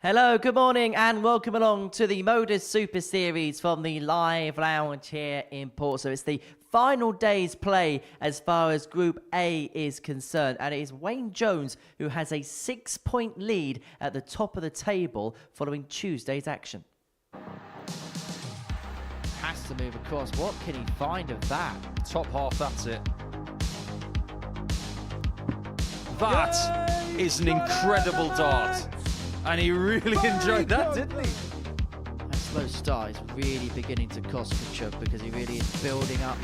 Hello, good morning, and welcome along to the Modus Super Series from the Live Lounge here in Port. So it's the final day's play as far as Group A is concerned, and it is Wayne Jones who has a 6-point lead at the top of the table following Tuesday's action. Has to move across. What can he find of that? Top half, that's it. That is an incredible dart. And he really enjoyed that, didn't he? That slow start is really beginning to cost Kciuk because he really is building up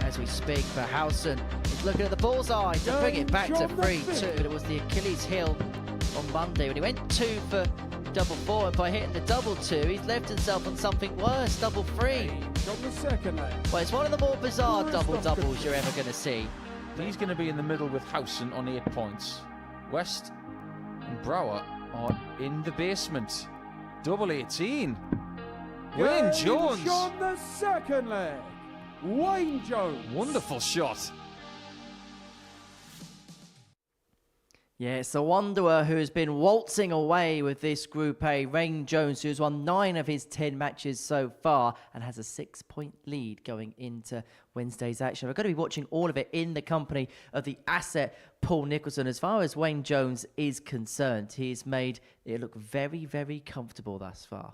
as we speak. For Howson, he's looking at the bullseye to bring it back to 3-2. But it was the Achilles heel on Monday when he went 2 for double 4, and by hitting the double 2, he's left himself on something worse, double 3. Well, it's one of the more bizarre double-doubles you're ever going to see. He's going to be in the middle with Howson on 8 points. West and Brouwer are in the basement. Double 18. Wayne Jones. On the second leg. Wayne Jones. Wonderful shot. Yeah, it's the Wanderer who has been waltzing away with this Group A. Wayne Jones, who's won 9 of his 10 matches so far and has a 6-point lead going into Wednesday's action. We're going to be watching all of it in the company of the asset Paul Nicholson. As far as Wayne Jones is concerned, he's made it look very, very comfortable thus far.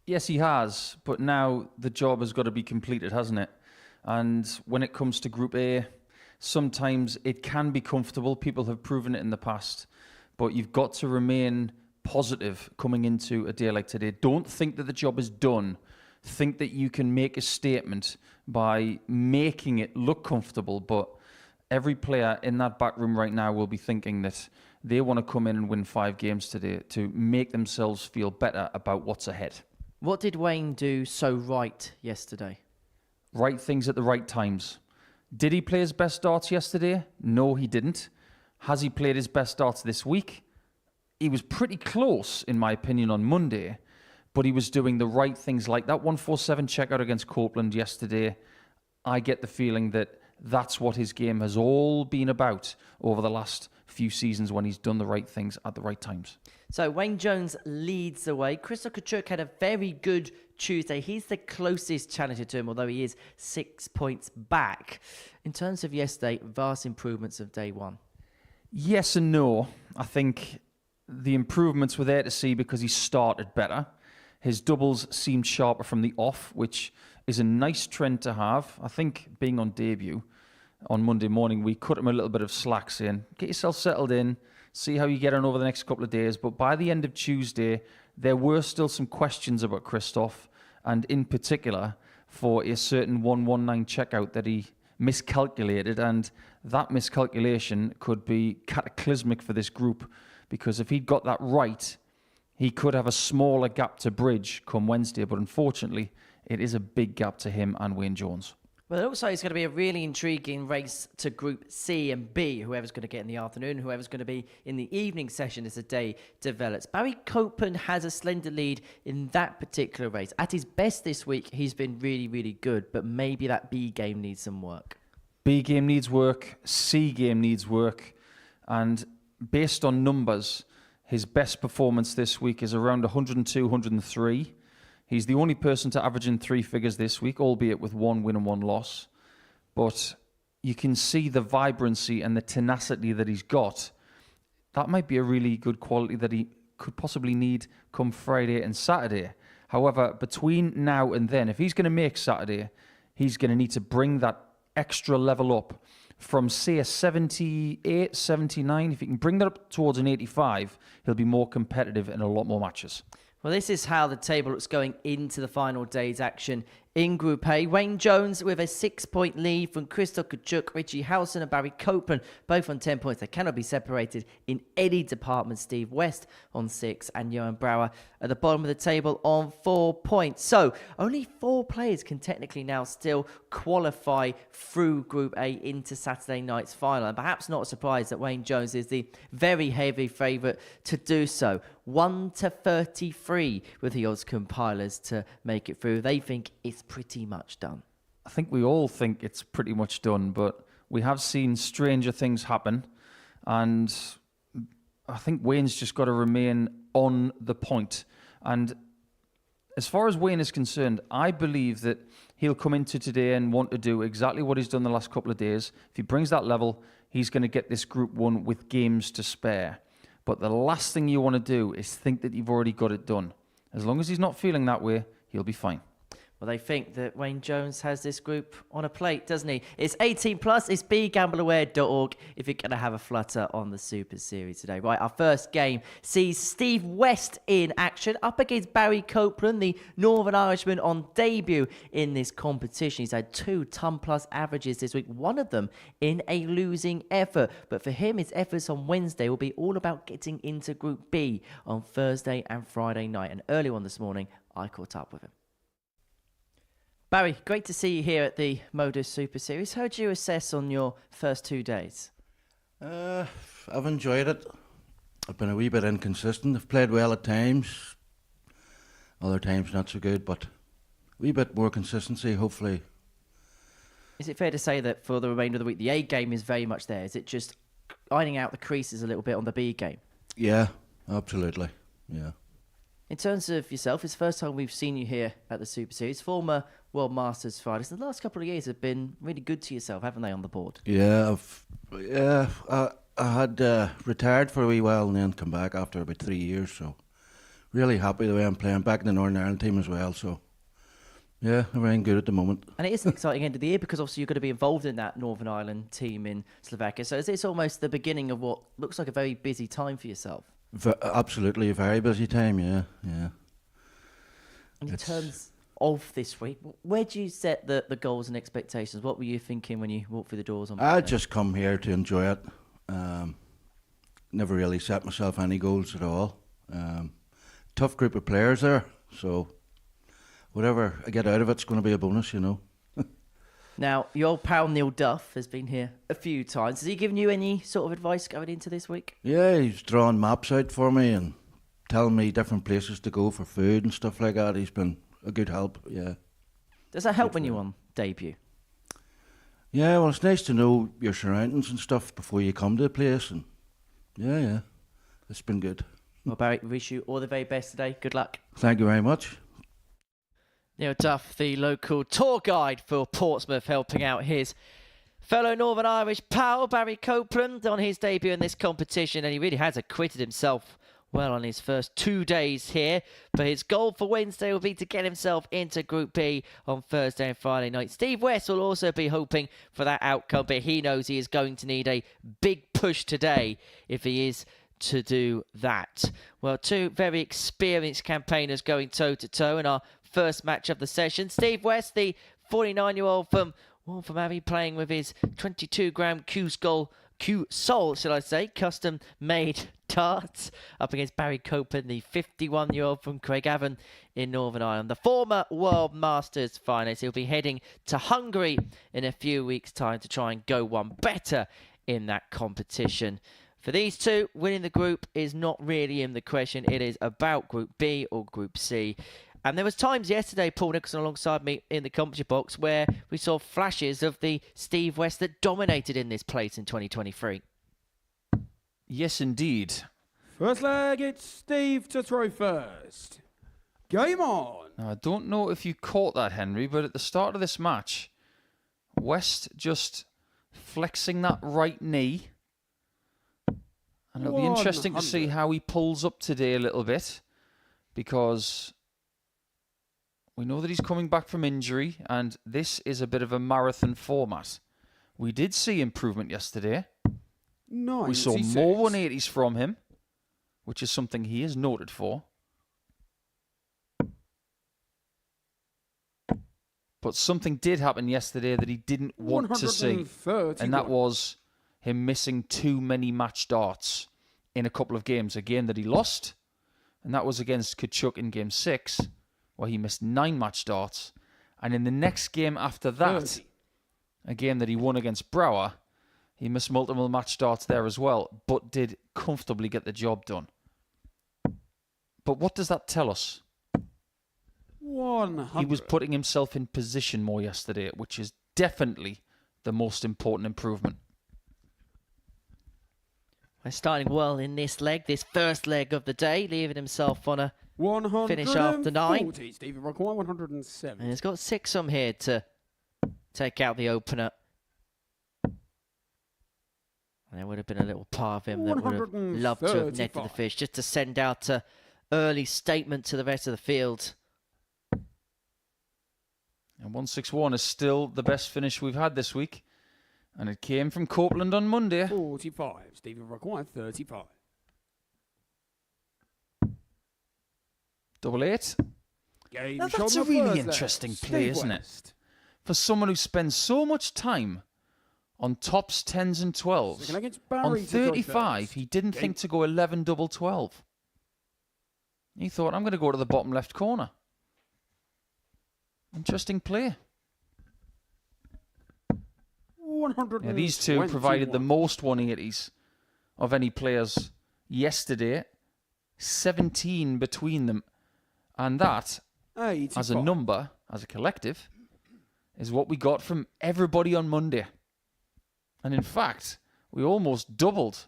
Yes, he has, but now the job has got to be completed, hasn't it? And when it comes to Group A, sometimes it can be comfortable. People have proven it in the past. But you've got to remain positive coming into a day like today. Don't think that the job is done. Think that you can make a statement by making it look comfortable. But every player in that back room right now will be thinking that they want to come in and win 5 games today to make themselves feel better about what's ahead. What did Wayne do so right yesterday? Right things at the right times. Did he play his best darts yesterday? No, he didn't. Has he played his best darts this week? He was pretty close, in my opinion, on Monday, but he was doing the right things like that 147 checkout against Copeland yesterday. I get the feeling that that's what his game has all been about over the last few seasons when he's done the right things at the right times. So Wayne Jones leads the way. Kciuk had a very good Tuesday. He's the closest challenger to him, although he is 6 points back. In terms of yesterday, vast improvements of day one. Yes and no. I think the improvements were there to see because he started better. His doubles seemed sharper from the off, which is a nice trend to have. I think being on debut on Monday morning, we cut him a little bit of slack saying, get yourself settled in, see how you get on over the next couple of days. But by the end of Tuesday, there were still some questions about Christoph, and in particular for a certain 119 checkout that he miscalculated, and that miscalculation could be cataclysmic for this group, because if he'd got that right, he could have a smaller gap to bridge come Wednesday, but unfortunately, it is a big gap to him and Wayne Jones. Well, it looks like it's going to be a really intriguing race to Group C and B, whoever's going to get in the afternoon, whoever's going to be in the evening session as the day develops. Barry Copeland has a slender lead in that particular race. At his best this week, he's been really, really good, but maybe that B game needs some work. B game needs work, C game needs work, and based on numbers, his best performance this week is around 102, 103. He's the only person to average in 3 figures this week, albeit with 1 win and 1 loss. But you can see the vibrancy and the tenacity that he's got. That might be a really good quality that he could possibly need come Friday and Saturday. However, between now and then, if he's going to make Saturday, he's going to need to bring that extra level up from, say, a 78, 79. If he can bring that up towards an 85, he'll be more competitive in a lot more matches. Well, this is how the table looks going into the final day's action in Group A. Wayne Jones with a 6-point lead from Kciuk, Richie Howson and Barry Copeland, both on 10 points. They cannot be separated in any department. Steve West on 6 and Johan Brouwer at the bottom of the table on 4 points. So only 4 players can technically now still qualify through Group A into Saturday night's final. And perhaps not a surprise that Wayne Jones is the very heavy favourite to do so. 1-33 with the odds compilers to make it through. They think it's pretty much done. I think we all think it's pretty much done, but we have seen stranger things happen. And I think Wayne's just got to remain on the point. And as far as Wayne is concerned, I believe that he'll come into today and want to do exactly what he's done the last couple of days. If he brings that level, he's going to get this Group 1 with games to spare. But the last thing you want to do is think that you've already got it done. As long as he's not feeling that way, he'll be fine. Well, they think that Wayne Jones has this group on a plate, doesn't he? It's 18 plus. It's begambleaware.org if you're going to have a flutter on the Super Series today. Right, our first game sees Steve West in action up against Barry Copeland, the Northern Irishman on debut in this competition. He's had 2 ton-plus averages this week, one of them in a losing effort. But for him, his efforts on Wednesday will be all about getting into Group B on Thursday and Friday night. And earlier on this morning, I caught up with him. Barry, great to see you here at the Modus Super Series. How do you assess on your first 2 days? I've enjoyed it. I've been a wee bit inconsistent. I've played well at times, other times not so good, but a wee bit more consistency, hopefully. Is it fair to say that for the remainder of the week, the A game is very much there? Is it just ironing out the creases a little bit on the B game? Yeah, absolutely, yeah. In terms of yourself, it's the first time we've seen you here at the Super Series. Former World Masters finalist. The last couple of years have been really good to yourself, haven't they, on the board? Yeah, I had retired for a wee while and then come back after about 3 years, so really happy the way I'm playing. Back in the Northern Ireland team as well, so yeah, everything good at the moment. And it is an exciting end of the year because obviously you're going to be involved in that Northern Ireland team in Slovakia. So is this almost the beginning of what looks like a very busy time for yourself? Absolutely a very busy time, yeah. And in terms of this week, where do you set the goals and expectations? What were you thinking when you walked through the doors on I Monday? just come here to enjoy it. Never really set myself any goals at all. Tough group of players there, so whatever I get out of it's going to be a bonus, you know. Now, your old pal Neil Duff has been here a few times. Has he given you any sort of advice going into this week? Yeah, he's drawing maps out for me and telling me different places to go for food and stuff like that. He's been a good help, yeah. Does that help when you're on debut? Yeah, well, it's nice to know your surroundings and stuff before you come to a place. And yeah, it's been good. Well, Barry, we wish you all the very best today. Good luck. Thank you very much. Neil Duff, the local tour guide for Portsmouth, helping out his fellow Northern Irish pal, Barry Copeland, on his debut in this competition. And he really has acquitted himself well on his first 2 days here. But his goal for Wednesday will be to get himself into Group B on Thursday and Friday night. Steve West will also be hoping for that outcome, but he knows he is going to need a big push today if he is to do that. Well, 2 very experienced campaigners going toe-to-toe in our first match of the session. Steve West, the 49-year-old from Abbey, playing with his 22-gram Q-Sol, shall I say, custom-made darts, up against Barry Copeland, the 51-year-old from Craigavon in Northern Ireland. The former World Masters finalist. He'll be heading to Hungary in a few weeks' time to try and go one better in that competition. For these two, winning the group is not really in the question. It is about Group B or Group C. And there was times yesterday, Paul Nicholson alongside me in the commentary box, where we saw flashes of the Steve West that dominated in this place in 2023. Yes, indeed. First leg, it's Steve to throw first. Game on. Now, I don't know if you caught that, Henry, but at the start of this match, West just flexing that right knee. And it'll be interesting to see how he pulls up today a little bit, because we know that he's coming back from injury, and this is a bit of a marathon format. We did see improvement yesterday. We saw more 180s from him, which is something he is noted for. But something did happen yesterday that he didn't want to see, and that was him missing too many match darts in a couple of games. A game that he lost, and that was against Kciuk in Game 6, where he missed 9 match darts. And in the next game after that, a game that he won against Brouwer, he missed multiple match starts there as well, but did comfortably get the job done. But what does that tell us? 100. He was putting himself in position more yesterday, which is definitely the most important improvement. We're starting well in this leg, this first leg of the day, leaving himself on a 140. finish after 9. Stevie require 107. And he's got 6 from here to take out the opener. And there would have been a little part of him that would have loved to have netted the fish, just to send out an early statement to the rest of the field. And 161 is still the best finish we've had this week. And it came from Copeland on Monday. 45. Stevie require 35. 88. Game Now shot that's a on the really first leg. interesting Steve play, isn't it? West. For someone who spends so much time on tops, 10s and 12s. Second against On Barry to try 35, first. he didn't Game. think to go 11 double 12. He thought, I'm going to go to the bottom left corner. Interesting play. 121. Yeah, these two provided the most 180s of any players yesterday. 17 between them. And that, 85. as a number, as a collective, is what we got from everybody on Monday. And in fact, we almost doubled.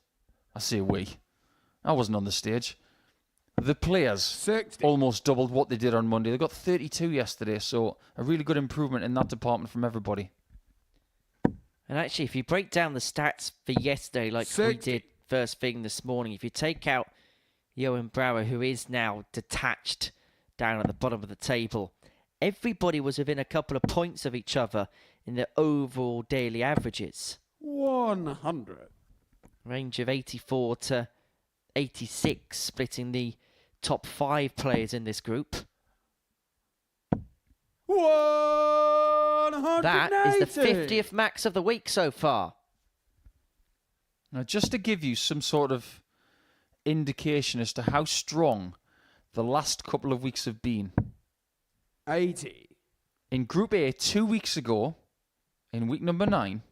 I say we. I wasn't on the stage. The players 60. almost doubled what they did on Monday. They got 32 yesterday, so a really good improvement in that department from everybody. And actually, if you break down the stats for yesterday, like we 60. did first thing this morning, if you take out Johan Brouwer, who is now detached down at the bottom of the table, everybody was within a couple of points of each other in their overall daily averages. 100. Range of 84 to 86, splitting the top 5 players in this group. 180. That is the 50th max of the week so far. Now, just to give you some sort of indication as to how strong the last couple of weeks have been. 80. In Group A 2 weeks ago, in week number 9,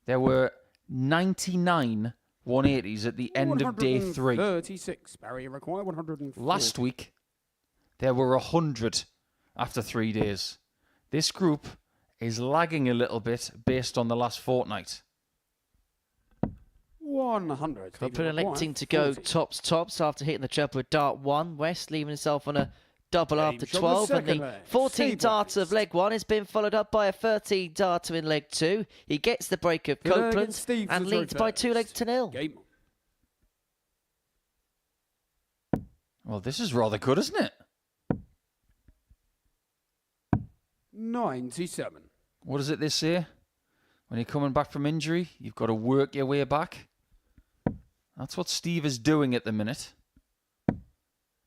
there were 99 180s at the end of day 3. 36. Barry require 104. Last week, there were 100 after 3 days. This group is lagging a little bit based on the last fortnight. 100. Copeland electing to go tops after hitting the treble with dart 1. West leaving himself on a double Game after shot the 12. And second the leg. 14 Steve darter of West. leg 1 has been followed up by a 13 darter in leg 2. He gets the break of Good leg Copeland against Steve and to throw leads by 2 legs first. to 0. Game. Well, this is rather good, isn't it? 97. What is it they say? When you're coming back from injury, you've got to work your way back. That's what Steve is doing at the minute.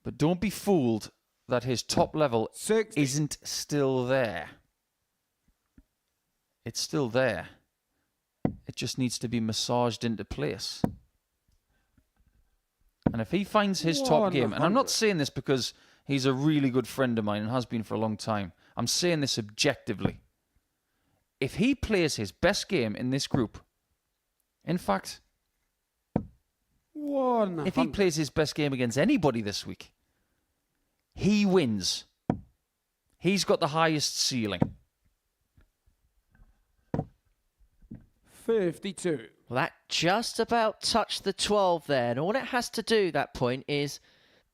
But don't be fooled that his top level 60. isn't still there. It's still there. It just needs to be massaged into place. And if he finds his top game, and I'm not 100. saying this because he's a really good friend of mine and has been for a long time. I'm saying this objectively. If he plays his best game in this group, in fact, 100. if he plays his best game against anybody this week, he wins. He's got the highest ceiling. 52. Well, that just about touched the 12 there. And all it has to do, that point, is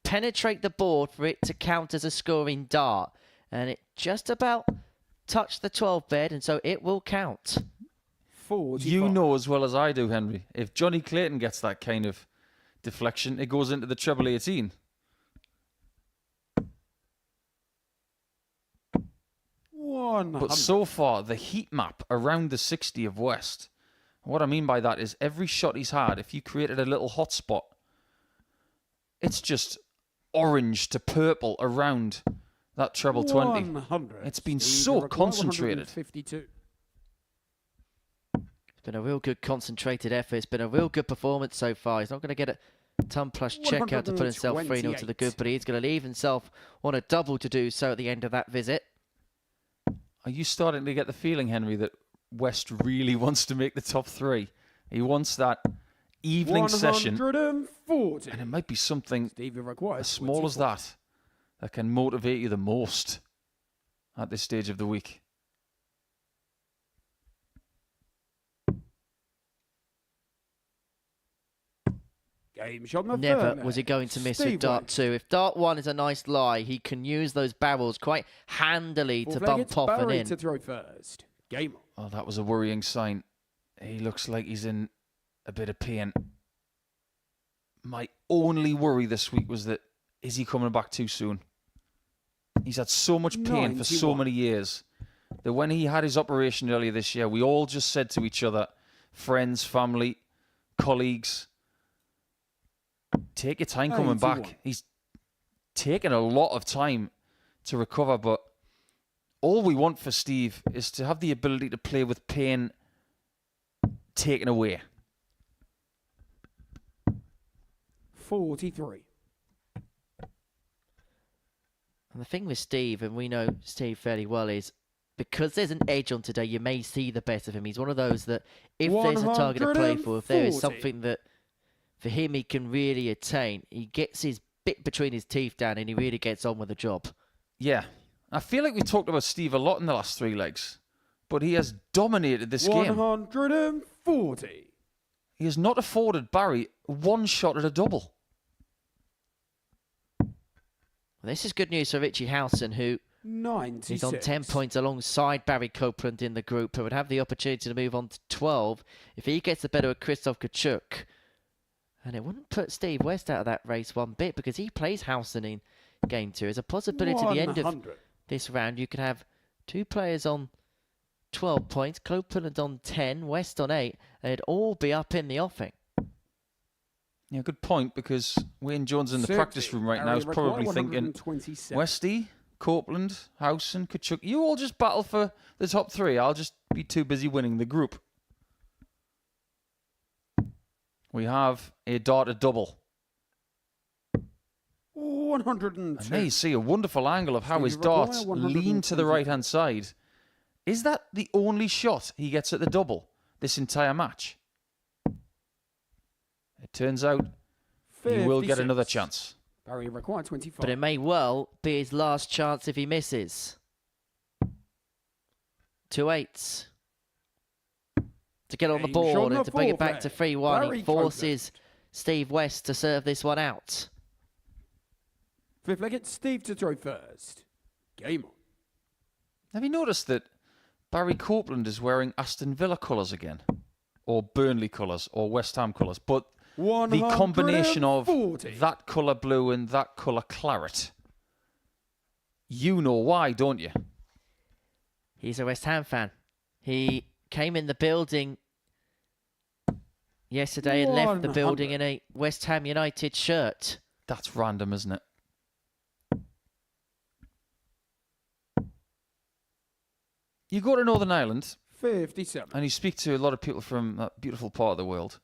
penetrate the board for it to count as a scoring dart. And it just about touched the 12 bed, and so it will count. 45. You know as well as I do, Henry, if Johnny Clayton gets that kind of deflection, it goes into the treble 18. 100. But so far, the heat map around the 60 of West, what I mean by that is every shot he's had, if you created a little hot spot, it's just orange to purple around that treble 20. 100. It's been Steve so require concentrated. 152. It's been a real good concentrated effort. It's been a real good performance so far. He's not going to get a ton plus check out to put himself 3-0 to the good, but he's going to leave himself on a double to do so at the end of that visit. Are you starting to get the feeling, Henry, that West really wants to make the top 3? He wants that evening session, 140. and it might be something Stevie requires as small as that that can motivate you the most at this stage of the week. Game shot on the Never third was he leg. going to miss with Steve dart West. 2. If dart 1 is a nice lie, he can use those barrels quite handily to Fourth leg, bump it's off and Barry in. to throw first. Game on. Oh, that was a worrying sign. He looks like he's in a bit of pain. My only worry this week was that, is he coming back too soon? He's had so much pain for so 91. many years that when he had his operation earlier this year, we all just said to each other, friends, family, colleagues, take your time coming 91. back. He's taken a lot of time to recover, but all we want for Steve is to have the ability to play with pain taken away. 43. And the thing with Steve, and we know Steve fairly well, is because there's an edge on today, you may see the best of him. He's one of those that if there's a target to play for, if there is 140. something that for him he can really attain, he gets his bit between his teeth down and he really gets on with the job. Yeah. I feel like we talked about Steve a lot in the last 3 legs, but he has dominated this game. 140. He has not afforded Barry one shot at a double. Well, this is good news for Richie Howson, who 96. is on 10 points alongside Barry Copeland in the group, who would have the opportunity to move on to 12 if he gets the better of Kciuk. And it wouldn't put Steve West out of that race one bit because he plays Howson in game 2. There's a possibility at the end of 100. this round you could have 2 players on 12 points, Copeland on 10, West on 8. They'd all be up in the offing. Yeah, good point, because Wayne Jones in the 60. practice room right now is Area probably required, thinking, 127. Westy, Copeland, Howson, Kciuk, you all just battle for the top 3. I'll just be too busy winning the group. We have a darted double. 102. And there you see a wonderful angle of how Stevie his Maguire, darts lean to the 120. right-hand side. Is that the only shot he gets at the double this entire match? It turns out he will get 56. another chance. Barry required 25. But it may well be his last chance if he misses. 2 8s. To get on the Game board shot on and the to bring it fourth back to leg. 3-1. Barry He forces Steve West to serve this one out. Fifth leg, it's Steve to throw first. Game on. Have you noticed that Barry Copeland is wearing Aston Villa colours again? Or Burnley colours, or West Ham colours. But the combination of 140. that colour blue and that colour claret, you know why, don't you? He's a West Ham fan. He came in the building yesterday and left the 100. building in a West Ham United shirt. That's random, isn't it? You go to Northern Ireland 57. and you speak to a lot of people from that beautiful part of the world,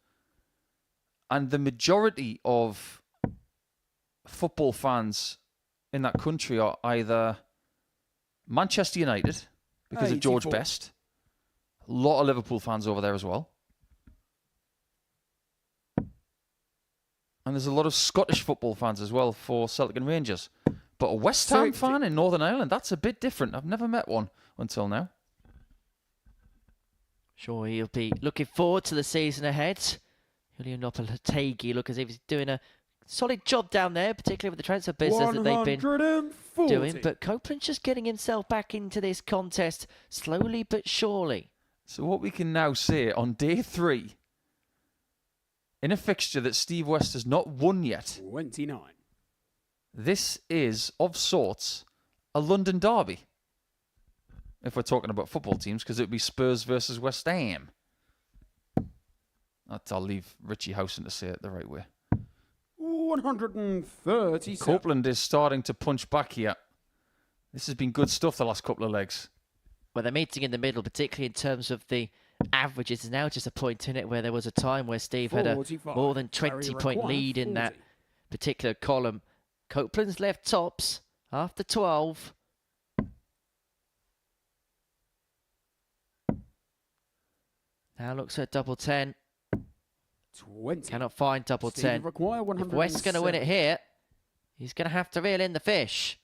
and the majority of football fans in that country are either Manchester United, because of George 84. Best. A lot of Liverpool fans over there as well. And there's a lot of Scottish football fans as well for Celtic and Rangers. But a West Ham 60. fan in Northern Ireland, that's a bit different. I've never met one until now. Sure, he'll be looking forward to the season ahead. Julian Lopetegui look as if he's doing a solid job down there, particularly with the transfer business that they've been 140. doing. But Copeland's just getting himself back into this contest slowly but surely. So what we can now say on day 3, in a fixture that Steve West has not won yet, 29. this is, of sorts, a London derby. If we're talking about football teams, because it would be Spurs versus West Ham. I'll leave Richie Howson to say it the right way. 137. Copeland is starting to punch back here. This has been good stuff the last couple of legs. Well, they're meeting in the middle, particularly in terms of the averages. It's now just a point in it where there was a time where Steve had a 45. more than Barry 20-point required lead in that 40. particular column. Copeland's left tops after 12. Now looks at double 10. 20. Cannot find double Steve 10. require If West's going to win it 107. here, he's going to have to reel in the fish.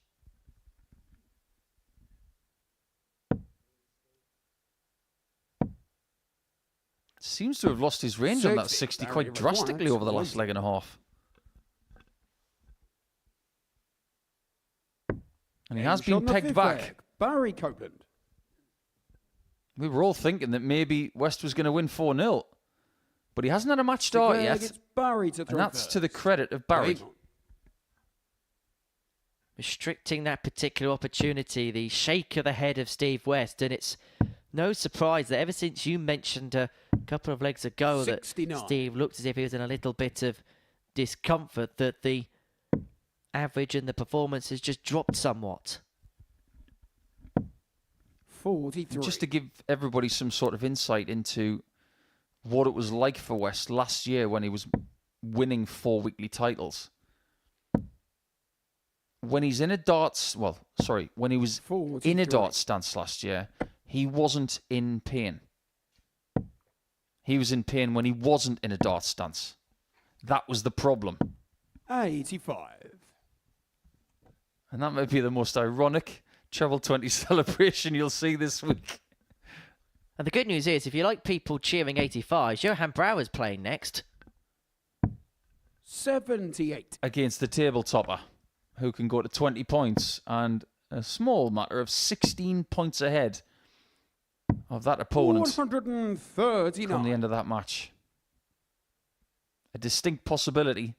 Seems to have lost his range on that 60. 60 Barry quite drastically requires over the last 20. leg and a half. And he has Shot been on the pegged fifth back. leg, Barry Copeland. We were all thinking that maybe West was going to win 4-0. But he hasn't had a match start Declare yet. It's Barry to throw And that's first. to the credit of Barry. Game on. Restricting that particular opportunity, the shake of the head of Steve West, and it's no surprise that ever since you mentioned a couple of legs ago 69. that Steve looked as if he was in a little bit of discomfort, that the average and the performance has just dropped somewhat. 43. Just to give everybody some sort of insight into what it was like for West last year when he was winning 4 weekly titles. When he's in a darts, when he was 43. in a darts stance last year, he wasn't in pain. He was in pain when he wasn't in a darts stance. That was the problem. 85. And that might be the most ironic Treble 20 celebration you'll see this week. And the good news is, if you like people cheering 85s, Johan Brouwer's playing next. 78. Against the table topper, who can go to 20 points and a small matter of 16 points ahead of that opponent 139. come the end of that match. A distinct possibility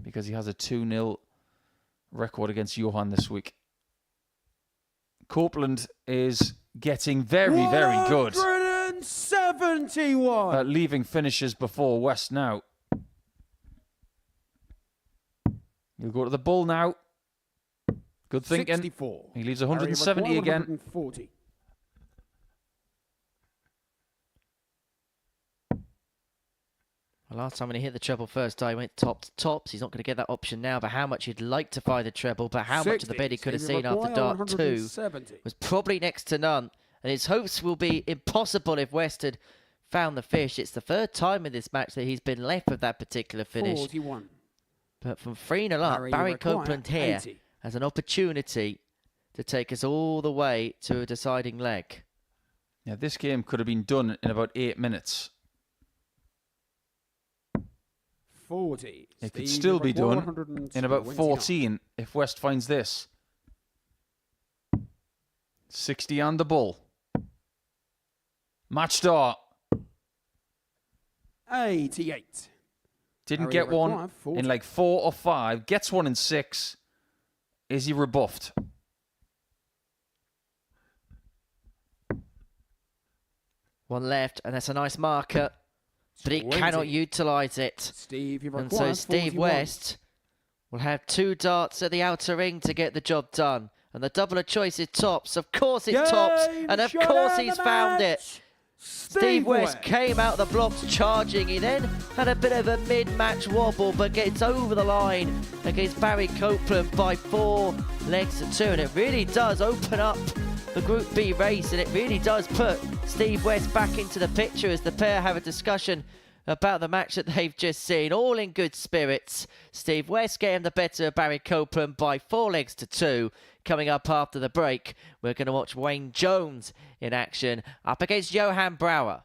because he has a 2-0 record against Johan this week. Copeland is getting very, very good 171. at leaving finishes before West now. He'll go to the bull now. Good thinking. 64. He leaves 170 again. 140. Well, last time when he hit the treble first time, he went top to tops. He's not going to get that option now, but how much he'd like to find the treble, but how much of the bed he could have Stevie seen after McGuire, dart 2 170. was probably next to none. And his hopes will be impossible if West had found the fish. It's the third time in this match that he's been left with that particular finish. 41. But from 3-0 up, Barry require Copeland here 80. has an opportunity to take us all the way to a deciding leg. Yeah, this game could have been done in about 8 minutes. 40. It could Stevie still be McGuire, done in about 129. 14 if West finds this. 60 on the bull. Match start. 88. Didn't Barry get one McGuire, 40. in like 4 or 5. Gets one in 6. Is he rebuffed? One left, and that's a nice marker, but he 20. cannot utilise it. Steve, you've And so required Steve 41. West will have 2 darts at the outer ring to get the job done. And the double of choice is tops. Of course it tops. Game And of shot course and he's the found match. it. Steve West came out the blocks charging. He then had a bit of a mid-match wobble, but gets over the line against Barry Copeland by 4 legs to 2. And it really does open up the Group B race, and it really does put Steve West back into the picture as the pair have a discussion about the match that they've just seen. All in good spirits. Steve West getting the better of Barry Copeland by 4 legs to 2. Coming up after the break, we're going to watch Wayne Jones in action up against Johan Brouwer.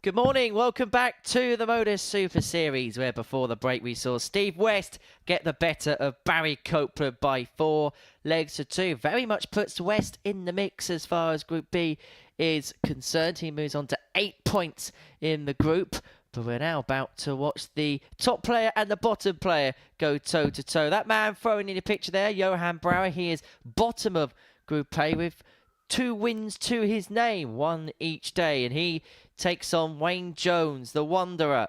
Good morning, welcome back to the Modus Super Series, where before the break we saw Steve West get the better of Barry Copeland by 4 legs to 2. Very much puts West in the mix as far as Group B is concerned. He moves on to 8 points in the group, but we're now about to watch the top player and the bottom player go toe-to-toe. That man throwing in the picture there, Johan Brouwer, he is bottom of Group A with 2 wins to his name, 1 each day, and he takes on Wayne Jones, the Wanderer,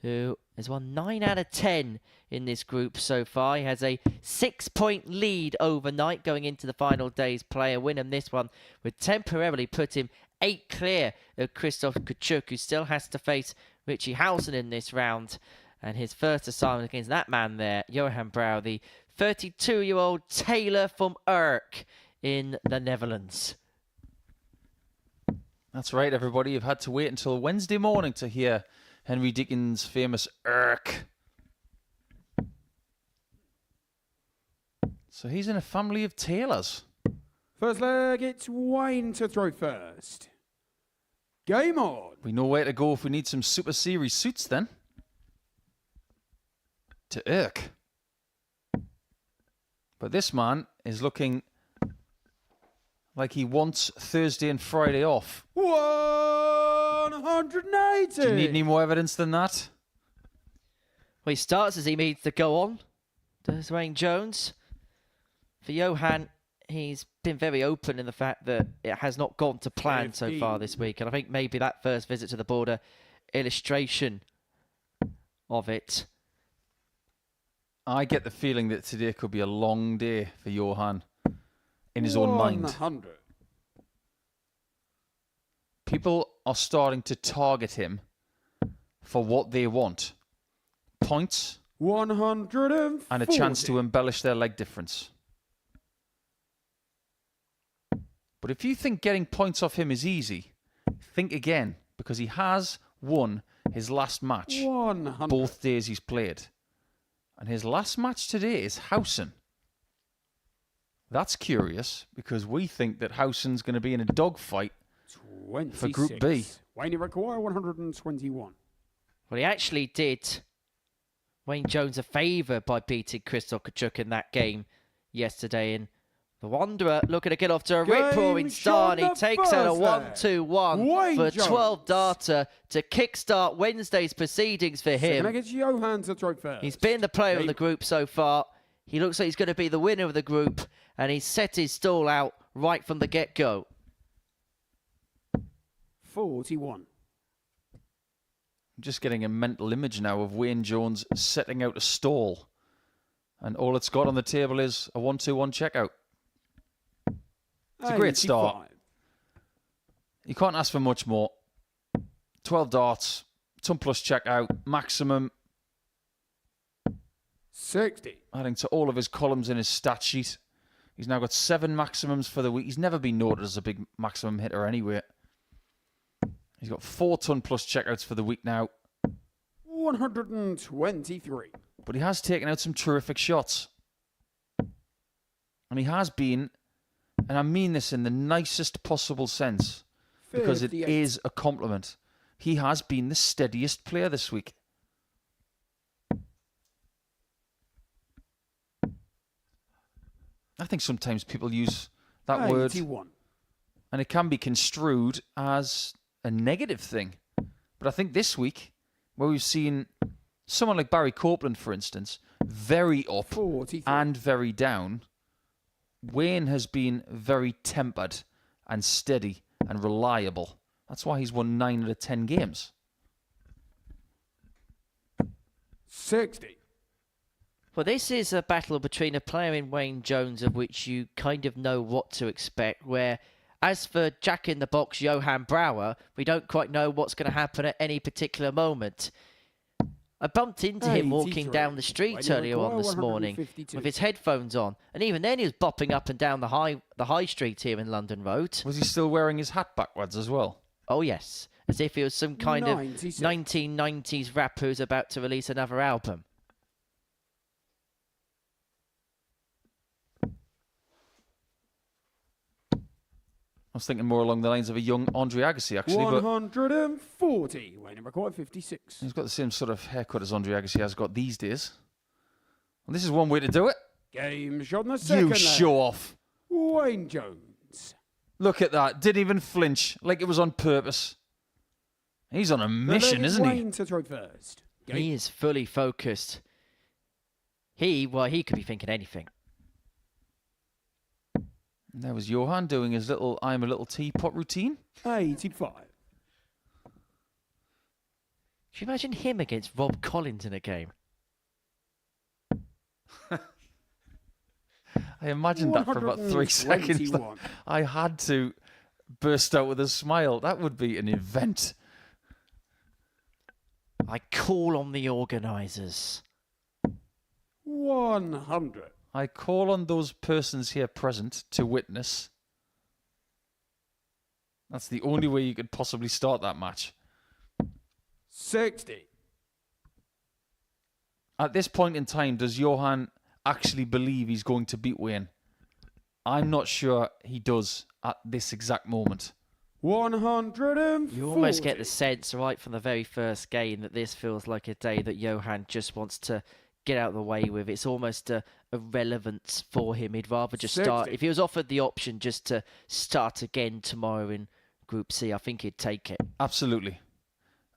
who has won 9 out of 10 in this group so far. He has a 6-point lead overnight going into the final day's play. A win in this one would temporarily put him 8 clear of Kciuk, who still has to face Richie Howson in this round. And his first assignment against that man there, Johan Brouwer, the 32-year-old tailor from Urk in the Netherlands. That's right, everybody. You've had to wait until Wednesday morning to hear Henry Dickens' famous Urk. So he's in a family of tailors. First leg, it's Wayne to throw first. Game on. We know where to go if we need some Super Series suits then. To Urk. But this man is looking like he wants Thursday and Friday off. 180. Do you need any more evidence than that? Well, he starts as he needs to go on. Does Wayne Jones. For Johan, he's been very open in the fact that it has not gone to plan so far this week. And I think maybe that first visit to the border, illustration of it. I get the feeling that today could be a long day for Johan in his own mind. 100. People are starting to target him for what they want. Points 140. and a chance to embellish their leg difference. But if you think getting points off him is easy, think again, because he has won his last match 100. both days he's played. And his last match today is Howson. That's curious, because we think that Howson's going to be in a dogfight 26. for Group B. Wayne, you require 121. Well, he actually did Wayne Jones a favour by beating Kciuk in that game yesterday. And the Wanderer looking to get off to a rip-roaring start. He takes out a 1-2-1 for a 12-darter to kickstart Wednesday's proceedings for him. Second against Johan to throw first. He's been the player of the group so far. He looks like he's going to be the winner of the group, and he's set his stall out right from the get-go. 41. I'm just getting a mental image now of Wayne Jones setting out a stall. And all it's got on the table is a 1-2-1 checkout. It's a great start. 85. You can't ask for much more. 12 darts, ton plus checkout, maximum. 60. Adding to all of his columns in his stat sheet. He's now got 7 maximums for the week. He's never been noted as a big maximum hitter anyway. He's got 4 ton plus checkouts for the week now. 123. But he has taken out some terrific shots. And he has been, and I mean this in the nicest possible sense, because it 58. is a compliment. He has been the steadiest player this week. I think sometimes people use that word 81. and it can be construed as a negative thing. But I think this week, where we've seen someone like Barry Copeland, for instance, very up 43. and very down, Wayne has been very tempered and steady and reliable. That's why he's won 9 out of 10 games. 60. Well, this is a battle between a player in Wayne Jones of which you kind of know what to expect, where as for Jack in the Box Johan Brouwer, we don't quite know what's going to happen at any particular moment. I bumped into him walking 83. down the street earlier on this morning 152. with his headphones on, and even then he was bopping up and down the high street here in London Road. Was he still wearing his hat backwards as well? Oh yes, as if he was some kind 96. of 1990s rapper who's about to release another album. I was thinking more along the lines of a young Andre Agassi, actually. But 140. Weighing required 56. he's got the same sort of haircut as Andre Agassi has got these days. Well, this is one way to do it. Game shot on the second You leg. show off. Wayne Jones. Look at that. Didn't even flinch, like it was on purpose. He's on a mission, isn't he? Wayne to throw first. He is fully focused. He could be thinking anything. And there was Johan doing his little I'm a little teapot routine. 85. Can you imagine him against Rob Collins in a game? I imagined that for about 3 seconds. 121. I had to burst out with a smile. That would be an event. I call on the organisers. 100. I call on those persons here present to witness. That's the only way you could possibly start that match. 60. At this point in time, does Johan actually believe he's going to beat Wayne? I'm not sure he does at this exact moment. 140. You almost get the sense right from the very first game that this feels like a day that Johan just wants to get out of the way with. It's almost a relevance for him. He'd rather just start. 60. If he was offered the option just to start again tomorrow in Group C, I think he'd take it. Absolutely.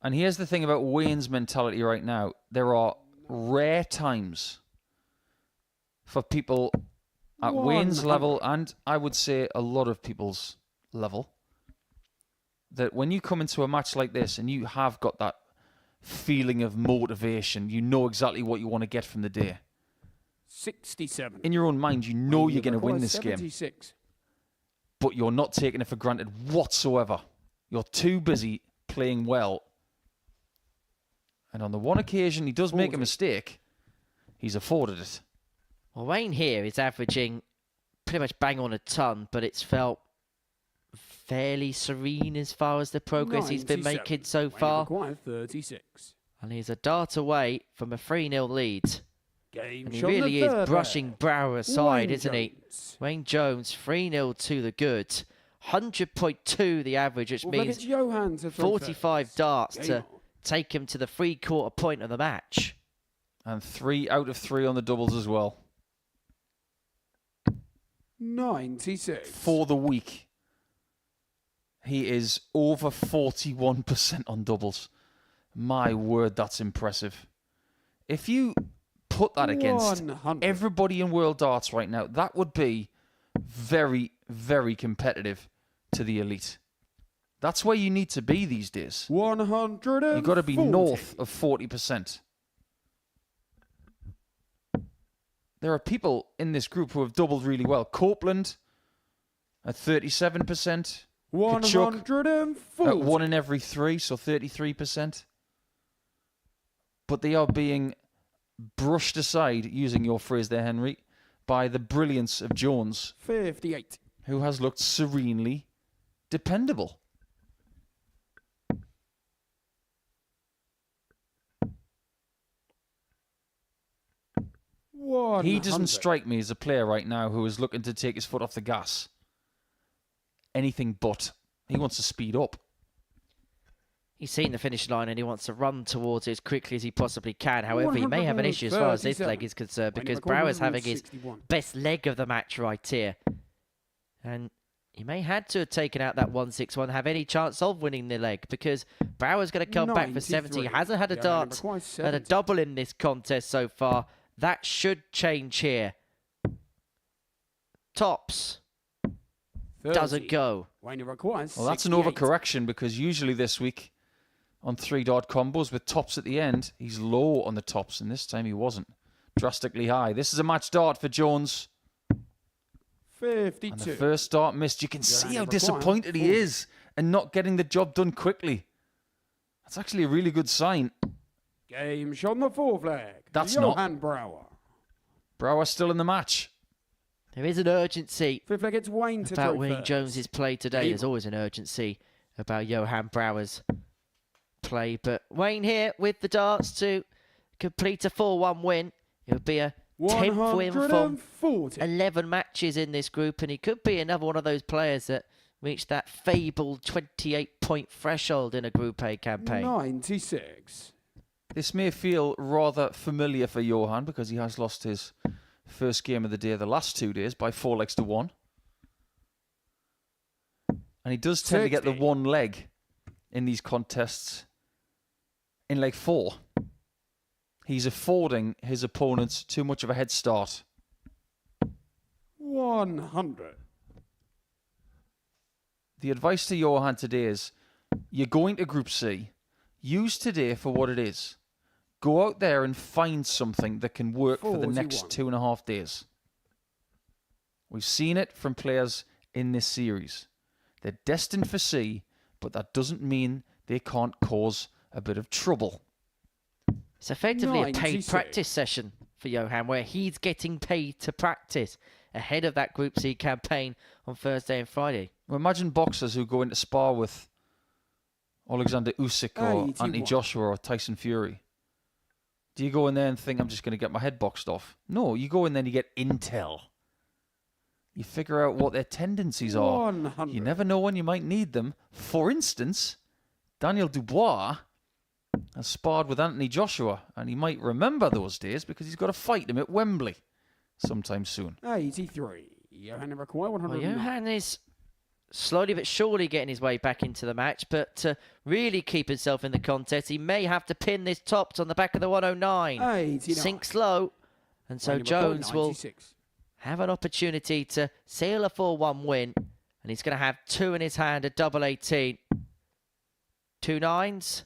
And here's the thing about Wayne's mentality right now. There are rare times for people at Wayne's 100. level, and I would say a lot of people's level, that when you come into a match like this and you have got that feeling of motivation, you know exactly what you want to get from the day. 67. In your own mind, you know you're going to win this game, 76. but you're not taking it for granted whatsoever. You're too busy playing well. And on the one occasion he does make a 40. mistake, he's afforded it. Well, Wayne here is averaging pretty much bang on a ton, but it's felt fairly serene as far as the progress he's been 97. making so Weighing far. required 36. And he's a dart away from a 3-0 lead. Game And he shot on the really is third brushing leg. Brouwer aside, Wayne isn't he? Jones. Wayne Jones, 3-0 to the good. 100.2 the average, which Well, then means it's Johan to throw 45 first. darts Game to on. take him to the 3/4 point of the match. And 3 out of 3 on the doubles as well. 96. For the week, he is over 41% on doubles. My word, that's impressive. If you put that against 100. everybody in World Darts right now, that would be very, very competitive to the elite. That's where you need to be these days. 140. You've got to be north of 40%. There are people in this group who have doubled really well. Copeland at 37%. Kciuk 140. at 1 in every 3, so 33%. But they are being brushed aside, using your phrase there, Henry, by the brilliance of Jones, 58. who has looked serenely dependable. He doesn't strike me as a player right now who is looking to take his foot off the gas. Anything but. He wants to speed up. He's seen the finish line and he wants to run towards it as quickly as he possibly can. However, he may have an issue as far as this leg is concerned because Brouwer's having his best leg of the match right here. And he may had to have taken out that 161, have any chance of winning the leg because Brouwer's going to come back for 70. He hasn't had a dart and a double in this contest so far. That should change here. Tops. 30. Doesn't go. Well, that's an overcorrection because usually this week on 3-dart combos with tops at the end, he's low on the tops, and this time he wasn't. Drastically high. This is a match dart for Jones. 52. And the first dart missed. You can see how disappointed he is and not getting the job done quickly. That's actually a really good sign. Game shot on the fourth leg. That's Johan Brouwer. Brouwer still in the match. There is an urgency Fifth leg, it's Wayne to about throw Wayne first. Jones's play today. There's always an urgency about Johan Brouwer's play. But Wayne here with the darts to complete a 4-1 win. It would be a 10th win from 140. 11 matches in this group, and he could be another one of those players that reach that fabled 28-point threshold in a Group A campaign? 96. This may feel rather familiar for Johan because he has lost his first game of the day the last 2 days by 4 legs to 1. And he does tend to get the 1 leg in these contests in leg 4. He's affording his opponents too much of a head start. 100. The advice to Johan today is, you're going to Group C. Use today for what it is. Go out there and find something that can work for the next 2.5 days. We've seen it from players in this series. They're destined for C, but that doesn't mean they can't cause a bit of trouble. It's effectively a 96. paid practice session for Johan, where he's getting paid to practice ahead of that Group C campaign on Thursday and Friday. Well, imagine boxers who go into spar with Alexander Usyk or 81. Anthony Joshua or Tyson Fury. Do you go in there and think, I'm just going to get my head boxed off? No, you go in there and you get intel. You figure out what their tendencies are. 100. You never know when you might need them. For instance, Daniel Dubois has sparred with Anthony Joshua, and he might remember those days because he's got to fight him at Wembley sometime soon. 83. Johan require 100. Well, Johan is slowly but surely getting his way back into the match, but to really keep himself in the contest, he may have to pin this topped on the back of the 109. 89. Sinks low, and so Jones will have an opportunity to seal a 4-1 win, and he's going to have 2 in his hand, a double 18. 2 9s.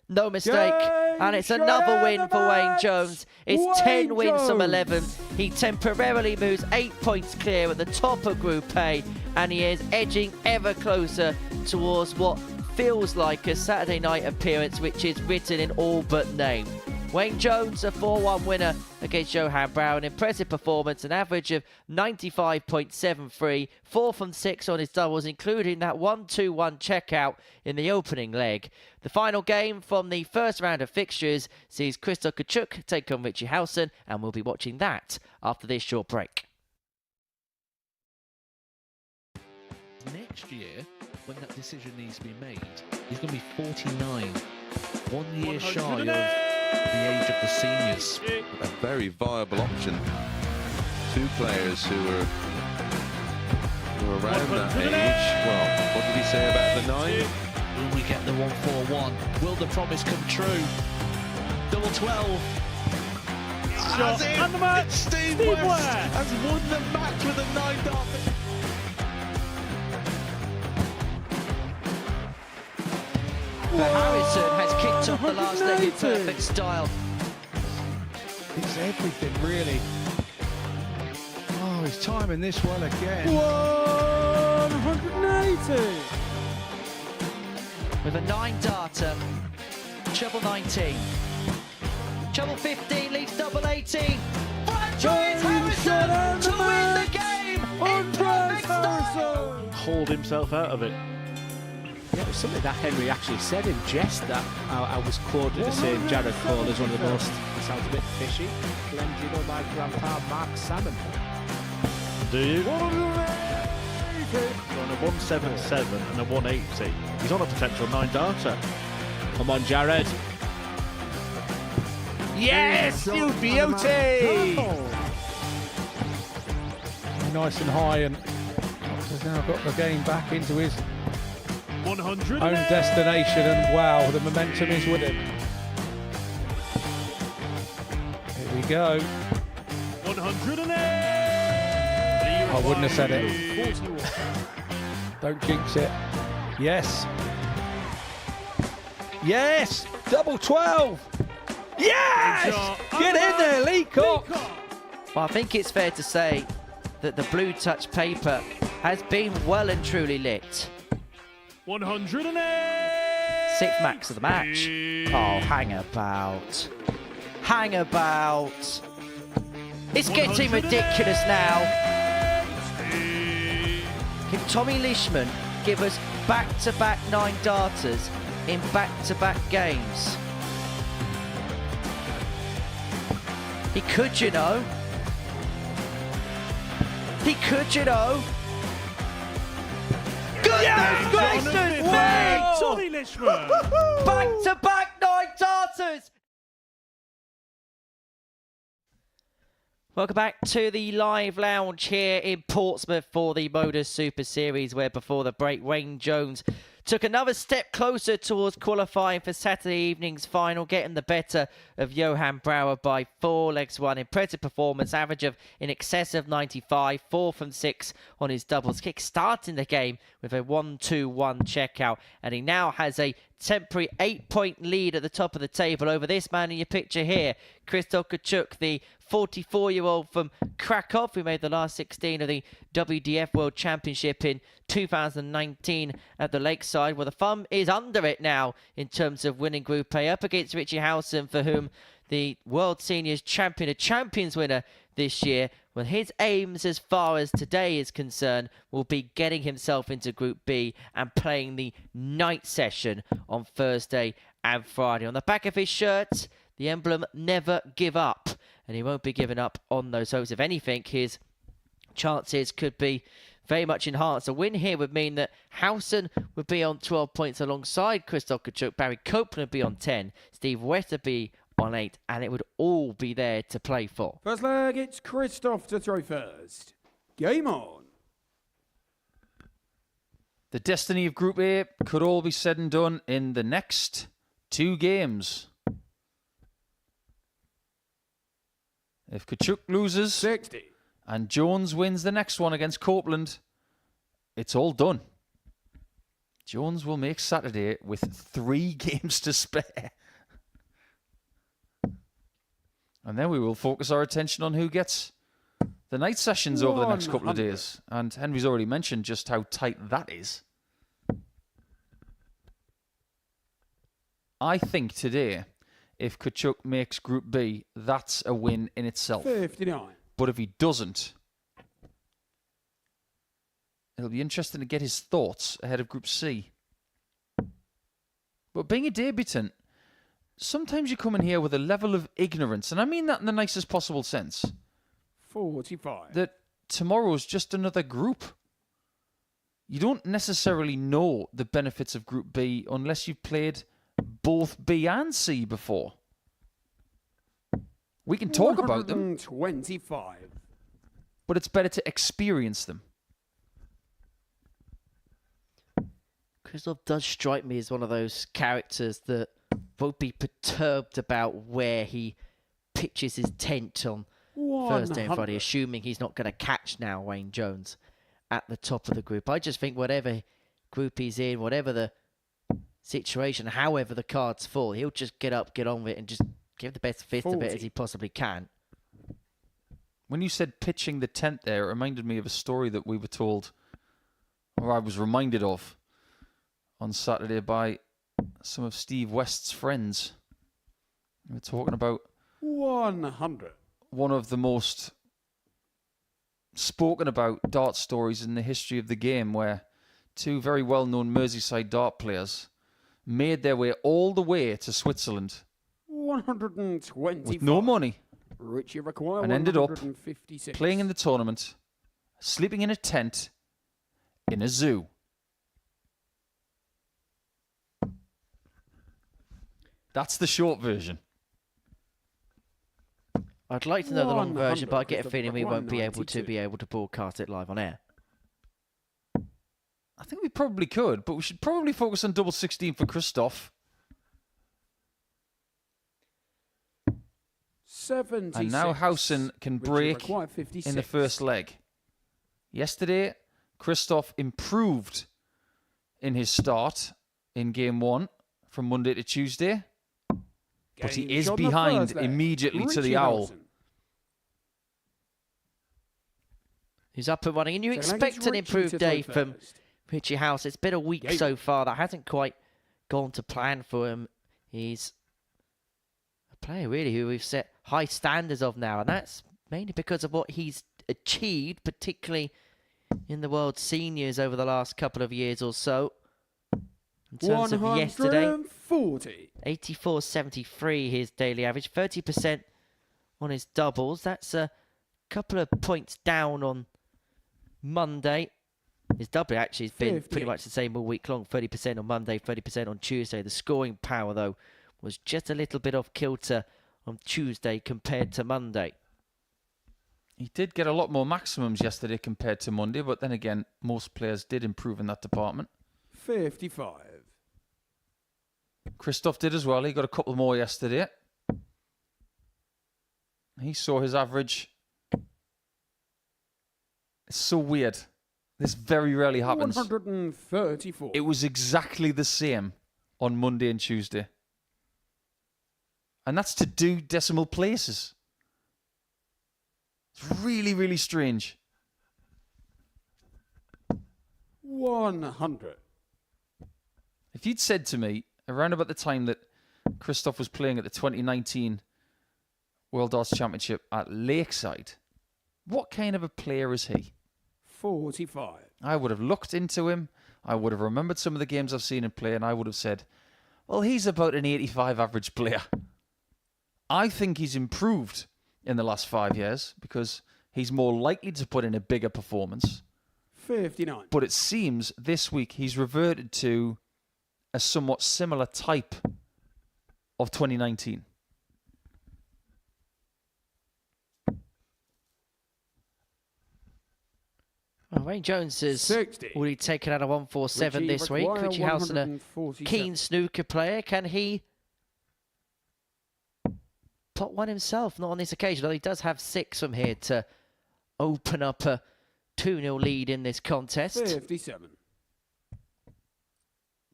No mistake. And it's another win for Wayne Jones. It's 10 wins from 11. He temporarily moves 8 points clear at the top of Group A, and he is edging ever closer towards what feels like a Saturday night appearance, which is written in all but name. Wayne Jones, a 4-1 winner against Johan Brouwer. An impressive performance, an average of 95.73, 4 from 6 on his doubles, including that 1-2-1 checkout in the opening leg. The final game from the first round of fixtures sees Kciuk take on Richie Howson, and we'll be watching that after this short break. Next year, when that decision needs to be made, he's going to be 49, 1 year shy of the age of the seniors. A very viable option. 2 players who are around that age. Well, what did he say about the 9? Will we get the 1-4-1? Will the promise come true? Double 12. Has it? And the match. Steve West has won the match with a 9 dart. Harrison has kicked off the last leg in perfect style. It's everything, really. Oh, he's timing this well again. 180. With a 9-darter, treble 19. Treble 15 leaves double 18. Franchise Harrison to win the game in perfect style. Hauled himself out of it. Yeah, it was something that Henry actually said in jest that I was quoted as saying Jared Cole is one of the most, sounds a bit fishy. Glenn, do you know my grandpa Mark Salmon? Do you? On a 177 and a 180. He's on a potential 9-darter. Come on, Jared. Yes, you beauty! Nice and high, and has now got the game back into his 100 own destination, and wow, the momentum is with him. Here we go. 108. I wouldn't have said it. Don't jinx it. Yes. Yes! Double 12! Yes! Get in there, Lee Cook! Well, I think it's fair to say that the blue touch paper has been well and truly lit. 108. 6th max of the match. Oh, hang about. Hang about. It's getting ridiculous now. Can Tommy Leishman give us back-to-back 9-darters in back-to-back games? He could, you know. He could, you know. Goodness gracious me! Tommy Lishman! Back-to-back 9 Tartars! Welcome back to the live lounge here in Portsmouth for the Modus Super Series, where before the break, Wayne Jones took another step closer towards qualifying for Saturday evening's final, getting the better of Johan Brouwer by 4 legs 1. Impressive performance, average of in excess of 95, 4 from 6 on his doubles kick, starting the game with a 1-2-1 checkout, and he now has a temporary 8-point lead at the top of the table over this man in your picture here, Kciuk, the 44-year-old from Krakow, who made the last 16 of the WDF World Championship in 2019 at the Lakeside. Well, the thumb is under it now in terms of winning Group A, up against Richie Howson, for whom the World Seniors Champion, a Champions winner this year. Well, his aims as far as today is concerned will be getting himself into Group B and playing the night session on Thursday and Friday. On the back of his shirt, the emblem "Never Give Up," and he won't be giving up on those hopes. If anything, his chances could be very much enhanced. A win here would mean that Howson would be on 12 points alongside Kciuk. Barry Copeland would be on 10. Steve West would be on 8, and it would all be there to play for. First leg, it's Christoph to throw first. Game on. The destiny of Group A could all be said and done in the next 2 games. If Kciuk loses 60. and Jones wins the next one against Copeland, it's all done. Jones will make Saturday with 3 games to spare. And then we will focus our attention on who gets the night sessions over the next couple of 100. days. And Henry's already mentioned just how tight that is. I think today, if Kciuk makes Group B, that's a win in itself. 59. But if he doesn't, it'll be interesting to get his thoughts ahead of Group C. But being a debutant, sometimes you come in here with a level of ignorance, and I mean that in the nicest possible sense, 45. that tomorrow's just another group. You don't necessarily know the benefits of Group B unless you've played both B and C before. We can talk about them, 125. but it's better to experience them. Christoph does strike me as one of those characters that won't be perturbed about where he pitches his tent on Thursday and Friday, assuming he's not going to catch now Wayne Jones at the top of the group. I just think whatever group he's in, whatever the situation, however the cards fall, he'll just get up, get on with it, and just give the best fifth of it as he possibly can. When you said pitching the tent there, it reminded me of a story that we were told, or I was reminded of, on Saturday by some of Steve West's friends. We were talking about 100. one of the most spoken about dart stories in the history of the game, where 2 very well-known Merseyside dart players made their way all the way to Switzerland 125. with no money Richie require and ended up 156. playing in the tournament, sleeping in a tent in a zoo. That's the short version. I'd like to know the long version, but I get a 100, feeling we won't be able to 192. broadcast it live on air. I think we probably could, but we should probably focus on double 16 for Christoph. 76. And now Howson can Richie break require 56. in the first leg. Yesterday, Christoph improved in his start in game 1 from Monday to Tuesday, but he Game is shot in the behind first leg. immediately to the Richie owl. Howson. He's up and running, and you So expect Langley's an Richie improved to day throw from first. Richie House. It's been a week Game. so far that hasn't quite gone to plan for him. He's a player really who we've set high standards of now, and that's mainly because of what he's achieved, particularly in the World Seniors over the last couple of years or so. In terms of yesterday, 140. 84.73 his daily average, 30% on his doubles. That's a couple of points down on Monday. His double actually has been 50. pretty much the same all week long. 30% on Monday, 30% on Tuesday. The scoring power, though, was just a little bit off kilter on Tuesday compared to Monday. He did get a lot more maximums yesterday compared to Monday, but then again, most players did improve in that department. 55. Christoph did as well. He got a couple more yesterday. He saw his average. It's so weird. This very rarely happens. 134. It was exactly the same on Monday and Tuesday. And that's to do decimal places. It's really, really strange. 100. If you'd said to me, around about the time that Christoph was playing at the 2019 World Darts Championship at Lakeside, what kind of a player is he? 45. I would have looked into him. I would have remembered some of the games I've seen him play, and I would have said, well, he's about an 85 average player. I think he's improved in the last 5 years because he's more likely to put in a bigger performance. 59. But it seems this week he's reverted to a somewhat similar type of 2019. Well, Wayne Jones has 60. already taken out a 147 Richie this week. Require, Richie Howson, a 147. keen snooker player. Can he pot one himself? Not on this occasion, although he does have 6 from here to open up a 2-0 lead in this contest. 57.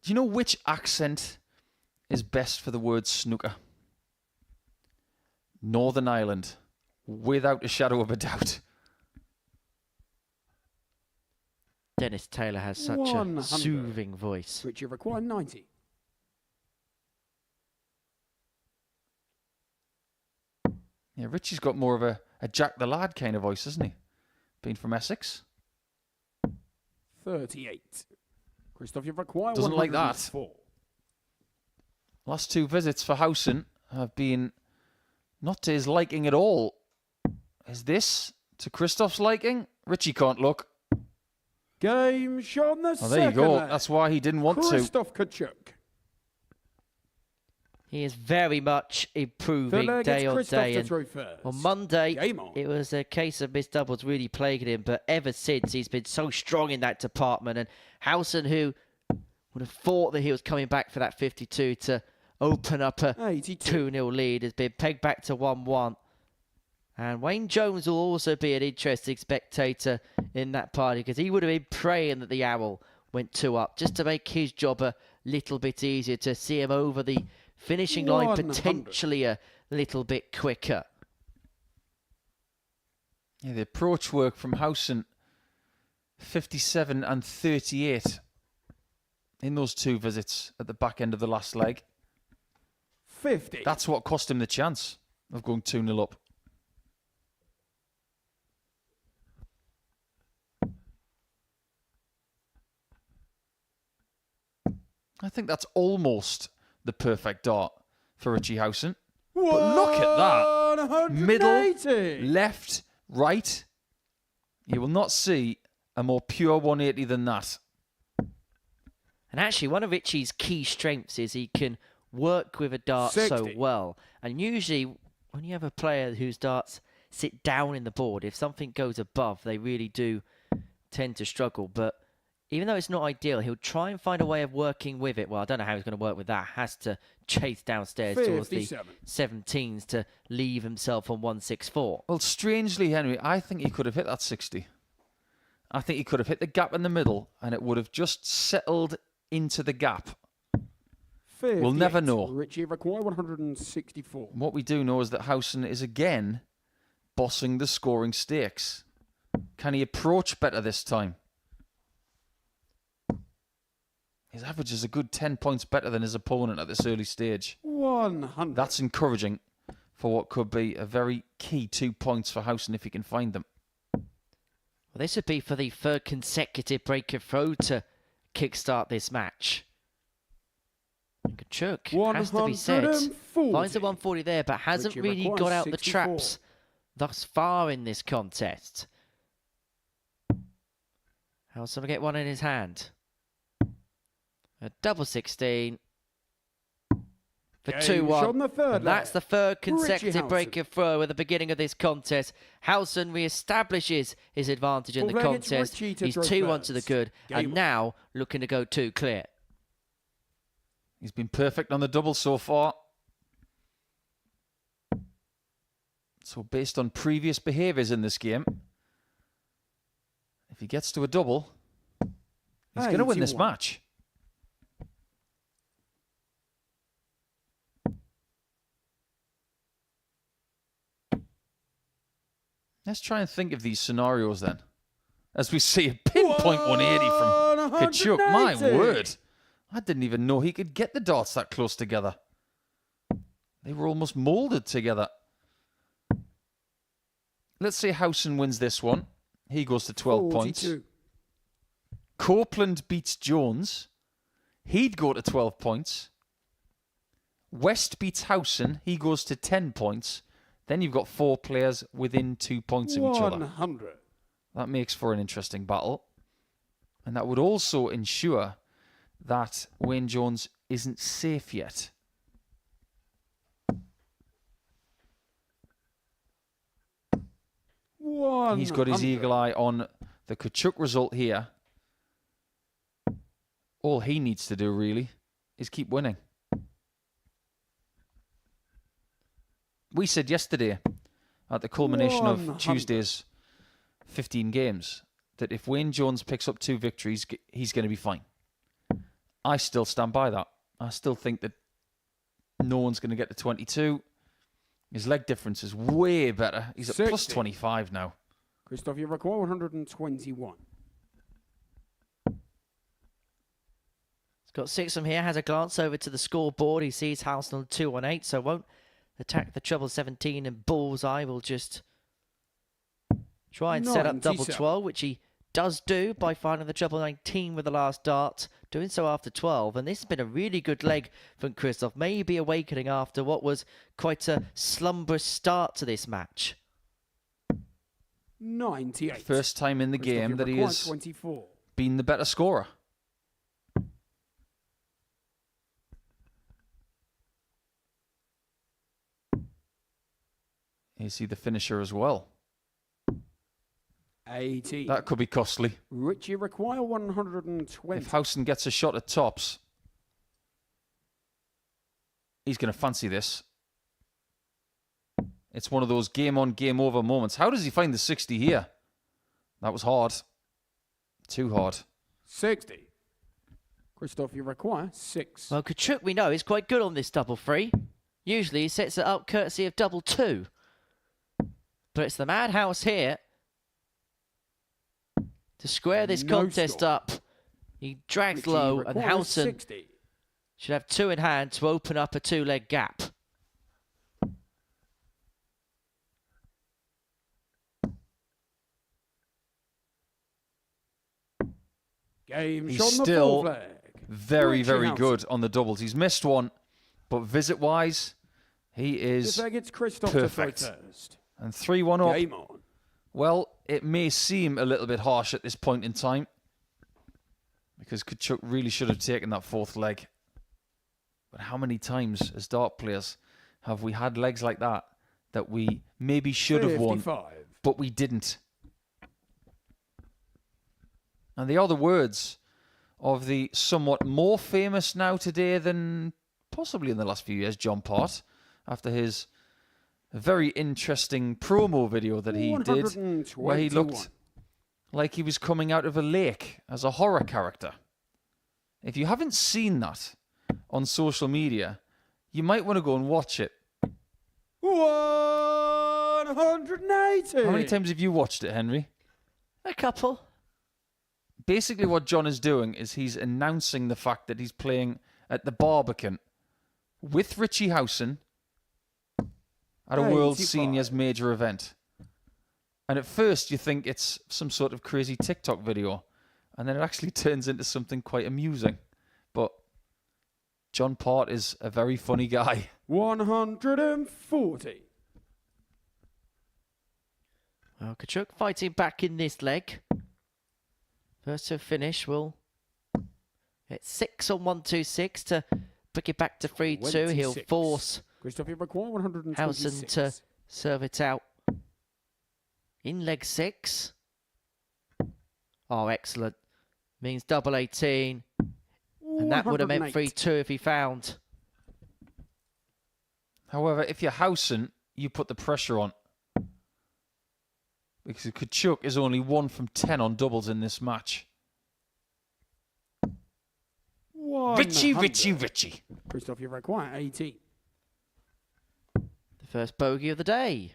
Do you know which accent is best for the word snooker? Northern Ireland, without a shadow of a doubt. Dennis Taylor has such 100. a soothing voice. Richie Require 90. Yeah, Richie's got more of a Jack the Lad kind of voice, hasn't he? Being from Essex. 38. Christoph Require Doesn't like that. 104. Last 2 visits for Howson have been not to his liking at all. Is this to Christoph's liking? Richie can't look. Game shot on the Oh, there you second go. leg. That's why he didn't want to. Christoph Kciuk. He is very much improving Villa day gets on Christoph day. to And throw first. on Monday, Game on. it was a case of missed doubles really plaguing him. But ever since, he's been so strong in that department. And Howson, who would have thought that he was coming back for that 52 to open up a 82. 2-0 lead, has been pegged back to 1-1. And Wayne Jones will also be an interesting spectator in that party because he would have been praying that the Owl went 2 up just to make his job a little bit easier, to see him over the finishing line 100. potentially a little bit quicker. Yeah, the approach work from Howson, 57 and 38 in those 2 visits at the back end of the last leg. 50. That's what cost him the chance of going 2-0 up. I think that's almost the perfect dart for Richie Howson. But look at that. Middle, 180. left, right. You will not see a more pure 180 than that. And actually, one of Richie's key strengths is he can work with a dart so 60. well. And usually, when you have a player whose darts sit down in the board, if something goes above, they really do tend to struggle. But even though it's not ideal, he'll try and find a way of working with it. Well, I don't know how he's going to work with that. Has to chase downstairs towards the 17s to leave himself on 164. Well, strangely, Henry, I think he could have hit that 60. I think he could have hit the gap in the middle and it would have just settled into the gap. 58. We'll never know. Richie Require 164. What we do know is that Howson is again bossing the scoring stakes. Can he approach better this time? His average is a good 10 points better than his opponent at this early stage. 100. That's encouraging for what could be a very key 2 points for Howson if he can find them. Well, this would be for the 3rd consecutive break of throw to kickstart this match. Kciuk, has to be said, 140. finds the 140 there, but hasn't Richie really Require got out the 64. traps thus far in this contest. Howson will get one in his hand. A double 16 for Game 2-1. shot on the third And that's leg. the third Richie consecutive Howson. break of throw at the beginning of this contest. Howson re-establishes his advantage in the Full leg, it's contest. Richie to He's throw 2-1 to the first. good, Game and on. now looking to go 2 clear. He's been perfect on the double so far. So based on previous behaviours in this game, if he gets to a double, he's going to win this 81. match. Let's try and think of these scenarios then. As we see a pinpoint 180 from Kciuk. My 180. word. I didn't even know he could get the darts that close together. They were almost moulded together. Let's say Howson wins this one. He goes to 12 points. 42. Copeland beats Jones. He'd go to 12 points. West beats Howson. He goes to 10 points. Then you've got 4 players within 2 points of each other. 100. That makes for an interesting battle. And that would also ensure that Wayne Jones isn't safe yet. He's got his eagle eye on the Kciuk result here. All he needs to do, really, is keep winning. We said yesterday, at the culmination of 100. Tuesday's 15 games, that if Wayne Jones picks up 2 victories, he's going to be fine. I still stand by that. I still think that no one's going to get to 22. His leg difference is way better. He's at 60. plus 25 now. Christoph, you require 121. He's got 6 from here, has a glance over to the scoreboard. He sees Howson on 2-1-8, so won't attack the treble 17, and Bullseye will just try and set up double 97. 12, which he does do by finding the treble 19 with the last dart, doing so after 12. And this has been a really good leg from Christoph, maybe awakening after what was quite a slumberous start to this match. 98. First time in the Christoph, game you that he require has 24. been the better scorer. You see the finisher as well. 80. That could be costly. Richie require 120. If Howson gets a shot at tops, he's going to fancy this. It's one of those game on, game over moments. How does he find the 60 here? That was hard. Too hard. 60. Christoph, you require 6. Well, Kciuk, we know, is quite good on this double 3. Usually he sets it up courtesy of double 2. But it's the madhouse here to square this No contest score. up. He drags Richie low, and requires Howson 60. should have 2 in hand to open up a 2-leg gap. Game He's shot on the still full flag. very, Richie very Howson. good on the doubles. He's missed one, but visit-wise, he This is leg it's Christoph perfect. to throw first. And 3-1 up. Game on. Well, it may seem a little bit harsh at this point in time because Kciuk really should have taken that 4th leg. But how many times as dart players have we had legs like that that we maybe should have won, 55. but we didn't? And they are the words of the somewhat more famous now today than possibly in the last few years, John Part, after his very interesting promo video that he did where he looked like he was coming out of a lake as a horror character. If you haven't seen that on social media, you might want to go and watch it. 180. How many times have you watched it, Henry? A couple. Basically what John is doing is he's announcing the fact that he's playing at the Barbican with Richie Howson at a World 85. Seniors major event. And at first you think it's some sort of crazy TikTok video, and then it actually turns into something quite amusing. But John Part is a very funny guy. 140. Well, Kciuk fighting back in this leg. First to finish will it's 6 on 126 to bring it back to 3-2. He'll 26. force Christoph, you require 126. Howson to serve it out in leg 6. Oh, excellent. Means double 18. And that would have meant 3-2 if he found. However, if you're Howson, you put the pressure on. Because Kciuk is only 1 from 10 on doubles in this match. Richie. Christoph, you require 18. The first bogey of the day.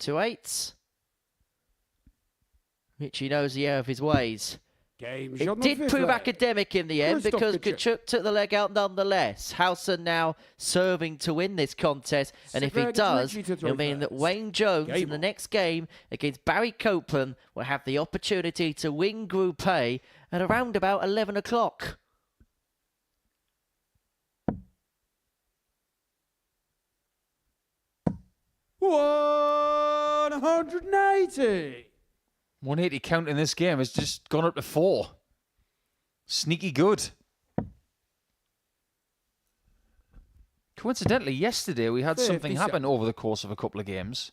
2 8s. Richie knows the air of his ways. Game It did prove academic in the end Christoph because Kciuk. Kciuk took the leg out nonetheless. Howson now serving to win this contest, and if he Severgus does, Richie to throw it'll mean that first. Wayne Jones Game in the on. next game against Barry Copeland will have the opportunity to win Group A at around about 11 o'clock. $180. 180 count in this game has just gone up to 4. Sneaky good. Coincidentally, yesterday we had something 57. happen over the course of a couple of games.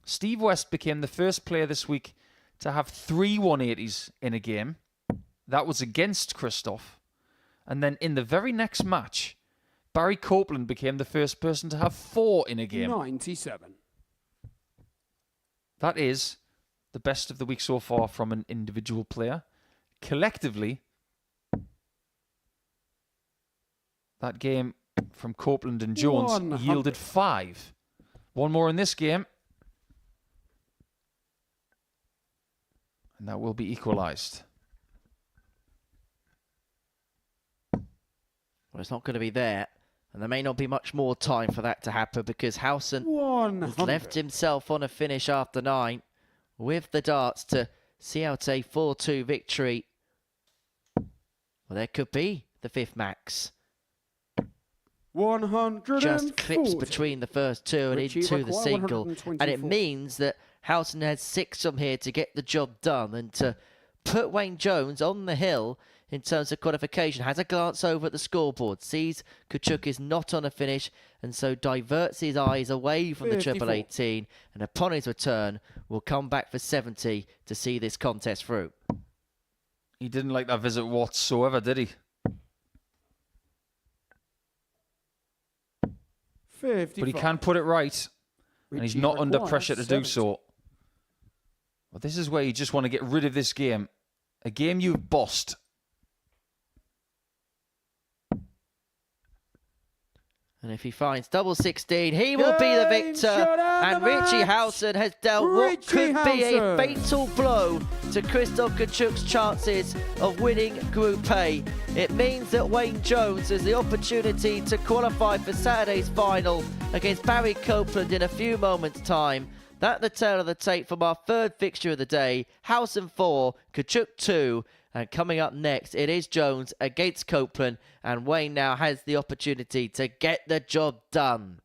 Steve West became the first player this week to have 3 180s in a game. That was against Christoph. And then in the very next match, Barry Copeland became the first person to have 4 in a game. 97. That is the best of the week so far from an individual player. Collectively, that game from Copeland and Jones 100. yielded 5. One more in this game. And that will be equalised. Well, it's not going to be there, and there may not be much more time for that to happen because Howson has 100. left himself on a finish after 9 with the darts to see out a 4-2 victory. Well, there could be the 5th max. 140. Just clips between the first 2 and Richie into the require single. And it 124. means that Howson has 6 from here to get the job done and to put Wayne Jones on the hill in terms of qualification. Has a glance over at the scoreboard, sees Kciuk is not on a finish, and so diverts his eyes away from the 54. triple 18, and upon his return will come back for 70 to see this contest through. He didn't like that visit whatsoever, did he? 55. But he can put it right. And he's not under requires pressure to 70. do so. Well, this is where you just want to get rid of this game. A game you've bossed. And if he finds double 16, he will be the Game victor. shut out And the Richie match. Howson has dealt what Richie could be a Howson. fatal blow to Christoph Kciuk's chances of winning Group A. It means that Wayne Jones has the opportunity to qualify for Saturday's final against Barry Copeland in a few moments' time. That's the tale of the tape from our 3rd fixture of the day. Howson 4, Kciuk 2. And coming up next, it is Jones against Copeland. And Wayne now has the opportunity to get the job done.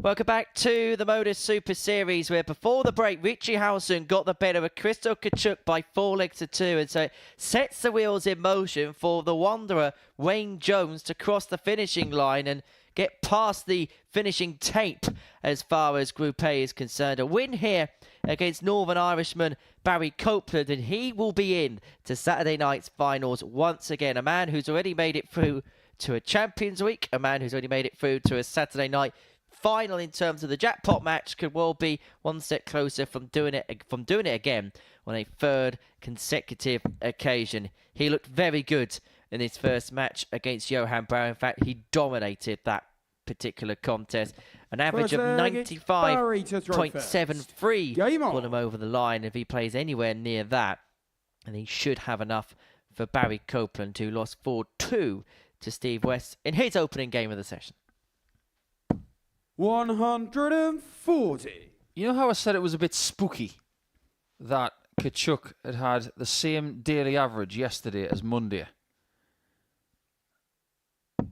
Welcome back to the Modus Super Series, where before the break, Richie Howson got the better of Kciuk by 4-2, and so it sets the wheels in motion for the Wanderer, Wayne Jones, to cross the finishing line and get past the finishing tape as far as Group A is concerned. A win here against Northern Irishman Barry Copeland, and he will be in to Saturday night's finals once again. A man who's already made it through to a Champions Week, a man who's already made it through to a Saturday night final in terms of the jackpot match, could well be one step closer from doing it again on a third consecutive occasion. He looked very good in his first match against Johan Brouwer. In fact, he dominated that particular contest. An average of 95.73 put him over the line. If he plays anywhere near that, and he should have enough for Barry Copeland, who lost 4-2 to Steve West in his opening game of the session. 140. You know how I said it was a bit spooky that Kciuk had the same daily average yesterday as Monday?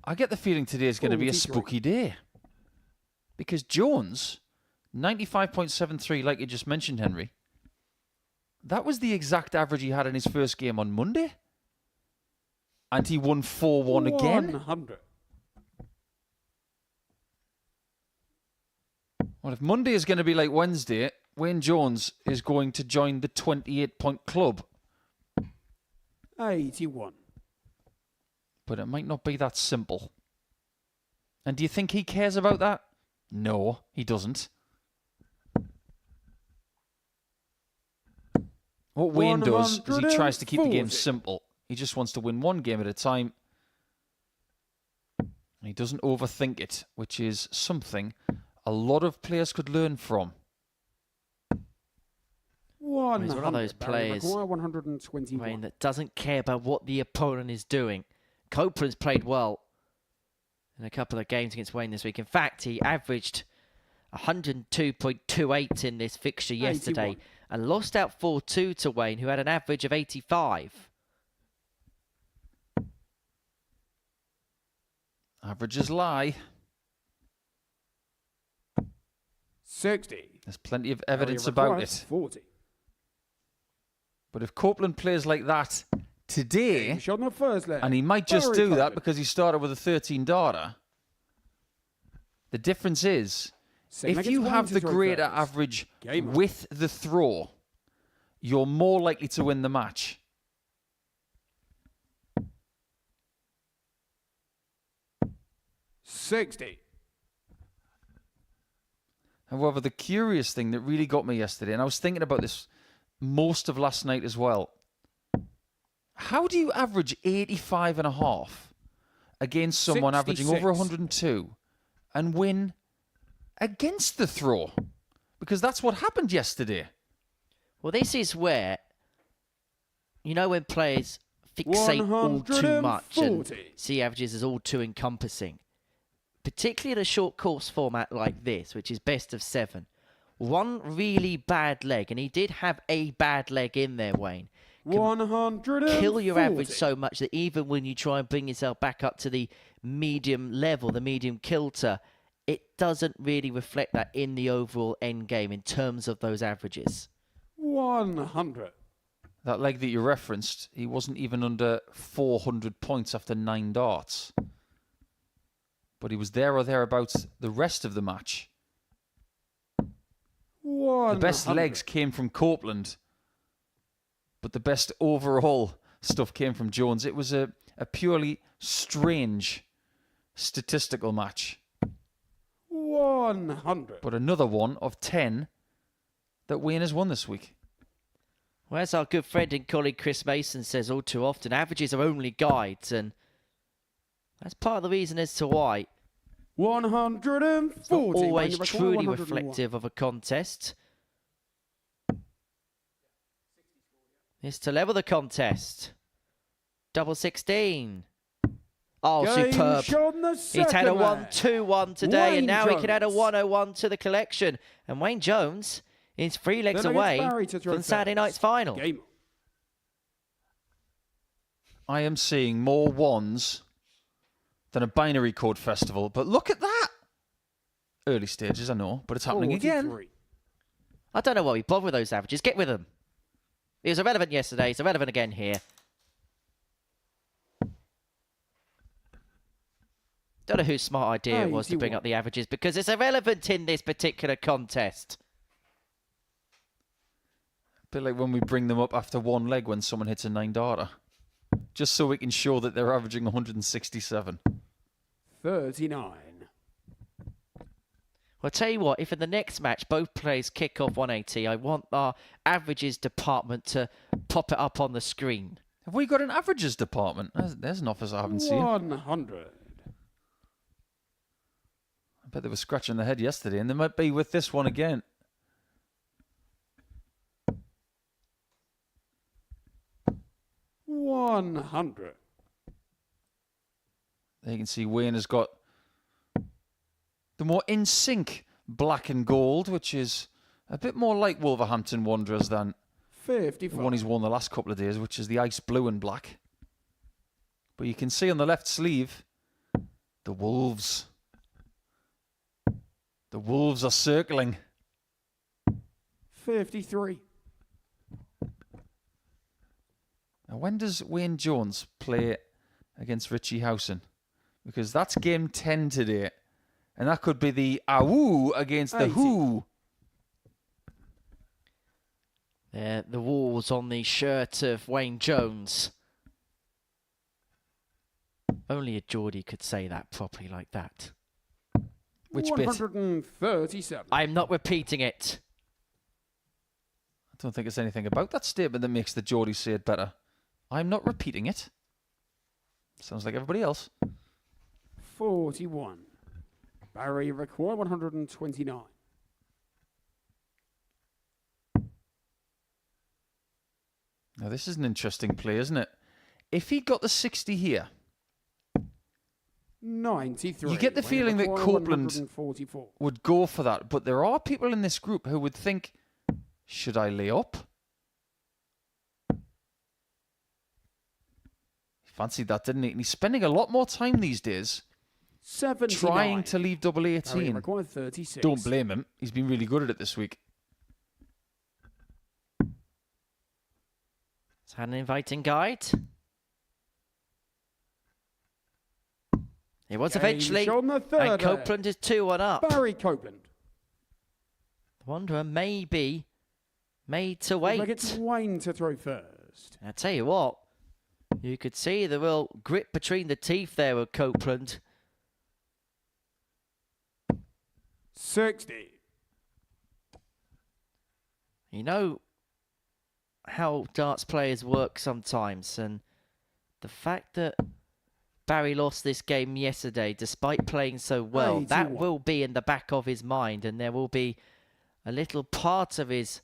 I get the feeling today is going to be a spooky day. Because Jones, 95.73, like you just mentioned, Henry, that was the exact average he had in his first game on Monday. And he won 4-1 again. 100. Well, if Monday is going to be like Wednesday, Wayne Jones is going to join the 28-point club. 81. But it might not be that simple. And do you think he cares about that? No, he doesn't. What Wayne does is he tries to keep the game simple. He just wants to win one game at a time. He doesn't overthink it, which is something a lot of players could learn from. He's one of those players, 121. Wayne, that doesn't care about what the opponent is doing. Copeland's played well in a couple of games against Wayne this week. In fact, he averaged 102.28 in this fixture yesterday 81. and lost out 4-2 to Wayne, who had an average of 85. Averages lie. 60. There's plenty of evidence about it. 40. But if Copeland plays like that today, Shot on the first leg. and he might just Very do that Copeland. because he started with a 13 darter, the difference is, Second if leg you is have Wayne the to throw greater first. average Game on. with the throw, you're more likely to win the match. $60. However, the curious thing that really got me yesterday, and I was thinking about this most of last night as well, how do you average 85.5 against someone averaging 66. over 102 and win against the throw? Because that's what happened yesterday. Well, this is where, you know, when players fixate all too much and 140. see averages as all too encompassing, particularly in a short course format like this, which is best of 7. One really bad leg, and he did have a bad leg in there, Wayne, can 140. kill your average so much that even when you try and bring yourself back up to the medium level, the medium kilter, it doesn't really reflect that in the overall end game in terms of those averages. 100. That leg that you referenced, he wasn't even under 400 points after 9 darts. But he was there or thereabouts the rest of the match. 100. The best legs came from Copeland, but the best overall stuff came from Jones. It was a purely strange statistical match. 100. But another one of 10 that Wayne has won this week. Well, as our good friend and colleague Chris Mason says all too often, averages are only guides, and that's part of the reason as to why 140. it's not always Record truly 101. reflective of a contest. It's to level the contest. Double 16. Oh, Game superb. shot in the He's had a second leg. 1-2-1 today, Wayne and now he can add a Jones. 1-0-1 to the collection. And Wayne Jones is 3 legs Then away against Barry to throw from Saturday first. night's final. Game on. I am seeing more ones than a binary code festival, but look at that. early stages, I know, but it's happening again. 43. I don't know why we bother with those averages. Get with them. He was irrelevant yesterday. He's irrelevant again here. Don't know whose smart idea it was to bring up the averages because it's irrelevant in this particular contest. A bit like when we bring them up after one leg when someone hits a 9-darter. Just so we can show that they're averaging 167. 39. Well, I'll tell you what, if in the next match both players kick off 180, I want our averages department to pop it up on the screen. Have we got an averages department? There's an office I haven't seen. 100. I bet they were scratching their head yesterday, and they might be with this one again. $100. There you can see Wayne has got the more in sync black and gold, which is a bit more like Wolverhampton Wanderers than the 55. one he's worn the last couple of days, which is the ice blue and black. But you can see on the left sleeve, the Wolves. The Wolves are circling. 53. Now, when does Wayne Jones play against Richie Howson? Because that's game 10 today. And that could be the Awoo against the 80. Who. There, the walls on the shirt of Wayne Jones. Only a Geordie could say that properly like that. Which bit? 137. I'm not repeating it. I don't think it's anything about that statement that makes the Geordie say it better. I'm not repeating it. Sounds like everybody else. 41. Barry record 129. Now, this is an interesting play, isn't it? If he got the 60 here, 93. you get the feeling that Copeland 144. would go for that. But there are people in this group who would think, should I lay up? He fancied that, didn't he? And he's spending a lot more time these days 79. trying to leave double Barry 18. record 36. Don't blame him. He's been really good at it this week. It's had an inviting guide. It was Game eventually. shown the third And Copeland is 2-1 up. Barry Copeland. The Wanderer may be made to Like wait. it's Wayne to throw first. I tell you what, you could see the real grip between the teeth there with Copeland. 60. You know how darts players work sometimes, and the fact that Barry lost this game yesterday, despite playing so well, that 81. will be in the back of his mind, and there will be a little part of his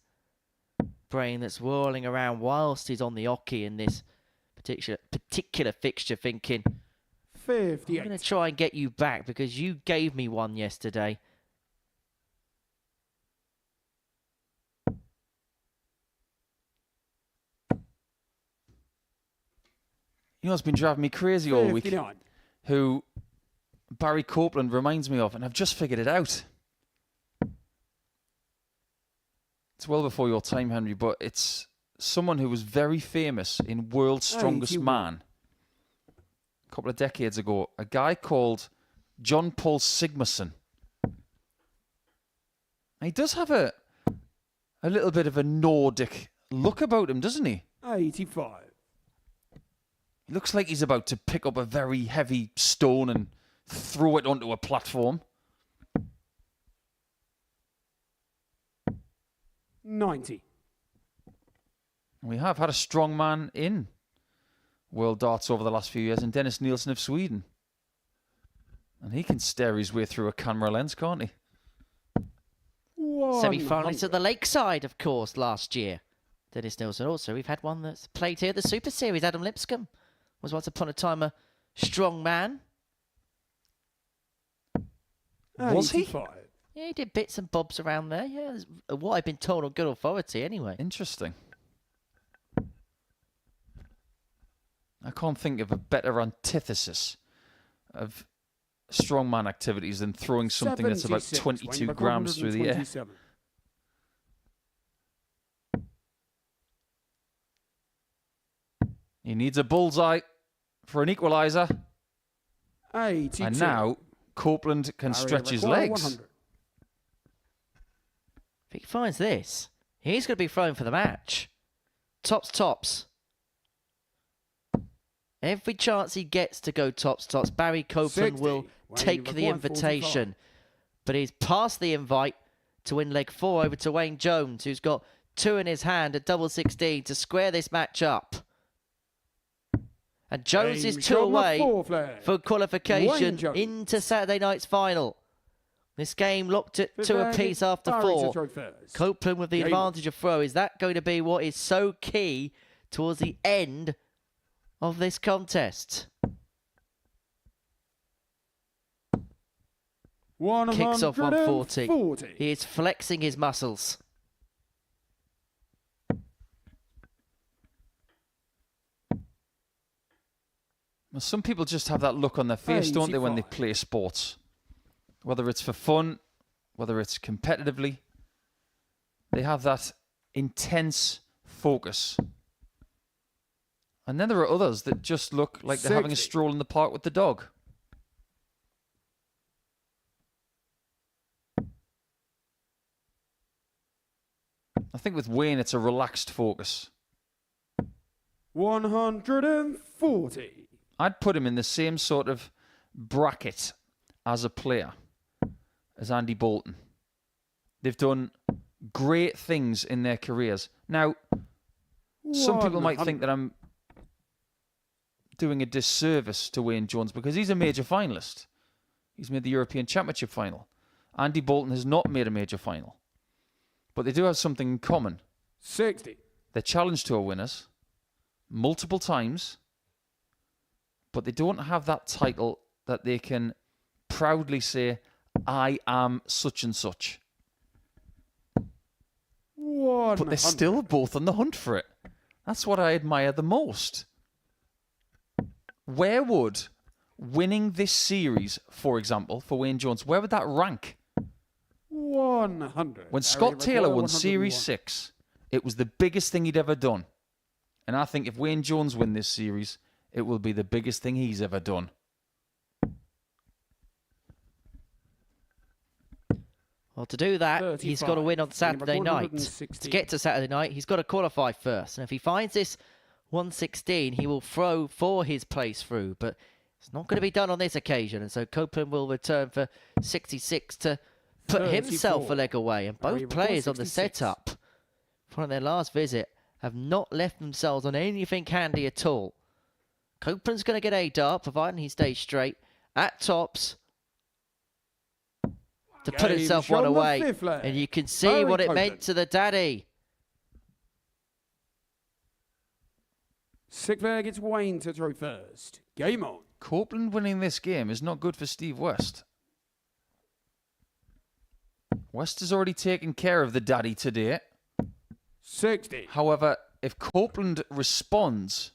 brain that's whirling around whilst he's on the hockey in this particular fixture, thinking, I'm 58. going to try and get you back because you gave me one yesterday. You know what's been driving me crazy all week? 59. Who Barry Copeland reminds me of, and I've just figured it out. It's well before your time, Henry, but it's someone who was very famous in World's Strongest 81. Man a couple of decades ago. A guy called John Paul Sigmarsson. He does have a little bit of a Nordic look about him, doesn't he? 85. He looks like he's about to pick up a very heavy stone and throw it onto a platform. 90. We have had a strong man in World Darts over the last few years, in Dennis Nielsen of Sweden. And he can stare his way through a camera lens, can't he? Semi-finalist at the Lakeside, of course, last year. Dennis Nielsen also. We've had one that's played here, the Super Series. Adam Lipscomb was once upon a time a strong man. Was he? 85. Yeah, he did bits and bobs around there. Yeah, what I've been told on good authority anyway. Interesting. I can't think of a better antithesis of strongman activities than throwing something that's about 76, 22 weighing back grams through the air. 127. He needs a bullseye for an equaliser. 82. And now Copeland can Barrier stretch his required, legs. 100. If he finds this, he's going to be thrown for the match. Tops. Every chance he gets to go tops, Barry Copeland 60, will weighing take the required, invitation. But he's passed the invite to win leg 4 over to Wayne Jones, who's got 2 in his hand at double 16 to square this match up. And Jones is 2 away for qualification into Saturday night's final. This game looked at 2 apiece after 4. Copeland with the advantage of throw. Is that going to be what is so key towards the end of this contest? Kicks off 140. He is flexing his muscles. Well, some people just have that look on their face, don't they, when they play sports? Whether it's for fun, whether it's competitively, they have that intense focus. And then there are others that just look like they're having a stroll in the park with the dog. I think with Wayne, it's a relaxed focus. 140. I'd put him in the same sort of bracket as a player as Andy Bolton. They've done great things in their careers. Now, some people might think that I'm doing a disservice to Wayne Jones because he's a major finalist. He's made the European Championship final. Andy Bolton has not made a major final. But they do have something in common. 60. They're Challenge Tour winners multiple times, but they don't have that title that they can proudly say, I am such and such. But they're still both on the hunt for it. That's what I admire the most. Where would winning this series, for example, for Wayne Jones, where would that rank? 100. When Scott Taylor won Series 6, it was the biggest thing he'd ever done. And I think if Wayne Jones wins this series, it will be the biggest thing he's ever done. Well, to do that, 35. he's got to win on Saturday night. To get to Saturday night, he's got to qualify first. And if he finds this 116, he will throw for his place through. But it's not going to be done on this occasion. And so Copeland will return for 66 to put 34. himself a leg away. And both players on the setup from their last visit have not left themselves on anything handy at all. Copeland's going to get a dart, providing he stays straight at tops to put himself one away. And you can see what it meant to the daddy. 6th leg, it's Wayne to throw first. Game on. Copeland winning this game is not good for Steve West. West has already taken care of the daddy today. 60. However, if Copeland responds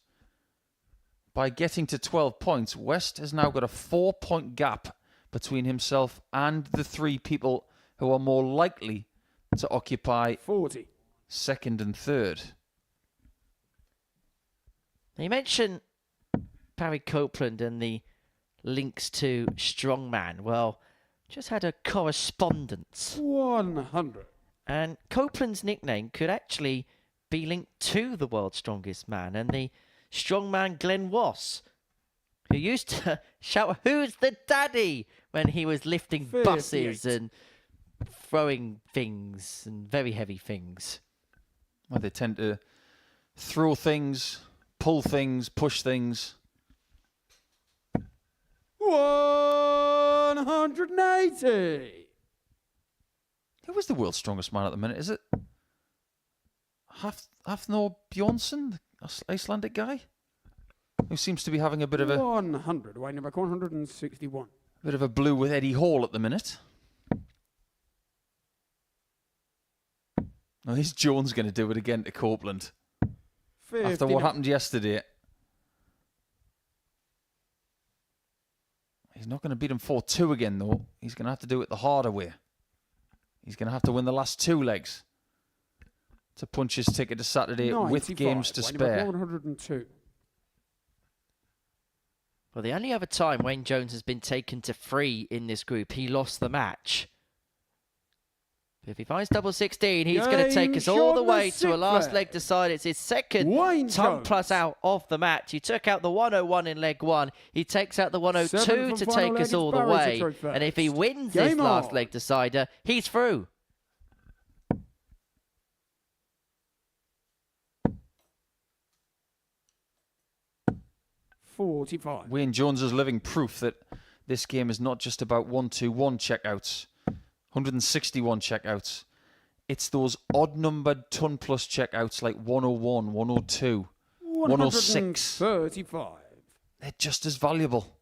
by getting to 12 points, West has now got a 4-point gap between himself and the 3 people who are more likely to occupy 40. second and third. You mentioned Barry Copeland and the links to Strongman. Well, just had a correspondence. 100. And Copeland's nickname could actually be linked to the world's strongest man and the strongman Glenn Wass, who used to shout, "Who's the daddy?" when he was lifting 58. buses and throwing things and very heavy things. Well, they tend to throw things, pull things, push things. 180. Who is the world's strongest man at the minute? Is it Hafnor Bjornsson, the Icelandic guy? Who seems to be having a bit of a 100. Weighing back 161. bit of a blue with Eddie Hall at the minute. Oh, is Jones going to do it again to Copeland? 59. After what happened yesterday. He's not going to beat him 4-2 again, though. He's going to have to do it the harder way. He's going to have to win the last 2 legs to punch his ticket to Saturday with games to spare. 102. Well, the only other time Wayne Jones has been taken to 3 in this group, he lost the match. But if he finds double 16, he's going to take us all the way to a last leg decider. It's his second ton plus out of the match. He took out the 101 in leg 1. He takes out the 102 to take us all the way. And if he wins this last leg decider, he's through. Wayne Jones is living proof that this game is not just about 1-2-1 checkouts, 161 checkouts. It's those odd-numbered ton-plus checkouts like 101, 102, 106. 135. They're just as valuable.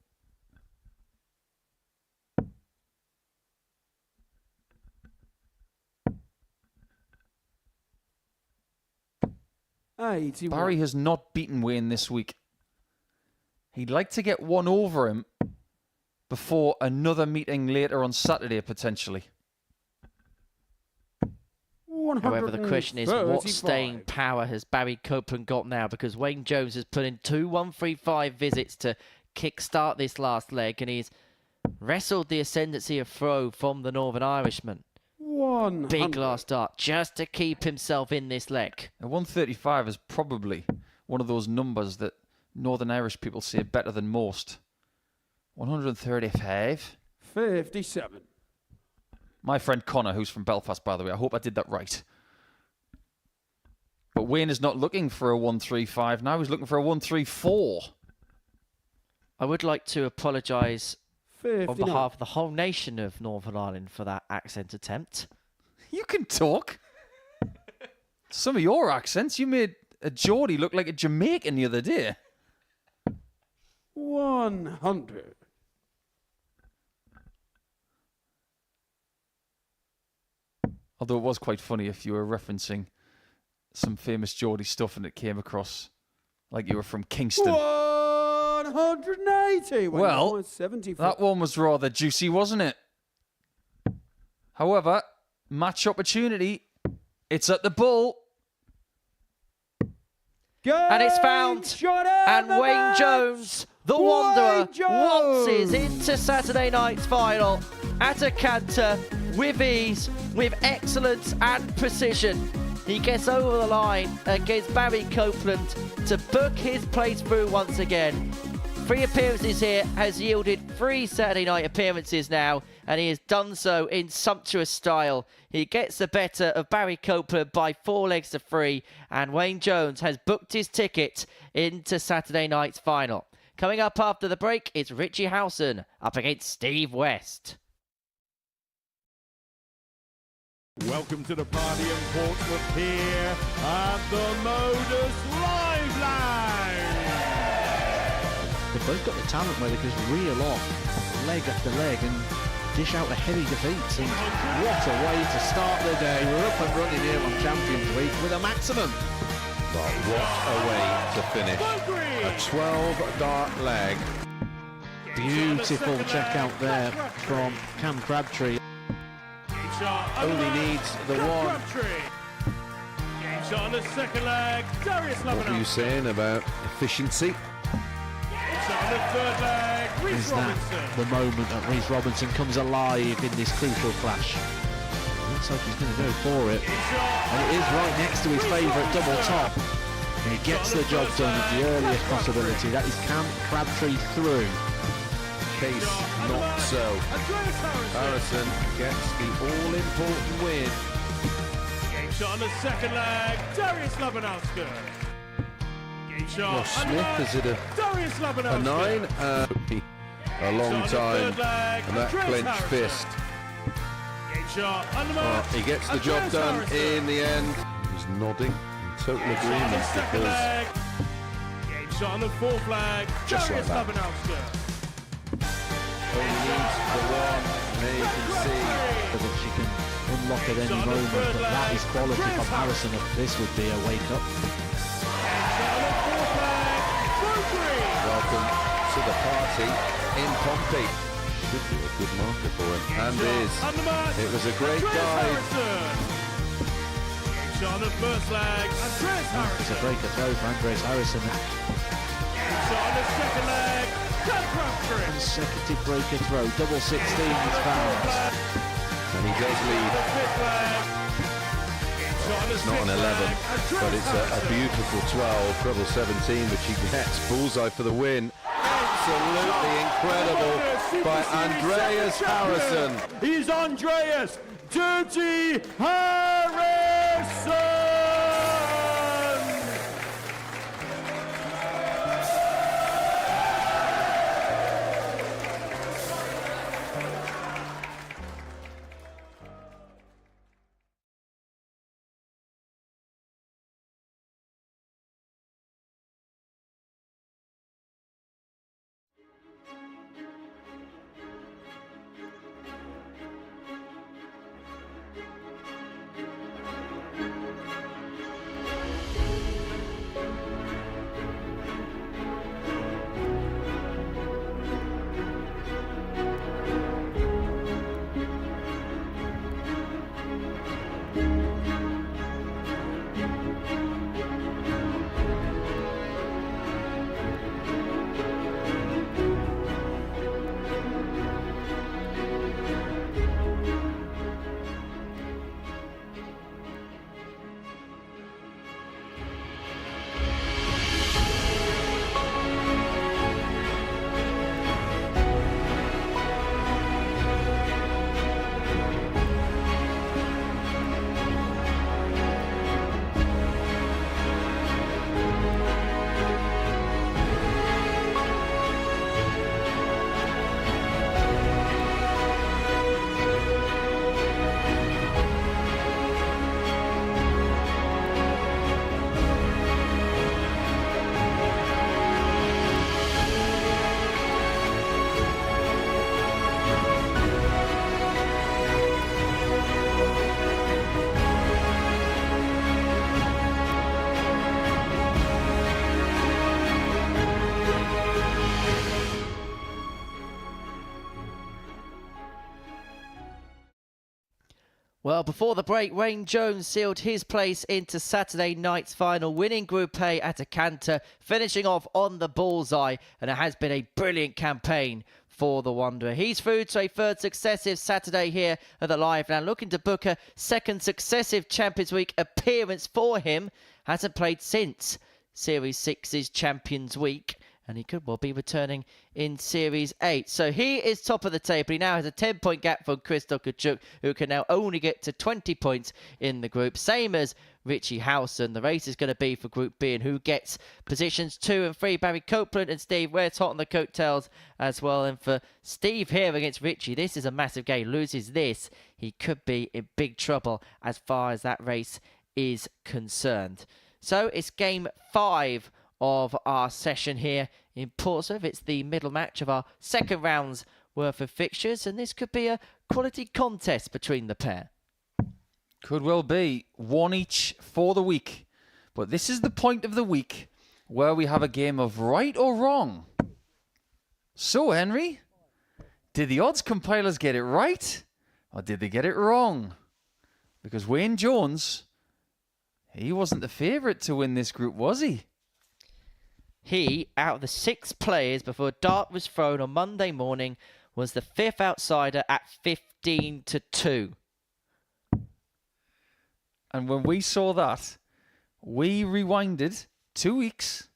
Barry has not beaten Wayne this week. He'd like to get one over him before another meeting later on Saturday, potentially. However, the question is, what staying power has Barry Copeland got now? Because Wayne Jones has put in 2 1-3-5 visits to kickstart this last leg, and he's wrestled the ascendancy of throw from the Northern Irishman. Big last start, just to keep himself in this leg. And 135 is probably one of those numbers that Northern Irish people say better than most. 135. 57. My friend Connor, who's from Belfast, by the way, I hope I did that right. But Wayne is not looking for a 135 now, he's looking for a 134. I would like to apologise on behalf of the whole nation of Northern Ireland for that accent attempt. You can talk. Some of your accents, you made a Geordie look like a Jamaican the other day. 100. Although it was quite funny if you were referencing some famous Geordie stuff and it came across like you were from Kingston. 180. Well, that one was rather juicy, wasn't it? However, match opportunity. It's at the bull. And it's found. And Wayne Jones, the Wanderer, waltzes into Saturday night's final at a canter with ease, with excellence and precision. He gets over the line against Barry Copeland to book his place through once again. 3 appearances here, has yielded 3 Saturday night appearances now, and he has done so in sumptuous style. He gets the better of Barry Copeland by 4 legs to 3, and Wayne Jones has booked his ticket into Saturday night's final. Coming up after the break, it's Richie Howson up against Steve West. Welcome to the party in Portsmouth here at the Modus Live Lounge. They've both got the talent where they can just reel off leg after leg and dish out a heavy defeat. What a way to start the day. We're up and running here on Champions Week with a maximum. But what a way to finish. A 12-dart leg. Beautiful check out there from Cam Crabtree. Only needs the one. On the second leg, Darius What were you saying about efficiency? On the third leg, Is that the moment that Reece Robinson comes alive in this crucial clash? Looks like he's going to go for it. And it is right next to his favourite double top. And he gets the job done at the earliest possibility. That is Cam Crabtree through. Case not so. Harrison gets the all-important win. Game shot on the second leg, Darius Labanowski. Game shot. Ross Smith, is it a 9? A long time. And that clenched fist. Game shot. He gets the job done in the end. He's nodding in total agreement because game shot on the fourth leg, just like that. Only needs the one. There you can see. That she can unlock at any moment, but that is quality from Harrison. This would be a wake-up. Welcome to the party in Pompey. Could be a good marker for him. And is. And the match. It was a great dive. Shot on the first leg. Andreas Harrison. It's a breaker throw for Andreas Harrison. Shot on the second leg. Dan Crabtree. Consecutive breaker throw. Double 16 is found. And he does lead. The fifth leg. It's not an 11, but it's a beautiful 12, treble 17, which he gets. Bullseye for the win. Absolutely incredible by Andreas Harrison. He's Andreas Dirty Harrison! Well, before the break, Wayne Jones sealed his place into Saturday night's final, winning Group A at a canter, finishing off on the bullseye, and it has been a brilliant campaign for the Wanderer. He's through to a third successive Saturday here at the Live Land, looking to book a second successive Champions Week appearance for him. Hasn't played since Series 6's Champions Week, and he could well be returning in Series 8. So he is top of the table. He now has a 10-point gap from Kciuk, who can now only get to 20 points in the group. Same as Richie Howson. The race is going to be for Group B, and who gets positions 2 and 3. Barry Copeland and Steve Ware's hot on the coattails as well. And for Steve here against Richie, this is a massive game. Loses this, he could be in big trouble as far as that race is concerned. So it's game 5 of our session here in Portsmouth. It's the middle match of our second round's worth of fixtures, and this could be a quality contest between the pair. Could well be. One each for the week. But this is the point of the week where we have a game of right or wrong. So, Henry, did the odds compilers get it right, or did they get it wrong? Because Wayne Jones, he wasn't the favourite to win this group, was he? He, out of the 6 players before dart was thrown on Monday morning, was the 5th outsider at 15-2. And when we saw that, we rewinded 2 weeks,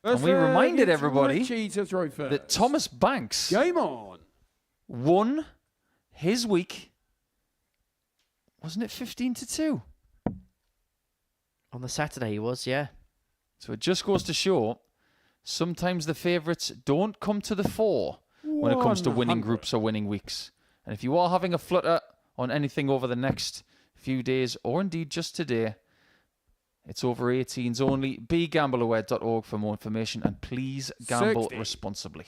and we reminded everybody that Thomas Banks Game on. won his week, wasn't it 15-2? On the Saturday he was, yeah. So it just goes to show, sometimes the favourites don't come to the fore when it comes to winning 100. groups or winning weeks. And if you are having a flutter on anything over the next few days, or indeed just today, it's over 18s only. begambleaware.org for more information, and please gamble 60. responsibly.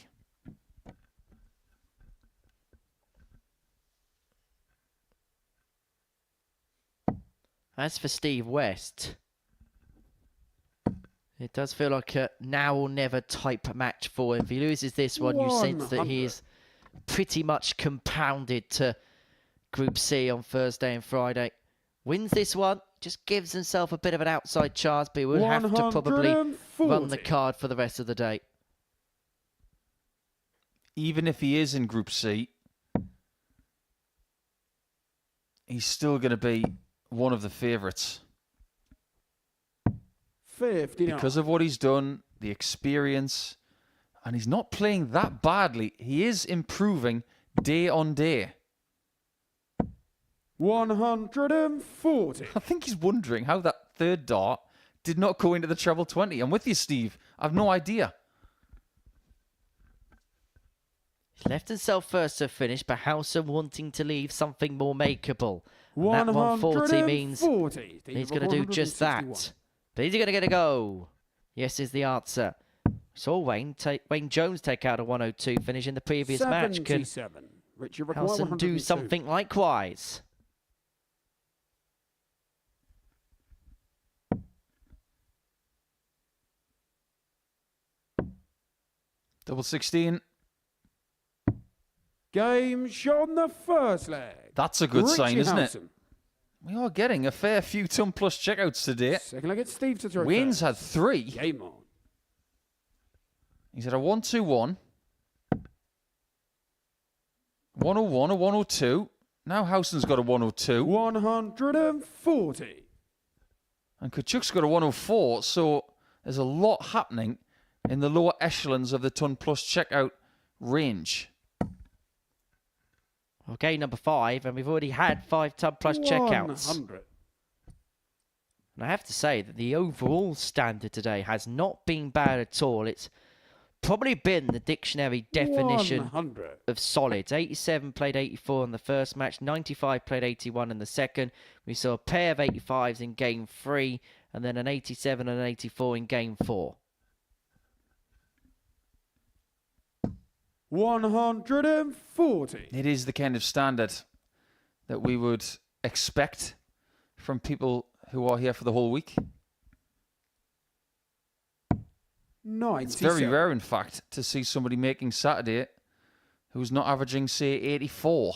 As for Steve West, it does feel like a now or never type match for him. If he loses this one, you sense that he is pretty much compounded to Group C on Thursday and Friday. Wins this one, just gives himself a bit of an outside chance, but he would have to probably run the card for the rest of the day. Even if he is in Group C, he's still going to be one of the favourites. 59. Because of what he's done, the experience, and he's not playing that badly. He is improving day on day. 140. I think he's wondering how that third dart did not go into the treble 20. I'm with you, Steve. I've no idea. He's left himself first to finish, but Howson wanting to leave something more makeable. And that 140 means he's going to do just that. But is he going to get a go? Yes is the answer. Saw Wayne Jones take out a 102 finish in the previous match. Can Howson do something likewise? Double 16. Game shot on the first leg. That's a good sign, isn't Howson. it? We are getting a fair few ton plus checkouts today. Second leg, it's Steve to throw. Wayne's had 3. Game on. He's had a 1-2-1. 101, a 102. Now Howson's got a 102. 140. And Kciuk's got a 104, so there's a lot happening in the lower echelons of the ton plus checkout range. Okay, number 5, and we've already had 5 ton plus checkouts. 100. And I have to say that the overall standard today has not been bad at all. It's probably been the dictionary definition 100. of solid. 87 played 84 in the first match, 95 played 81 in the second. We saw a pair of 85s in game 3, and then an 87 and an 84 in game 4. 140. It is the kind of standard that we would expect from people who are here for the whole week. 97. It's very rare, in fact, to see somebody making Saturday who's not averaging, say, 84.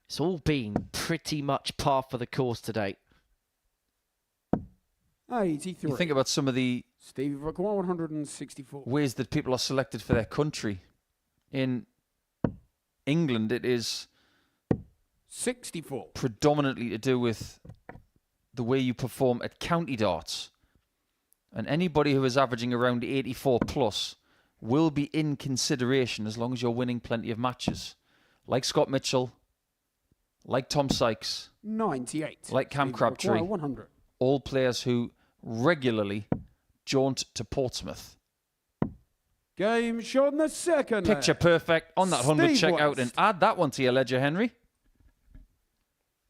It's all been pretty much par for the course today. 83. You think about some of the Steve Rockwan, 164. ways that people are selected for their country. In England, it is 64. predominantly to do with the way you perform at county darts. And anybody who is averaging around 84 plus will be in consideration as long as you're winning plenty of matches. Like Scott Mitchell, like Tom Sykes, 98. like Cam Steve Crabtree. Rockwan, 100. All players who regularly jaunt to Portsmouth. Game shot in the second leg. Picture perfect on that 100 Steve checkout, and West. add that one to your ledger, Henry.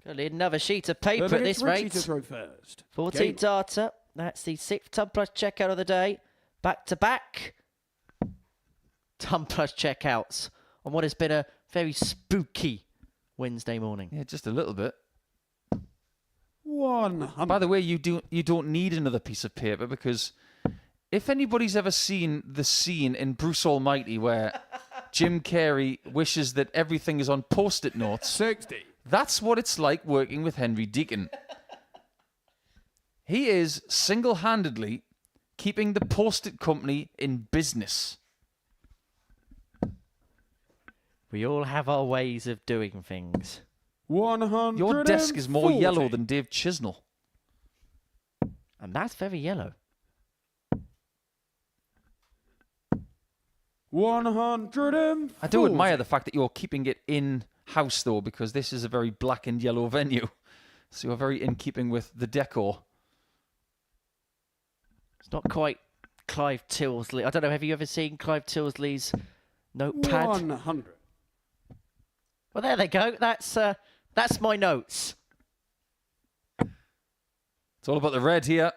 Gonna need another sheet of paper at this Richie rate. to throw first. 14 Game. data. That's the 6th ton plus checkout of the day. Back to back. Ton plus checkouts on what has been a very spooky Wednesday morning. Yeah, just a little bit. 100. By the way, you don't need another piece of paper, because if anybody's ever seen the scene in Bruce Almighty where Jim Carrey wishes that everything is on post-it notes, 60. that's what it's like working with Henry Deacon. He is single-handedly keeping the post-it company in business. We all have our ways of doing things. 100. Your desk is more yellow than Dave Chisnell. And that's very yellow. 140. I do admire the fact that you're keeping it in-house, though, because this is a very black and yellow venue. So you're very in keeping with the decor. It's not quite Clive Tilsley. I don't know, have you ever seen Clive Tilsley's notepad? 100. Well, there they go. That's my notes. It's all about the red here.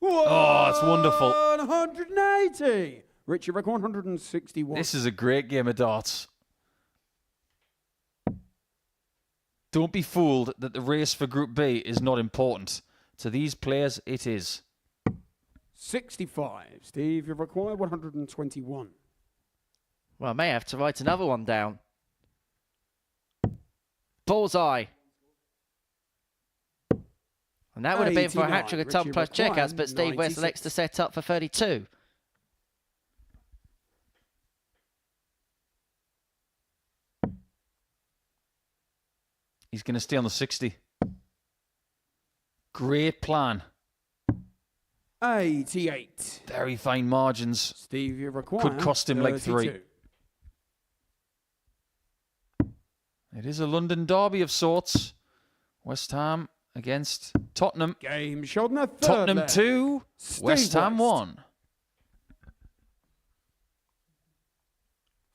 Oh, it's wonderful. 180. Richie Rick, 161. This is a great game of darts. Don't be fooled that the race for Group B is not important. To these players, it is. 65. Steve, you require 121. Well, I may have to write another one down. Bullseye. And that would have been for a 89. hat-trick of Tom plus Richie required checkouts, but Steve West 96. elects to set up for 32. He's going to stay on the 60. Great plan. 88. Very fine margins. Steve, you require Could cost him like 3. 32. It is a London derby of sorts. West Ham against Tottenham. Game shot in the third Tottenham leg. 2, Steve West Ham 1.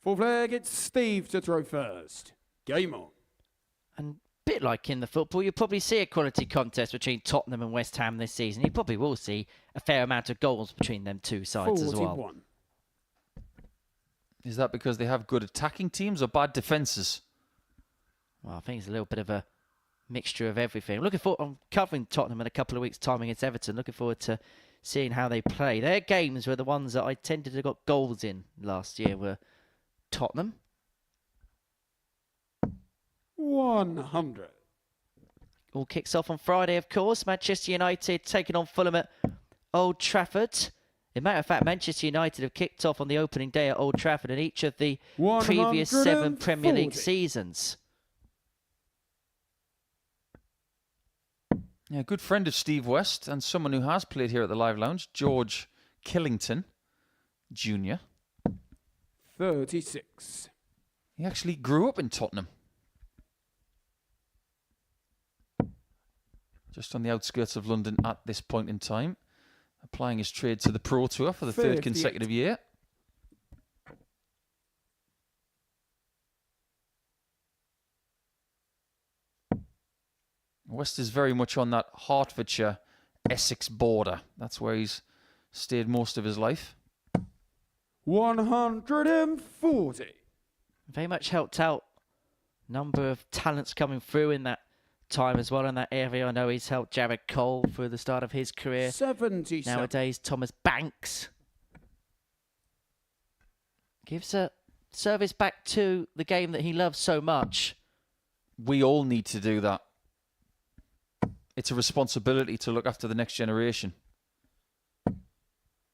Fourth leg, it's Steve to throw first. Game on. And a bit like in the football, you'll probably see a quality contest between Tottenham and West Ham this season. You probably will see a fair amount of goals between them two sides 41. as well. Is that because they have good attacking teams or bad defences? Well, I think it's a little bit of a mixture of everything. I'm covering Tottenham in a couple of weeks' time against Everton. Looking forward to seeing how they play. Their games were the ones that I tended to got goals in last year were Tottenham. 100. All kicks off on Friday, of course. Manchester United taking on Fulham at Old Trafford. As a matter of fact, Manchester United have kicked off on the opening day at Old Trafford in each of the previous 7 Premier League 140. seasons. Yeah, a good friend of Steve West and someone who has played here at the Live Lounge, George Killington Jr. 36. He actually grew up in Tottenham. Just on the outskirts of London at this point in time. Applying his trade to the Pro Tour for the 58. third consecutive year. West is very much on that Hertfordshire-Essex border. That's where he's stayed most of his life. 140. Very much helped out. Number of talents coming through in that time as well in that area. I know he's helped Jared Cole through the start of his career. 77. Nowadays, Thomas Banks gives a service back to the game that he loves so much. We all need to do that. It's a responsibility to look after the next generation.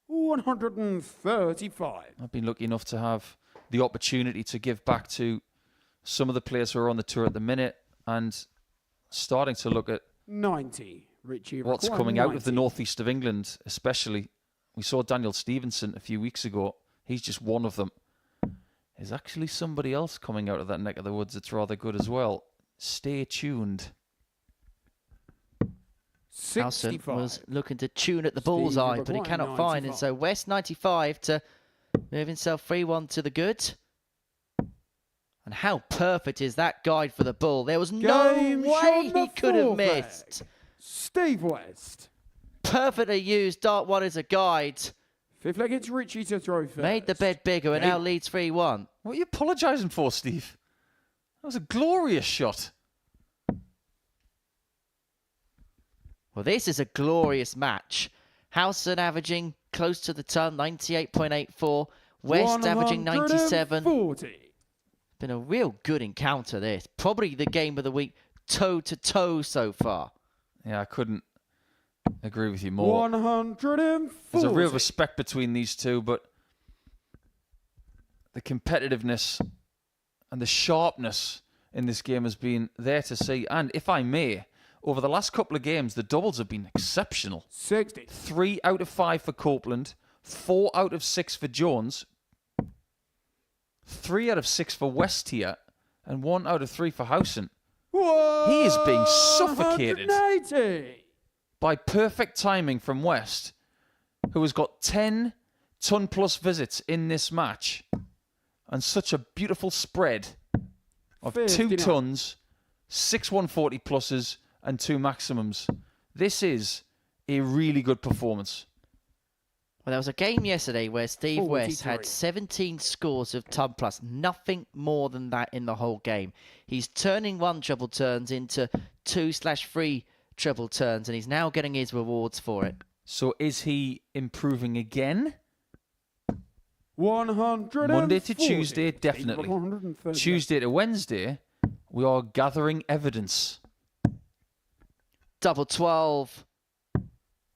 135. I've been lucky enough to have the opportunity to give back to some of the players who are on the tour at the minute and starting to look at 90. Richie what's required coming out of 90. the northeast of England, especially. We saw Daniel Stevenson a few weeks ago. He's just one of them. There's actually somebody else coming out of that neck of the woods that's rather good as well. Stay tuned. Howson 65. was looking to tune at the Steve bullseye, but he required cannot find. And 95. so West 95 to move himself 3-1 to the good. And how perfect is that guide for the bull? There was no Game way shot he the could have fourth leg. missed. Steve West. Perfectly used dart one as a guide. Fifth leg, it's Richie to throw first. Made the bed bigger and now leads 3-1. What are you apologising for, Steve? That was a glorious shot. Well, this is a glorious match. Howson averaging close to the ton, 98.84. West averaging 97. 140. Been a real good encounter, this. Probably the game of the week, toe-to-toe so far. Yeah, I couldn't agree with you more. 140. There's a real respect between these two, but the competitiveness and the sharpness in this game has been there to see. And if I may, over the last couple of games, the doubles have been exceptional. 60. 3 out of 5 for Copeland, 4 out of 6 for Jones, 3 out of 6 for West here, and 1 out of 3 for Howson. He is being suffocated 180. by perfect timing from West, who has got 10 ton-plus visits in this match, and such a beautiful spread of 2 59. tons, 6 140 pluses, and 2 maximums. This is a really good performance. Well, there was a game yesterday where Steve West 43. had 17 scores of ton plus. Nothing more than that in the whole game. He's turning 1 treble turns into 2/3 treble turns, and he's now getting his rewards for it. So is he improving again? 140. Monday to Tuesday, definitely. 130. Tuesday to Wednesday, we are gathering evidence. Double 12.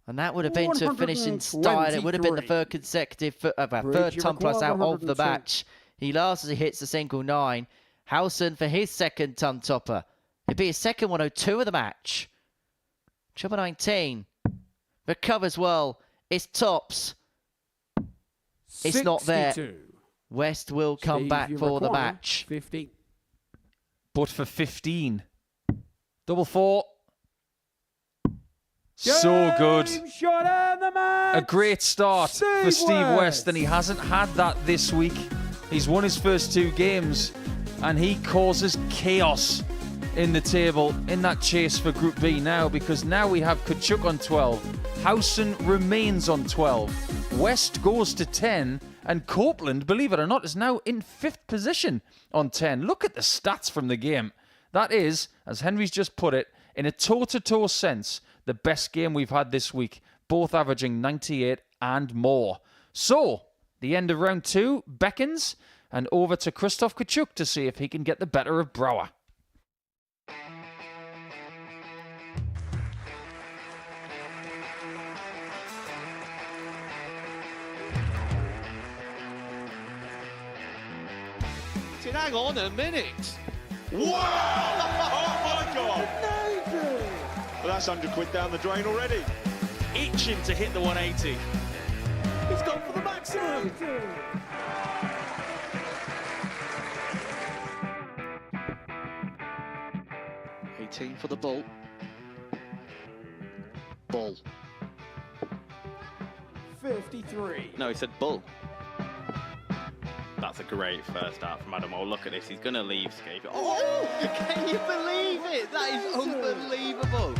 And that would have been to finish in style. It would have been the third consecutive, third ton plus out of the match. He lastly hits the single 9. Howson for his second ton topper. It'd be his second 102 of the match. Treble 19. Recovers well. It's tops. It's not there. 62. West will come back for the match. 50. But for 15. Double 4. So good. Shot and the match. A great start for Steve West, and he hasn't had that this week. He's won his first 2 games, and he causes chaos in the table in that chase for Group B now, because now we have Kciuk on 12. Howson remains on 12. West goes to 10, and Copeland, believe it or not, is now in 5th position on 10. Look at the stats from the game. That is, as Henry's just put it, in a toe-to-toe sense, the best game we've had this week, both averaging 98 and more. So, the end of round 2 beckons, and over to Krzysztof Kciuk to see if he can get the better of Brouwer. Hang on a minute. Wow! Oh my God! Well, that's 100 quid down the drain already. Itching to hit the 180. He's gone for the maximum. Team for the ball. Ball. 53. No, he said bull. That's a great first out from Adam. Oh, look at this. He's going to leave Scape. Oh, can you believe it? That is unbelievable.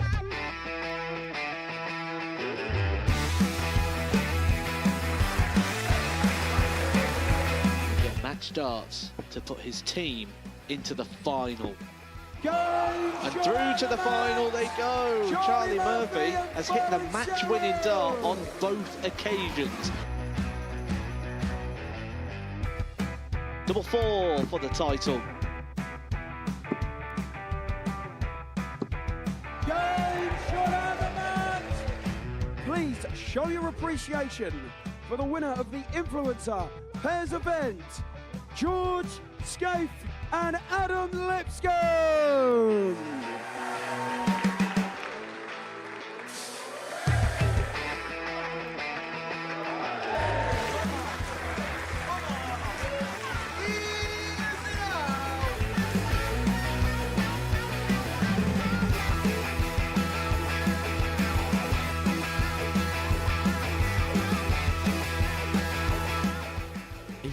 Yeah, match starts to put his team into the final. And through to the final they go. Charlie Murphy has hit the match-winning dart on both occasions. Double 4 for the title. Please show your appreciation for the winner of the Influencer Pairs event, George Scaife and Adam Lipscomb. He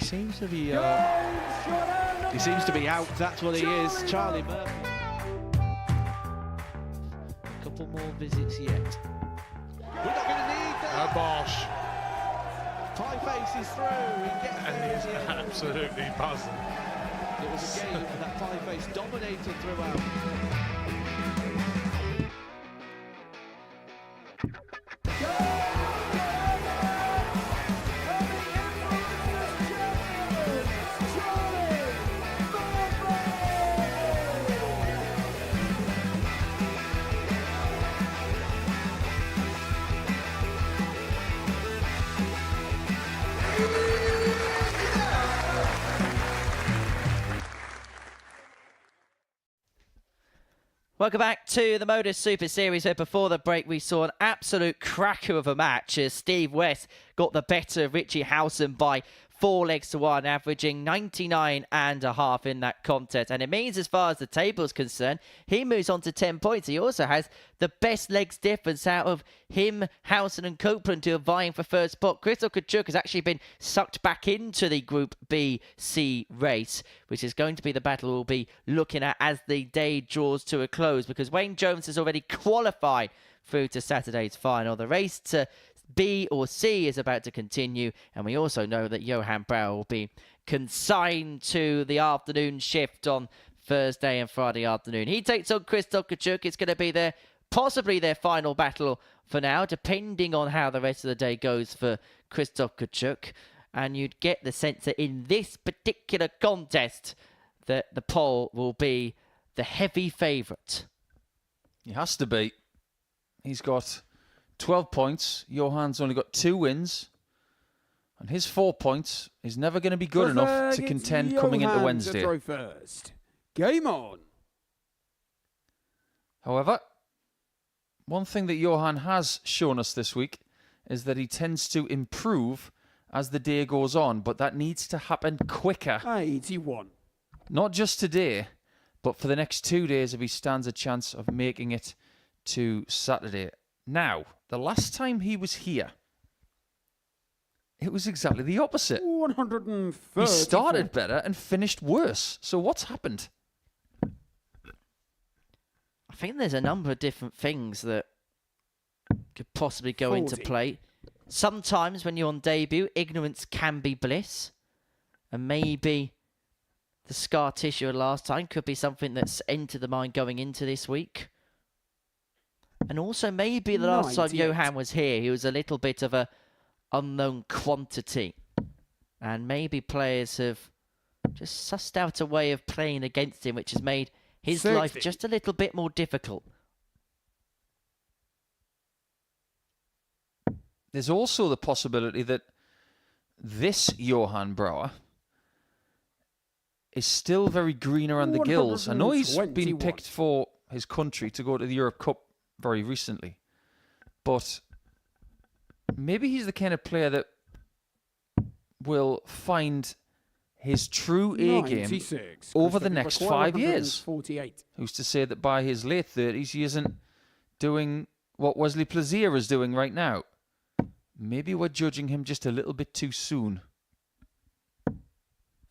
seems to be out. That's what he is. Charlie Murphy. A couple more visits yet. We're not going to need that. Bosh. Pie face is through. He gets And he's absolutely buzzing. It was a game that pie face dominated throughout. Welcome back to the Modus Super Series, where before the break we saw an absolute cracker of a match as Steve West got the better of Richie Howson by 4 legs to 1, averaging 99.5 in that contest. And it means, as far as the table is concerned, he moves on to 10 points. He also has the best legs difference out of him, Howson and Copeland, who are vying for first spot. Kciuk Kciuk has actually been sucked back into the Group B-C race, which is going to be the battle we'll be looking at as the day draws to a close, because Wayne Jones has already qualified through to Saturday's final. The race to B or C is about to continue, and we also know that Johan Brouwer will be consigned to the afternoon shift on Thursday and Friday afternoon. He takes on Krzysztof Kciuk. It's going to be their possibly their final battle for now, depending on how the rest of the day goes for Krzysztof Kciuk. And you'd get the sense that in this particular contest, that the Pole will be the heavy favourite. He has to be. He's got 12 points. Johann's only got 2 wins. And his 4 points is never going to be good enough to contend coming into Wednesday. Throw first. Game on. However, one thing that Johann has shown us this week is that he tends to improve as the day goes on, but that needs to happen quicker. 81. Not just today, but for the next 2 days if he stands a chance of making it to Saturday. Now, the last time he was here, it was exactly the opposite. 130. He started better and finished worse. So what's happened? I think there's a number of different things that could possibly go 40. into play. Sometimes when you're on debut, ignorance can be bliss. And maybe the scar tissue of last time could be something that's entered the mind going into this week. And also maybe the last time 98. Johann was here, he was a little bit of a unknown quantity. And maybe players have just sussed out a way of playing against him, which has made his 60. life just a little bit more difficult. There's also the possibility that this Johann Brouwer is still very green around the gills. I know he's been 121. picked for his country to go to the Europe Cup very recently. But maybe he's the kind of player that will find his true A game 96. over the Christopher next Bacquer, 5 years. 148. Who's to say that by his late 30s he isn't doing what Wesley Plaisir is doing right now? Maybe we're judging him just a little bit too soon.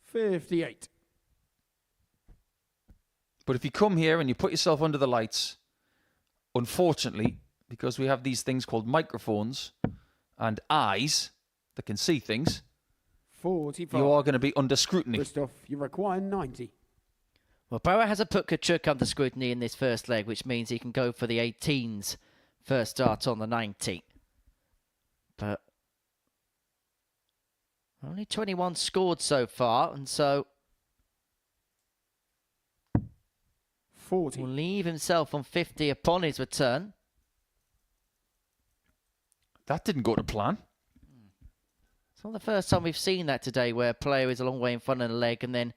58. But if you come here and you put yourself under the lights, unfortunately, because we have these things called microphones and eyes that can see things, 45. you are going to be under scrutiny. Christoph, you require 90. Well, Brouwer hasn't put Kciuk under scrutiny in this first leg, which means he can go for the 18s first start on the 19th. But only 21 scored so far, and so 40. will leave himself on 50 upon his return. That didn't go to plan. It's not the first time we've seen that today, where a player is a long way in front of the leg and then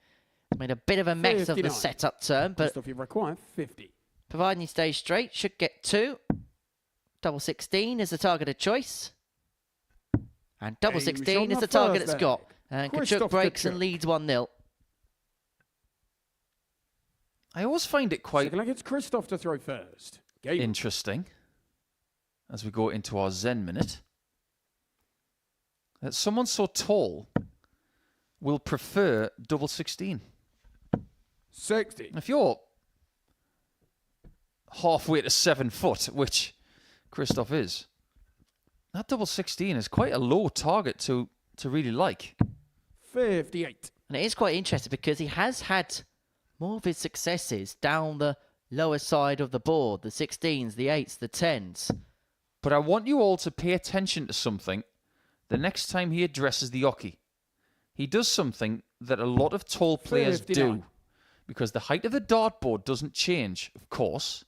made a bit of a mess of the 59. setup turn, but Christoph, you require 50. providing he stays straight, should get 2. Double 16 is the targeted choice. And double Aim 16 shot is on the the target first it's got. leg. And Kciuk Christoph breaks Kciuk. and leads 1-0. I always find it quite Second leg, it's Christoph to throw first. Game. interesting as we go into our Zen minute that someone so tall will prefer double 16. 60. If you're halfway to 7 foot, which Christoph is, that double 16 is quite a low target to really like. 58. And it is quite interesting because he has had more of his successes down the lower side of the board. The 16s, the 8s, the 10s. But I want you all to pay attention to something the next time he addresses the oche. He does something that a lot of tall players 59. do. Because the height of the dartboard doesn't change, of course.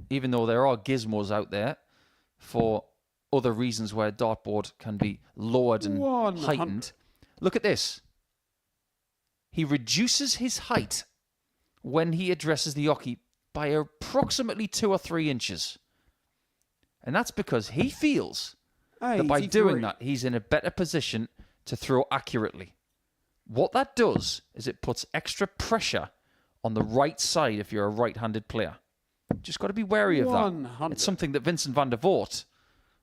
Even though there are gizmos out there for other reasons where a dartboard can be lowered and 100. heightened. Look at this. He reduces his height when he addresses the oche by approximately 2 or 3 inches. And that's because he feels that by 83. doing that, he's in a better position to throw accurately. What that does is it puts extra pressure on the right side if you're a right-handed player. Just got to be wary of that. 100. It's something that Vincent van der Voort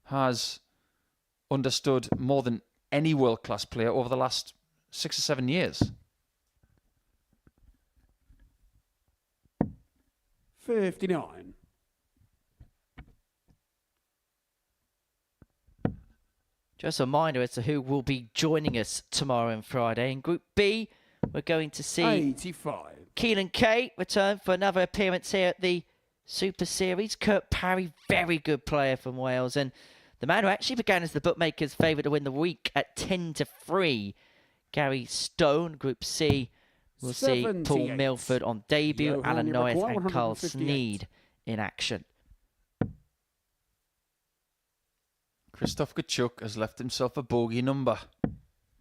has understood more than any world-class player over the last 6 or 7 years. 59. Just a reminder as to who will be joining us tomorrow and Friday. In Group B, we're going to see 85. Keelan Kay return for another appearance here at the Super Series. Kurt Parry, very good player from Wales. And the man who actually began as the bookmakers' favourite to win the week at 10-3. Gary Stone, Group C. We'll see Paul 78. Milford on debut, Johan Alan Noeth Iroquois, and Carl 158. Sneed in action. Krzysztof Kciuk has left himself a bogey number.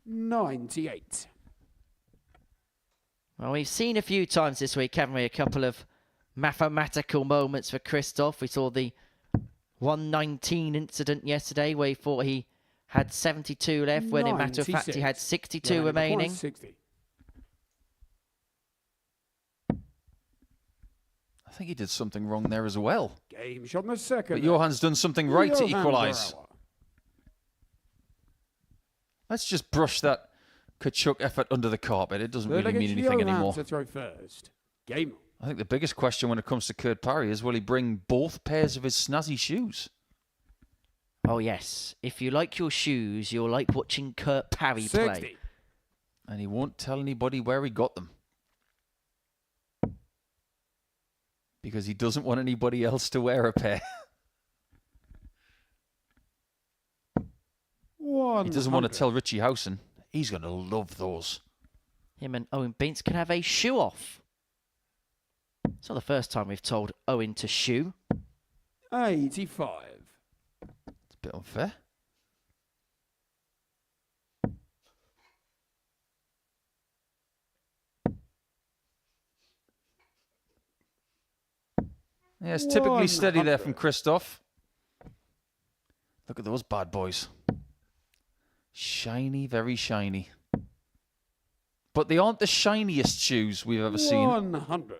98. Well, we've seen a few times this week, haven't we? A couple of mathematical moments for Krzysztof. We saw the 119 incident yesterday where he thought he had 72 left, when in matter of fact he had 62 Johan Iroquois, remaining. 60. I think he did something wrong there as well. Game shot in the second. But Johan's done something right to Johan equalise. Brouwer. Let's just brush that Kciuk effort under the carpet. It doesn't really mean anything Johan anymore. to throw first. Game on. I think the biggest question when it comes to Kurt Parry is, will he bring both pairs of his snazzy shoes? Oh, yes. If you like your shoes, you'll like watching Kurt Parry 60. play. And he won't tell anybody where he got them. Because he doesn't want anybody else to wear a pair. He doesn't want to tell Richie Howson. He's going to love those. Him and Owen Beance can have a shoe off. It's not the first time we've told Owen to shoe. 85. It's a bit unfair. Yeah, it's typically steady there from Krzysztof. Look at those bad boys. Shiny, very shiny. But they aren't the shiniest shoes we've ever seen. 100.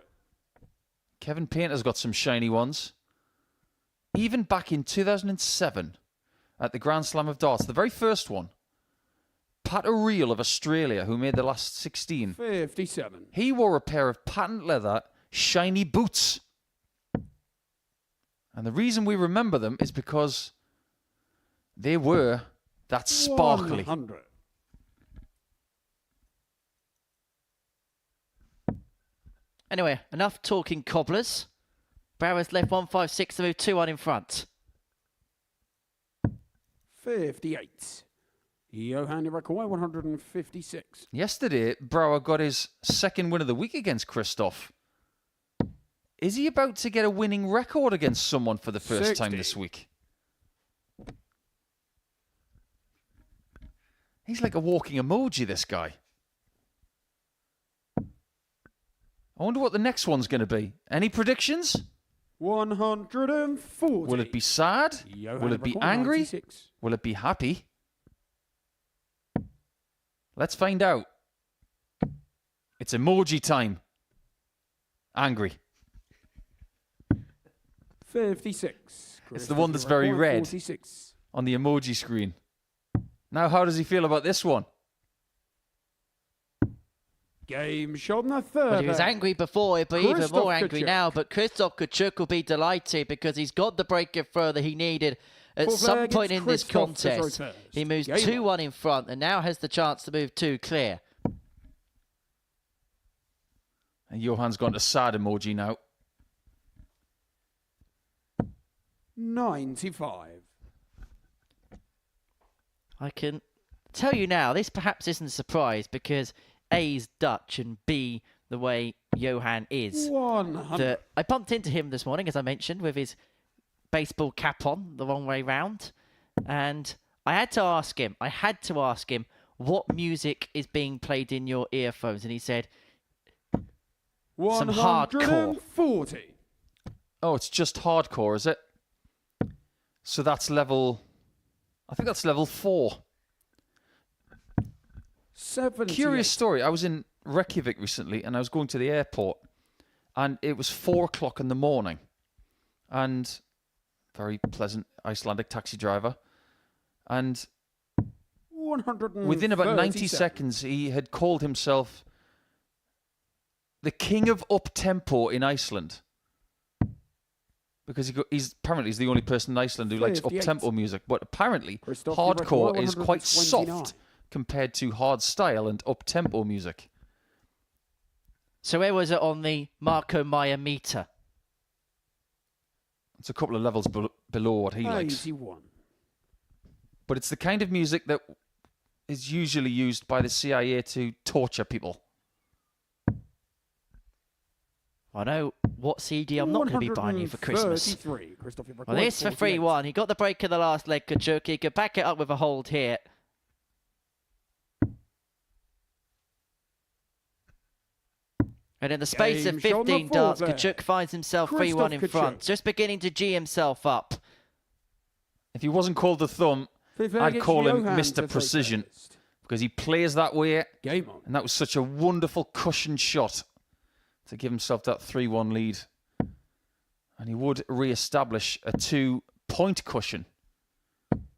Kevin Painter's got some shiny ones. Even back in 2007 at the Grand Slam of Darts, the very first one, Pat O'Reilly of Australia, who made the last 16, 57. he wore a pair of patent leather shiny boots. And the reason we remember them is because they were that sparkly. 100. Anyway, enough talking cobblers. Brouwer's left 156 to move 2-1 in front. 58. Johan Iroquois, 156. Yesterday, Brouwer got his second win of the week against Krzysztof. Is he about to get a winning record against someone for the first 60. time this week? He's like a walking emoji, this guy. I wonder what the next one's going to be. Any predictions? 140. Will it be sad? Johan Will it be Iroquois, angry? 96. Will it be happy? Let's find out. It's emoji time. Angry. 56. It's the one that's very red 46. on the emoji screen. Now, how does he feel about this one? Game shot in the third. Well, he was angry before, but even Krzysztof more angry Kciuk. now. But Krzysztof Kciuk will be delighted because he's got the break of throw that he needed at Full some flag, point it's in this Krzysztof to throw contest. first. He moves Game 2-1 in front and now has the chance to move 2 clear. And Johan's gone to sad emoji now. 95. I can tell you now, this perhaps isn't a surprise because A's Dutch and B, the way Johan is. 100. I bumped into him this morning, as I mentioned, with his baseball cap on the wrong way round. And I had to ask him, what music is being played in your earphones? And he said, some hardcore. 140. Oh, it's just hardcore, is it? So that's level... I think that's level 4. 78. Curious story. I was in Reykjavik recently and I was going to the airport and it was 4 o'clock in the morning and very pleasant Icelandic taxi driver, and 137. within about 90 seconds he had called himself the king of up-tempo in Iceland because he's apparently the only person in Iceland who likes 58. up-tempo music, but apparently Krzysztof hardcore Iroquois, is quite 129. soft compared to hard style and up-tempo music. So where was it on the Marco Maya meter? It's a couple of levels below what he likes. 81. But it's the kind of music that is usually used by the CIA to torture people. I know what CD I'm not going to be buying you for Christmas. Well, this for 3-1. He got the break in the last leg, Kciuk. He could back it up with a hold here. And in the space of 15 darts, Kciuk finds himself 3-1 in front. Just beginning to G himself up. If he wasn't called the thumb, I'd call him Mr. Precision. Because he plays that way. Game on. And that was such a wonderful cushion shot to give himself that 3-1 lead. And he would re-establish a 2-point cushion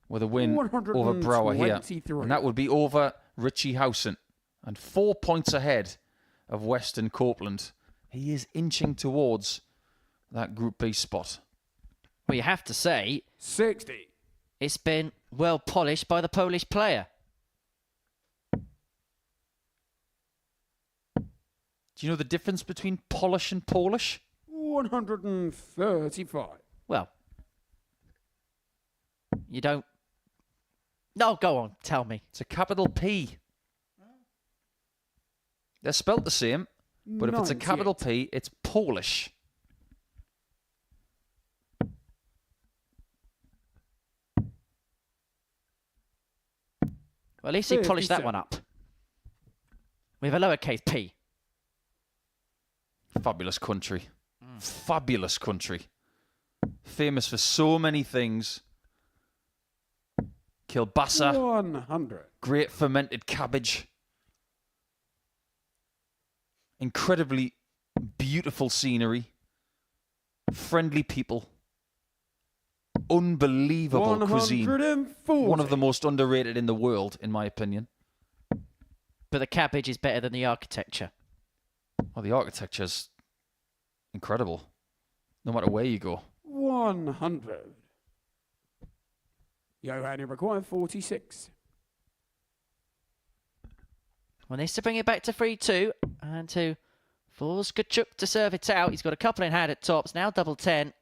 with a win over Brouwer here. And that would be over Richie Howson. And 4 points ahead of Western Copeland. He is inching towards that Group B spot. Well, you have to say, 60. It's been well polished by the Polish player. Do you know the difference between Polish and Polish? 135. Well, you don't... No, go on, tell me. It's a capital P. They're spelt the same, but if it's a capital P, it's Polish. Well, at least he polished that one up. With a lowercase p. Fabulous country. Fabulous country. Famous for so many things. Kielbasa. 100. Great fermented cabbage. Incredibly beautiful scenery. Friendly people. Unbelievable cuisine. 140. One of the most underrated in the world, in my opinion. But the cabbage is better than the architecture. Well, the architecture's incredible. No matter where you go. 100. Johan, you require 46. Well, needs to bring it back to 3-2 and to force Kciuk to serve it out. He's got a couple in hand at tops. Now double 10.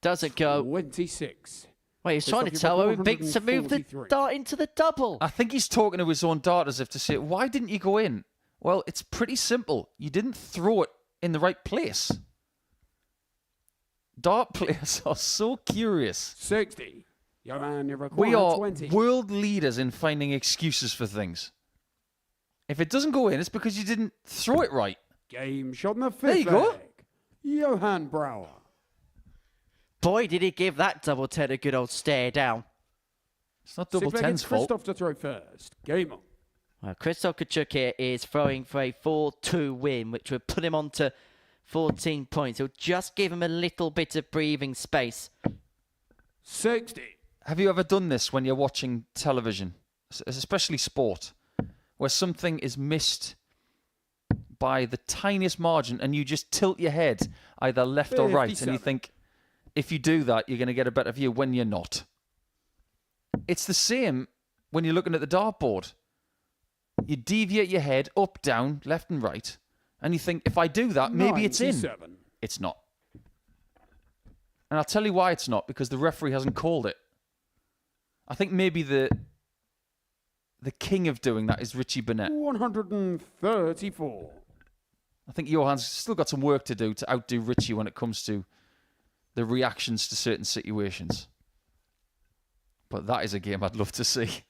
Doesn't go. 26. Well, he's trying to tell Owen Biggs to move the dart into the double. I think he's talking to his own dart as if to say, why didn't you go in? Well, it's pretty simple. You didn't throw it in the right place. Dart players are so curious. 60. Johan, you require We are 20. world leaders in finding excuses for things. If it doesn't go in, it's because you didn't throw it right. Game shot in the fifth There you go. leg. Johan Brouwer. Boy, did he give that double 10 a good old stare down. It's not double 10's fault. Christoph to throw first. Game on. Well, Krzysztof Kciuk here is throwing for a 4-2 win, which would put him on to 14 points. It'll just give him a little bit of breathing space. 60. Have you ever done this when you're watching television, especially sport, where something is missed by the tiniest margin and you just tilt your head either left or right, and you think, if you do that, you're going to get a better view when you're not? It's the same when you're looking at the dartboard. You deviate your head up, down, left and right, and you think, if I do that, maybe it's in. It's not. And I'll tell you why it's not, because the referee hasn't called it. I think maybe the king of doing that is Richie Burnett. 134. I think Johan's still got some work to do to outdo Richie when it comes to the reactions to certain situations. But that is a game I'd love to see.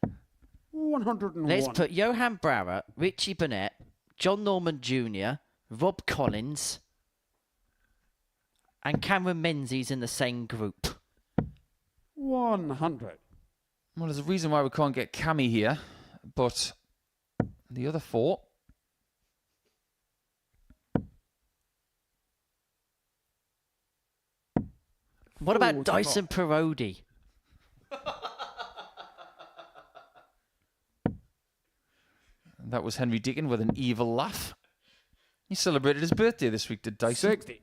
101. Let's put Johan Brouwer, Richie Burnett, John Norman Jr., Rob Collins, and Cameron Menzies in the same group. 100. Well, there's a reason why we can't get Cammy here, but the other four... What about Dyson Parodi? That was Henry Deacon with an evil laugh. He celebrated his birthday this week, did Dyson? 60.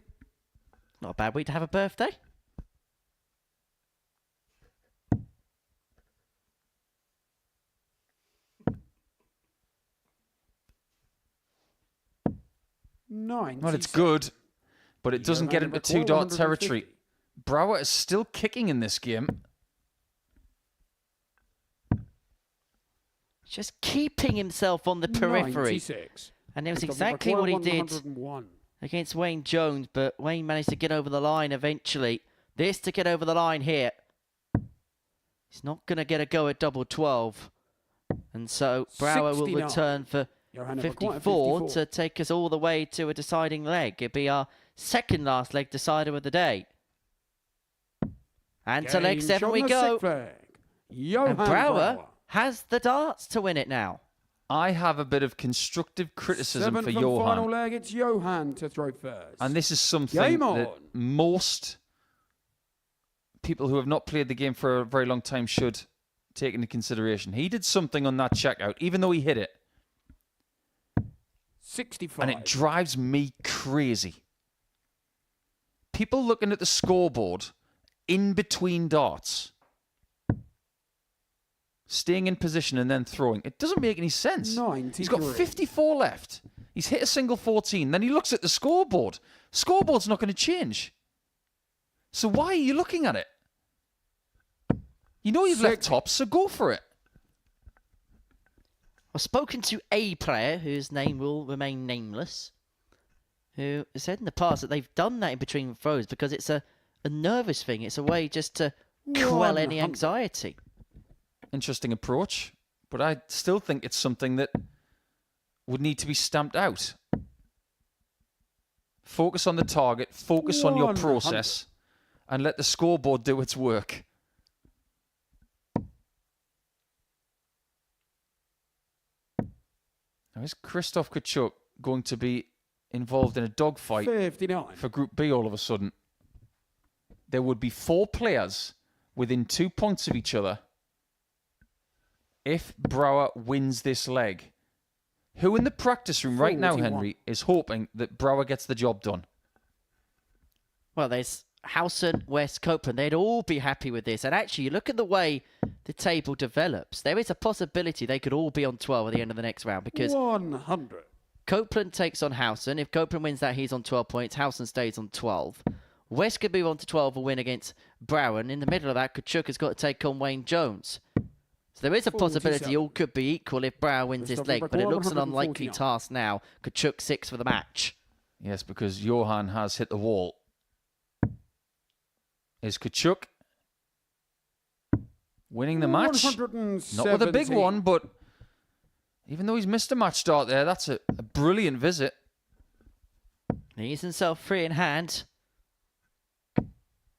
Not a bad week to have a birthday. Nine. Well, it's good, but it doesn't get into two-dart territory. Brouwer is still kicking in this game. Just keeping himself on the periphery. 96. And it was Christopher exactly what he did 101. against Wayne Jones, but Wayne managed to get over the line eventually. This to get over the line here. He's not going to get a go at double 12. And so Brouwer will 69. return for Johanna 54 to take us all the way to a deciding leg. It'll be our second last leg decider of the day. And to leg Game 7 shot we on the go. sick flag. Johan And Brouwer has the darts to win it now. I have a bit of constructive criticism Seventh for and final Johan. leg, it's Johan to throw first. And this is something Game that on. most people who have not played the game for a very long time should take into consideration. He did something on that checkout, even though he hit it. 65. And it drives me crazy. People looking at the scoreboard in between darts, staying in position and then throwing. It doesn't make any sense. 93. He's got 54 left. He's hit a single 14. Then he looks at the scoreboard. Scoreboard's not going to change. So why are you looking at it? You know you've left tops, so go for it. I've spoken to a player whose name will remain nameless, who said in the past that they've done that in between throws because it's a nervous thing. It's a way just to quell any 100. anxiety. Interesting approach, but I still think it's something that would need to be stamped out. Focus on the target, focus on your 100. process, and let the scoreboard do its work. Now, is Krzysztof Kciuk going to be involved in a dogfight 59. for Group B all of a sudden? There would be 4 players within 2 points of each other if Brouwer wins this leg. Who in the practice room right now, 41. Henry, is hoping that Brouwer gets the job done? Well, there's Howson, West, Copeland. They'd all be happy with this. And actually, you look at the way the table develops. There is a possibility they could all be on 12 at the end of the next round because 100. Copeland takes on Howson. If Copeland wins that, he's on 12 points. Howson stays on 12. West could move on to 12 and win against Brouwer. And in the middle of that, Kciuk has got to take on Wayne Jones. So there is a possibility all could be equal if Brouwer wins this leg, but it looks an unlikely task now. Kciuk 6 for the match. Yes, because Johan has hit the wall. Is Kciuk winning the match? Not with a big one, but even though he's missed a match start there, that's a brilliant visit. He's himself free in hand.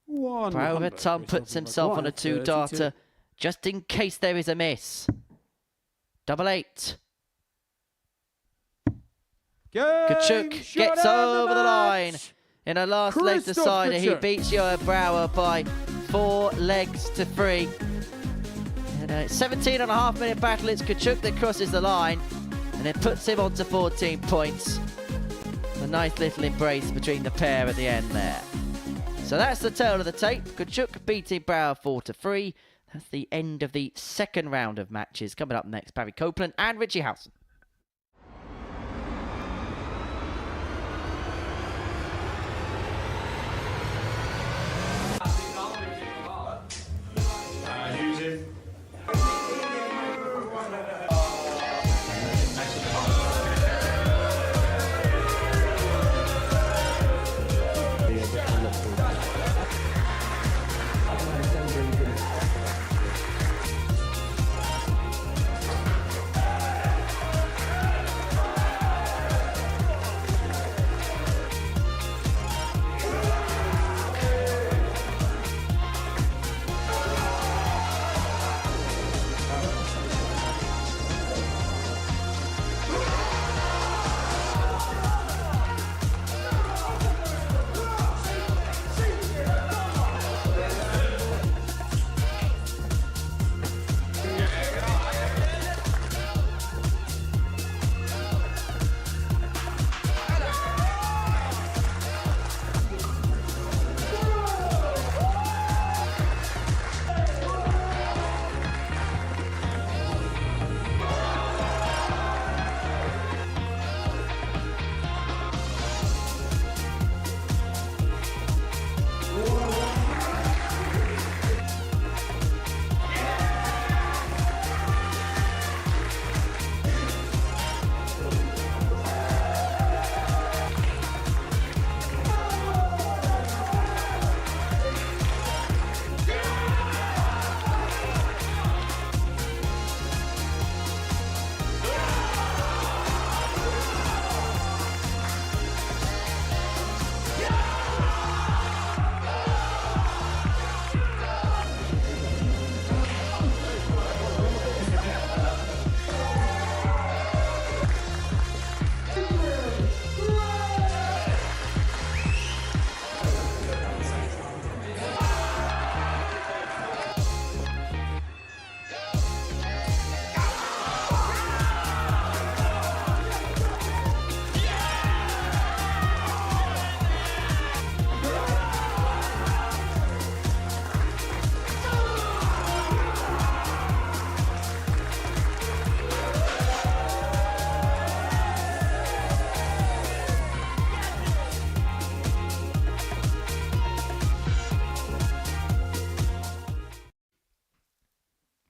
100. Brouwer Tom puts himself on a 2-darter just in case there is a miss. 88. Kciuk gets over the line. In a last leg decider, he beats Johan Brouwer by 4 legs to 3. In a 17.5-minute battle, it's Kciuk that crosses the line, and it puts him on to 14 points. A nice little embrace between the pair at the end there. So that's the tale of the tape. Kciuk beating Brouwer 4-3. That's the end of the second round of matches. Coming up next, Barry Copeland and Richie Howson.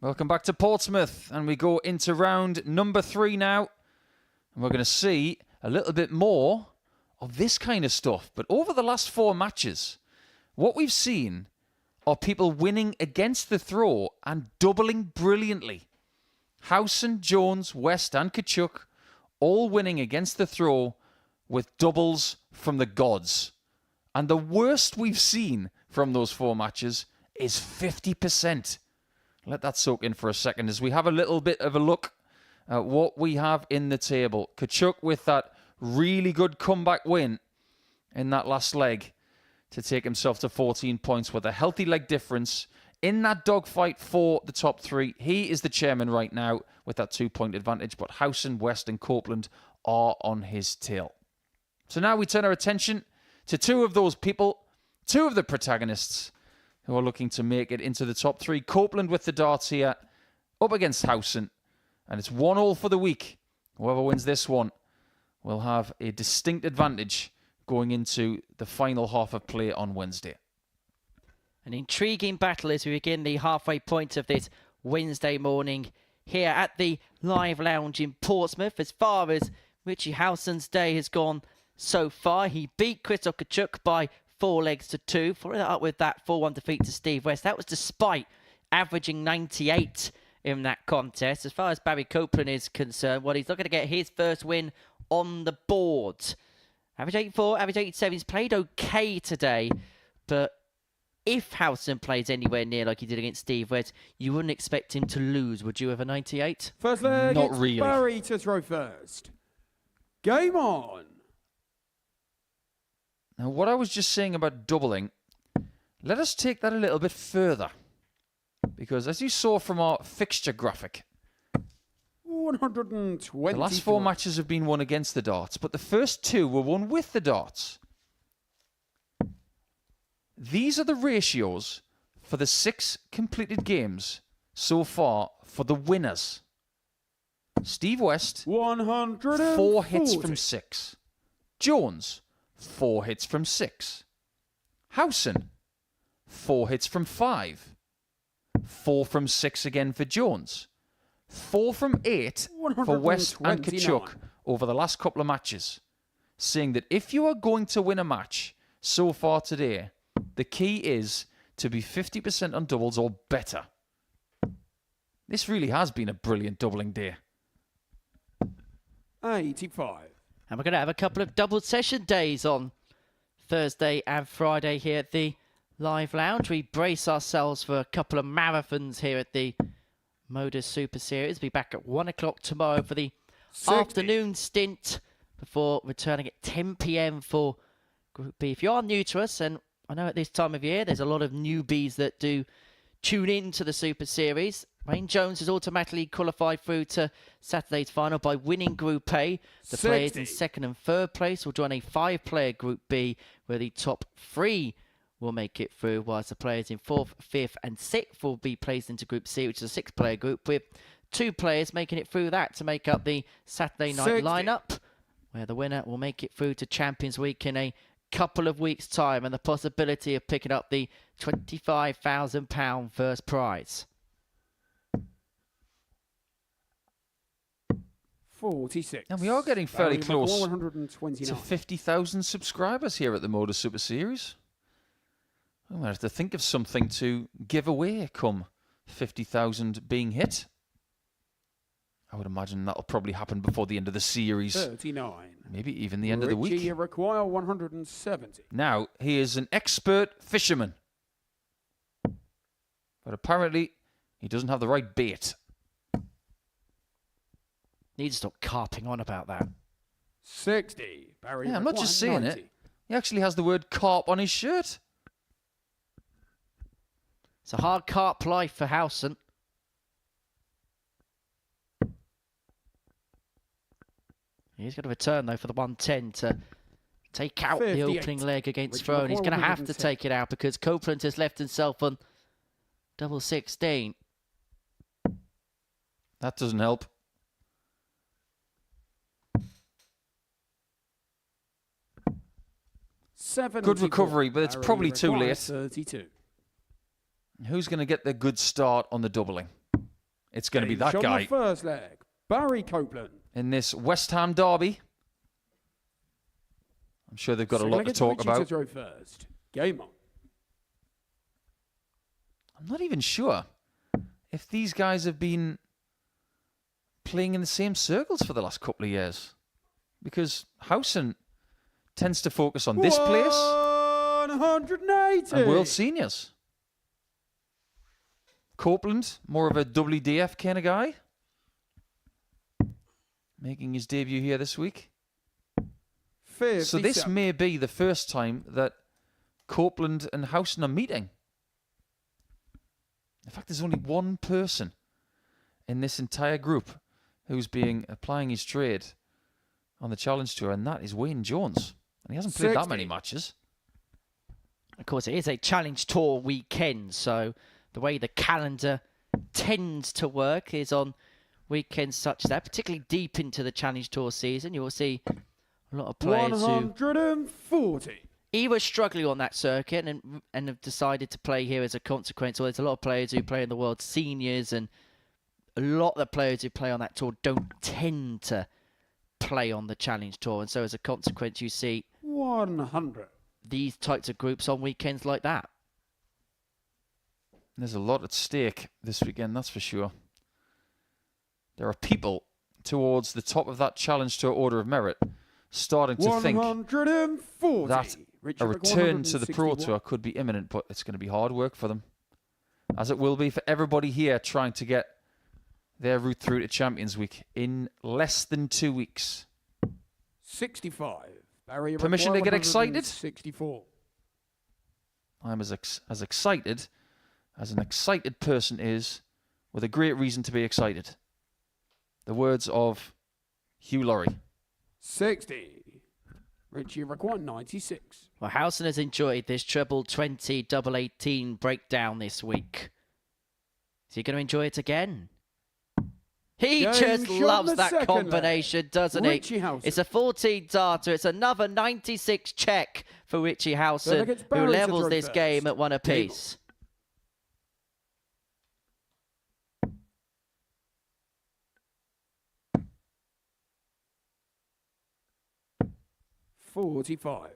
Welcome back to Portsmouth, and we go into round number 3 now. And we're going to see a little bit more of this kind of stuff. But over the last 4 matches, what we've seen are people winning against the throw and doubling brilliantly. Howson, Jones, West and Kciuk all winning against the throw with doubles from the gods. And the worst we've seen from those 4 matches is 50%. Let that soak in for a second as we have a little bit of a look at what we have in the table. Kciuk with that really good comeback win in that last leg to take himself to 14 points with a healthy leg difference in that dogfight for the top 3. He is the chairman right now with that 2-point advantage, but Howson, West and Copeland are on his tail. So now we turn our attention to 2 of those people, 2 of the protagonists who are looking to make it into the top 3. Copeland with the darts here, up against Howson. And it's 1-1 for the week. Whoever wins this one will have a distinct advantage going into the final half of play on Wednesday. An intriguing battle as we begin the halfway point of this Wednesday morning here at the Live Lounge in Portsmouth. As far as Richie Howson's day has gone so far, he beat Kciuk by 4 legs to 2, following that up with that 4-1 defeat to Steve West. That was despite averaging 98 in that contest. As far as Barry Copeland is concerned, well, he's not going to get his first win on the board. Average 84, average 87. He's played okay today, but if Howson plays anywhere near like he did against Steve West, you wouldn't expect him to lose, would you, with a 98? First leg, Not it's really. Barry to throw first. Game on. Now, what I was just saying about doubling, let us take that a little bit further. Because as you saw from our fixture graphic, 120. the last 4 matches have been won against the darts, but the first 2 were won with the darts. These are the ratios for the 6 completed games so far for the winners. Steve West, 140. 4 hits from 6. Jones, 4 hits from 6. Howson, 4 hits from 5. 4 from 6 again for Jones. 4 from 8 for West and Kciuk over the last couple of matches. Saying that if you are going to win a match so far today, the key is to be 50% on doubles or better. This really has been a brilliant doubling day. 85. And we're going to have a couple of double session days on Thursday and Friday here at the Live Lounge. We brace ourselves for a couple of marathons here at the Modus Super Series. Be back at 1 o'clock tomorrow for the 60. afternoon stint before returning at 10 p.m. for Group B. If you are new to us, and I know at this time of year there's a lot of newbies that do tune in to the Super Series. Wayne Jones has automatically qualified through to Saturday's final by winning Group A. The 60. players in 2nd and 3rd place will join a 5-player Group B, where the top 3 will make it through, whilst the players in 4th, 5th and 6th will be placed into Group C, which is a 6-player group, with 2 players making it through that to make up the Saturday night 60. lineup, where the winner will make it through to Champions Week in a couple of weeks' time, and the possibility of picking up the £25,000 first prize. 46. And we are getting fairly Barry close McCall, 129. to 50,000 subscribers here at the Modus Super Series. I'm going to have to think of something to give away come 50,000 being hit. I would imagine that'll probably happen before the end of the series. 39. Maybe even the end of the week. Richie require 170. Now, he is an expert fisherman. But apparently, he doesn't have the right bait. Need to stop carping on about that. 60. Barry Yeah, I'm not require just saying 90. it. He actually has the word carp on his shirt. It's a hard carp life for Howson. He's got to return, though, for the 110 to take out the 58. opening leg against Richie Throne. He's McCall, going to have to 110. take it out because Copeland has left himself on double 16. That doesn't help. Good recovery, but it's probably too late. 32. Who's going to get the good start on the doubling? it's going to be that Shot guy the first leg. Barry Copeland. in this West Ham derby. I'm sure they've got a lot to talk Richie about. to throw first. Game on. I'm not even sure if these guys have been playing in the same circles for the last couple of years, because Howson tends to focus on this place 180. and World Seniors. Copeland, more of a WDF kind of guy, making his debut here this week. 57. So this may be the first time that Copeland and Howson are meeting. In fact, there's only one person in this entire group who's applying his trade on the Challenge Tour, and that is Wayne Jones. And he hasn't played that many matches. Of course, it is a Challenge Tour weekend, so the way the calendar tends to work is on weekends such as that, particularly deep into the Challenge Tour season. You will see a lot of players 140. either struggling on that circuit and have decided to play here as a consequence, or there's a lot of players who play in the World Seniors, and a lot of the players who play on that tour don't tend to play on the Challenge Tour, and so as a consequence you see 100. these types of groups on weekends like that. There's a lot at stake this weekend, that's for sure. There are people towards the top of that Challenge Tour order of merit starting to think 140. that Richard, a return to the Pro 161. Tour could be imminent, but it's going to be hard work for them, as it will be for everybody here trying to get their route through to Champions Week in less than 2 weeks. 65. Barry Permission to get excited? 64. I'm as excited as an excited person is, with a great reason to be excited. The words of Hugh Laurie. 60. Richie require 96. Well, Howson has enjoyed this treble 20 double 18 breakdown this week. Is he going to enjoy it again? He Game just shot loves the that second combination, leg. doesn't Richie he? Howson. It's a 14 darter. It's another 96 check for Richie Howson, against who Barry to levels throw this first. game at one apiece. $45.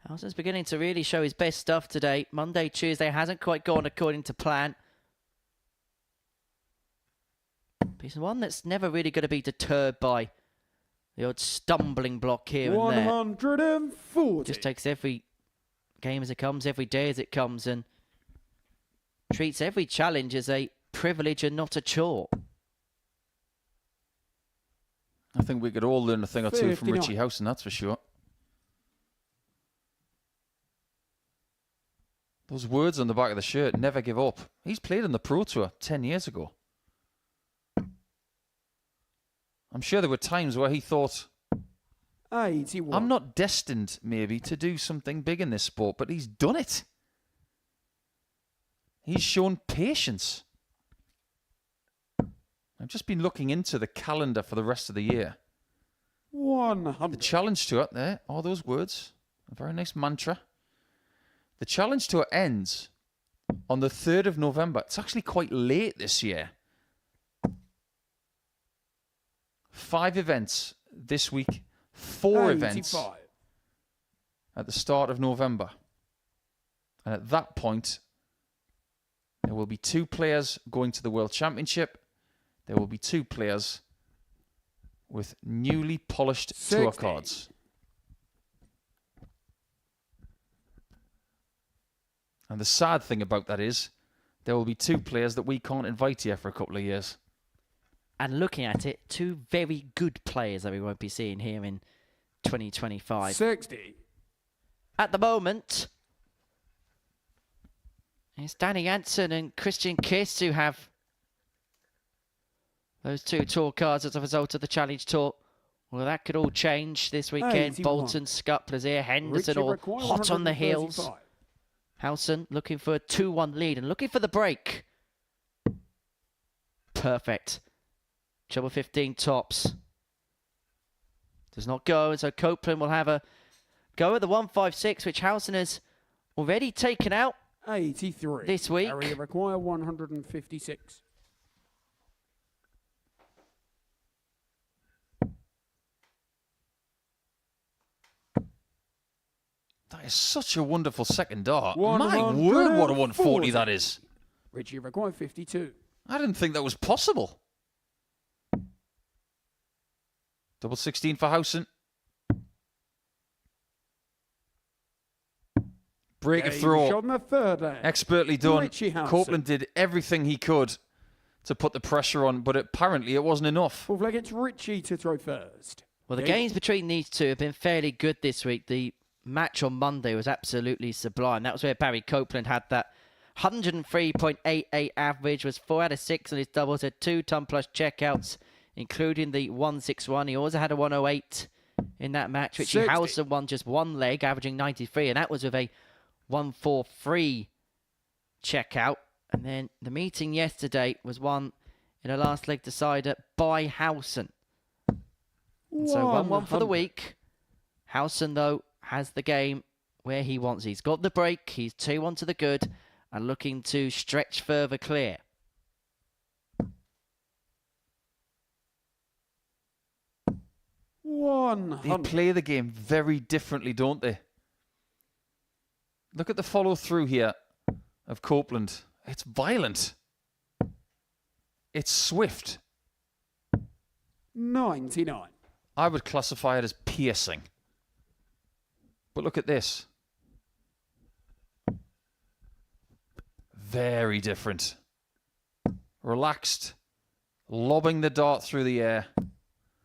Howson's beginning to really show his best stuff today. Monday, Tuesday hasn't quite gone according to plan. But he's one that's never really going to be deterred by the odd stumbling block here and there. 140. Just takes every game as it comes, every day as it comes, and treats every challenge as a privilege and not a chore. I think we could all learn a thing or two from 59. Richie Howson, that's for sure. Those words on the back of the shirt, never give up. He's played on the Pro Tour 10 years ago. I'm sure there were times where he thought, 81. I'm not destined, maybe, to do something big in this sport, but he's done it. He's shown patience. I've just been looking into the calendar for the rest of the year. 100. The Challenge Tour, there are those words. A very nice mantra. The Challenge Tour ends on the 3rd of November. It's actually quite late this year. 5 events this week, 4 events 85. at the start of November. And at that point, there will be 2 players going to the World Championship. There will be 2 players with newly polished tour 60. cards. And the sad thing about that is, there will be 2 players that we can't invite here for a couple of years. And looking at it, 2 very good players that we won't be seeing here in 2025. 60. At the moment, it's Danny Jansen and Christian Kciuk who have those 2 tour cards as a result of the Challenge Tour. Well, that could all change this weekend. 81. Bolton, Scott, Plaisir, Henderson Richie all require hot on the heels. 135. Howson looking for a 2-1 lead and looking for the break. Perfect. Treble 15 tops. Does not go, and so Copeland will have a go at the 156, which Howson has already taken out. 83. This week. Area require 156. That is such a wonderful second dart. My 140. word, what a 140 that is. Richie require 52. I didn't think that was possible. Double 16 for Howson. Break of Game throw. shot in the third leg. Expertly done. Richie Howson. Copeland did everything he could to put the pressure on, but apparently it wasn't enough. Fourth leg, it's Richie to throw first. Well, the games between these two have been fairly good this week. The match on Monday was absolutely sublime. That was where Barry Copeland had that 103.88 average, was 4 out of 6 on his doubles, had 2 ton-plus checkouts, including the 161. He also had a 108 in that match, which Howson won just one leg, averaging 93, and that was with a 143 checkout. And then the meeting yesterday was won in a last leg decider by Howson. And so 1-1 for the week. Howson, though, has the game where he wants. He's got the break. He's 2-1 to the good and looking to stretch further clear. They play the game very differently, don't they? Look at the follow through here of Copeland. It's violent. It's swift. 99. I would classify it as piercing. But look at this. Very different. Relaxed. Lobbing the dart through the air.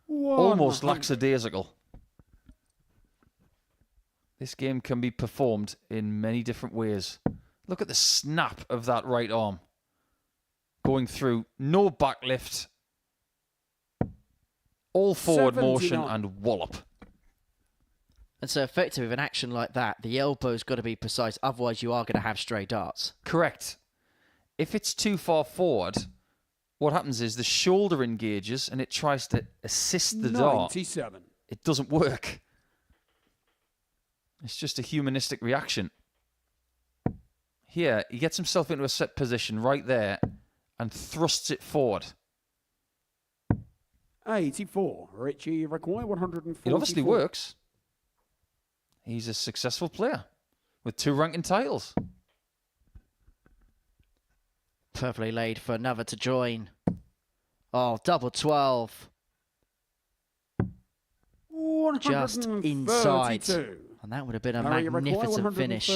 Almost lackadaisical. This game can be performed in many different ways. Look at the snap of that right arm. Going through, no backlift. All forward 79. motion and wallop. And so effective with an action like that, the elbow's got to be precise, otherwise you are going to have stray darts. Correct. If it's too far forward, what happens is the shoulder engages and it tries to assist the dart. 97. It doesn't work. It's just a humanistic reaction. Here, he gets himself into a set position right there and thrusts it forward. 84. Richie require 144. It obviously works. He's a successful player with 2 ranking titles. Perfectly laid for another to join. Oh, double 12. Just inside. And that would have been a magnificent finish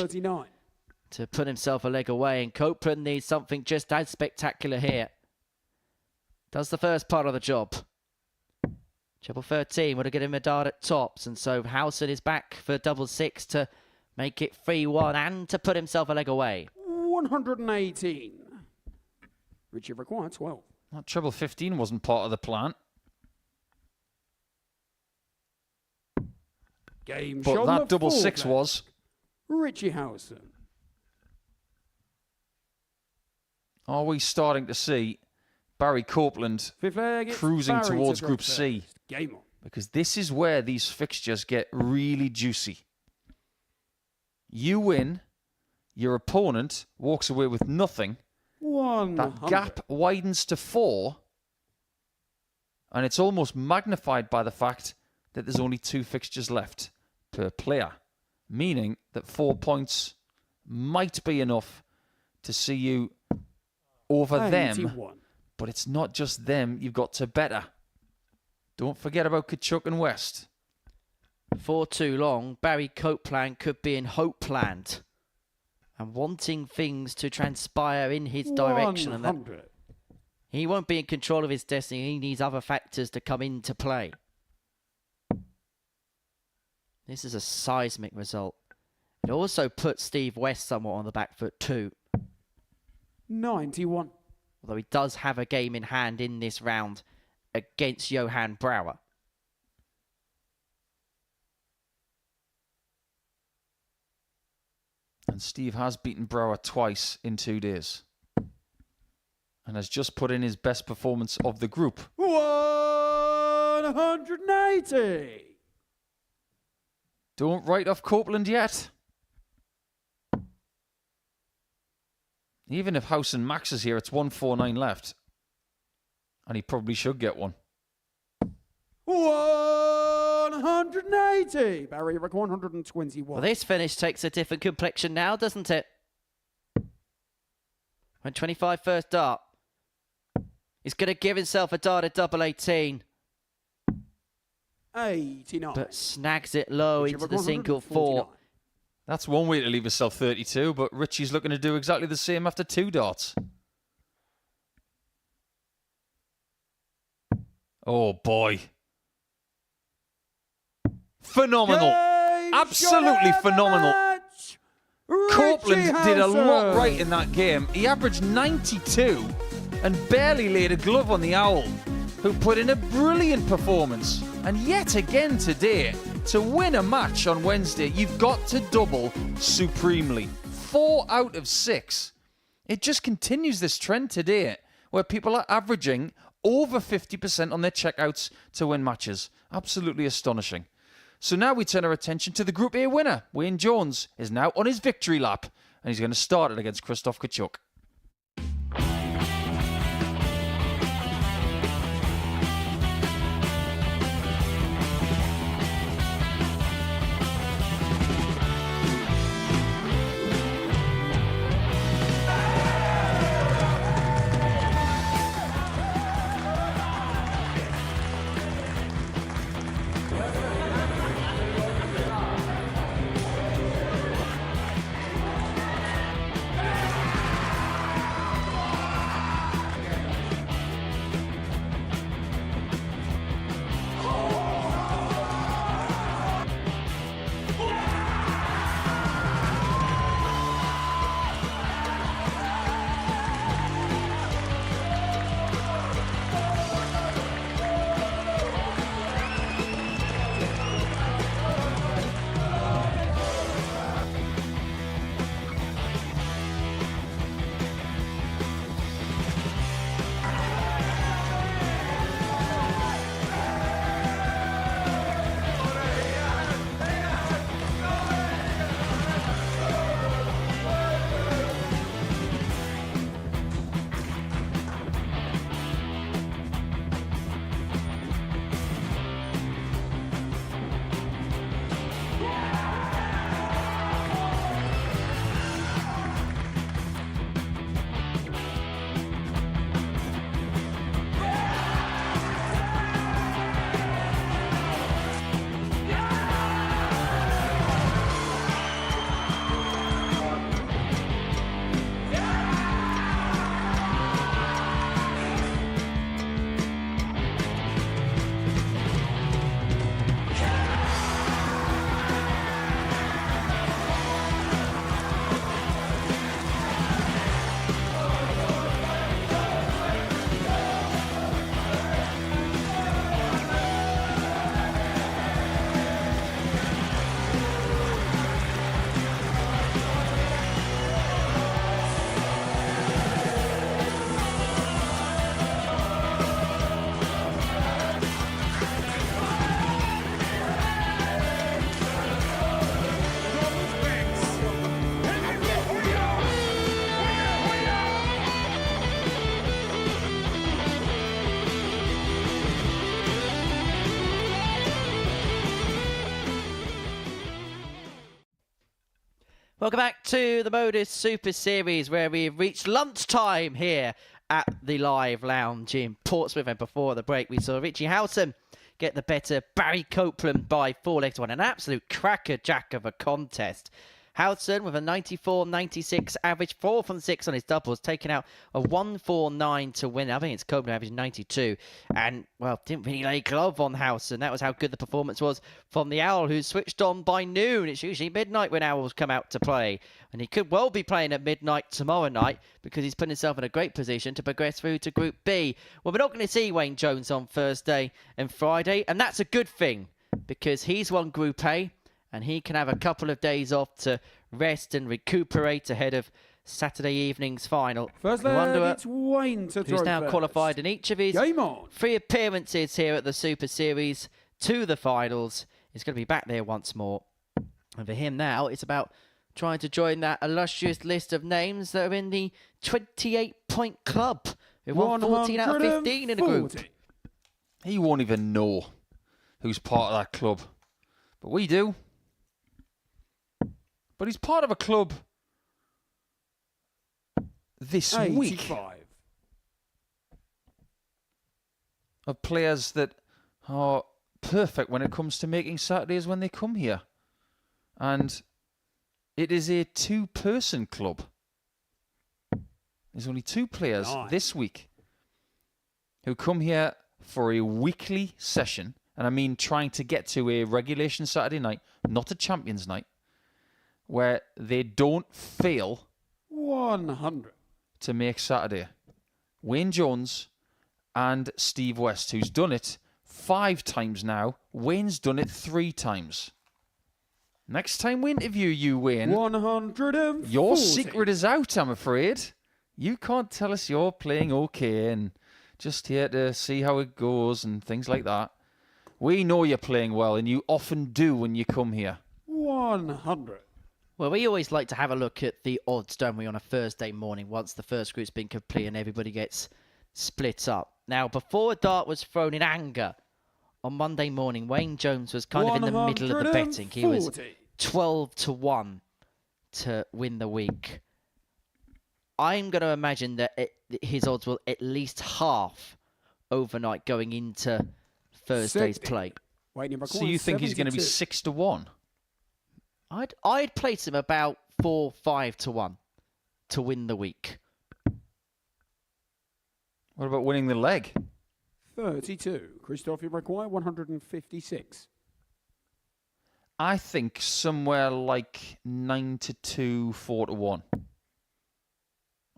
to put himself a leg away. And Copeland needs something just as spectacular here. Does the first part of the job. Treble 13 would have given him a dart at tops. And so Howson is back for double 6 to make it 3-1 and to put himself a leg away. 118. Richie require 12. That treble 15 wasn't part of the plan. Game but shot that double 6 leg. was. Richie Howson. Are we starting to see Barry Copeland cruising towards Group C? Game on. Because this is where these fixtures get really juicy. You win, your opponent walks away with nothing. That gap widens to 4, and it's almost magnified by the fact that there's only 2 fixtures left per player, meaning that 4 points might be enough to see you over them, but it's not just them you've got to better. Don't forget about Kciuk and West. For too long, Barry Copeland could be in Hopeland and wanting things to transpire in his direction. And that he won't be in control of his destiny. He needs other factors to come into play. This is a seismic result. It also puts Steve West somewhat on the back foot too. 91. Although he does have a game in hand in this round against Johan Brouwer. And Steve has beaten Brouwer twice in 2 days. And has just put in his best performance of the group. 180. Don't write off Copeland yet. Even if Howson maxes here, it's 149 left. And he probably should get one. 180. Barrier record 121. Well, this finish takes a different complexion now, doesn't it? 125 first dart. He's going to give himself a dart at double 18. 89. But snags it low into the single 4. That's one way to leave yourself 32, but Richie's looking to do exactly the same after 2 darts. Oh, boy. Phenomenal. Absolutely phenomenal. Copeland did a lot right in that game. He averaged 92 and barely laid a glove on the Owl, who put in a brilliant performance. And yet again today, to win a match on Wednesday, you've got to double supremely. 4 out of 6. It just continues this trend today, where people are averaging over 50% on their checkouts to win matches. Absolutely astonishing. So now we turn our attention to the Group A winner. Wayne Jones is now on his victory lap, and he's going to start it against Krzysztof Kciuk. Welcome back to the Modus Super Series, where we've reached lunchtime here at the Live Lounge in Portsmouth. And before the break, we saw Richie Howson get the better Barry Copeland by 4 legs to 1. An absolute crackerjack of a contest. Howson with a 94-96 average, 4 from 6 on his doubles, taking out a 149 to win. I think it's Copeland average 92. And, well, didn't really lay glove on Howson. That was how good the performance was from the Owl, who switched on by noon. It's usually midnight when Owls come out to play. And he could well be playing at midnight tomorrow night, because he's put himself in a great position to progress through to Group B. Well, we're not going to see Wayne Jones on Thursday and Friday, and that's a good thing, because he's won Group A, and he can have a couple of days off to rest and recuperate ahead of Saturday evening's final. First leg, it's Wayne to throw who's now first. qualified in each of his Game on. 3 appearances here at the Super Series to the finals. He's going to be back there once more. And for him now, it's about trying to join that illustrious list of names that are in the 28-point club. We've won 14 out of 15 in the group. He won't even know who's part of that club. But we do. But he's part of a club this week of players that are perfect when it comes to making Saturdays when they come here. And it is a two-person club. There's only 2 players this week who come here for a weekly session. And I mean trying to get to a regulation Saturday night, not a Champions night, where they don't fail 100 to make Saturday. Wayne Jones and Steve West, who's done it 5 times now. Wayne's done it 3 times. Next time we interview you, Wayne, 140. Your secret is out, I'm afraid. You can't tell us you're playing okay and just here to see how it goes and things like that. We know you're playing well, and you often do when you come here. 100. Well, we always like to have a look at the odds, don't we, on a Thursday morning once the first group's been complete and everybody gets split up. Now, before a dart was thrown in anger on Monday morning, Wayne Jones was kind of in the middle of the betting. He was 12-1 to win the week. I'm going to imagine that his odds will at least half overnight going into Thursday's play. So you think he's going to be 6-1? I'd place him about 4-5-1 to win the week. What about winning the leg? 32. Christophe, you require 156. I think somewhere like 9-2, 4-1.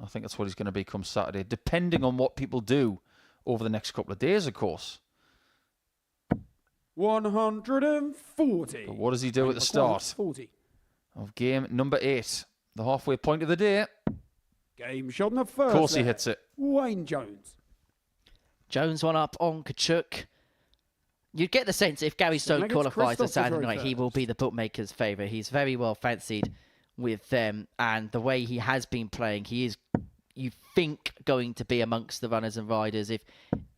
I think that's what he's going to be come Saturday, depending on what people do over the next couple of days, of course. 140. But what does he do at the start of game number 8? The halfway point of the day. Game shot in the first. Of course he hits it. Wayne Jones. Jones one up on Kciuk. You'd get the sense if Gary Stone qualifies on Saturday night, he will be the bookmaker's favourite. He's very well fancied with them, and the way he has been playing, he is, you think, going to be amongst the runners and riders if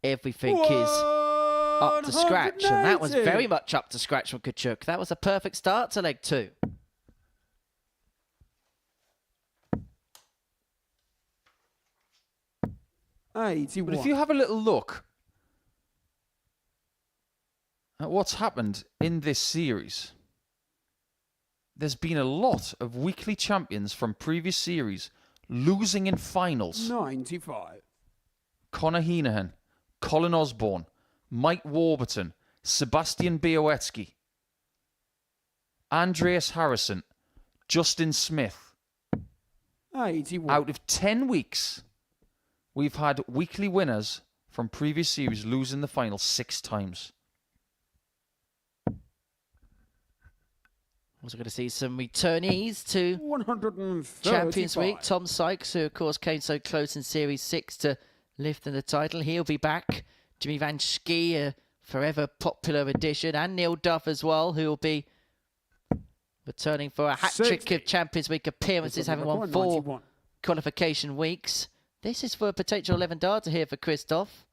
everything is up to scratch. And that was very much up to scratch from Kciuk. That was a perfect start to leg 2. But if you have a little look at what's happened in this series, there's been a lot of weekly champions from previous series losing in finals. 95. Conor Heenahan, Colin Osborne, Mike Warburton, Sebastian Białecki, Andreas Harrison, Justin Smith. 81. Out of 10 weeks, we've had weekly winners from previous series losing the final 6 times. Also going to see some returnees to 135. Champions Week. Tom Sykes, who of course came so close in Series 6 to lifting the title. He'll be back. Jimmy Van Schie, a forever popular addition. And Neil Duff as well, who will be returning for a hat-trick of Champions Week appearances, having won 4 qualification weeks. This is for a potential 11 darter here for Christophe.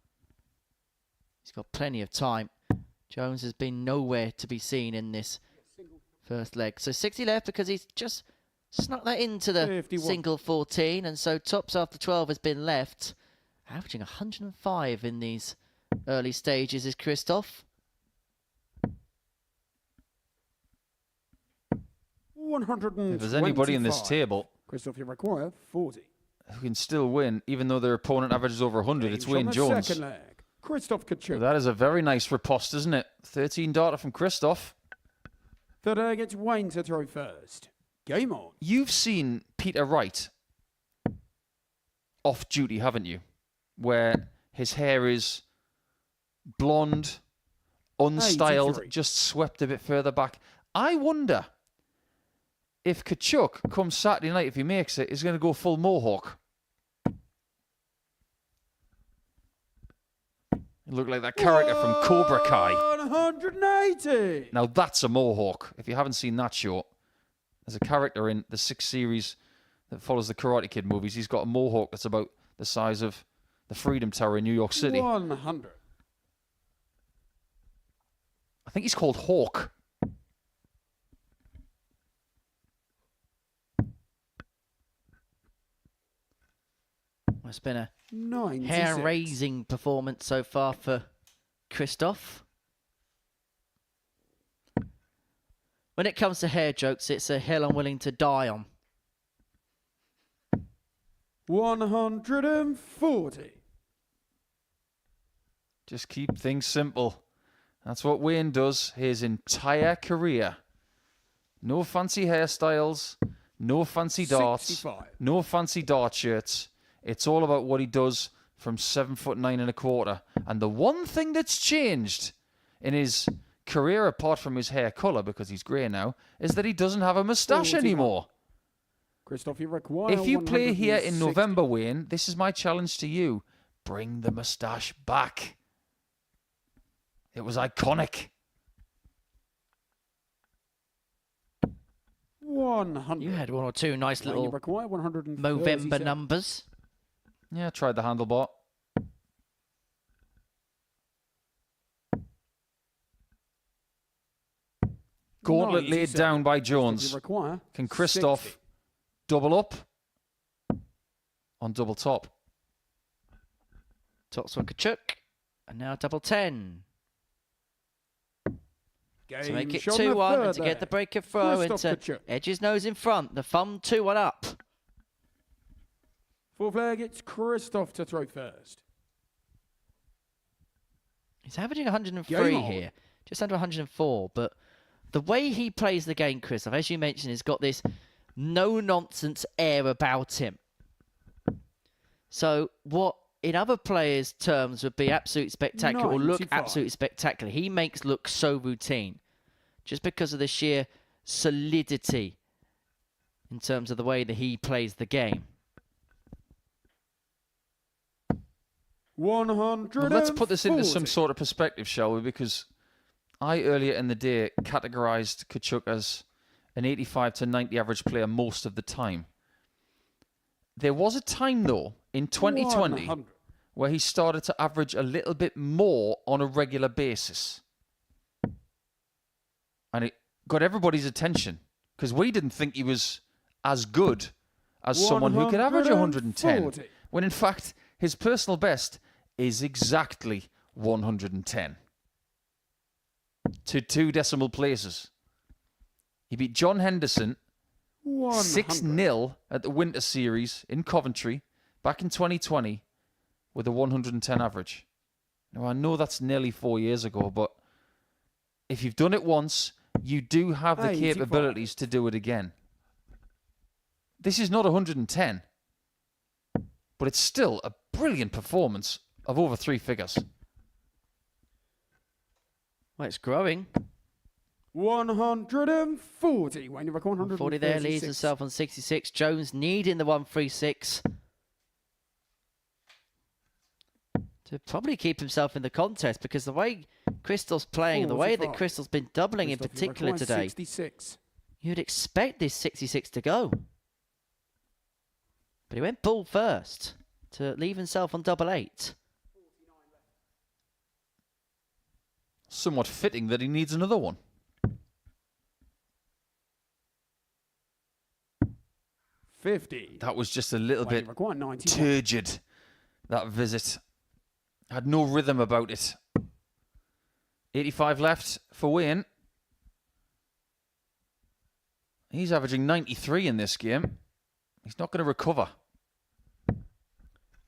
He's got plenty of time. Jones has been nowhere to be seen in this first leg. So 60 left because he's just snuck that into the 51. Single 14. And so tops after 12 has been left. Averaging 105 in these early stages is Christophe. 125. If there's anybody in this table, Christophe, you require 40. Who can still win, even though their opponent averages over 100, it's Wayne Jones. Second leg. Christophe Kciuk. So that is a very nice riposte, isn't it? 13 darter from Christophe. Third leg, it's Wayne to throw first. Game on. You've seen Peter Wright off duty, haven't you? Where his hair is blonde, unstyled, 83. just swept a bit further back. I wonder if Kciuk, come Saturday night, if he makes it, is going to go full mohawk. He looked like that character from Cobra Kai. 180. Now that's a mohawk. If you haven't seen that short, There's a character in the 6 series that follows the Karate Kid movies. He's got a mohawk that's about the size of the Freedom Tower in New York City. 100. I think he's called Hawk. It's been a 96. hair-raising performance so far for Christoph. When it comes to hair jokes, it's a hill I'm willing to die on. 140. Just keep things simple. That's what Wayne does his entire career. No fancy hairstyles, no fancy darts, 65. no fancy dart shirts. It's all about what he does from 7'9" and a quarter. And the one thing that's changed in his career, apart from his hair colour, because he's grey now, is that he doesn't have a moustache 45. anymore. Christoph, you require If you play here in 160. November, Wayne, this is my challenge to you. Bring the moustache back. It was iconic. 100. You had one or two nice Wayne, you little require 137. Movember numbers. Yeah, I tried the handlebar. Gauntlet laid 97. down by Christoph, Jones. you require Can Christoph 60. double up on double top? Tops on Kciuk. And now double 10. To make it Game shot on the 2-1 third and to get there. the breaker throw Christoph into Kciuk. Edge's nose in front. The thumb 2-1 up. Full flag, it's Christoph to throw first. He's averaging 103 Game on. here. Just under 104. But the way he plays the game, Christoph, as you mentioned, has got this no-nonsense air about him. So what in other players' terms would be absolutely spectacular or look 95. absolutely spectacular, he makes look so routine. Just because of the sheer solidity in terms of the way that he plays the game. 140. Well, let's put this into some sort of perspective, shall we? Because I, earlier in the day, categorised Kciuk as an 85 to 90 average player most of the time. There was a time, though, in 2020 100. where he started to average a little bit more on a regular basis. And it got everybody's attention because we didn't think he was as good as someone who could average 110. 140. When in fact, his personal best is exactly 110. To 2 decimal places. He beat John Henderson 100. 6-0 at the Winter Series in Coventry back in 2020 with a 110 average. Now, I know that's nearly 4 years ago, but if you've done it once, you do have the 85. capabilities to do it again. This is not 110, but it's still a brilliant performance of over 3 figures. Well, it's growing. 140. Wayne, you record 136. 40 there, leaves himself on 66. Jones needing the 136 to probably keep himself in the contest, because the way Crystal's playing and the way that 45. Crystal's been doubling in Christoph, you particular require today, 66. you'd expect this 66 to go. But he went bull first to leave himself on double 8. Somewhat fitting that he needs another one. That was just a little bit turgid, that visit. Had no rhythm about it. 85 left for Wayne. He's averaging 93 in this game. He's not going to recover.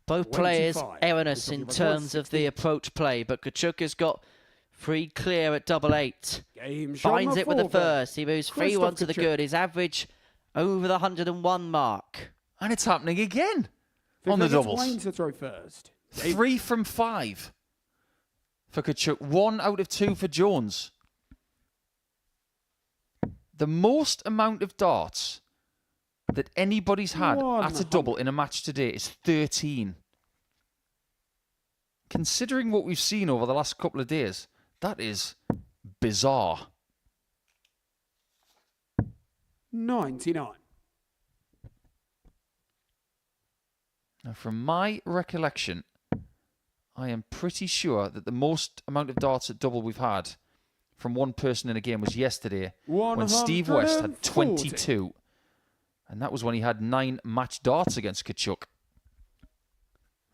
Both players 25. erroneous in terms of the approach play, but Kciuk has got free clear at double 8. Game shot Finds on it with the four there. first. He moves 3-1 to the Kciuk. good. His average over the 101 mark. And it's happening again Fifth on the leg, it's doubles. Wayne to throw first. 3 from 5 for Kciuk. 1 out of 2 for Jones. The most amount of darts that anybody's had at a 100. double in a match today is 13. Considering what we've seen over the last couple of days, that is bizarre. 99. Now, from my recollection, I am pretty sure that the most amount of darts at double we've had from one person in a game was yesterday when Steve West had 22. And that was when he had 9 match darts against Kciuk.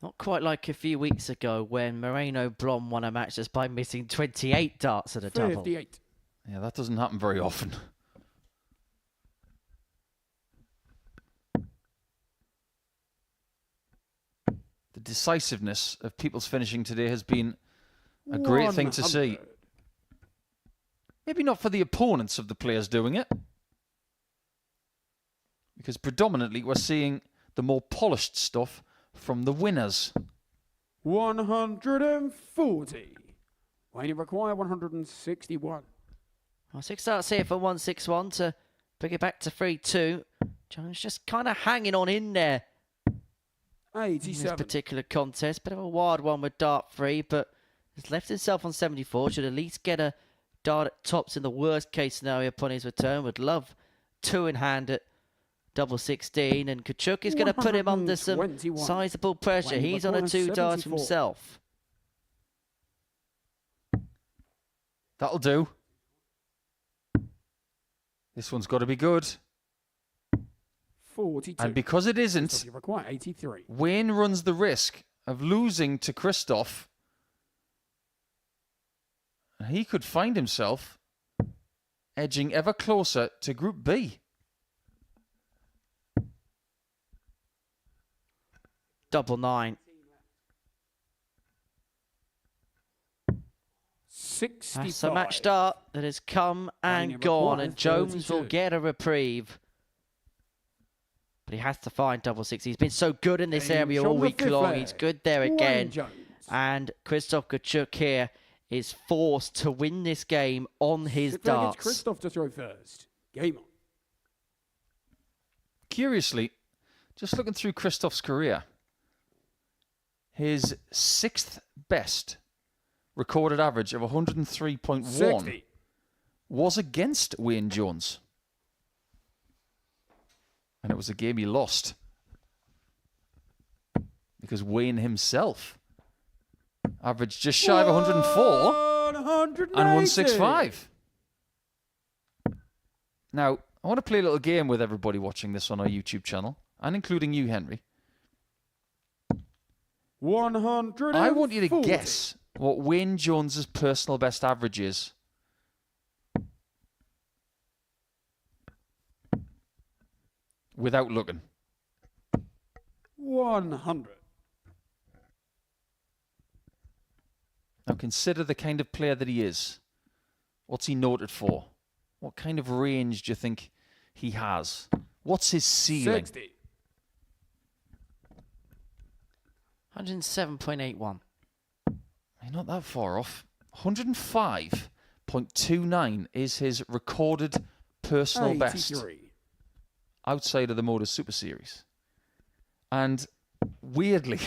Not quite like a few weeks ago when Moreno Blom won a match just by missing 28 darts at a double. 58. Yeah, that doesn't happen very often. The decisiveness of people's finishing today has been a great thing to see. Maybe not for the opponents of the players doing it, because predominantly we're seeing the more polished stuff from the winners. 140. Wayne require 161. Well, 6 starts here for 161 to bring it back to 3-2. Jones just kind of hanging on in there. 87. In this particular contest. Bit of a wild one with dart 3, but has left himself on 74. Should at least get a dart at tops in the worst case scenario upon his return. Would love 2 in hand at double 16. And Kciuk is going to put him under some sizable pressure. He's on a 2 dart himself. That'll do. This one's got to be good. 42. And because it isn't, require 83. Wayne runs the risk of losing to Christoph. He could find himself edging ever closer to Group B. Double 9. 65. That's a match start that has come and gone, and Jones will get a reprieve. But he has to find double 60. He's been so good in this area all week long. He's good there again. And Krzysztof Kciuk here is forced to win this game on his darts. Christoph to throw first. Game on. Curiously, just looking through Christoph's career, his 6th best recorded average of 103.1 was against Wayne Jones. And it was a game he lost. Because Wayne himself averaged just shy of 104 and 165. Now, I want to play a little game with everybody watching this on our YouTube channel, and including you, Henry. 140. I want you to guess what Wayne Jones's personal best average is. Without looking. 100. Now consider the kind of player that he is. What's he noted for? What kind of range do you think he has? What's his ceiling? 60. 107.81. You're not that far off. 105.29 is his recorded personal 83. best outside of the Modus Super Series. And weirdly,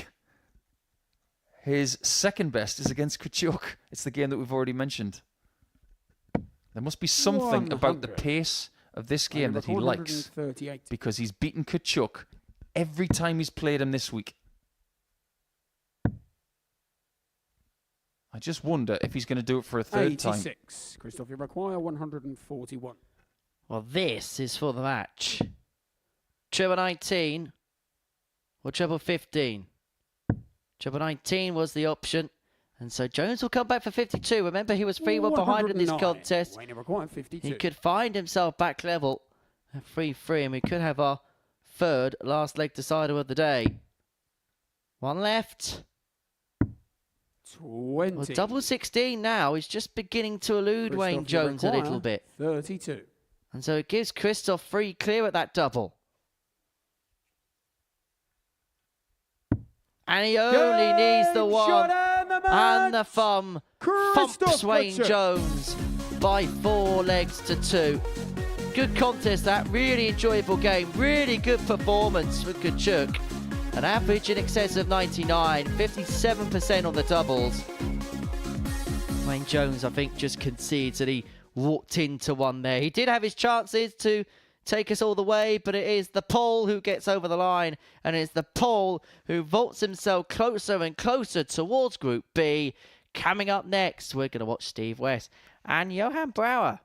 his second best is against Kciuk. It's the game that we've already mentioned. There must be something about the pace of this game that he likes, because he's beaten Kciuk every time he's played him this week. I just wonder if he's going to do it for a third time. 86. Christoph, you require 141. Well, this is for the match. Treble 19 or treble 15. Treble 19 was the option. And so Jones will come back for 52. Remember, he was 3-1 behind in this contest. He could find himself back level at 3-3. And we could have our third last leg decider of the day. One left. 20. Well, double 16 now is just beginning to elude Wayne Jones a little bit. 32. And so it gives Christoph free clear at that double. And he only needs the one and the thumb. Thumps Wayne Jones by 4 legs to 2. Good contest, that. Really enjoyable game. Really good performance for Kciuk. An average in excess of 99, 57% on the doubles. Wayne Jones, I think, just concedes that he walked into one there. He did have his chances to take us all the way, but it is the Pole who gets over the line, and it's the Pole who vaults himself closer and closer towards Group B. Coming up next, we're going to watch Steve West and Johan Brouwer.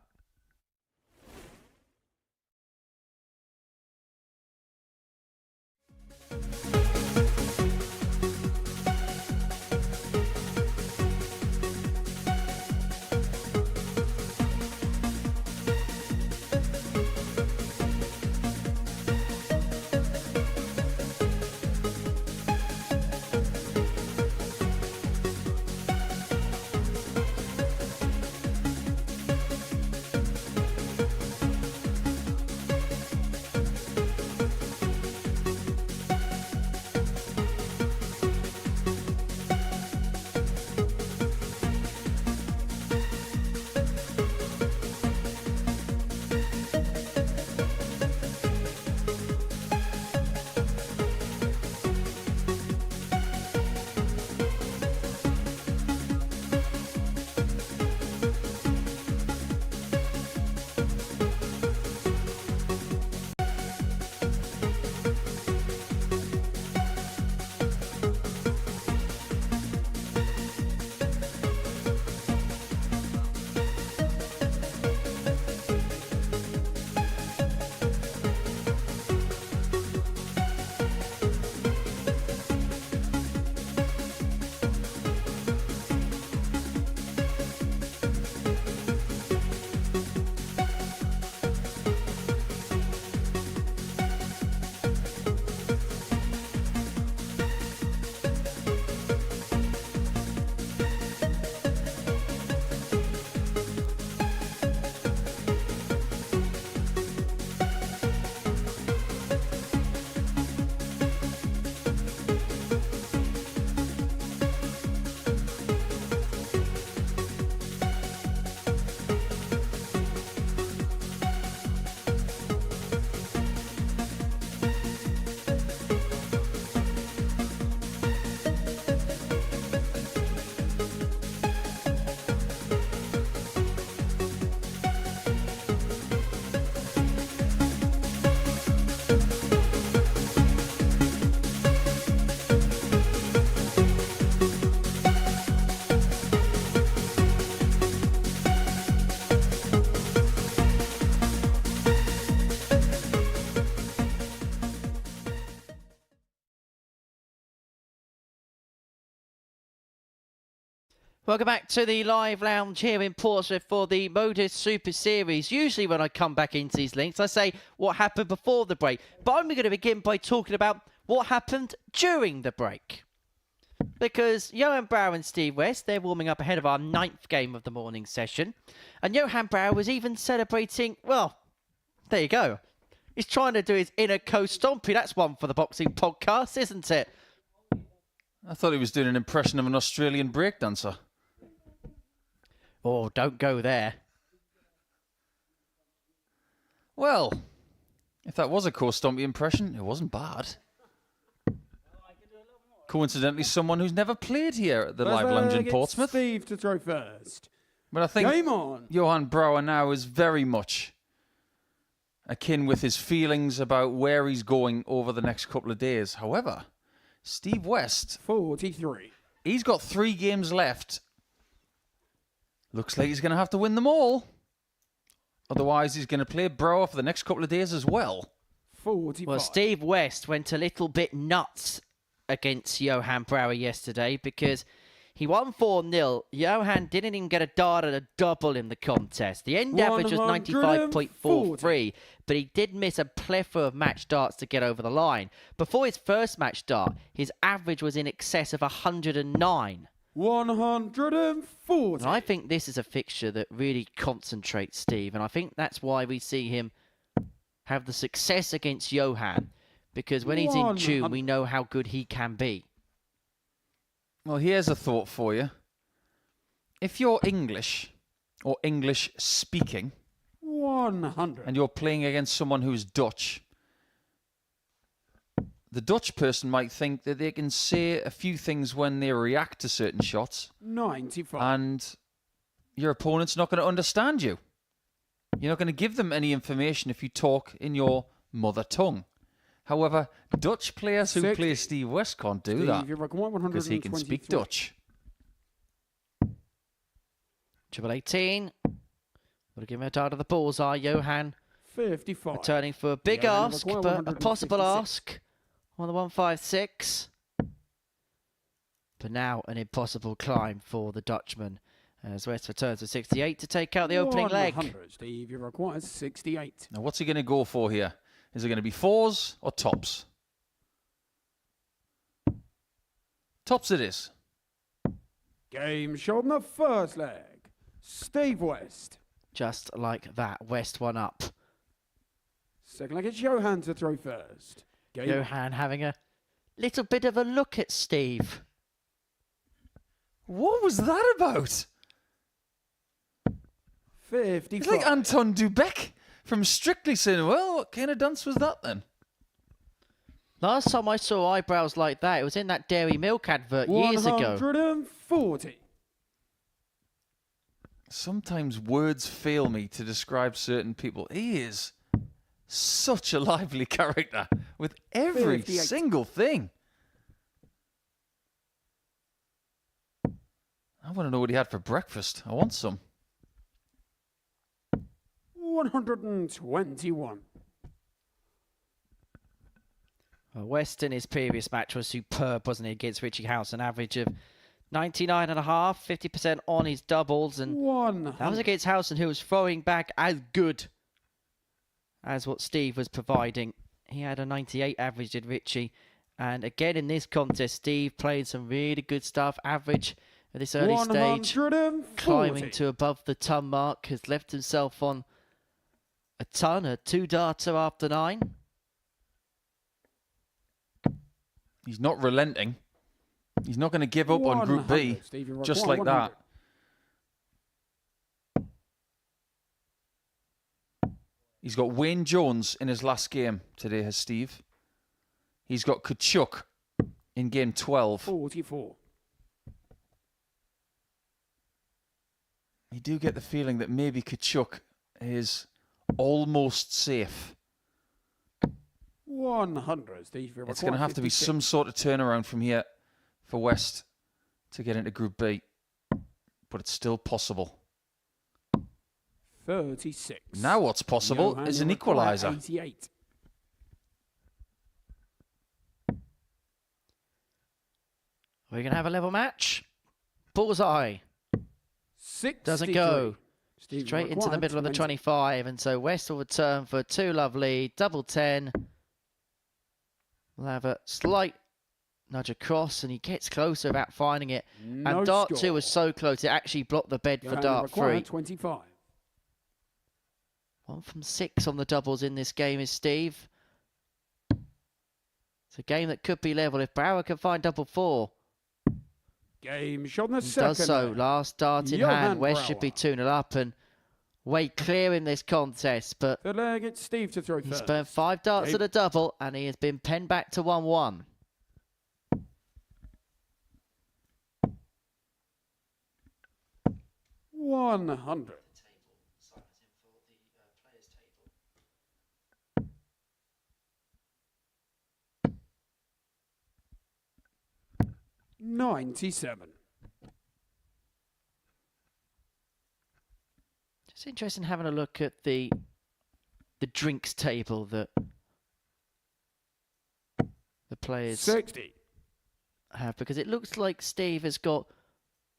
Welcome back to the live lounge here in Portsmouth for the Modus Super Series. Usually when I come back into these links, I say what happened before the break. But I'm going to begin by talking about what happened during the break. Because Johan Brouwer and Steve West, they're warming up ahead of our 9th game of the morning session. And Johan Brouwer was even celebrating, well, there you go. He's trying to do his inner co-stompy. That's one for the boxing podcast, isn't it? I thought he was doing an impression of an Australian breakdancer. Oh, don't go there. Well, if that was a co-stompy impression, it wasn't bad. Coincidentally, someone who's never played here at the Live Lounge in Portsmouth. Steve to throw first. But I think Game on. Johan Brouwer now is very much akin with his feelings about where he's going over the next couple of days. However, Steve West, 43. He's got 3 games left. Looks like he's going to have to win them all. Otherwise, he's going to play Brouwer for the next couple of days as well. 45. Well, Steve West went a little bit nuts against Johan Brouwer yesterday because he won 4-0. Johan didn't even get a dart at a double in the contest. The end average was 95.43, but he did miss a plethora of match darts to get over the line. Before his first match dart, his average was in excess of 109. 140. And I think this is a fixture that really concentrates Steve, and I think that's why we see him have the success against Johan, because when he's in tune, we know how good he can be. Well, here's a thought for you. If you're English or English speaking 100. and you're playing against someone who's Dutch, the Dutch person might think that they can say a few things when they react to certain shots. 95. And your opponent's not going to understand you. You're not going to give them any information if you talk in your mother tongue. However, Dutch players who play Steve West can't do that because he can speak Dutch. Triple 18. We'll give him a dart of the bullseye. Johan 55. returning for a big ask, but a possible ask on the 156. But now an impossible climb for the Dutchman as West returns to 68 to take out the opening leg. 100, Steve, you require 68. Now, what's he going to go for here? Is it going to be fours or tops? Tops it is. Game shot in the first leg. Steve West. Just like that, West one up. Second leg, it's Johan to throw first. Game Johan having a little bit of a look at Steve. What was that about? 55. It's like Anton Dubek from Strictly saying, well, what kind of dance was that then? Last time I saw eyebrows like that, it was in that Dairy Milk advert years ago. 140. Sometimes words fail me to describe certain people. He is such a lively character with every 58. single thing. I want to know what he had for breakfast. I want some. 121. Well, West in his previous match was superb, wasn't he, against Richie Howson? An average of 99.5, 50% on his doubles. And that was against Howson, who was throwing back as good as what Steve was providing. He had a 98 average, did Richie. And again, in this contest, Steve played some really good stuff. Average at this early stage, climbing to above the ton mark, has left himself on a ton, a 2-darter after 9. He's not relenting. He's not going to give up on Group B just like that. He's got Wayne Jones in his last game today, has Steve. He's got Kciuk in game 12. 44. You do get the feeling that maybe Kciuk is almost safe. 100. Steve, It's going to have to be some sort of turnaround from here for West to get into Group B. But it's still possible. 36. Now what's possible is an equaliser. 88. We're going to have a level match. Bullseye. 63. Doesn't go. Steve, Straight into the middle of the 25. And so West will return for 2 lovely. Double 10. We'll have a slight nudge across, and he gets closer without finding it. And Dart 2 was so close, it actually blocked the bed for Dart 3. 25. 1 from 6 on the doubles in this game is Steve. It's a game that could be level if Brouwer can find double 4. Game shot in the He second. does so. Last dart in hand. West should be 2-0 up and way clear in this contest. But the leg, it's Steve to throw he's first. burned 5 darts at a double, and he has been penned back to 1-1. $100. $97. It's interesting having a look at the drinks table that the players 60. have, because it looks like Steve has got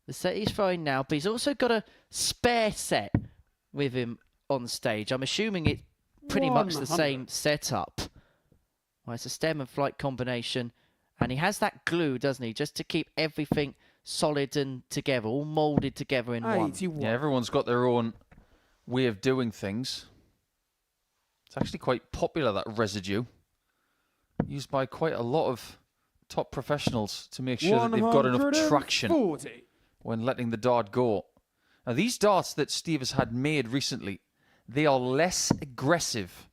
the set he's throwing now, but he's also got a spare set with him on stage. I'm assuming it's pretty much the same setup. Well, it's a stem and flight combination, and he has that glue, doesn't he, just to keep everything solid and together, all moulded together in one. Yeah, everyone's got their own way of doing things. It's actually quite popular, that residue, used by quite a lot of top professionals to make sure that they've got enough traction when letting the dart go. Now, these darts that Steve has had made recently, they are less aggressive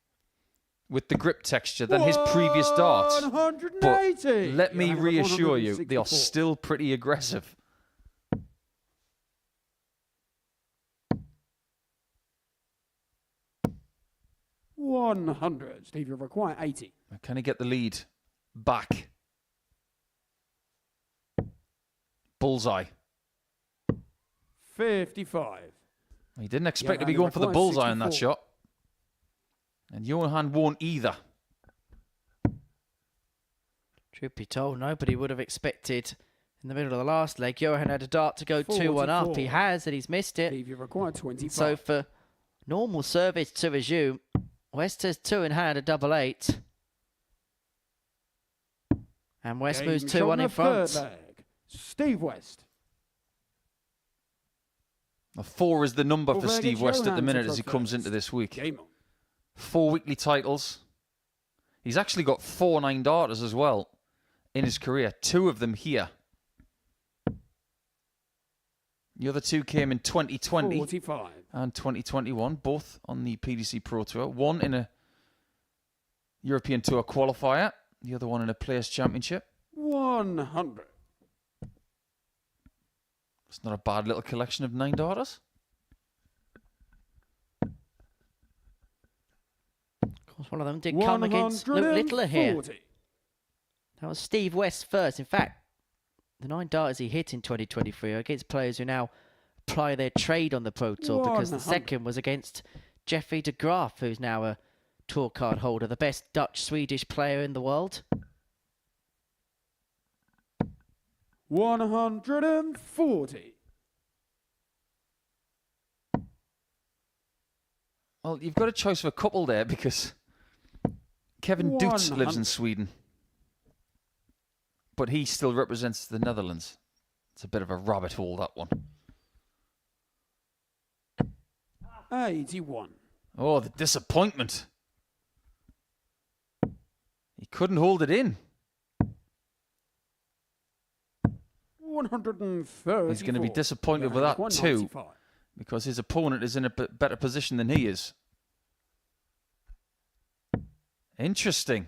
with the grip texture than his previous darts. But let me reassure you, they are still pretty aggressive. 100. Steve, you require 80. Can he get the lead back? Bullseye. 55. He didn't expect to be Johan going for the requires bullseye on that 64. shot. And Johan won't either. Truth be told, nobody would have expected in the middle of the last leg. Johan had a dart to go 2-1 up. 44. He has, and he's missed it. Steve, you require 25. So for normal service to resume, West has 2 in hand, a double 8. And West moves 2-1 in front. Third leg. Steve West. A 4 is the number for Over Steve against West at the Johan minute to as he throw comes first. into this week. Game on. 4 weekly titles. He's actually got 4 9-darters as well in his career. 2 of them here. The other 2 came in 2020 45. and 2021, both on the PDC Pro Tour. 1 in a European Tour qualifier, the other one in a Players' Championship. 100. It's not a bad little collection of 9-darters. Of course, one of them did come against Luke Littler here. 140. That was Steve West first. In fact, the 9 darters he hit in 2023 are against players who now apply their trade on the Pro Tour, because the 100. second was against Jeffrey de Graaf, who's now a tour card holder, the best Dutch-Swedish player in the world. 140. Well, you've got a choice of a couple there, because Kevin Dutz lives in 100. Sweden, but he still represents the Netherlands. It's a bit of a rabbit hole, that one. 81. Oh, the disappointment. He couldn't hold it in. 130. He's going to be disappointed with that too, because his opponent is in a better position than he is. Interesting.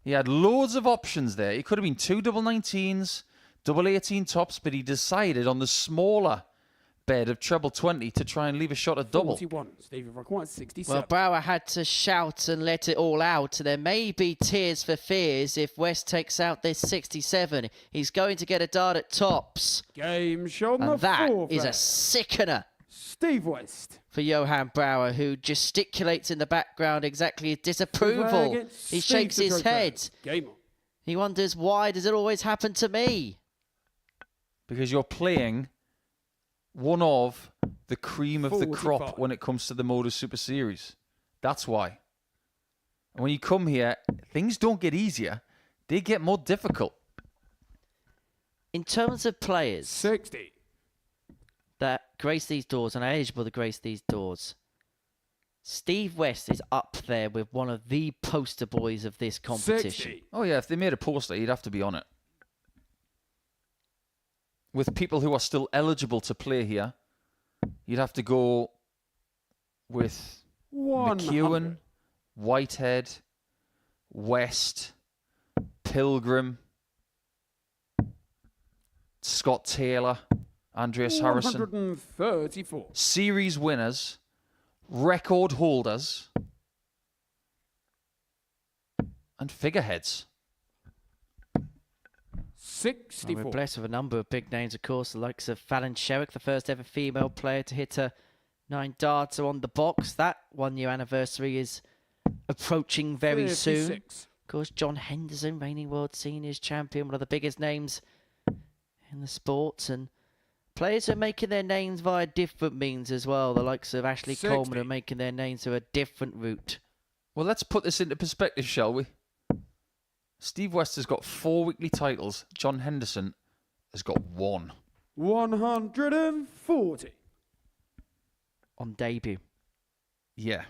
He had loads of options there. He could have been 2 double 19s, double 18 tops, but he decided on the smaller bed of treble 20 to try and leave a shot at double. 41. Steve requires 67. Well, Brouwer had to shout and let it all out. There may be tears for fears if West takes out this 67. He's going to get a dart at tops. Game shot on And the that fourth is a leg. sickener Steve West. for Johan Brouwer, who gesticulates in the background exactly his disapproval. against He Steve shakes to his throw head. first. Game on. He wonders, why does it always happen to me? Because you're playing one of the cream of the crop 45. when it comes to the Modus Super Series. That's why. And when you come here, things don't get easier. They get more difficult. In terms of players 60. that grace these doors and are eligible to grace these doors, Steve West is up there with one of the poster boys of this competition. 60. Oh yeah, if they made a poster, you'd have to be on it. With people who are still eligible to play here, you'd have to go with 100. McEwen, Whitehead, West, Pilgrim, Scott Taylor, Andreas Harrison. 134. Series winners, record holders, and figureheads. 64. Well, we're blessed with a number of big names, of course, the likes of Fallon Sherrick, the first ever female player to hit a 9-darter on the box. That 1-year anniversary is approaching very soon. 56. Of course, John Henderson, reigning World Seniors champion, one of the biggest names in the sport. And players are making their names via different means as well. The likes of Ashley 60. Coleman are making their names through a different route. Well, let's put this into perspective, shall we? Steve West has got 4 weekly titles. John Henderson has got 1. 140. On debut. Yeah.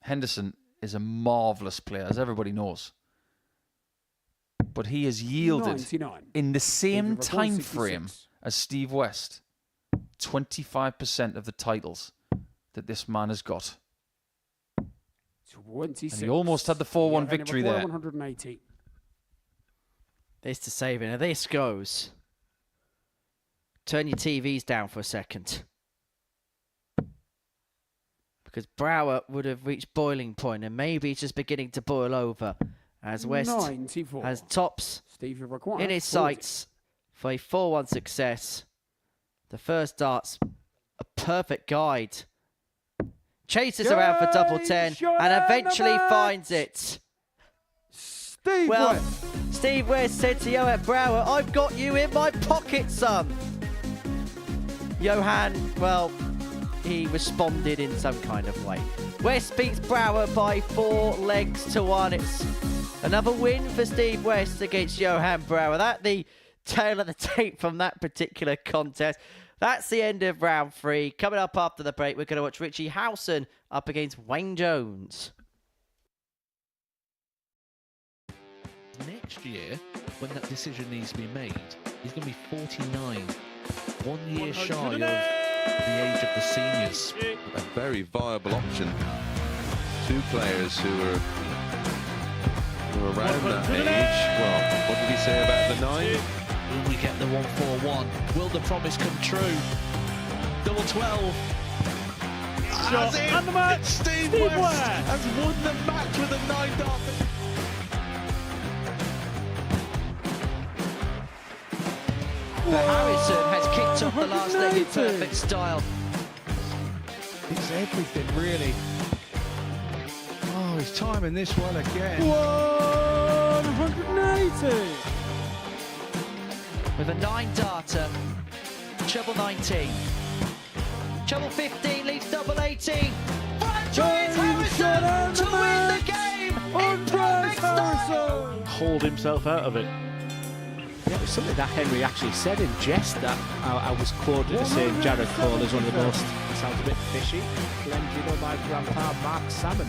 Henderson is a marvellous player, as everybody knows. But he has yielded 99. in the same David time 166. frame as Steve West 25% of the titles that this man has got. 26. And he almost had the 4-1 victory there. 180. This to save it. Now this goes. Turn your TVs down for a second. because Brouwer would have reached boiling point, and maybe it's just beginning to boil over as West 94. has tops Steve, you require in his 40. sights for a 4-1 success. The first dart's a perfect guide. Chases around for double 10 and eventually finds it. Steve West. Steve West said to Johan Brouwer, "I've got you in my pocket, son." Johan, well, he responded in some kind of way. West beats Brouwer by 4-1. It's another win for Steve West against Johan Brouwer. That's the tail of the tape from that particular contest. That's the end of round 3. Coming up after the break, we're going to watch Richie Howson up against Wayne Jones. Next year, when that decision needs to be made, he's going to be 49. 1 year shy of the age of the seniors. A very viable option. 2 players who are around that age. Well, what did he say about the 9? Will we get the 141? Will the promise come true? Double 12. Shot and the match. Steve West has won the match with a 9-dart. Harrison has kicked off the last leg in perfect style. It's everything, really. Oh, he's timing this well again. 180. With a 9-darter, treble 19. Treble 15 leads double 18. Franchise Harrison to win the game in perfect style. Hauled himself out of it. Yeah, it was something that Henry actually said in jest that I was quoted as saying Jared Cole is one of the most, sounds a bit fishy, blended on my grandpa Mark Salmon.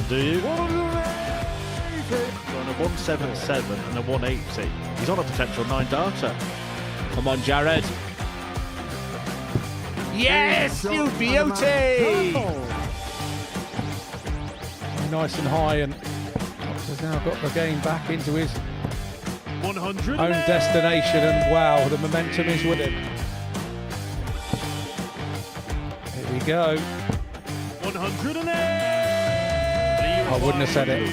Do you? On a 177 and a 180. He's on a potential 9-darter. Come on, Jared. Yes, you beauty! Nice and high, and has now got the game back into his 100 own destination, and wow, the momentum is with him. Here we go. 108. I wouldn't have said it.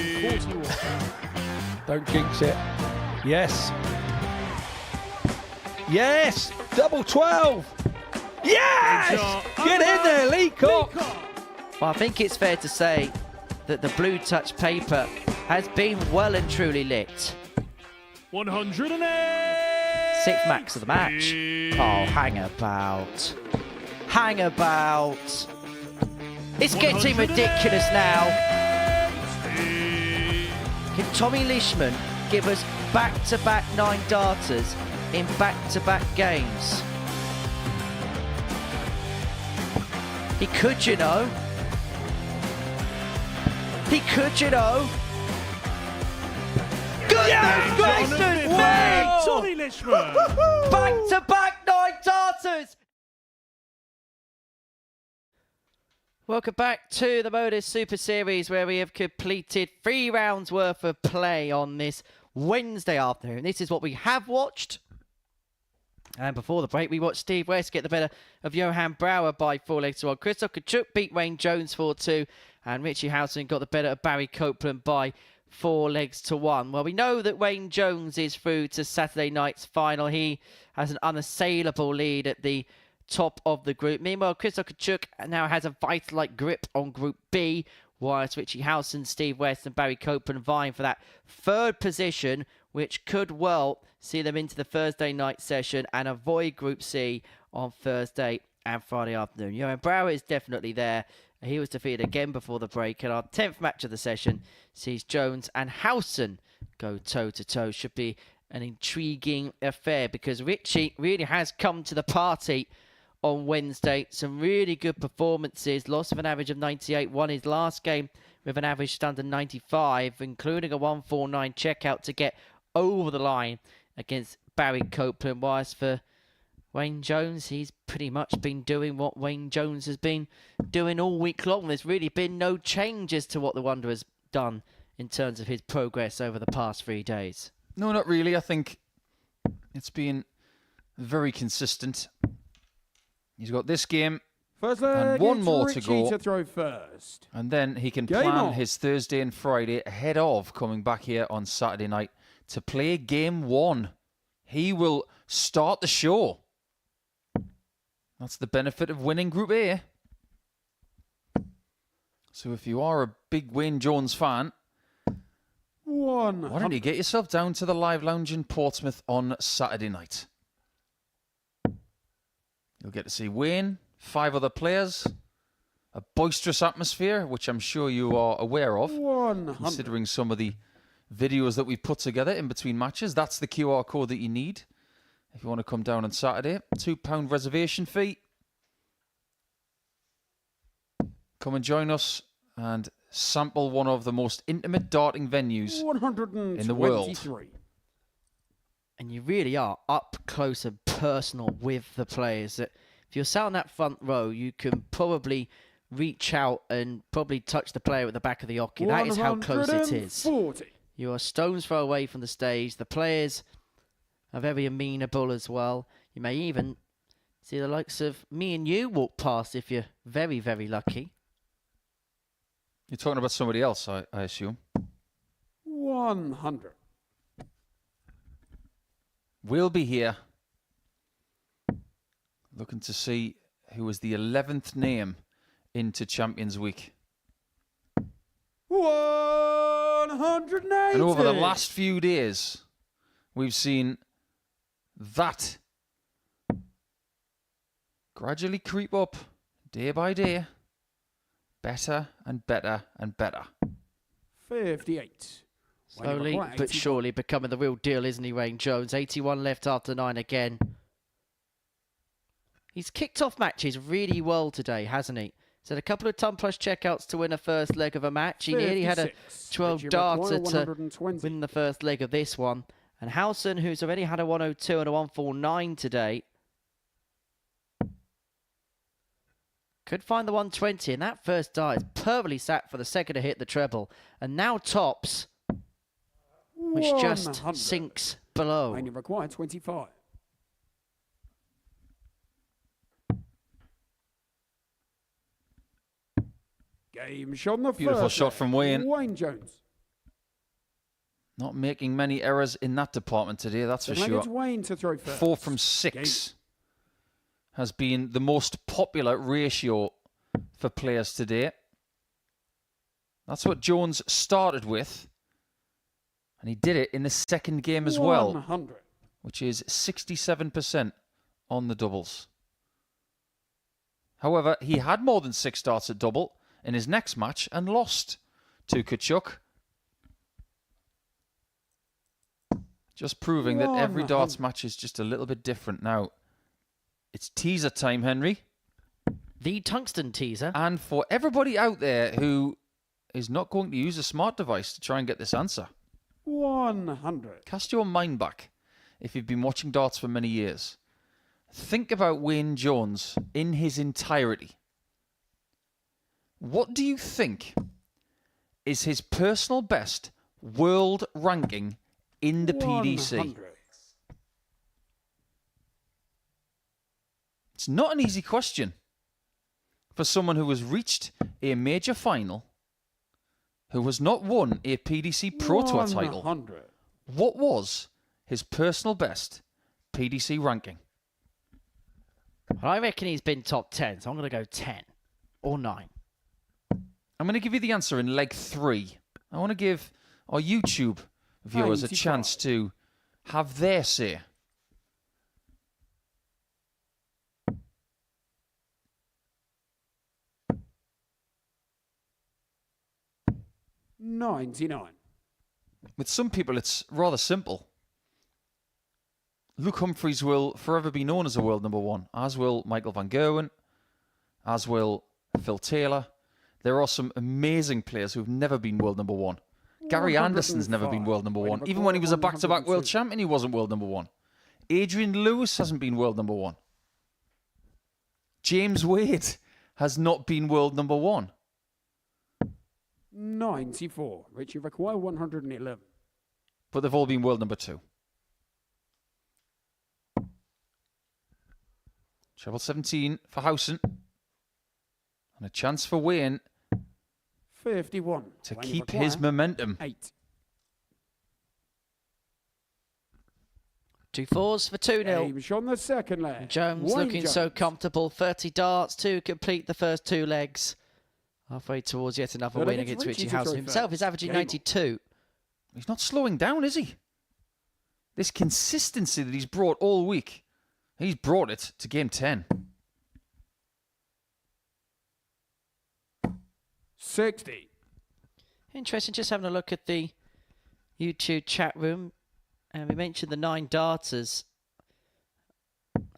Don't jinx it. Yes. Yes! Double 12! Yes! Get in there, Kciuk! Well, I think it's fair to say that the blue touch paper has been well and truly lit. 108. 6th max of the match. Oh, hang about. Hang about. It's getting ridiculous now. Can Tommy Leishman give us back-to-back 9-darters in back-to-back games? He could, you know. He could, you know. Goodness gracious me! Tommy Leishman. Back-to-back 9-darters! Welcome back to the Modus Super Series, where we have completed 3 rounds worth of play on this Wednesday afternoon. This is what we have watched. And before the break, we watched Steve West get the better of Johan Brouwer by 4-1. Kciuk beat Wayne Jones 4-2. And Richie Howson got the better of Barry Copeland by 4-1. Well, we know that Wayne Jones is through to Saturday night's final. He has an unassailable lead at the top of the group. Meanwhile, Kciuk now has a vital-like grip on Group B, whilst Richie Howson, Steve West and Barry Copeland vying for that 3rd position, which could well see them into the Thursday night session and avoid Group C on Thursday and Friday afternoon. Johan Brouwer is definitely there. He was defeated again before the break, and our 10th match of the session sees Jones and Howson go toe-to-toe. Should be an intriguing affair because Richie really has come to the party on Wednesday. Some really good performances. Lost with an average of 98. Won his last game with an average just under 95, including a 149 checkout to get over the line against Barry Copeland. Whilst for Wayne Jones, he's pretty much been doing what Wayne Jones has been doing all week long. There's really been no changes to what the Wanderer's done in terms of his progress over the past 3 days. No, not really. I think it's been very consistent. He's got this game First leg, And one it's more to Richie go. to throw first. And then he can Game plan on. his Thursday and Friday ahead of coming back here on Saturday night to play game 1. He will start the show. That's the benefit of winning Group A. So if you are a big Wayne Jones fan, why don't you get yourself down to the Live Lounge in Portsmouth on Saturday night? You'll get to see Wayne, 5 other players, a boisterous atmosphere, which I'm sure you are aware of, considering some of the videos that we've put together in between matches. That's the QR code that you need if you want to come down on Saturday. £2 reservation fee. Come and join us and sample one of the most intimate darting venues in the world. And you really are up close and personal with the players. That if you're sat on that front row, you can probably reach out and probably touch the player at the back of the hockey. That is how close it is. You are stone's throw away from the stage. The players are very amenable as well. You may even see the likes of me and you walk past if you're very, very lucky. You're talking about somebody else, I assume. 100. We'll be here looking to see who is the 11th name into Champions Week. 180. And over the last few days, we've seen that gradually creep up day by day. Better and better and better. 58. Slowly but surely becoming the real deal, isn't he, Wayne Jones? 81 left after 9 again. He's kicked off matches really well today, hasn't he? He's had a couple of ton plus checkouts to win a first leg of a match. He nearly had a 12 darter to win the first leg of this one. And Howson, who's already had a 102 and a 149 today, could find the 120, and that first dart is perfectly sat for the second to hit the treble. And now tops, which just sinks below. And you require 25. Game shot on the Beautiful first shot from Wayne. Wayne Jones. Not making many errors in that department today, that's for sure. Wayne to throw first. 4 from 6 has been the most popular ratio for players today. That's what Jones started with. And he did it in the second game as well, 100. which is 67% on the doubles. However, he had more than 6 darts at double in his next match and lost to Kciuk. Just proving that every darts match is just a little bit different. Now, it's teaser time, Henry. The tungsten teaser. And for everybody out there who is not going to use a smart device to try and get this answer, 100. cast your mind back if you've been watching darts for many years. Think about Wayne Jones in his entirety. What do you think is his personal best world ranking in the PDC? 100. It's not an easy question for someone who has reached a major final, who has not won a PDC Pro Tour title. 100. What was his personal best PDC ranking? Well, I reckon he's been top 10, so I'm going to go 10 or 9. I'm going to give you the answer in leg 3. I want to give our YouTube viewers a chance to have their say. $99. With some people, it's rather simple. Luke Humphries will forever be known as a world number 1, as will Michael van Gerwen, as will Phil Taylor. There are some amazing players who've never been world number 1. Gary Anderson's never been world number 1. Even when he was a back-to-back world champion, he wasn't world number 1. Adrian Lewis hasn't been world number 1. James Wade has not been world number 1. 94. Richie require 111. But they've all been world number 2. Treble 17 for Howson. And a chance for Wayne 51. to Wayne keep require his momentum. 8. 2 fours for 2-0. Game on the second leg. Jones Wayne looking Jones. so comfortable. 30 darts to complete the first 2 legs. Halfway towards yet another win against Richie Howson himself. He's averaging 92. He's not slowing down, is he? This consistency that he's brought all week, he's brought it to game 10. 60. Interesting, just having a look at the YouTube chat room. And we mentioned the 9 darters.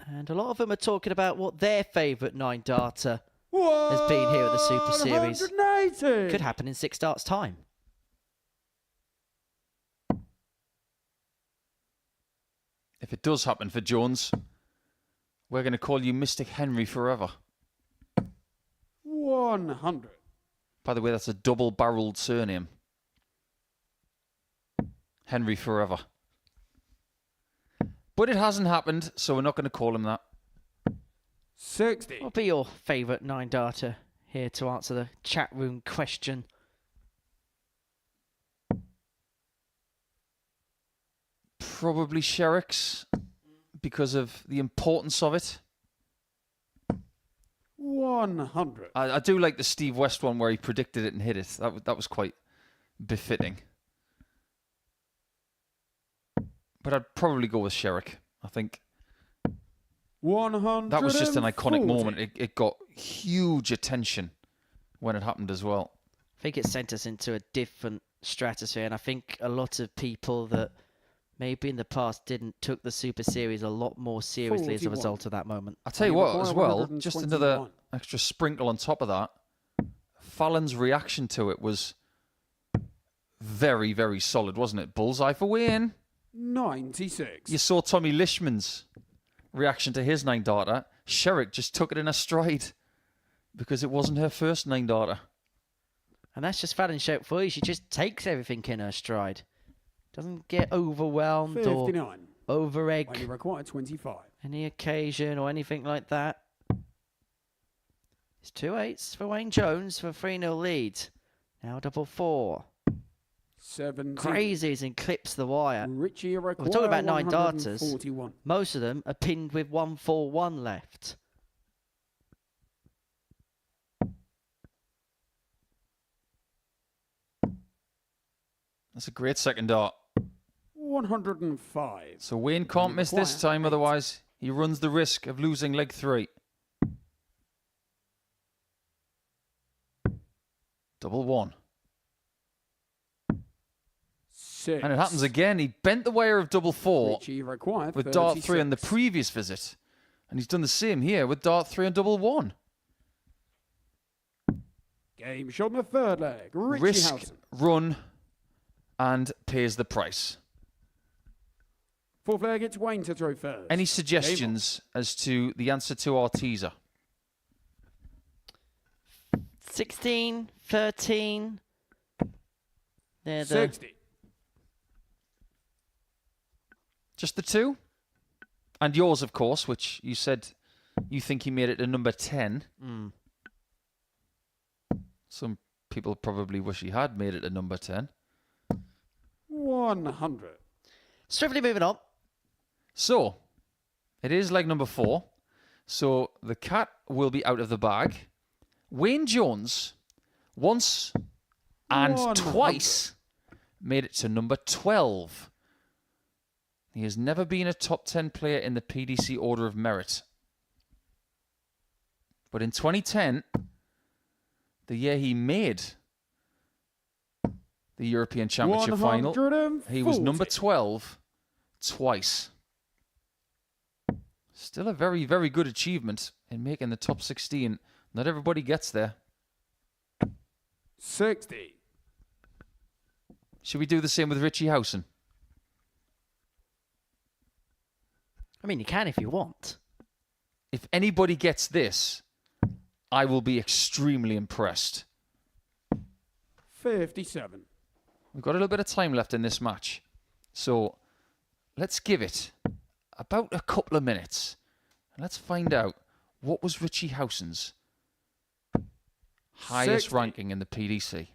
And a lot of them are talking about what their favourite 9 darter has been here at the Super Series. 180. Could happen in 6 darts' time. If it does happen for Jones, we're going to call you Mystic Henry forever. 100. By the way, that's a double-barreled surname. Henry forever. But it hasn't happened, so we're not going to call him that. 60. What will be your favourite 9 darter here to answer the chat room question? Probably Sherrick's because of the importance of it. 100. I do like the Steve West one where he predicted it and hit it. That was quite befitting. But I'd probably go with Sherrick. I think 100. that was just an iconic moment. It got huge attention when it happened as well. I think it sent us into a different stratosphere, and I think a lot of people that maybe in the past took the Super Series a lot more seriously as a 41. result of that moment. I'll tell you what, require as well, 121. just another extra sprinkle on top of that. Fallon's reaction to it was very, very solid, wasn't it? Bullseye for Wayne. 96. You saw Tommy Lishman's reaction to his 9 darter. Sherrick just took it in a stride because it wasn't her first 9 darter. And that's just Fallon Sherrick for you. She just takes everything in her stride. Doesn't get overwhelmed 59. or over-egg When you require 25. any occasion or anything like that. It's 2 8s for Wayne Jones for a 3-0 lead. Now 4-4. 70. Crazies and clips the wire. Richie We're talking about 9 darters. 141. Most of them are pinned with 1-4-1 left. That's a great second dart. 105. So Wayne can't miss this require time, 8. otherwise he runs the risk of losing leg 3. Double 1. 6. And it happens again. He bent the wire of double 4 Richie required with dart 3 on the 36. previous visit. And he's done the same here with dart 3 on double 1. Game shot in the third leg. Richie Risk, Howson. run, and pays the price. Fourth leg, it's Wayne to throw first. Any suggestions as to the answer to our teaser? 16, 13. They're the 60. Just the 2? And yours, of course, which you said you think he made it to number 10. Some people probably wish he had made it to number 10. 100. swiftly moving on. So, it is leg number 4. So, the cat will be out of the bag. Wayne Jones, once and 100. twice, made it to number 12. He has never been a top 10 player in the PDC Order of Merit. But in 2010, the year he made the European Championship final, he was number 12 twice. Still a very, very good achievement in making the top 16. Not everybody gets there. 60. Should we do the same with Richie Howson? I mean, you can if you want. If anybody gets this, I will be extremely impressed. 57. We've got a little bit of time left in this match. So let's give it about a couple of minutes. And let's find out what was Richie Howson's highest 60. ranking in the PDC.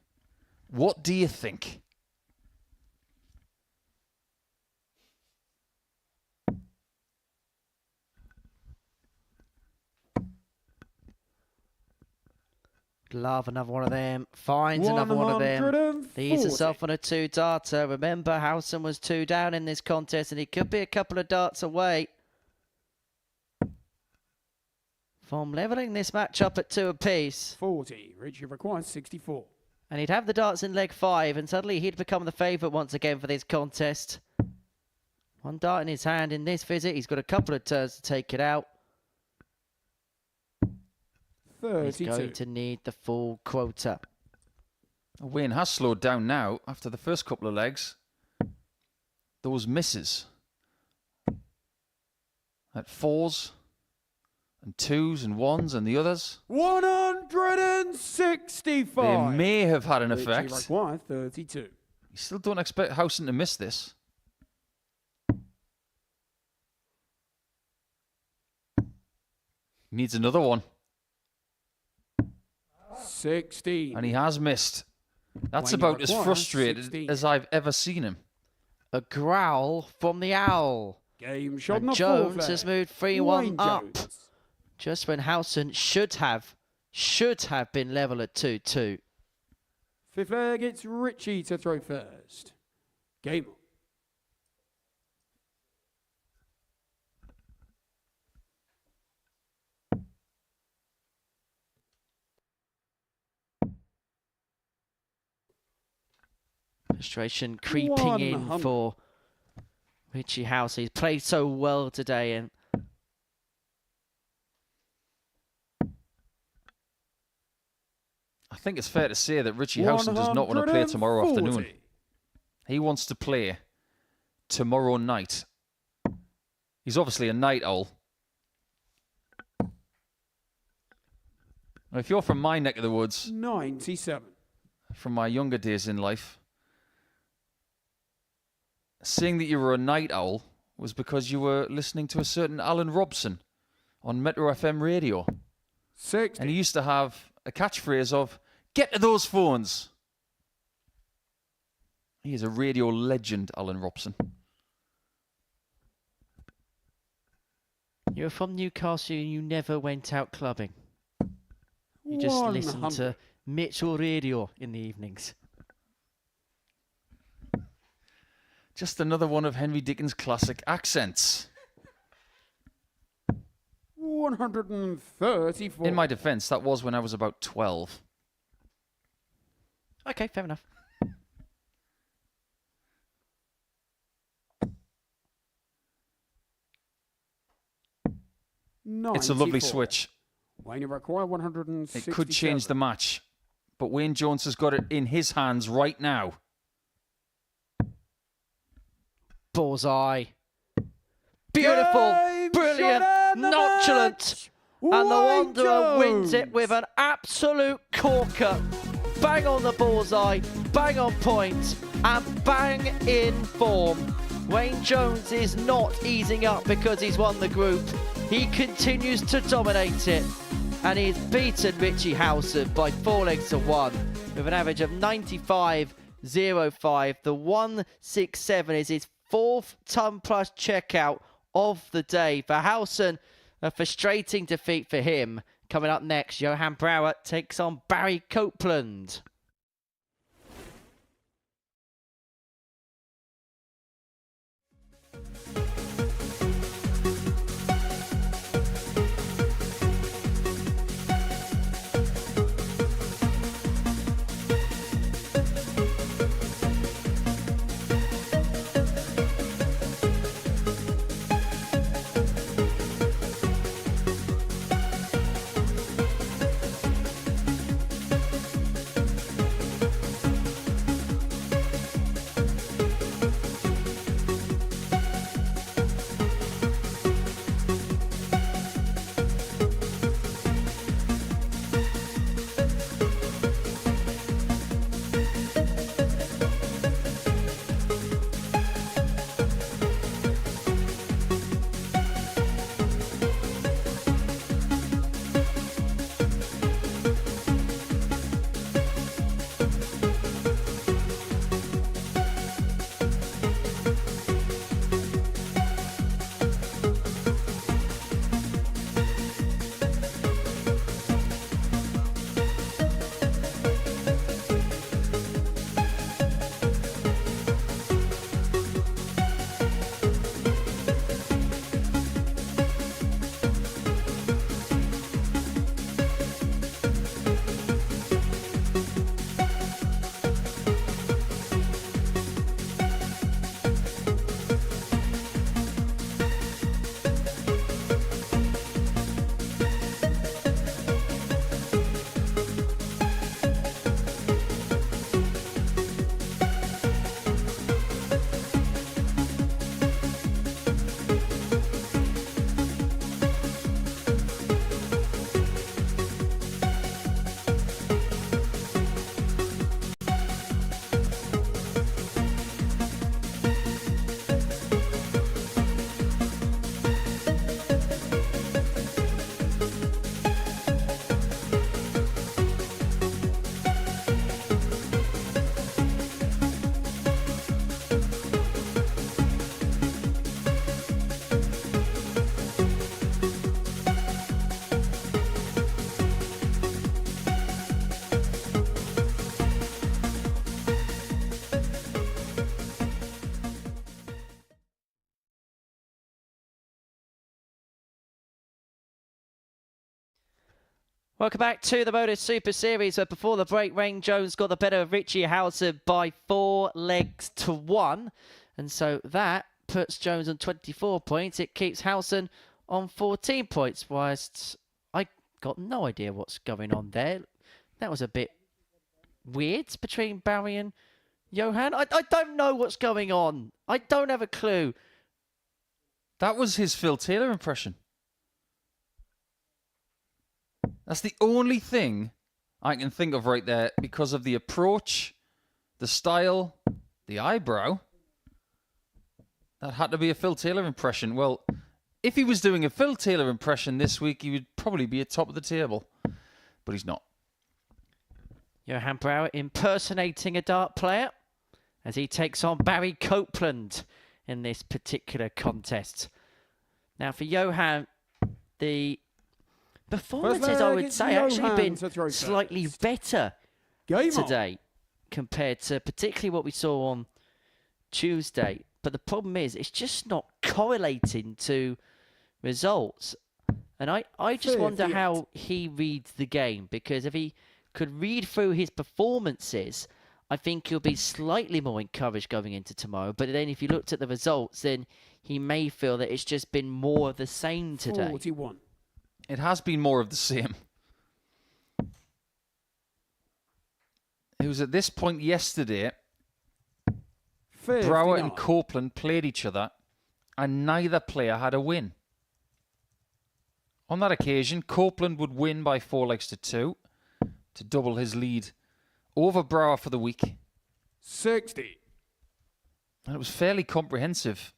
What do you think? Love another one of them. Finds another one of them. Leads himself on a 2-darter. Remember, Howson was 2 down in this contest, and he could be a couple of darts away from levelling this match up at 2 apiece. 40. Richie requires 64. And he'd have the darts in leg 5, and suddenly he'd become the favourite once again for this contest. 1 dart in his hand in this visit. He's got a couple of turns to take it out. 32. He's going to need the full quota. Wayne has slowed down now after the first couple of legs. Those misses at 4s and 2s and 1s and the others. 165. They may have had an effect. Richie requires 32. You still don't expect Howson to miss this. Needs another one. 16. And he has missed. That's Wayne about as requires frustrated 16. as I've ever seen him. A growl from the Owl. Game shot And on the Jones fourth has leg. moved 3-1 Wayne up. Jones. Just when Howson should have been level at 2-2. Fifth leg, it's Richie to throw first. Game on. Frustration creeping in 100. for Richie Howson. He's played so well today, and I think it's fair to say that Richie Howson does not want to play tomorrow 140. afternoon. He wants to play tomorrow night. He's obviously a night owl. Now, if you're from my neck of the woods, 97. from my younger days in life, saying that you were a night owl was because you were listening to a certain Alan Robson on Metro FM radio. 60. And he used to have a catchphrase of, "Get to those phones." He is a radio legend, Alan Robson. you're from Newcastle and you never went out clubbing. You just listened 100. to Mitchell Radio in the evenings. Just another one of Henry Dickens' classic accents. 134. In my defense, that was when I was about 12. Okay, fair enough. It's a lovely 94. switch. Wayne require 167. It could change the match. But Wayne Jones has got it in his hands right now. Bullseye. Beautiful, Game brilliant, shot and the nonchalant. match. And the Wayne Wanderer wins it Jones. with an absolute corker. Bang on the bullseye, bang on point, and bang in form. Wayne Jones is not easing up because he's won the group. He continues to dominate it. And he's beaten Richie Howson by 4 legs to 1 with an average of 95.05. The 167 is his 4th ton plus checkout of the day. For Howson, a frustrating defeat for him. Coming up next, Johan Brouwer takes on Barry Copeland. Welcome back to the Modus Super Series, where before the break, Wayne Jones got the better of Richie Howson by 4 legs to 1. And so that puts Jones on 24 points. It keeps Howson on 14 points, whilst I got no idea what's going on there. That was a bit weird between Barry and Johan. I don't know what's going on. I don't have a clue. That was his Phil Taylor impression. That's the only thing I can think of right there because of the approach, the style, the eyebrow. That had to be a Phil Taylor impression. Well, if he was doing a Phil Taylor impression this week, he would probably be at top of the table. But he's not. Johan Brouwer impersonating a dart player as he takes on Barry Copeland in this particular contest. Now for Johan, the performances, I would say, actually been slightly better today compared to particularly what we saw on Tuesday. But the problem is, it's just not correlating to results. And I just wonder how he reads the game, because if he could read through his performances, I think he'll be slightly more encouraged going into tomorrow. But then if you looked at the results, then he may feel that it's just been more of the same today. 41. It has been more of the same. It was at this point yesterday, 59. Brouwer and Copeland played each other, and neither player had a win. On that occasion, Copeland would win by 4 legs to 2 to double his lead over Brouwer for the week. 60. And it was fairly comprehensive.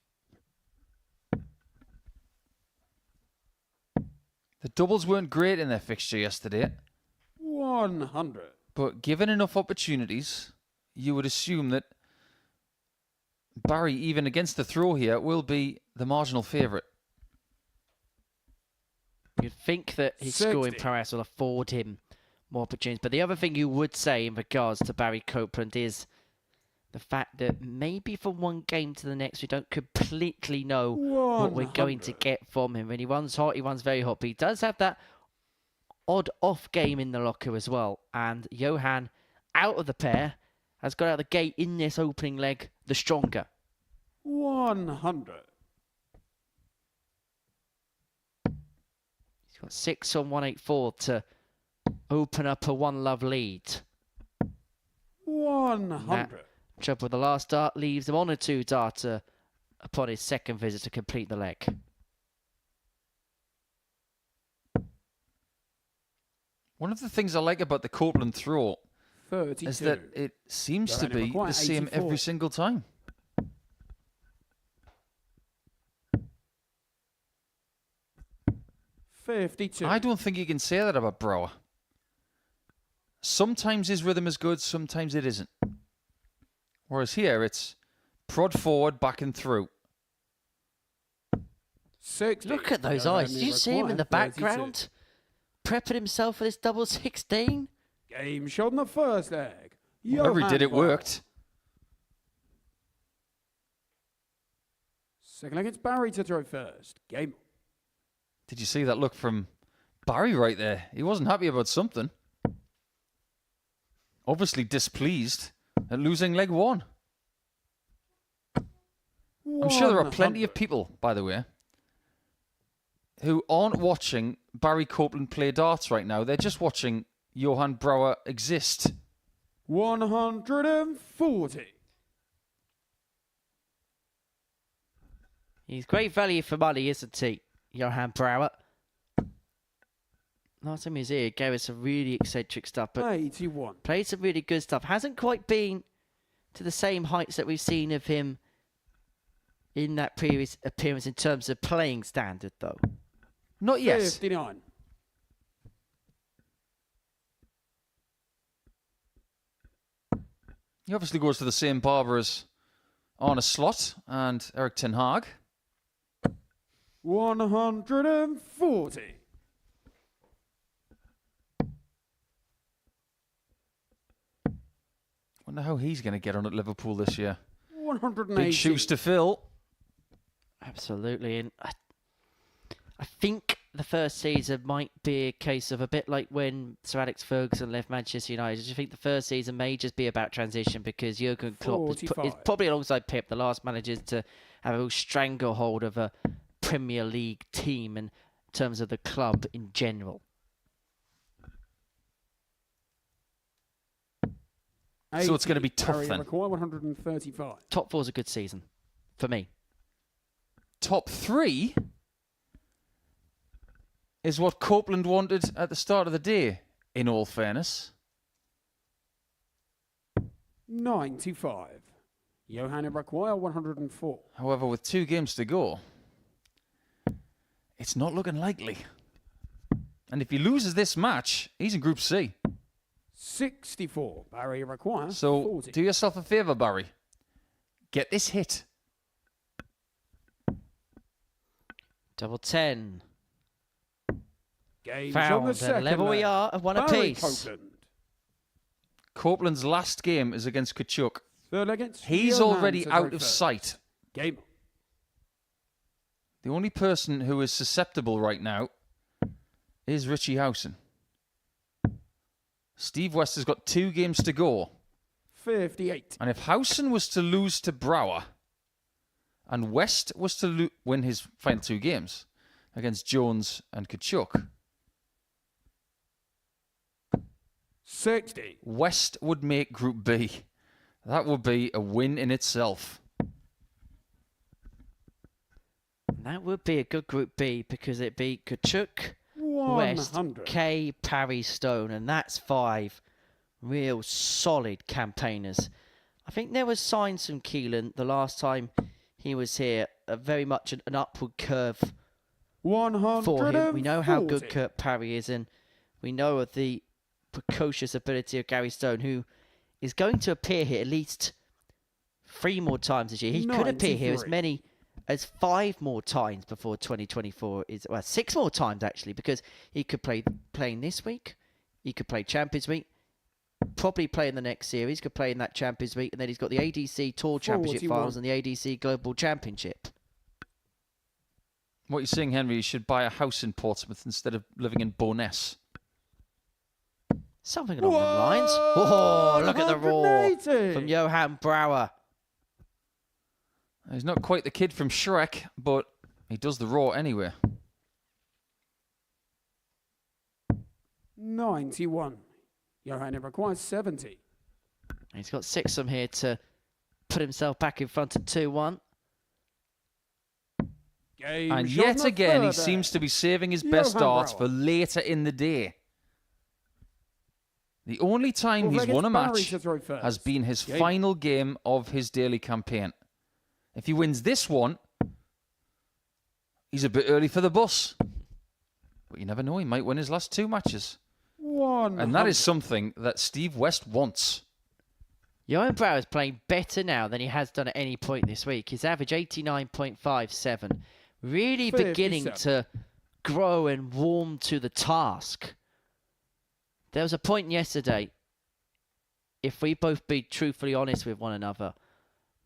The doubles weren't great in their fixture yesterday. 100. But given enough opportunities, you would assume that Barry, even against the throw here, will be the marginal favourite. You'd think that his scoring prowess will afford him more opportunities. But the other thing you would say in regards to Barry Copeland is the fact that maybe from one game to the next, we don't completely know what we're going to get from him. When he runs hot, he runs very hot. But he does have that odd off game in the locker as well. And Johan, out of the pair, has got out of the gate in this opening leg the stronger. 100. He's got 6 on 184 to open up a 1-love lead. 100. Trouble with the last dart leaves him on a 2-darter upon his second visit to complete the leg. One of the things I like about the Copeland throw 32. is that it seems to be the same 84. every single time. I don't think you can say that about Brouwer. Sometimes his rhythm is good, sometimes it isn't. Whereas here, it's prod forward, back and through. 60. Look at those eyes. Did you see him in the background? Prepping himself for this double 16? Game shot in the first leg. Whatever he did, it worked. Second leg, it's Barry to throw first. Game. Did you see that look from Barry right there? He wasn't happy about something. Obviously displeased at losing leg 1. I'm sure there are plenty of people, by the way, who aren't watching Barry Copeland play darts right now. They're just watching Johan Brouwer exist. 140. He's great value for money, isn't he, Johan Brouwer? Last time he was here, gave us some really eccentric stuff, but 81. Played some really good stuff. Hasn't quite been to the same heights that we've seen of him in that previous appearance in terms of playing standard, though. Not yet. 59. He obviously goes to the same barber as Arne Slot and Erik ten Hag. 140. Wonder how he's going to get on at Liverpool this year. 180. Big shoes to fill. Absolutely. And I think the first season might be a case of a bit like when Sir Alex Ferguson left Manchester United. Do you think the first season may just be about transition because Jurgen Klopp is probably alongside Pep, the last managers to have a real stranglehold of a Premier League team in terms of the club in general? So it's going to be tough Barry then. require 135. Top 4's a good season for me. Top 3 is what Copeland wanted at the start of the day, in all fairness. 95. Johan require 104. However, with 2 games to go, it's not looking likely. And if he loses this match, he's in Group C. 64. Barry require So 40. do yourself a favour, Barry. Get this hit. Double 10. Games Found on the at the second level we leg. are at 1 Barry apiece. Copeland. Copeland's last game is against Kciuk. Third against He's Johan already to out go of first. sight. Game. The only person who is susceptible right now is Richie Howson. Steve West has got 2 games to go. 58. And if Howson was to lose to Brouwer and West was to win his final 2 games against Jones and Kciuk, 60. West would make Group B. That would be a win in itself. That would be a good Group B because it'd be Kciuk, West, 100. Kay, Parry, Stone, and that's 5 real solid campaigners. I think there was signs from Keelan the last time he was here, very much an upward curve 140. for him. We know how good Kurt Parry is, and we know of the precocious ability of Gary Stone, who is going to appear here at least 3 more times this year. He could appear here as 93. many as 5 more times before 2024 is, well, 6 more times actually, because he could playing this week, he could play Champions Week, probably play in the next series, could play in that Champions Week, and then he's got the ADC Tour Championship 41. finals and the ADC Global Championship. What you're saying, Henry, you should buy a house in Portsmouth instead of living in Bo'ness. Something along those lines. Oh, look at the roar 180. from Johan Brouwer. He's not quite the kid from Shrek, but he does the raw anyway. 91. Johan requires 70. He's got 6 from here to put himself back in front of 2-1. Games And on yet the again, he third seems leg. to be saving his best Johan darts Brouwer. for later in the day. The only time Fourth he's leg, won a it's Barry match to throw first. has been his Game. final game of his daily campaign. If he wins this one, he's a bit early for the bus. But you never know, he might win his last 2 matches. 100. And that is something that Steve West wants. Johan Brouwer is playing better now than he has done at any point this week. His average 89.57. Really 57. beginning to grow and warm to the task. There was a point yesterday, if we both be truthfully honest with one another,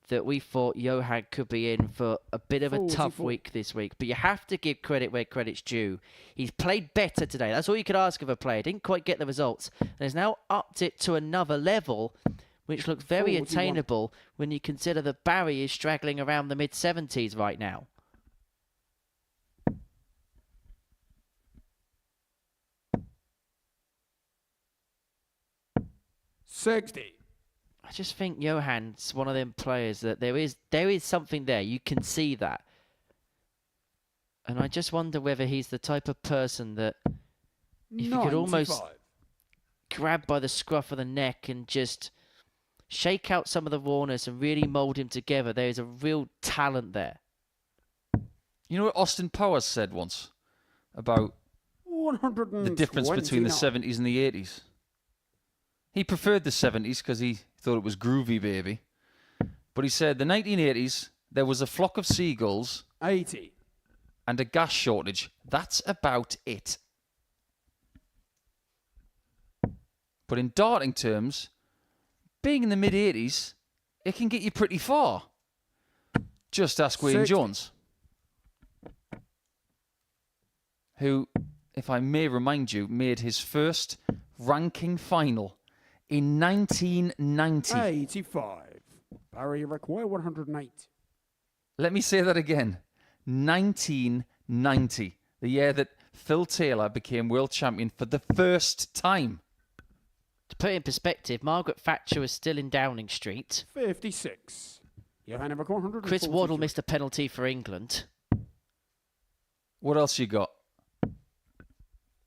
that we thought Johan could be in for a bit of a tough 44. week this week. But you have to give credit where credit's due. He's played better today. That's all you could ask of a player. Didn't quite get the results. And has now upped it to another level, which looks very 41. attainable when you consider that Barry is straggling around the mid-70s right now. $60. I just think Johan's one of them players that there is something there. You can see that. And I just wonder whether he's the type of person that if you could almost 95. grab by the scruff of the neck and just shake out some of the rawness and really mould him together, there is a real talent there. You know what Austin Powers said once about 129. the difference between the 70s and the 80s? He preferred the 70s because he thought it was groovy, baby. But he said the 1980s, there was a flock of seagulls 80. and a gas shortage. That's about it. But in darting terms, being in the mid-80s, it can get you pretty far. Just ask Wayne 60. Jones. who, if I may remind you, made his first ranking final in 1990. 85. Barrier required 108. Let me say that again. 1990, the year that Phil Taylor became world champion for the first time. To put it in perspective, Margaret Thatcher was still in Downing Street. 56. Johanna required 142. Chris Waddle missed a penalty for England. What else you got?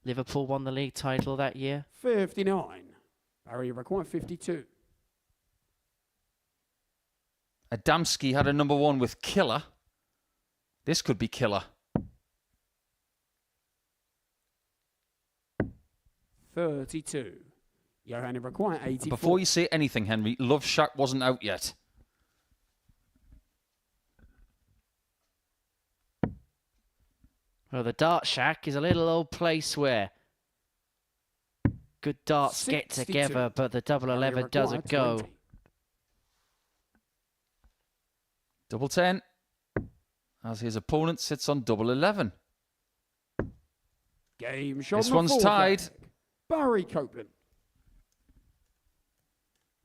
Liverpool won the league title that year. 59. Barrier required 52. Adamski had a number 1 with Killer. This could be Killer. 32. Johanna required 84. Before you say anything, Henry, Love Shack wasn't out yet. Well, the Dart Shack is a little old place where good darts get 62. together, but the double 11 doesn't go. 20. Double 10. As his opponent sits on double 11. Game shot. This on the one's fourth tied. leg. Barry Copeland.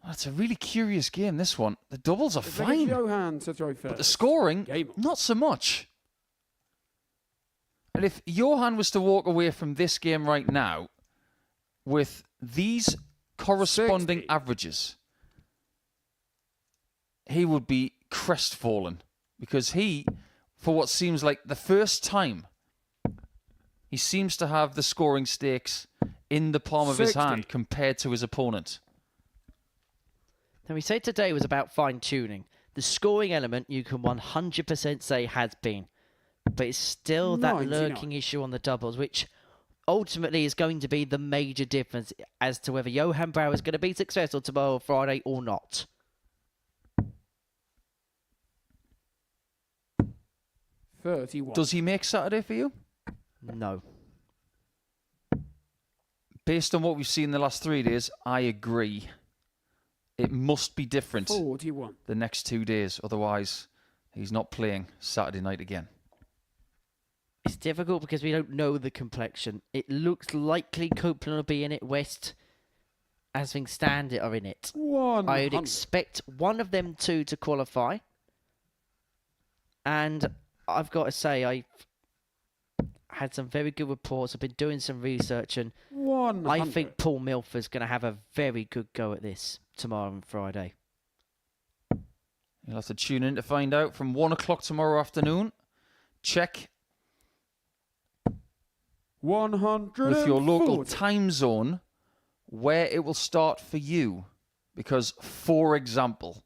That's a really curious game, this one. The doubles are fine. Johan to throw first. But the scoring, Game on. not so much. And if Johan was to walk away from this game right now with these corresponding 60. averages, he would be crestfallen. Because he, for what seems like the first time, he seems to have the scoring stakes in the palm of his 60. hand compared to his opponent. Now, we say today was about fine-tuning. The scoring element, you can 100% say has been. But it's still that 99. lurking issue on the doubles, which ultimately is going to be the major difference as to whether Johan Brouwer is going to be successful tomorrow or Friday or not. 31. Does he make Saturday for you? No. Based on what we've seen the last 3 days, I agree. It must be different 41. the next 2 days. Otherwise, he's not playing Saturday night again. It's difficult because we don't know the complexion. It looks likely Copeland will be in it. West, as things stand, are in it. 100. I would expect one of them two to qualify. And I've got to say, I've had some very good reports. I've been doing some research, and 100. I think Paul Milford's going to have a very good go at this tomorrow and Friday. You'll have to tune in to find out from 1 o'clock tomorrow afternoon. Check 100 with your local time zone where it will start for you. Because, for example,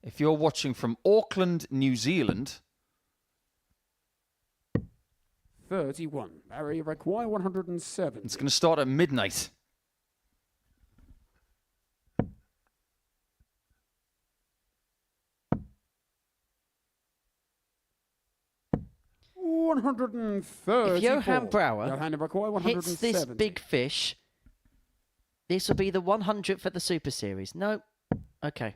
if you're watching from Auckland, New Zealand, 31. Barrier require 107. it's going to start at midnight. If Johan Brouwer Johanna require hits this 170. big fish, this will be the 100th for the Super Series. No. Okay.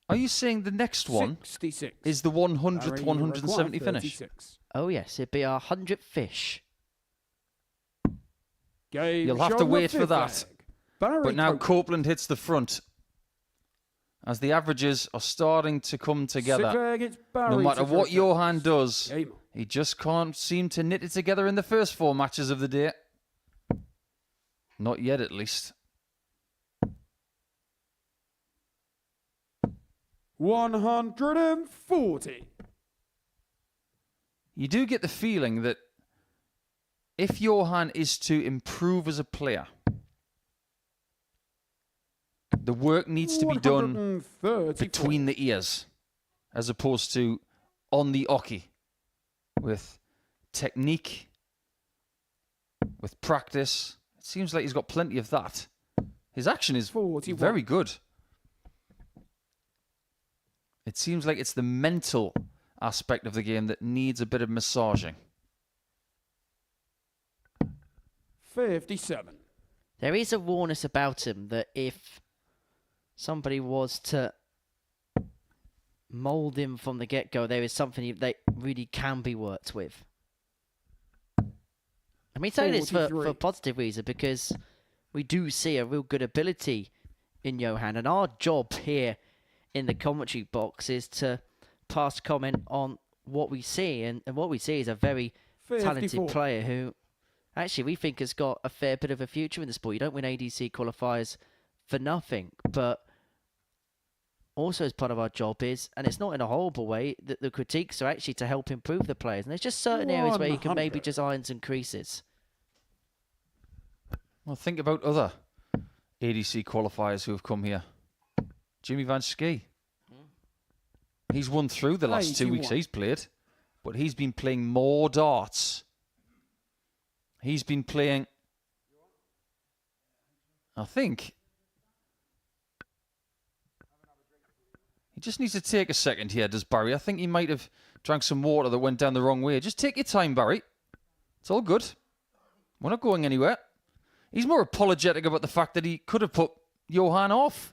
Are you saying the next one 66. is the 100th, Barrier 170 require finish? 36. Oh, yes. It'd be our 100th fish. Game You'll have shot to on the wait for fifth that. leg. Barry But now Copeland. Copeland hits the front. As the averages are starting to come together. Sixth leg, it's Barry No matter to what throw Johan first. does, Game on. he just can't seem to knit it together in the first 4 matches of the day. Not yet, at least. 140. You do get the feeling that if Johan is to improve as a player, the work needs to be done 134. between the ears, as opposed to on the oki, with technique, with practice. It seems like he's got plenty of that. His action is 41. very good. It seems like it's the mental aspect of the game that needs a bit of massaging. 57. There is a rawness about him that if somebody was to mould him from the get-go, there is something that really can be worked with. And we say this for 43. positive reason, because we do see a real good ability in Johan, and our job here in the commentary box is to pass comment on what we see, and what we see is a very 54. talented player who actually we think has got a fair bit of a future in the sport. You don't win ADC qualifiers for nothing, but also as part of our job is, and it's not in a horrible way, that the critiques are actually to help improve the players. And there's just certain areas where you can maybe 100. just iron some creases. Well, think about other ADC qualifiers who have come here. Jimmy Van Schie. He's won through the last 2 weeks 81. he's played, but he's been playing more darts. He's been playing, I think, he just needs to take a second here, does Barry? I think he might have drank some water that went down the wrong way. Just take your time, Barry. It's all good. We're not going anywhere. He's more apologetic about the fact that he could have put Johan off.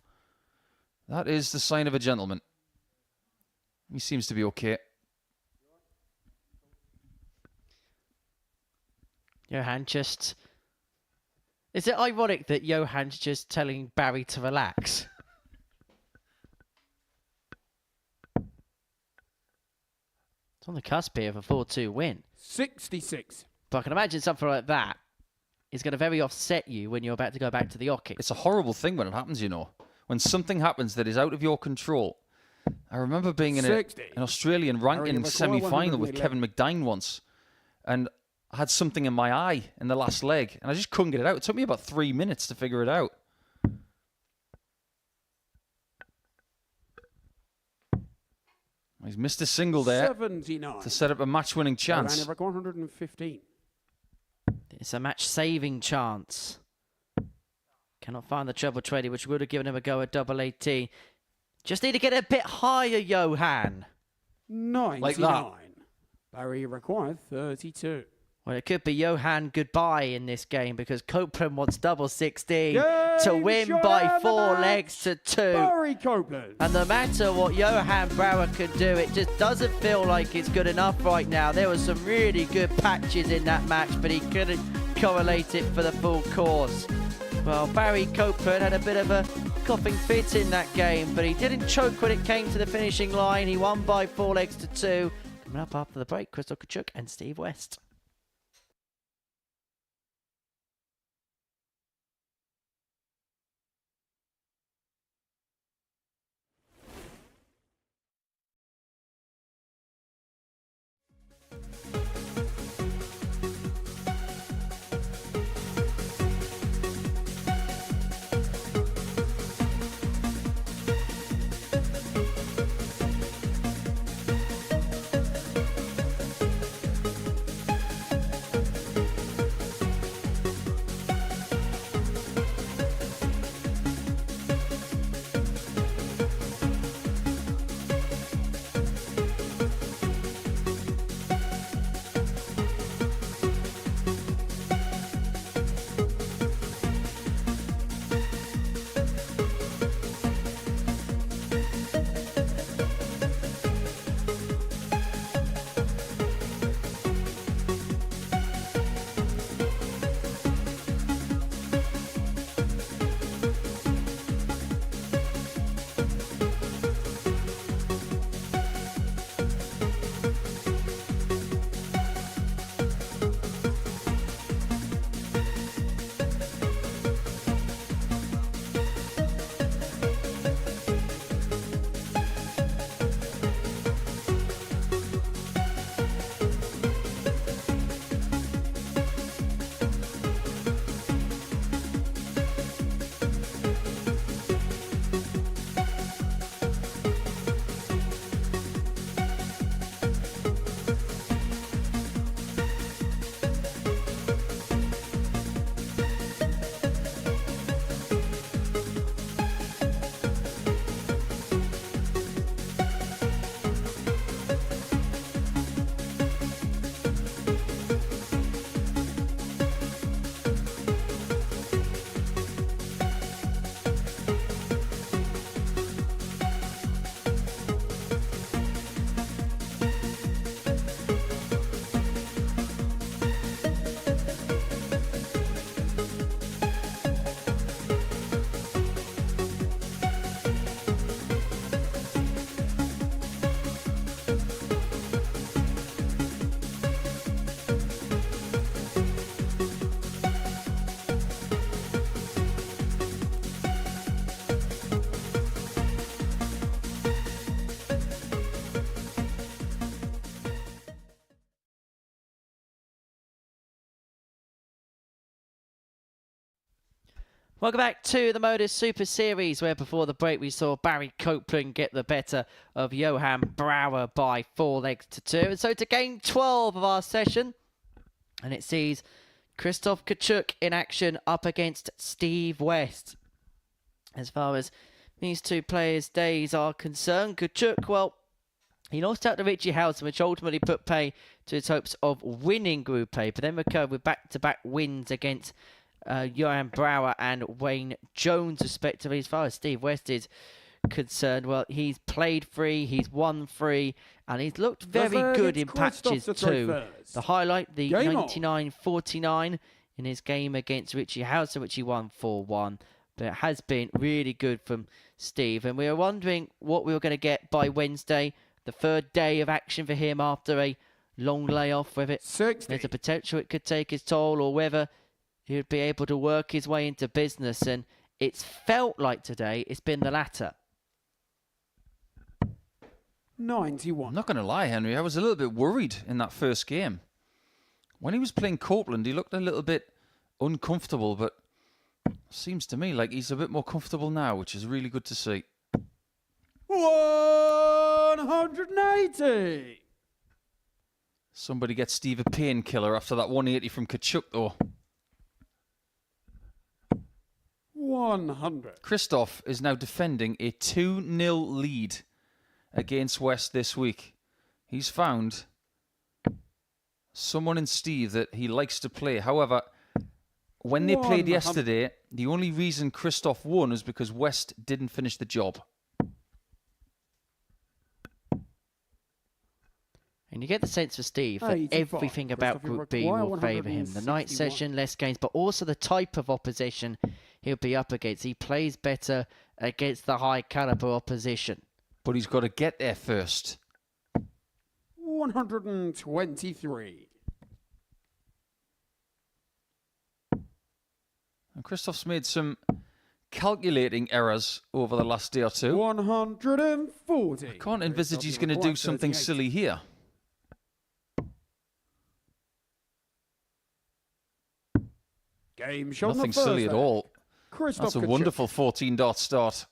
That is the sign of a gentleman. He seems to be okay. Johan just... Is it ironic that Johan's just telling Barry to relax? It's on the cusp here of a 4-2 win. 66. But I can imagine something like that is going to very offset you when you're about to go back to the hockey. It's a horrible thing when it happens, you know. When something happens that is out of your control. I remember being in an Australian ranking semi-final with Kevin McDine once, and I had something in my eye in the last leg, and I just couldn't get it out. It took me about 3 minutes to figure it out. He's missed a single there 79. to set up a match-winning chance. 115. It's a match-saving chance. Cannot find the treble 20, which would have given him a go at double 18. Just need to get a bit higher, Johan. 99. Like that. Barry required 32. Well, it could be Johan goodbye in this game, because Copeland wants double 16 to win by 4 legs to 2. Barry Copeland. And no matter what Johan Brouwer can do, it just doesn't feel like it's good enough right now. There were some really good patches in that match, but he couldn't correlate it for the full course. Well, Barry Copeland had a bit of a coughing fit in that game, but he didn't choke when it came to the finishing line. He won by 4 legs to 2. Coming up after the break, Crystal Kciuk and Steve West. Welcome back to the Modus Super Series, where before the break we saw Barry Copeland get the better of Johan Brouwer by 4-2. And so to game 12 of our session, and it sees Kciuk in action up against Steve West. As far as these two players' days are concerned, Kciuk, well, he lost out to Richie Howson, which ultimately put pay to his hopes of winning Group A, but then recovered with back-to-back wins against Johan Brouwer and Wayne Jones, respectively. As far as Steve West is concerned, well, he's played free, he's won free, and he's looked very good in patches too. The highlight, the 99-49 in his game against Richie Howson, which he won 4-1. But it has been really good from Steve. And we were wondering what we were going to get by Wednesday, the third day of action for him after a long layoff. Whether there's a potential it could take his toll, or whether he would be able to work his way into business. And it's felt like today it's been the latter. 91. I'm not going to lie, Henry. I was a little bit worried in that first game. When he was playing Copeland, he looked a little bit uncomfortable, but seems to me like he's a bit more comfortable now, which is really good to see. 180. Somebody get Steve a painkiller after that 180 from Kciuk, though. 100. Christoph is now defending a 2-0 lead against West this week. He's found someone in Steve that he likes to play. However, when they played yesterday, the only reason Christoph won is because West didn't finish the job. And you get the sense for Steve that everything about Group B will favour him. The night session, less games, but also the type of opposition he'll be up against. He plays better against the high calibre opposition. But he's got to get there first. 123. And Christoph's made some calculating errors over the last day or two. 140. I can't envisage he's going to do something silly here. Game shot. Nothing silly at all. That's a wonderful 14-dart start.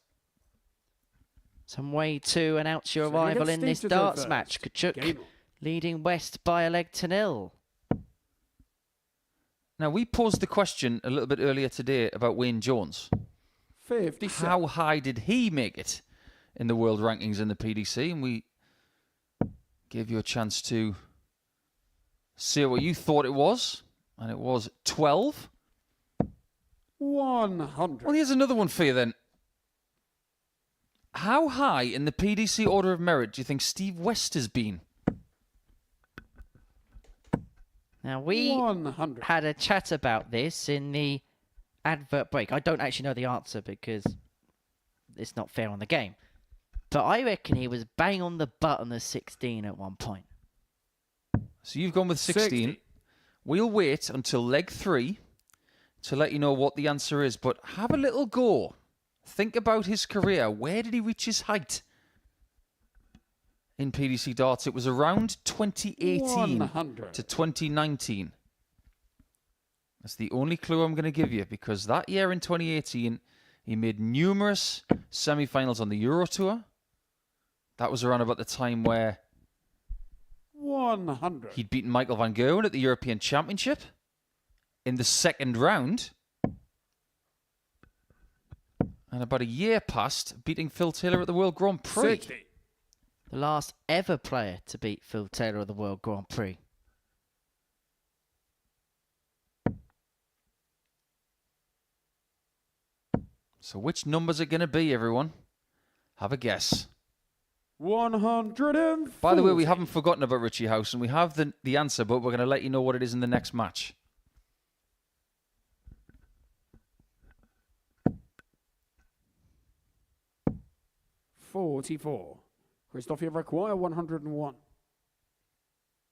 Some way to announce your arrival in this darts match. Kciuk leading West by a leg to 0. Now, we posed the question a little bit earlier today about Wayne Jones. 57. How high did he make it in the world rankings in the PDC? And we gave you a chance to say what you thought it was. And it was 12. 100. Well, here's another one for you then. How high in the PDC order of merit do you think Steve West has been? Now, we 100. had a chat about this in the advert break. I don't actually know the answer because it's not fair on the game. But I reckon he was bang on the button of 16 at one point. So you've gone with 16. 60. We'll wait until leg 3 to let you know what the answer is. But have a little go. Think about his career. Where did he reach his height in PDC darts? It was around 2018 100. to 2019. That's the only clue I'm going to give you, because that year in 2018, he made numerous semi-finals on the Euro Tour. That was around about the time where 100. he'd beaten Michael van Gerwen at the European Championship in the second round. And about a year passed, beating Phil Taylor at the World Grand Prix. 60. The last ever player to beat Phil Taylor at the World Grand Prix. So which numbers are going to be, everyone? Have a guess. 140. By the way, we haven't forgotten about Richie Howson. We have the answer, but we're going to let you know what it is in the next match. 44. Christoph, you require 101.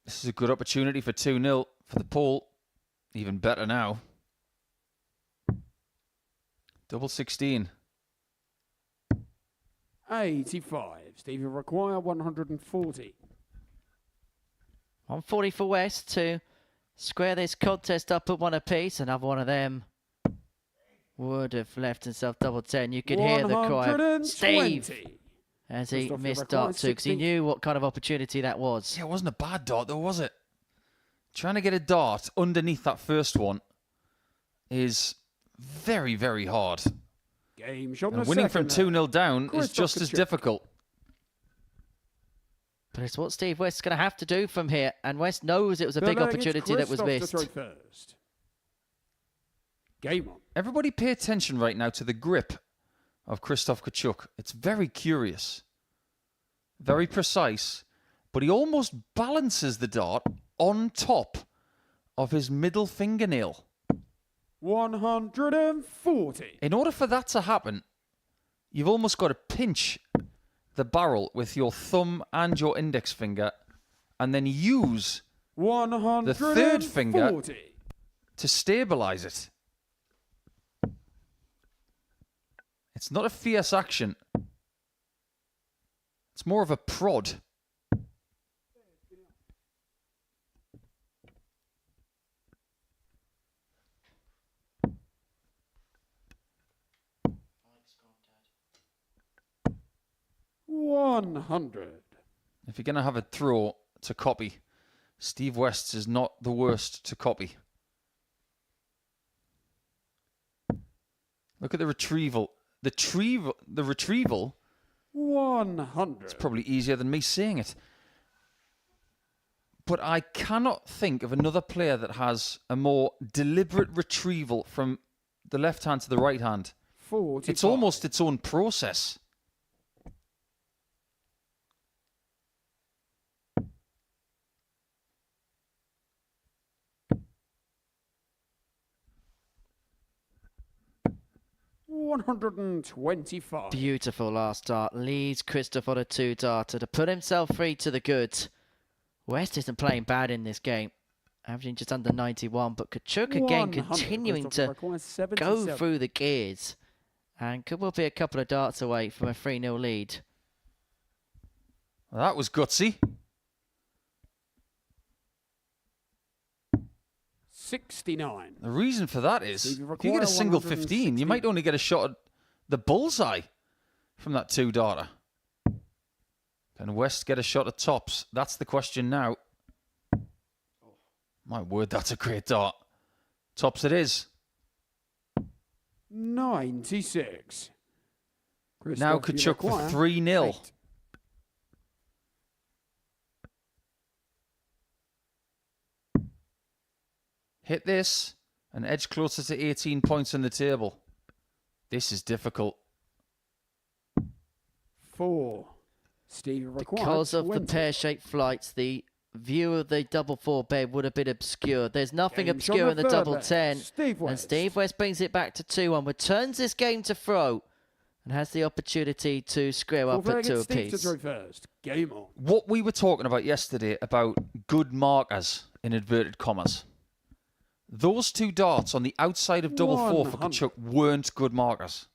This is a good opportunity for 2-0 for the poll. Even better now. Double 16. 85. Steve, you require 140. 140 for West to square this contest up at one apiece. Another one of them would have left himself double 10. You could hear the cry of Steve as he missed dart 2 because he knew what kind of opportunity that was. Yeah, it wasn't a bad dart though, was it? Trying to get a dart underneath that first one is very, very hard. Game shot. And winning from 2-0 down is just as difficult. But it's what Steve West's going to have to do from here. And West knows it was a big opportunity that was missed. Game on. Everybody pay attention right now to the grip of Krzysztof Kciuk. It's very curious. Very precise. But he almost balances the dart on top of his middle fingernail. 140. In order for that to happen, you've almost got to pinch the barrel with your thumb and your index finger and then use the third finger to stabilize it. It's not a fierce action. It's more of a prod. If you're going to have a throw to copy, Steve West's is not the worst to copy. Look at the retrieval. The retrieval 100. It's probably easier than me saying it. But I cannot think of another player that has a more deliberate retrieval from the left hand to the right hand. 45. It's almost its own process. $125. Beautiful last dart. Leads Krzysztof on a 2-darter to put himself free to the good. West isn't playing bad in this game. Averaging just under 91. But Kciuk again continuing to go through the gears. And could well be a couple of darts away from a 3-0 lead. Well, that was gutsy. 69. The reason for that is, if you get a single 15, you might only get a shot at the bullseye from that 2-darter. Can West get a shot at tops? That's the question now. My word, that's a great dart. Tops it is. 96. Now Kciuk for 3-0. Hit this and edge closer to 18 points on the table. This is difficult. 4. Steve because of the pear-shaped flights, the view of the double 4 bed would have been obscured. There's nothing obscure in the double 10. And Steve West brings it back to 2-1, returns this game to throw, and has the opportunity to square up at 2 apiece. Game on. What we were talking about yesterday about good markers, in inverted commas. Those 2 darts on the outside of double 4 for Kciuk weren't good markers.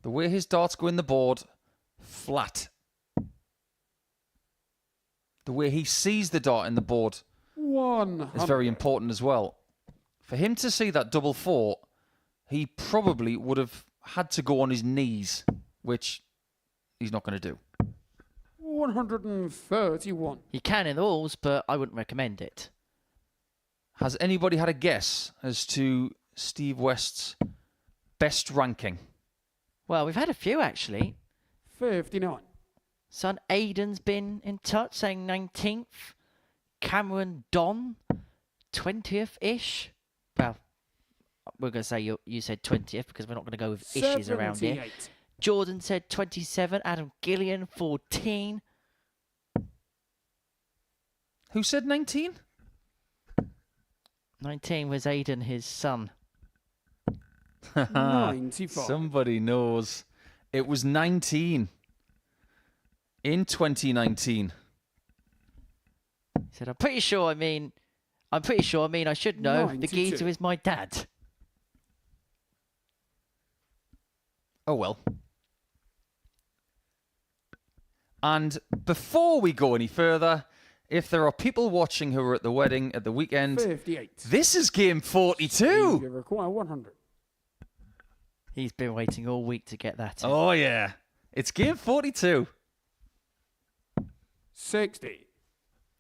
The way his darts go in the board, flat. The way he sees the dart in the board is very important as well. For him to see that double 4, he probably would have had to go on his knees, which he's not going to do. 131. He can in the balls, but I wouldn't recommend it. Has anybody had a guess as to Steve West's best ranking? Well, we've had a few, actually. 59. Son Aiden's been in touch, saying 19th. Cameron Don, 20th-ish. Well, we're going to say you said 20th because we're not going to go with issues around here. Jordan said 27. Adam Gillian, 14. Who said 19? 19 was Aiden, his son. 95. Somebody knows. It was 19 in 2019. He said, I'm pretty sure I mean I should know. 92. The geezer is my dad. Oh well. And before we go any further, if there are people watching who are at the wedding at the weekend, 58. this is game 42. You require 100. He's been waiting all week to get that in. Oh, yeah. It's game 42. 60.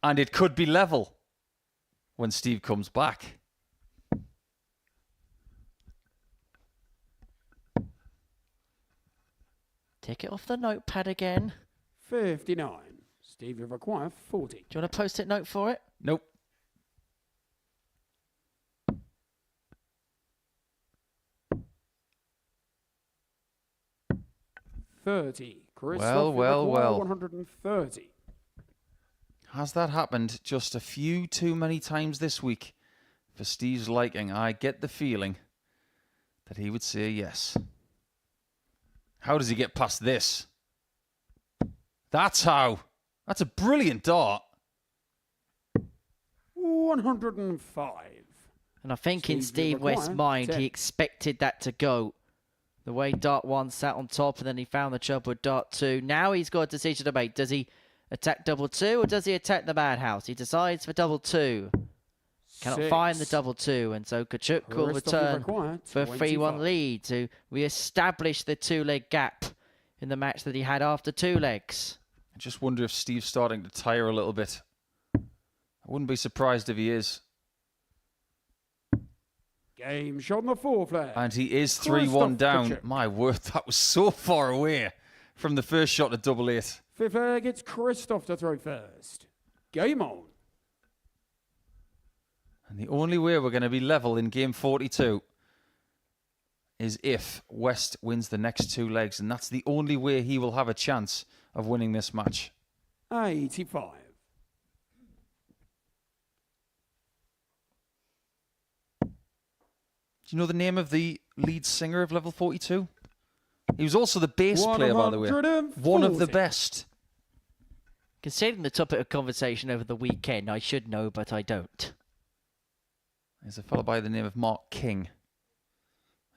And it could be level when Steve comes back. Take it off the notepad again. 59. Steve, you require 40. Do you want a post-it note for it? Nope. $30. Christoph, Well, you well, require well. 130. Has that happened just a few too many times this week for Steve's liking? I get the feeling that he would say yes. How does he get past this? That's how. That's a brilliant dart. 105. And I think in Steve, you Steve West's require mind, 10. he expected that to go. The way Dart 1 sat on top and then he found the trouble with Dart 2. Now he's got a decision to make. Does he attack double 2 or does he attack the madhouse? He decides for double 2. Cannot 6. find the double 2, and so Kciuk will Christoph, you return require for a 3-1 25. lead to re-establish the two-leg gap in the match that he had after 2 legs. I just wonder if Steve's starting to tire a little bit. I wouldn't be surprised if he is. Game shot on the 4 flag. And he is Christoph 3-1 down. Kciuk. My word, that was so far away from the first shot at double 8. 5th flag, it's Christoph to throw first. Game on. And the only way we're going to be level in game 42 is if West wins the next 2 legs. And that's the only way he will have a chance of winning this match. 85. Do you know the name of the lead singer of level 42? He was also the bass player, by the way. 140. One of the best. Considering the topic of conversation over the weekend, I should know, but I don't. There's a fellow by the name of Mark King.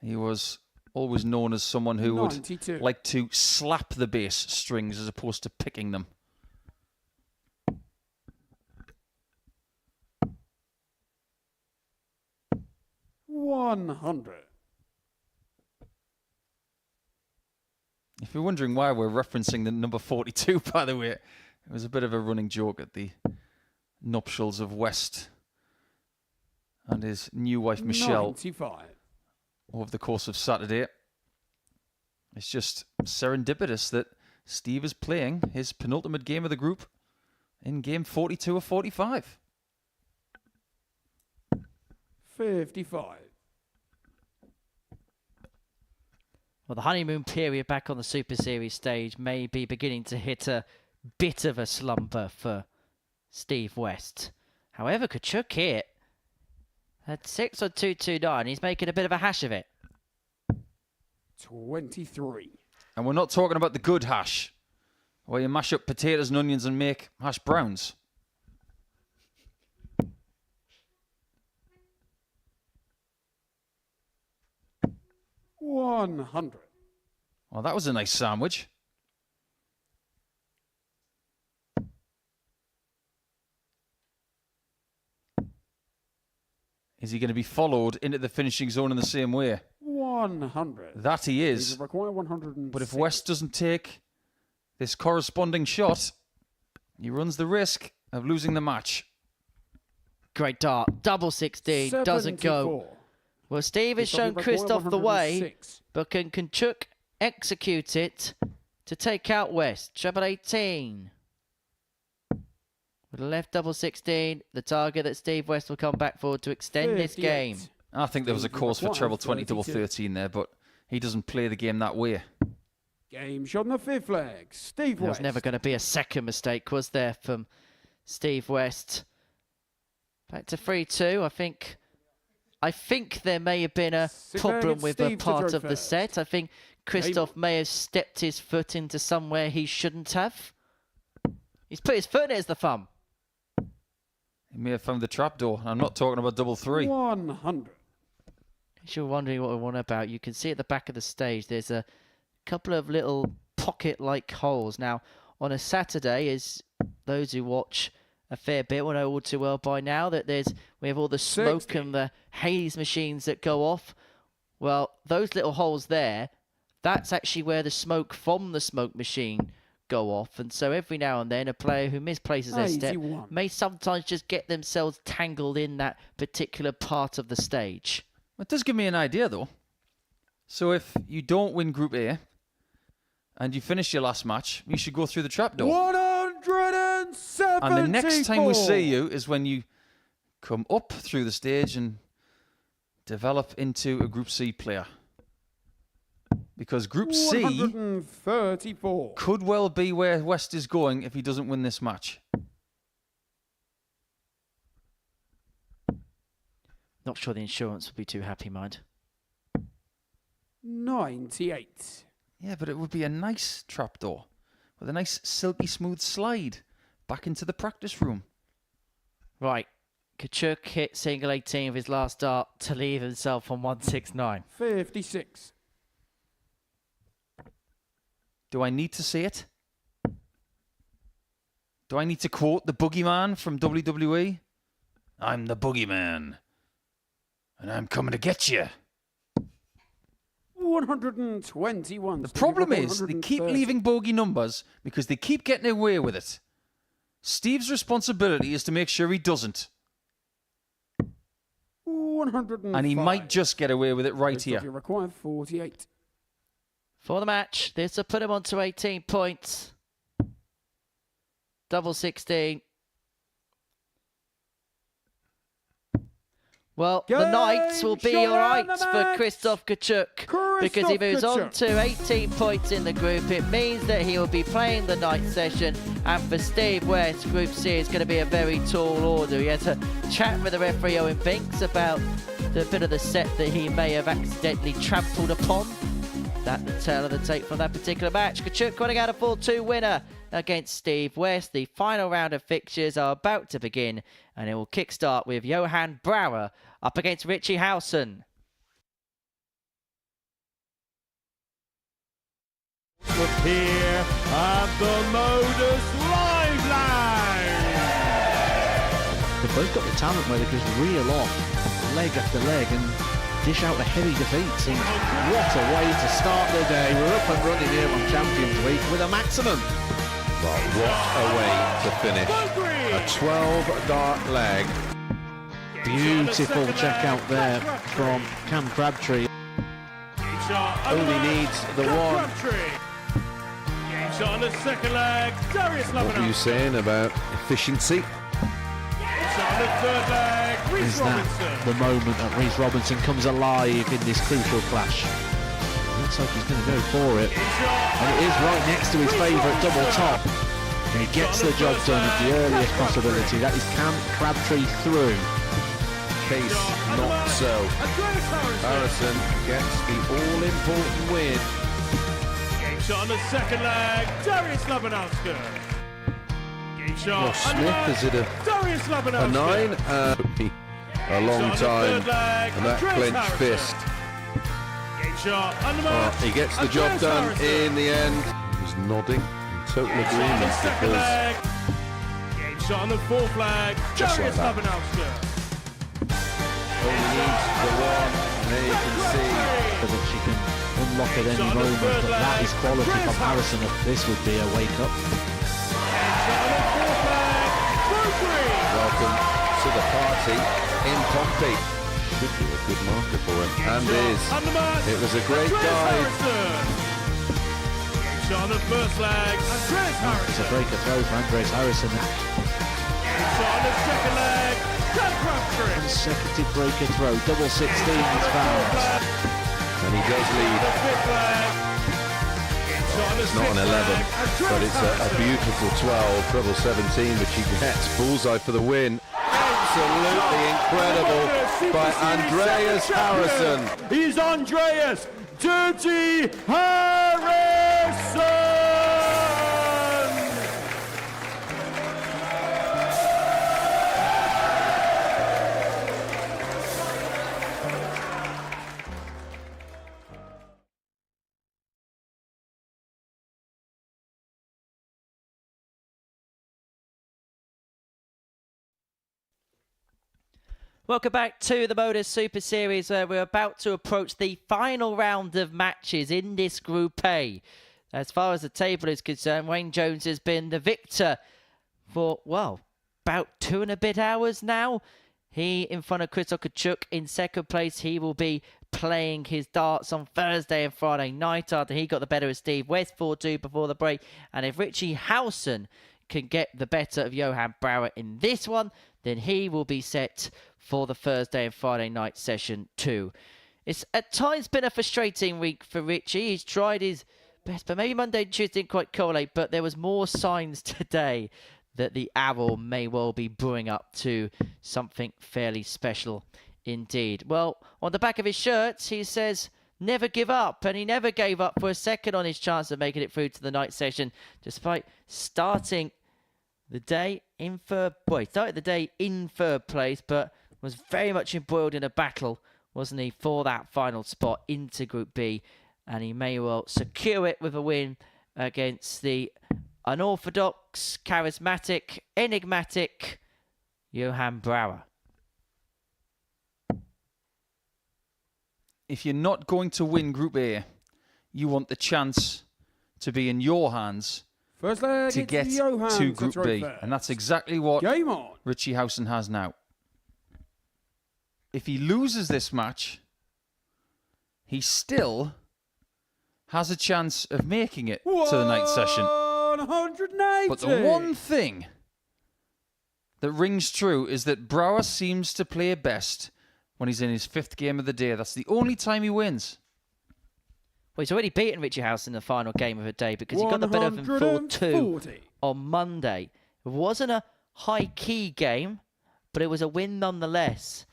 He was always known as someone who 92. would like to slap the bass strings as opposed to picking them. $100. If you're wondering why we're referencing the number 42, by the way, it was a bit of a running joke at the nuptials of West and his new wife, Michelle, 95. over the course of Saturday. It's just serendipitous that Steve is playing his penultimate game of the group in game 42 of 45. 55. Well, the honeymoon period back on the Super Series stage may be beginning to hit a bit of a slumber for Steve West. However, Kciuk here at 6 on 229, he's making a bit of a hash of it. 23. And we're not talking about the good hash, where you mash up potatoes and onions and make hash browns. $100. Well, that was a nice sandwich. Is he going to be followed into the finishing zone in the same way? 100. That he is. Steve, require 106. But if West doesn't take this corresponding shot, he runs the risk of losing the match. Great dart. Double 16. Doesn't go. 74. Well, Steve has shown Christoph the way, but can Kciuk execute it to take out West? Treble 18. With a left double 16, the target that Steve West will come back for to extend this 58. game. I think there was a cause for treble 20 double 32. 13 there, but he doesn't play the game that way. Game shot on the 5th flag. Steve There West. was never going to be a second mistake, was there, from Steve West? Back to 3-2. I think there may have been a problem with a part of the set. I think Christoph may have stepped his foot into somewhere he shouldn't have. He's put his foot in it as the thumb. He may have found the trapdoor. I'm not talking about double 3. 100. If you're wondering what we're on about, you can see at the back of the stage there's a couple of little pocket-like holes. Now, on a Saturday, as those who watch a fair bit. We know all too well by now that we have all the smoke and the haze machines that go off. Well, those little holes there, that's actually where the smoke from the smoke machine go off. And so every now and then a player who misplaces their step may sometimes just get themselves tangled in that particular part of the stage. It does give me an idea, though. So if you don't win Group A and you finish your last match, you should go through the trapdoor. 174. And the next time we see you is when you come up through the stage and develop into a Group C player. Because Group C 134. could well be where West is going if he doesn't win this match. Not sure the insurance would be too happy, mind. 98. Yeah, but it would be a nice trapdoor with a nice silky smooth slide back into the practice room. Right. Kciuk hit single 18 of his last start to leave himself on 169. 56. Do I need to see it? Do I need to quote the Boogeyman from WWE? I'm the Boogeyman, and I'm coming to get you. 121. The problem is they keep leaving bogey numbers because they keep getting away with it. Steve's responsibility is to make sure he doesn't. 105. And he might just get away with it right here. You require 48. For the match, this will put him on to 18 points. Double 16. Well, the nights will be all right for Christoph Kciuk because he moves on to 18 points in the group. It means that he will be playing the night session. And for Steve West, Group C is going to be a very tall order. He had to chat with the referee Owen Binks about the bit of the set that he may have accidentally trampled upon. That's the tale of the tape from that particular match. Kciuk running out a 4-2 winner against Steve West. The final round of fixtures are about to begin, and it will kickstart with Johan Brouwer up against Richie Howson. Look here at the Modus live line. They've both got the talent where they just reel off leg after leg and dish out a heavy defeat. And what a way to start the day. We're up and running here on Champions Week with a maximum. But what a way to finish. A 12-dart leg. Beautiful check out there from Cam Crabtree. Only needs the one. Shot on the second leg. Darius What were you saying about efficiency? Shot on the third leg. Is that the moment that Reece Robinson comes alive in this crucial clash? Looks like he's going to go for it. And it is right next to his favourite double top. And he gets the job done at the earliest possibility. That is Cam Crabtree through. Case not so. Harrison gets the all-important win. Game shot on the second leg. Darius Labanowski. Game shot. Ross Smith, is it a 9? A long time. And that clenched fist. Game shot. He gets the job done in the end. He was nodding in total agreement because game shot on the fourth leg. Just like Darius that. Labanowski. only needs the one. And there you can see that she can unlock at any moment, but that is quality from Harrison. This would be a wake-up. welcome to the party in Pompey. Should be a good marker for him, and is. It was a great dive. Shot on the first leg. Andreas Harrison. It's a breaker throw for Andreas Harrison. Shot on the second leg. Consecutive breaker throw. Double 16 is found. And he does lead. It's not an 11, but it's a beautiful 12, treble 17, but he gets bullseye for the win. Absolutely incredible by Andreas Harrison. He's Andreas Dirty Harrison! Welcome back to the Modus Super Series, where we're about to approach the final round of matches in this Group A. As far as the table is concerned, Wayne Jones has been the victor for, well, about 2 and a bit hours now. He in front of Kciuk in second place. He will be playing his darts on Thursday and Friday night after he got the better of Steve West 4-2 before the break. And if Richie Howson can get the better of Johan Brouwer in this one, then he will be set for the Thursday and Friday night session too. It's at times been a frustrating week for Richie. He's tried his best, but maybe Monday and Tuesday didn't quite correlate, but there was more signs today that the arrow may well be brewing up to something fairly special indeed. Well, on the back of his shirts, he says, never give up, and he never gave up for a second on his chance of making it through to the night session, despite starting the day in third place, but was very much embroiled in a battle, wasn't he, for that final spot into Group B, and he may well secure it with a win against the unorthodox, charismatic, enigmatic Johan Brouwer. If you're not going to win Group A, you want the chance to be in your hands First leg, to get to Group B. first. And that's exactly what Game on. Richie Howson has now. If he loses this match, he still has a chance of making it to the night session. 180. But the one thing that rings true is that Brouwer seems to play best when he's in his 5th game of the day. That's the only time he wins. Well, he's already beaten Richie Howson in the final game of the day because he got the better of him 4-2 on Monday. It wasn't a high-key game, but it was a win nonetheless.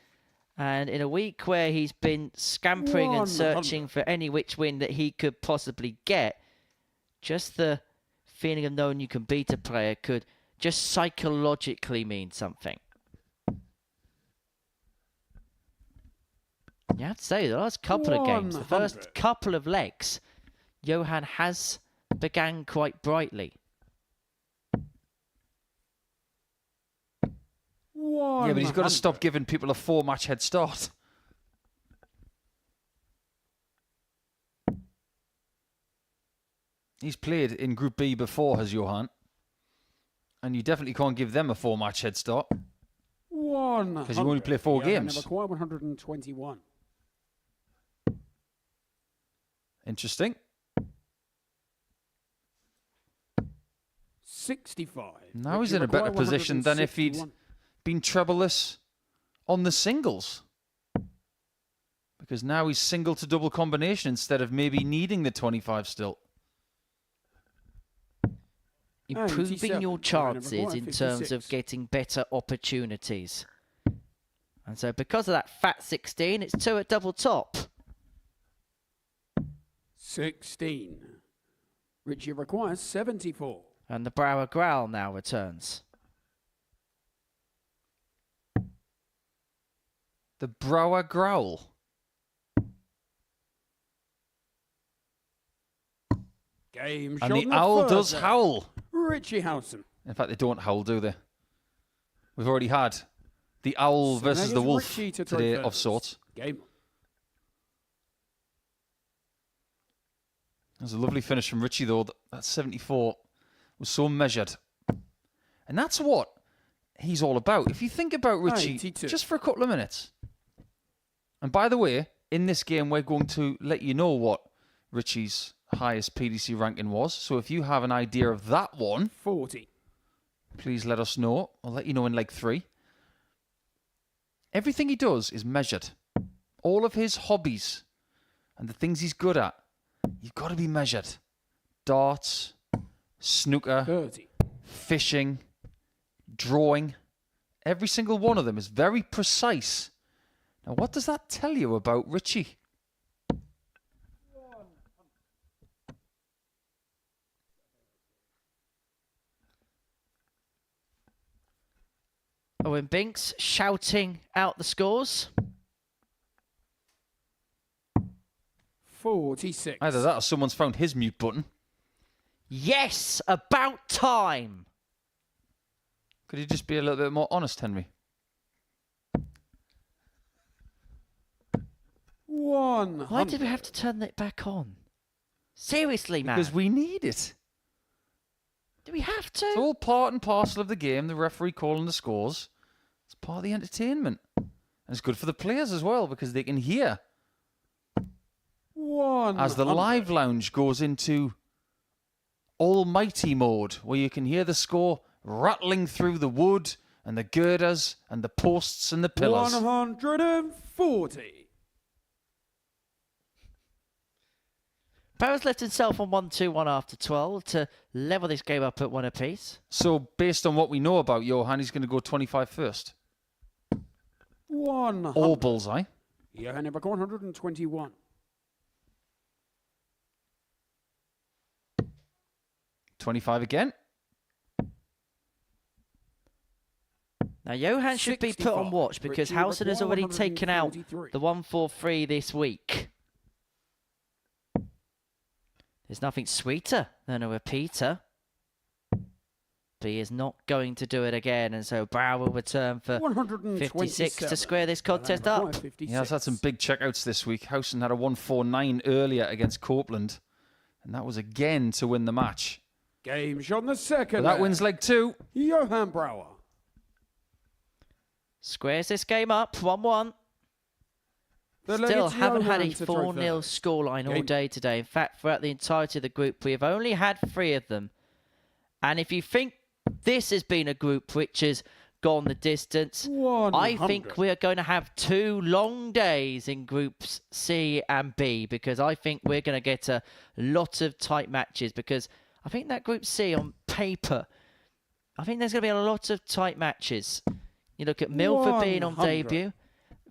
And in a week where he's been scampering and searching for any which win that he could possibly get, just the feeling of knowing you can beat a player could just psychologically mean something. You have to say, the last couple of games, the first couple of legs, Johan has began quite brightly. Yeah, but he's got to stop giving people a 4-match head start. He's played in Group B before, has Johan. And you definitely can't give them a 4-match head start. Because you only play 4 games. Never quite 121. Interesting. 65. Now he's in a better position than if he'd been trebleless on the singles. Because now he's single to double combination instead of maybe needing the 25 still. Improving your chances in terms of getting better opportunities. And so because of that fat 16, it's 2 at double top. 16. Richie requires 74. And the Brouwer growl now returns. The Brouwer growl. Game and the owl does howl. Richie Howson. In fact, they don't howl, do they? We've already had the owl versus the wolf today of sorts. Game. There's a lovely finish from Richie, though. That 74 was so measured. And that's what he's all about. If you think about Richie, 82. just for a couple of minutes. And by the way, in this game, we're going to let you know what Richie's highest PDC ranking was. So if you have an idea of that one, 40. Please let us know. I'll let you know in leg 3. Everything he does is measured. All of his hobbies and the things he's good at, you've got to be measured. Darts, snooker, 30. fishing, drawing. Every single one of them is very precise. Now, what does that tell you about Richie? Owen Binks shouting out the scores. 46. Either that or someone's found his mute button. Yes, about time. Could you just be a little bit more honest, Henry? 100. Why did we have to turn it back on? Seriously, man. Because we need it. Do we have to? It's all part and parcel of the game, the referee calling the scores. It's part of the entertainment. And it's good for the players as well, because they can hear 100. as the live lounge goes into almighty mode, where you can hear the score rattling through the wood and the girders and the posts and the pillars. 140. Brouwer's left himself on 1-2-1 after 12 to level this game up at 1 apiece. So, based on what we know about Johan, he's going to go 25 first. 100. Or bullseye. Johan Ebbeck 121. $25 again. Now, Johan should be put on 65. watch because Richie Howson has already taken out 143. the 1-4-3 this week. There's nothing sweeter than a repeater. But he is not going to do it again, and so Brouwer will return for 56 to square this contest up. He has had some big checkouts this week. Howson had a 149 earlier against Copeland, and that was again to win the match. Game shot on the second. But that wins leg 2. Johan Brouwer. Squares this game up, 1-1. The Still Legates haven't had a Johan to try 4-0 first. scoreline all Game. day today. In fact, throughout the entirety of the group, we have only had 3 of them. And if you think this has been a group which has gone the distance, 100. I think we are going to have 2 long days in groups C and B, because I think we're going to get a lot of tight matches, because I think that group C on paper, I think there's going to be a lot of tight matches. You look at Milford being on 100. debut.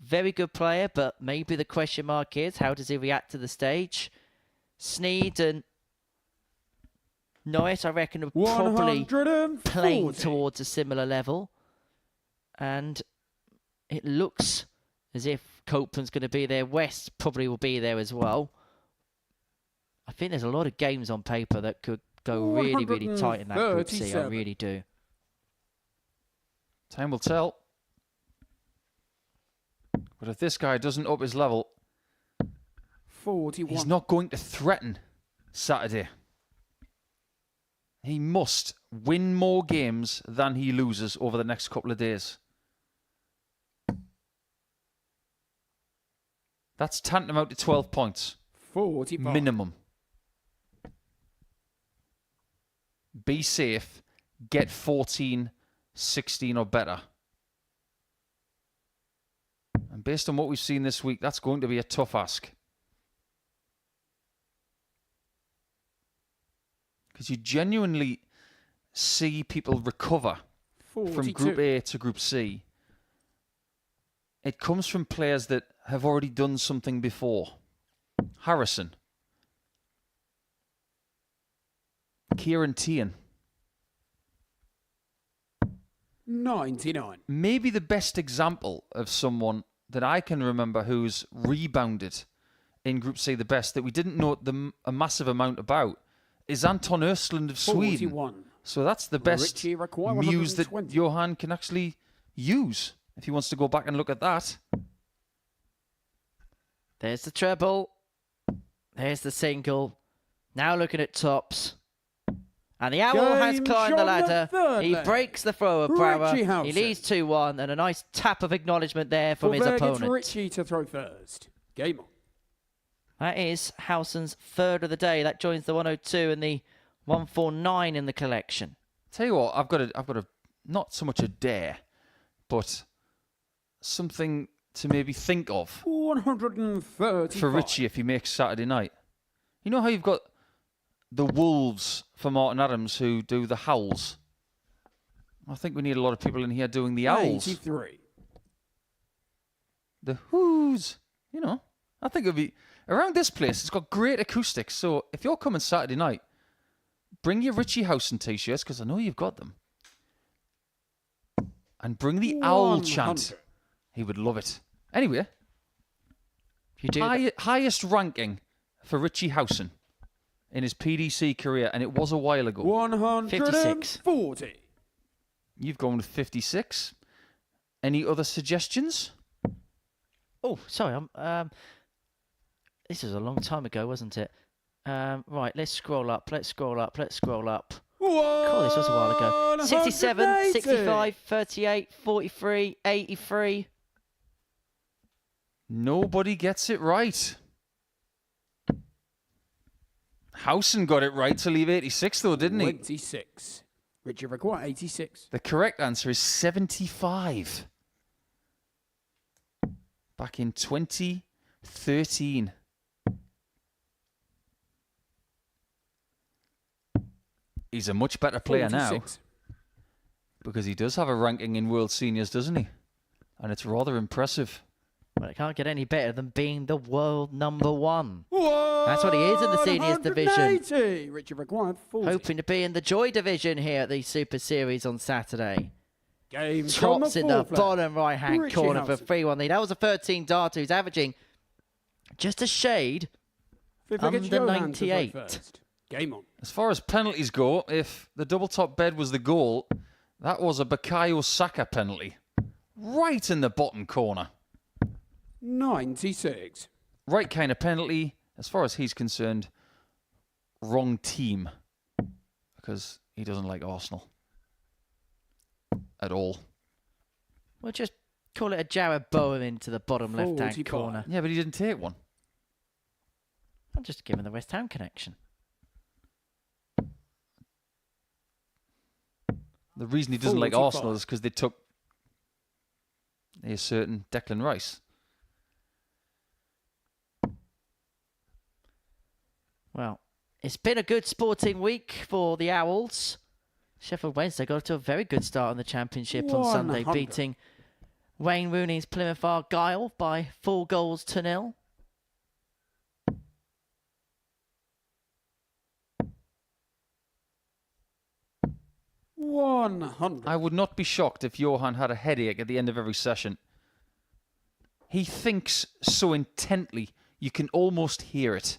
Very good player, but maybe the question mark is, how does he react to the stage? Sneed and Norris, I reckon, are probably 140. playing towards a similar level. And it looks as if Copeland's going to be there. West probably will be there as well. I think there's a lot of games on paper that could go really, really tight in that group C. I 137. really do. Time will tell. But if this guy doesn't up his level, 41. he's not going to threaten Saturday. He must win more games than he loses over the next couple of days. That's tantamount to 12 points. 45. Minimum. Be safe. Get 14, 16 or better. And based on what we've seen this week, that's going to be a tough ask. Because you genuinely see people recover 42. from Group A to Group C. It comes from players that have already done something before. Harrison. Kieran Tian. 99. Maybe the best example of someone that I can remember who's rebounded in Group C the best, that we didn't know a massive amount about, is Anton Östlund of Sweden. 41. So that's the best Richie Require muse that 120. Johan can actually use if he wants to go back and look at that. There's the treble. There's the single. Now looking at tops. And the Owl has Game climbed the shot ladder. third He leg. breaks the throw of Richie Brouwer. He Howson. leads 2-1, and a nice tap of acknowledgement there from his It's opponent. Richie to throw first. Game on. That is Howson's third of the day. That joins the 102 and the 149 in the collection. Tell you what, I've got a not so much a dare, but something to maybe think of 130 for Richie if he makes Saturday night. You know how you've got the Wolves for Martin Adams who do the howls? I think we need a lot of people in here doing the owls. 83. The whoos. You know, I think it'll be around this place. It's got great acoustics. So if you're coming Saturday night, bring your Richie Howson t-shirts, because I know you've got them. And bring the owl 100. chant. He would love it. Anyway, You do highest ranking for Richie Howson in his PDC career, and it was a while ago. 140. You've gone with 56. Any other suggestions? Oh, sorry. This was a long time ago, wasn't it? Right, let's scroll up. Let's scroll up. Let's scroll up. Cool, this was a while ago. 67, 65, 38, 43, 83. Nobody gets it right. Howson got it right to leave 86, though, didn't he? 86. Richard Require, 86. The correct answer is 75. Back in 2013. He's a much better player 46. now. Because he does have a ranking in World Seniors, doesn't he? And it's rather impressive. Well, it can't get any better than being the world number 1. That's what he is in the seniors division. Richard Require, 40. Hoping to be in the Joy division here at the Super Series on Saturday. Game Tops in the fourth bottom right-hand Richie corner for Howson. 3-1 lead. That was a 13 darter who's averaging just a shade Fifth wicket, under Johan to 98. first. Game on. As far as penalties go, if the double top bed was the goal, that was a Bukayo Saka penalty. Right in the bottom corner. 96. Right kind of penalty. As far as he's concerned, wrong team. Because he doesn't like Arsenal. At all. We'll just call it a Jared Bowen into the bottom left-hand 45. corner. Yeah, but he didn't take one. I'm just giving the West Ham connection. The reason he doesn't like 45. Arsenal is because they took a certain Declan Rice. Well, it's been a good sporting week for the Owls. Sheffield Wednesday got off to a very good start on the championship on Sunday, 100. beating Wayne Rooney's Plymouth Argyle by 4-0. 100. I would not be shocked if Johan had a headache at the end of every session. He thinks so intently, you can almost hear it.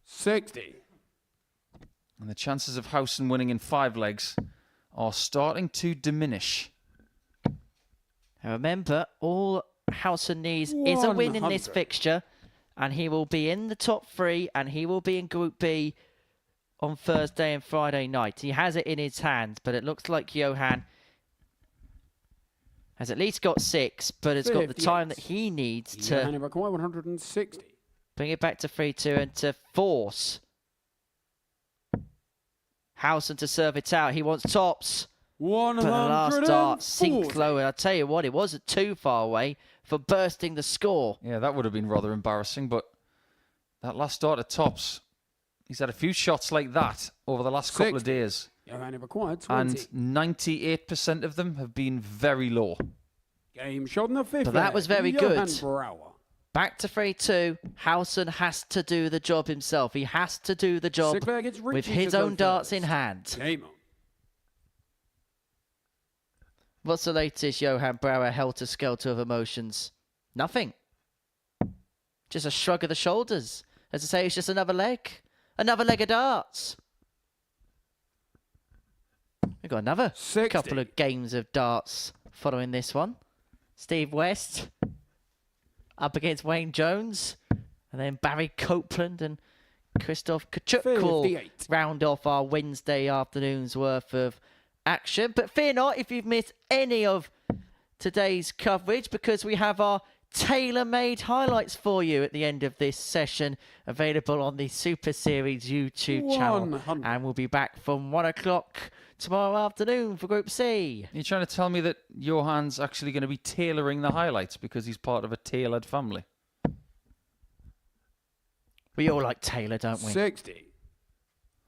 $60. And the chances of Howson winning in 5 legs are starting to diminish. And remember, all Howson needs is a win in this 100. fixture, and he will be in the top 3, and he will be in Group B on Thursday and Friday night. He has it in his hands, but it looks like Johan has at least got 6, but it's got the 58. time that he needs to Johan Require, 160. bring it back to 3-2 and to force Howson to serve it out. He wants tops. But the last dart sinks low, and I'll tell you what, it wasn't too far away for bursting the score. Yeah, that would have been rather embarrassing, but that last dart at tops, he's had a few shots like that over the last couple of days. Johan Require, 20. And 98% of them have been very low. Game shot in the 5th. But that was very Johan good. Brouwer. Back to 3-2. Howson has to do the job himself. He has to do the job Sinclair gets with Richie his to go own darts first. in hand. Game on. What's the latest Johan Brouwer helter-skelter of emotions? Nothing. Just a shrug of the shoulders. As I say, it's just another leg. Another leg of darts. We've got another 60. couple of games of darts following this one. Steve West up against Wayne Jones. And then Barry Copeland and Christoph Kciuk will 58. round off our Wednesday afternoon's worth of action. But fear not if you've missed any of today's coverage, because we have our tailor-made highlights for you at the end of this session, available on the Super Series YouTube channel. 100. And we'll be back from 1 o'clock tomorrow afternoon for Group C. You're trying to tell me that Johan's actually going to be tailoring the highlights because he's part of a tailored family? We all like Taylor, don't we? 60.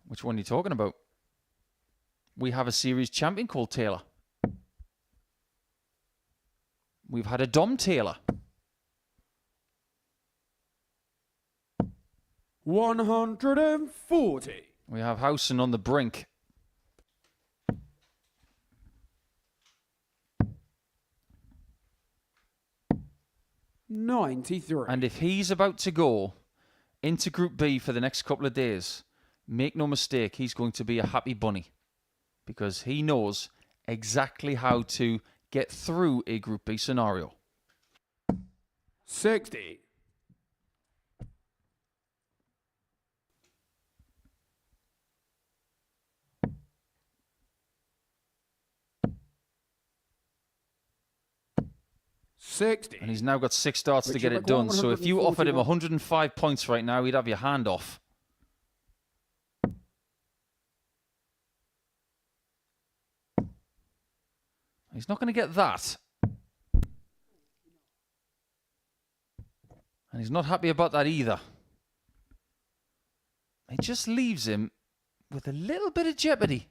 Which one are you talking about? We have a series champion called Taylor. We've had a Dom Taylor. 140. We have Howson on the brink. $93. And if he's about to go into Group B for the next couple of days, make no mistake, he's going to be a happy bunny. because he knows exactly how to get through a Group B scenario. 60. And he's now got 6 starts to get it done. So if you offered him 105 points right now, he'd have your hand off. He's not going to get that. And he's not happy about that either. It just leaves him with a little bit of jeopardy.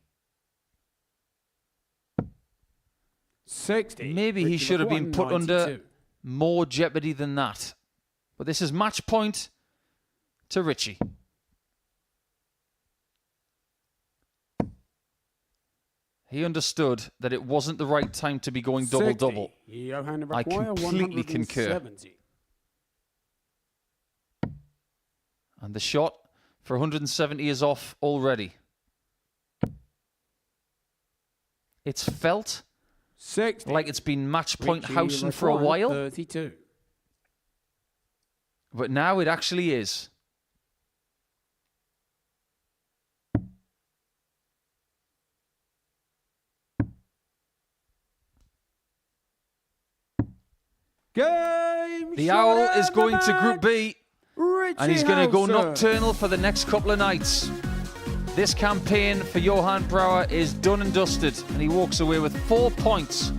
60. Maybe he should have been put under more jeopardy than that. But this is match point to Richie. He understood that it wasn't the right time to be going double-double. I completely concur. And the shot for 170 is off already. It's felt 60. like it's been match point Howson for a while. 32. But now it actually is. The Owl is going to Group B, and he's going to go nocturnal for the next couple of nights. This campaign for Johan Brouwer is done and dusted, and he walks away with 4 points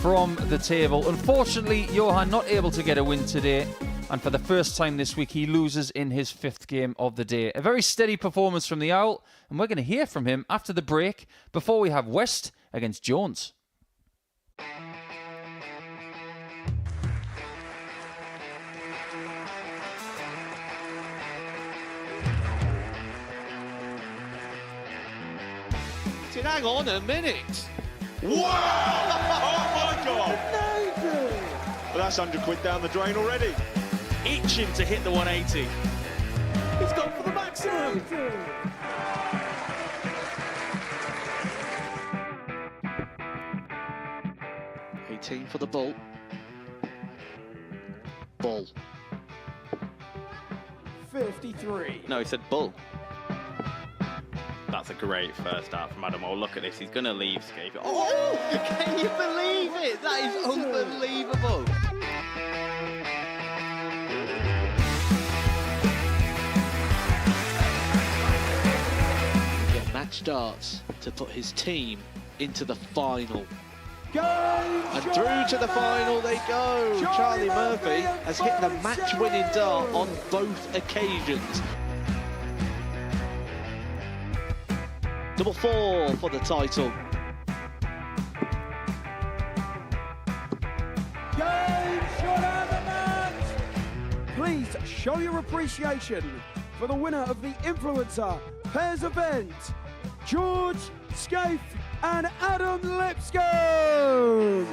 from the table. Unfortunately, Johan not able to get a win today, and for the first time this week, he loses in his 5th game of the day. A very steady performance from the Owl, and we're going to hear from him after the break before we have West against Jones. Hang on a minute. Wow! Oh my God! Well, that's £100 down the drain already. Itching to hit the 180. He's gone for the maximum. 18 for the bull. Bull. 53. No, he said bull. That's a great first start from Adam. Oh, look at this. He's going to leave Scape. Oh, can you believe it? That is unbelievable. The match starts to put his team into the final. And through to the final they go. Charlie Murphy has hit the match-winning dart on both occasions. Double 4 for the title. Please show your appreciation for the winner of the Influencer Pairs event, George Scaife and Adam Lipscomb.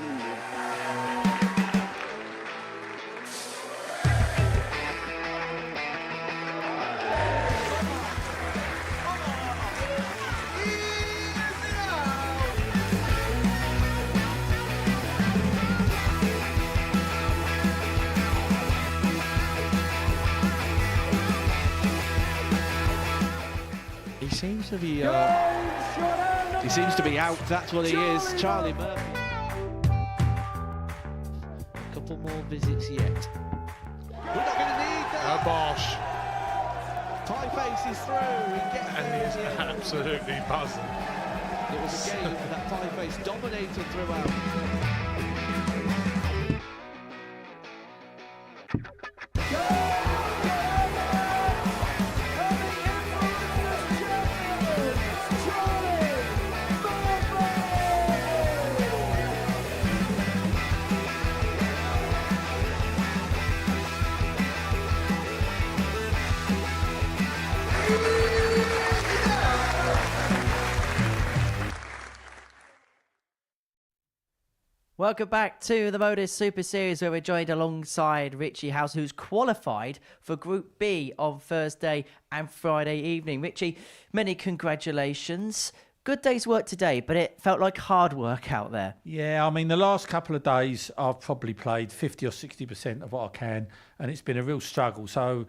He seems to be out, that's what he is, Charlie Murphy. A couple more visits yet. We're not going to need that. Oh, Bosh. Pie Face is through, he gets And he's absolutely buzzing. It was a game that Pie Face dominated throughout. Welcome back to the Modus Super Series, where we're joined alongside Richie House, who's qualified for Group B on Thursday and Friday evening. Richie, many congratulations. Good day's work today, but it felt like hard work out there. Yeah, I mean, the last couple of days I've probably played 50 or 60% of what I can, and it's been a real struggle. So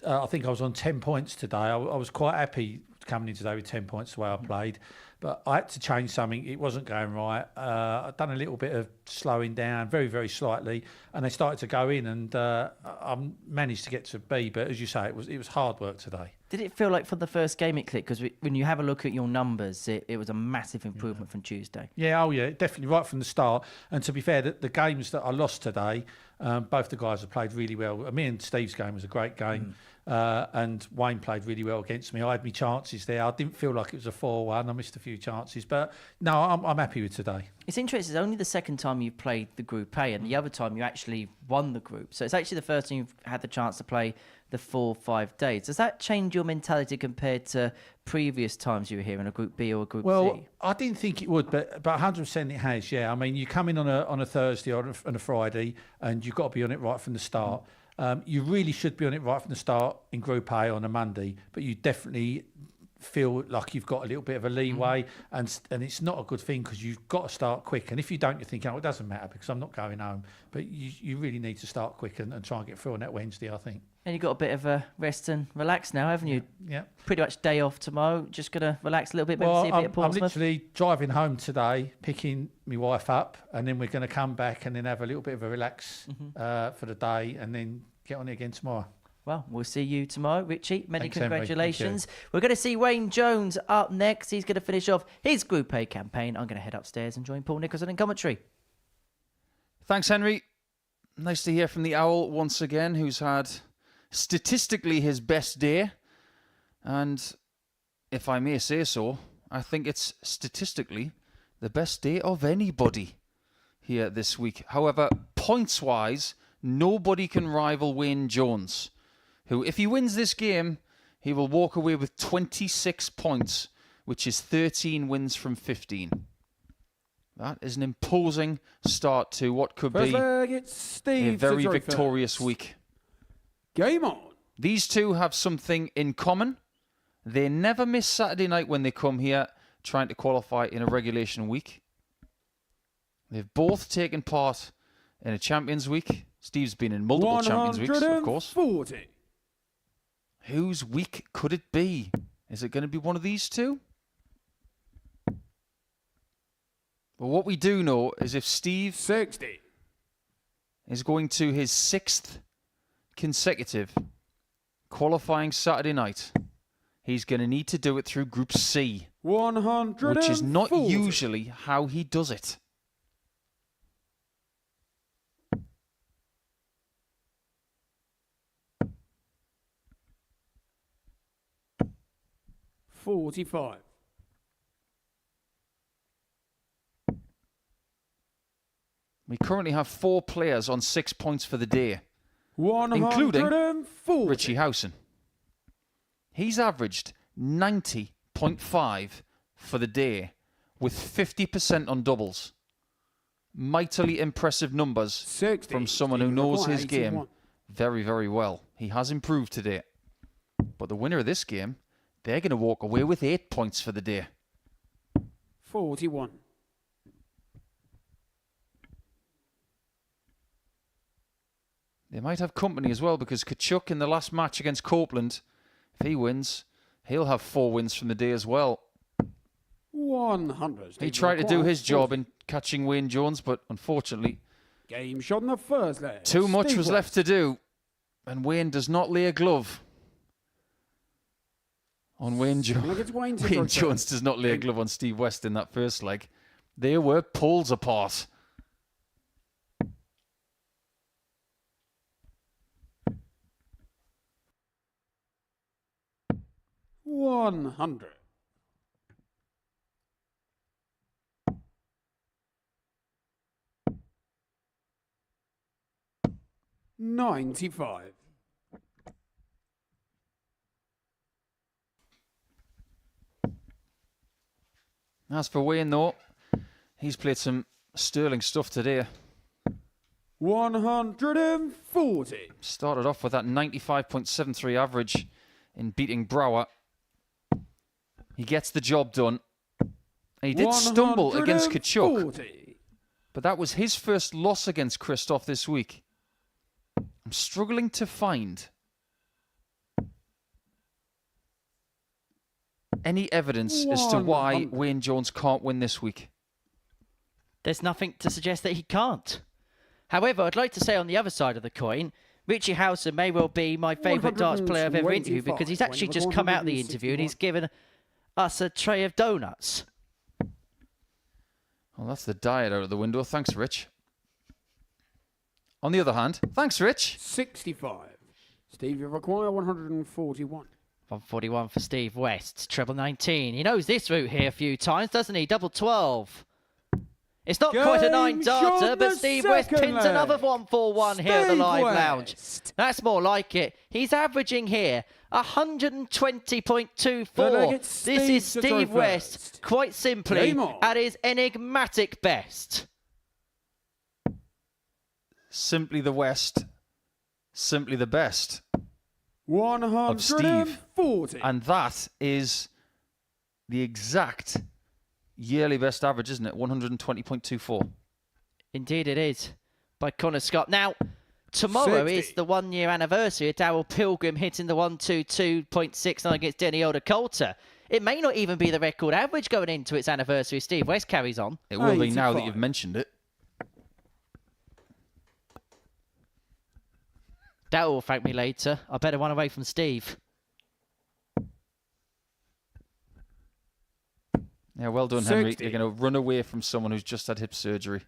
I think I was on 10 points today. I was quite happy coming in today with 10 points the way I played, but I had to change something. It wasn't going right. I'd done a little bit of slowing down, very, very slightly, and they started to go in, and I managed to get to B. But as you say, it was hard work today. Did it feel like for the first game it clicked? Because when you have a look at your numbers, it was a massive improvement from Tuesday. Yeah, oh yeah, definitely right from the start. And to be fair, the games that I lost today, both the guys have played really well. Me and Steve's game was a great game, and Wayne played really well against me. I had my chances there. I didn't feel like it was a 4-1. I missed a few chances, but no, I'm happy with today. It's interesting. It's only the second time you've played the Group A, and the other time you actually won the group. So it's actually the first time you've had the chance to play the 4-5 days. Does that change your mentality compared to previous times you were here in a Group B or a Group C? Well, I didn't think it would, but 100% it has. Yeah, I mean, you come in on a Thursday or on a Friday, and you've got to be on it right from the start. You really should be on it right from the start in Group A on a Monday, but you definitely feel like you've got a little bit of a leeway, and it's not a good thing because you've got to start quick. And if you don't, you're thinking, oh, it doesn't matter because I'm not going home. But you really need to start quick and try and get through on that Wednesday, I think. And you've got a bit of a rest and relax now, haven't you? Yeah. Pretty much day off tomorrow. Just going to relax a little bit, maybe see a bit of Portsmouth. I'm literally driving home today, picking my wife up, and then we're going to come back and then have a little bit of a relax for the day and then get on it again tomorrow. Well, we'll see you tomorrow, Richie. Many Thanks, congratulations. We're going to see Wayne Jones up next. He's going to finish off his Group A campaign. I'm going to head upstairs and join Paul Nicholson in commentary. Thanks, Henry. Nice to hear from the Owl once again, who's had statistically his best day. And if I may say so, I think it's statistically the best day of anybody here this week. However, points-wise, nobody can rival Wayne Jones, who, if he wins this game, he will walk away with 26 points, which is 13 wins from 15. That is an imposing start to what could be a very victorious week. Game on. These two have something in common. They never miss Saturday night when they come here trying to qualify in a regulation week. They've both taken part in a Champions Week. Steve's been in multiple Champions Weeks, of course. 140. Whose week could it be? Is it going to be one of these two? Well, what we do know is if Steve 60 is going to his 6th consecutive qualifying Saturday night, he's going to need to do it through Group C, 140, which is not usually how he does it. $45. We currently have 4 players on 6 points for the day, 140. including Richie Howson. He's averaged 90.5 for the day with 50% on doubles. Mightily impressive numbers 60. from someone who knows his 81. game very, very well. He has improved today. But the winner of this game, they're going to walk away with 8 points for the day. 41. They might have company as well because Kciuk in the last match against Copeland, if he wins, he'll have 4 wins from the day as well. 100. He tried to do his job in catching Wayne Jones, but unfortunately, game shot in the first leg. too much was left to do, and Wayne does not lay a glove on Wayne Jones. Wayne Jones does not lay a glove on Steve West in that first leg. They were poles apart. $100. $95. As for Wayne, though, he's played some sterling stuff today. 140. Started off with that 95.73 average in beating Brouwer. He gets the job done. He did stumble against Kciuk, 140. but that was his first loss against Christoph this week. I'm struggling to find any evidence as to why 100. Wayne Jones can't win this week. There's nothing to suggest that he can't. However, I'd like to say on the other side of the coin, Richie Howson may well be my favourite darts player I've ever interviewed because he's actually just come out of the interview and he's given us a tray of donuts. Well, that's the diet out of the window. Thanks, Rich. On the other hand, thanks, Rich. 65. Steve, you require 141. 141 for Steve West. Treble 19. He knows this route here a few times, doesn't he? Double 12. It's not quite a 9 darter, but Steve West pins another 141 here at the Live Lounge. That's more like it. He's averaging here 120.24. This is Steve West, quite simply, at his enigmatic best. Simply the West, simply the best 140. of Steve. And that is the exact yearly best average, isn't it? 120.24. Indeed it is, by Connor Scott. Now, tomorrow 60. is the 1 year anniversary of Darryl Pilgrim hitting the 122.69 against Denny Coulter. It may not even be the record average going into its anniversary. Steve West carries on. It will be now that you've mentioned it. Darryl will thank me later. I better one away from Steve. Yeah, well done, 60. Henry. You're going to run away from someone who's just had hip surgery.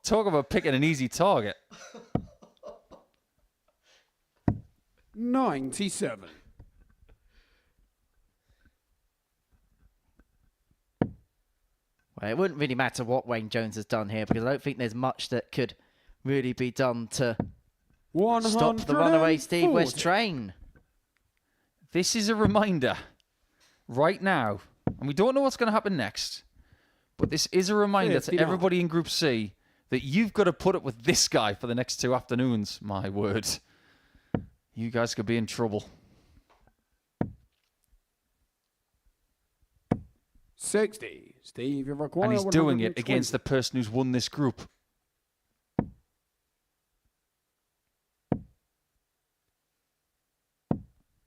Talk about picking an easy target. 97. Well, it wouldn't really matter what Wayne Jones has done here because I don't think there's much that could really be done to stop the runaway Steve West train. This is a reminder right now, and we don't know what's going to happen next, but this is a reminder to everybody in Group C that you've got to put up with this guy for the next 2 afternoons. My word. You guys could be in trouble. 60. Steve, you require And he's doing it 120. against the person who's won this group.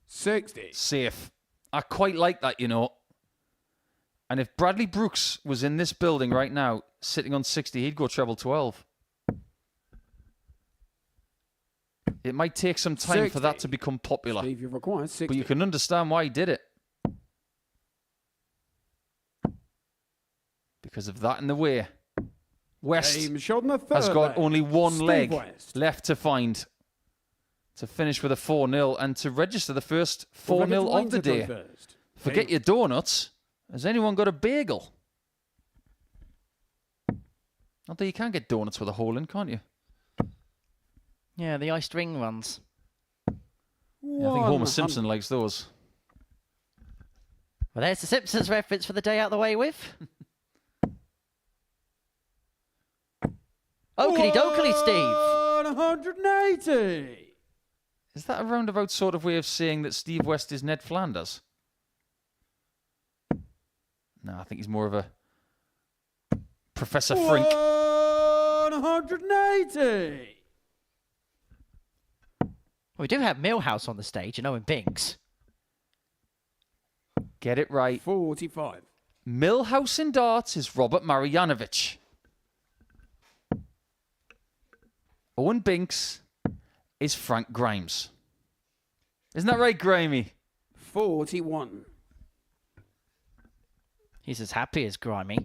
Safe. I quite like that, you know. And if Bradley Brooks was in this building right now, sitting on 60, he'd go treble 12. It might take some time for that to become popular. Steve, you require 60. But you can understand why he did it. Because of that in the way. West has got only one leg left to find to finish with a 4-0 and to register the first 4-0 of the day. Forget your donuts. Has anyone got a bagel? Although you can get donuts with a hole in, can't you? Yeah, the iced ring ones. Yeah, I think Homer Simpson likes those. Well, there's the Simpsons reference for the day out the way with. Oakley dokley, Steve. 180. Is that a roundabout sort of way of saying that Steve West is Ned Flanders? No, I think he's more of a Professor Frink. 180. We do have Millhouse on the stage and Owen Binks. Get it right. 45. Millhouse in darts is Robert Marjanovic. Owen Binks is Frank Grimes. Isn't that right, Grimey? 41. He's as happy as Grimy.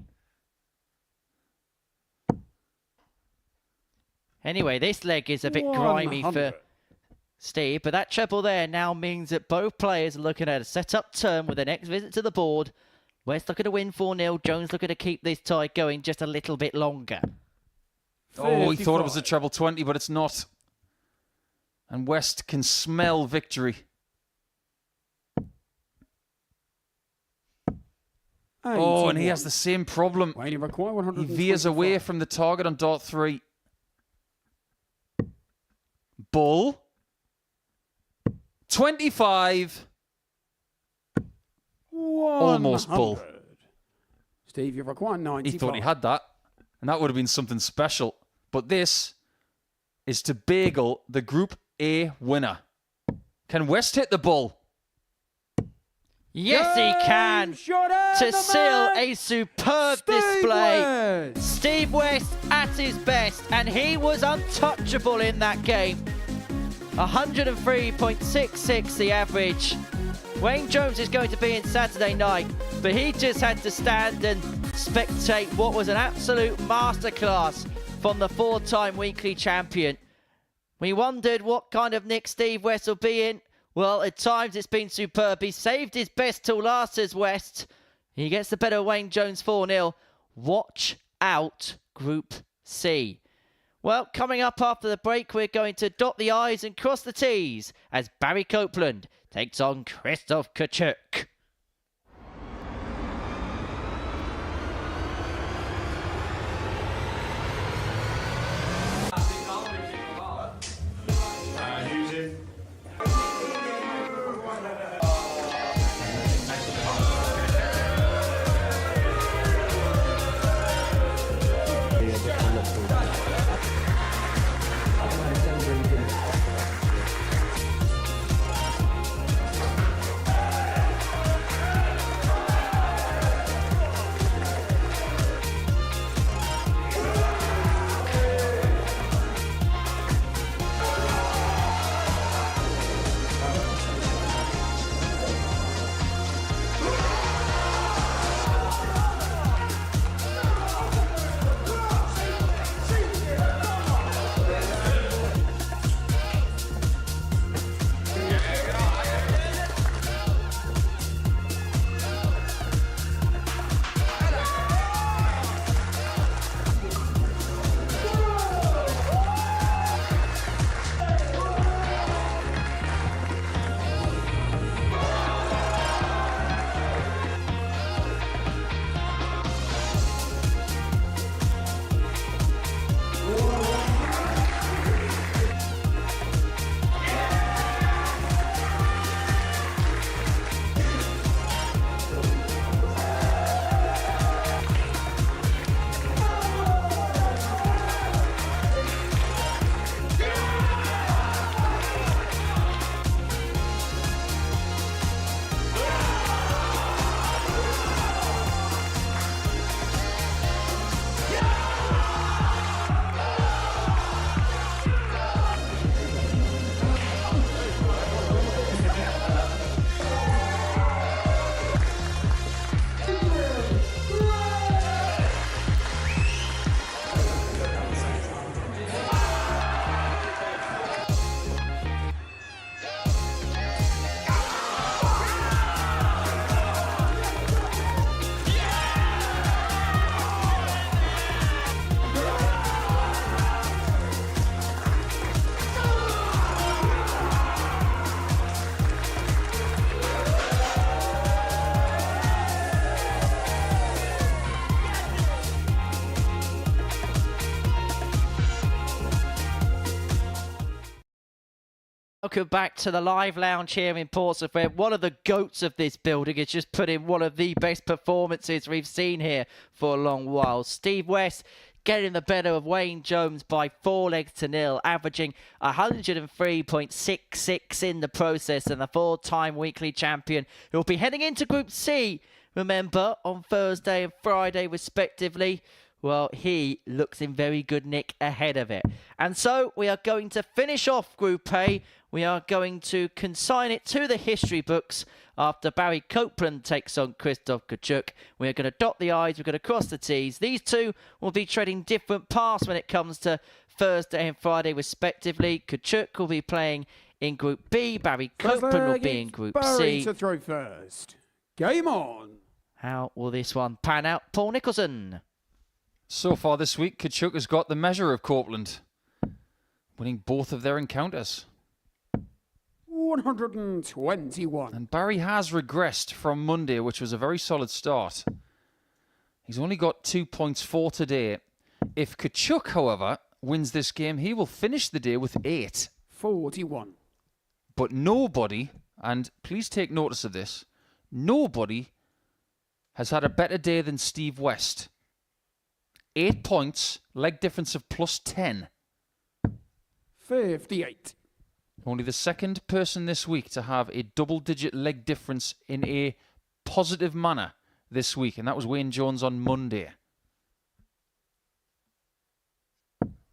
Anyway, this leg is a bit grimy for Steve, but that treble there now means that both players are looking at a set-up turn with their next visit to the board. West looking to win 4-0. Jones looking to keep this tie going just a little bit longer. Oh, he thought it was a treble 20, but it's not. And West can smell victory. Oh, and he has the same problem. He veers away from the target on dart 3. Bull. 25. Almost bull. Steve, you've required 95. He thought he had that, and that would have been something special. But this is to bagel the Group A winner. Can West hit the bull? Yes, he can. To seal a superb display. Steve West at his best, and he was untouchable in that game. 103.66 the average. Wayne Jones is going to be in Saturday night, but he just had to stand and spectate what was an absolute masterclass from the four-time weekly champion. We wondered what kind of nick Steve West will be in. Well, at times it's been superb. He saved his best till last as West. He gets the better of Wayne Jones 4-0. Watch out, Group C. Well, coming up after the break, we're going to dot the I's and cross the T's as Barry Copeland takes on Kciuk. Welcome back to the live lounge here in Portsmouth, where one of the goats of this building has just put in one of the best performances we've seen here for a long while. Steve West getting the better of Wayne Jones by 4-0, averaging 103.66 in the process, and the four-time weekly champion who will be heading into Group C, remember, on Thursday and Friday respectively. Well, he looks in very good nick ahead of it. And so we are going to finish off Group A. We are going to consign it to the history books after Barry Copeland takes on Kciuk. We're going to dot the I's, we're going to cross the T's. These two will be treading different paths when it comes to Thursday and Friday respectively. Kciuk will be playing in Group B. Barry Copeland will be in Group Barry C. to throw first. Game on. How will this one pan out? Paul Nicholson. So far this week, Kciuk has got the measure of Copeland, winning both of their encounters. 121. And Barry has regressed from Monday, which was a very solid start. He's only got 2 points for today. If Kciuk, however, wins this game, he will finish the day with 8. 41. But nobody, and please take notice of this, Nobody has had a better day than Steve West. 8 points, leg difference of +10. 58. Only the second person this week to have a double-digit leg difference in a positive manner this week, and that was Wayne Jones on Monday.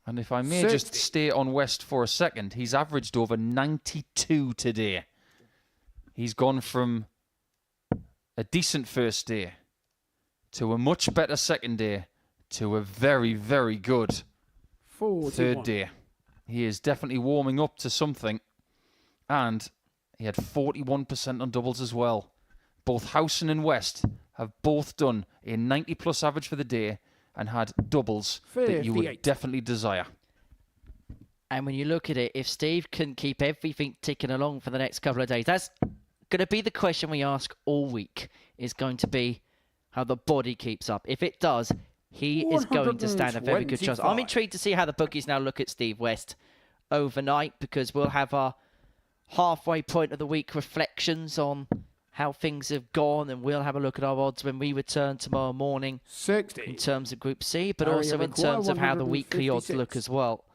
And if I may 60. just stay on West for a second, he's averaged over 92 today. He's gone from a decent first day to a much better second day to a very, very good 41. third day. He is definitely warming up to something. And he had 41% on doubles as well. Both Howson and West have both done a 90-plus average for the day and had doubles that you would 58. definitely desire. And when you look at it, if Steve can keep everything ticking along for the next couple of days, that's going to be the question we ask all week, is going to be how the body keeps up. If it does, he is going to stand a very good chance. I'm intrigued to see how the bookies now look at Steve West overnight, because we'll have our halfway point of the week reflections on how things have gone, and we'll have a look at our odds when we return tomorrow morning 60. in terms of Group C, but Barry also in Require terms of how the weekly odds 156. look as well.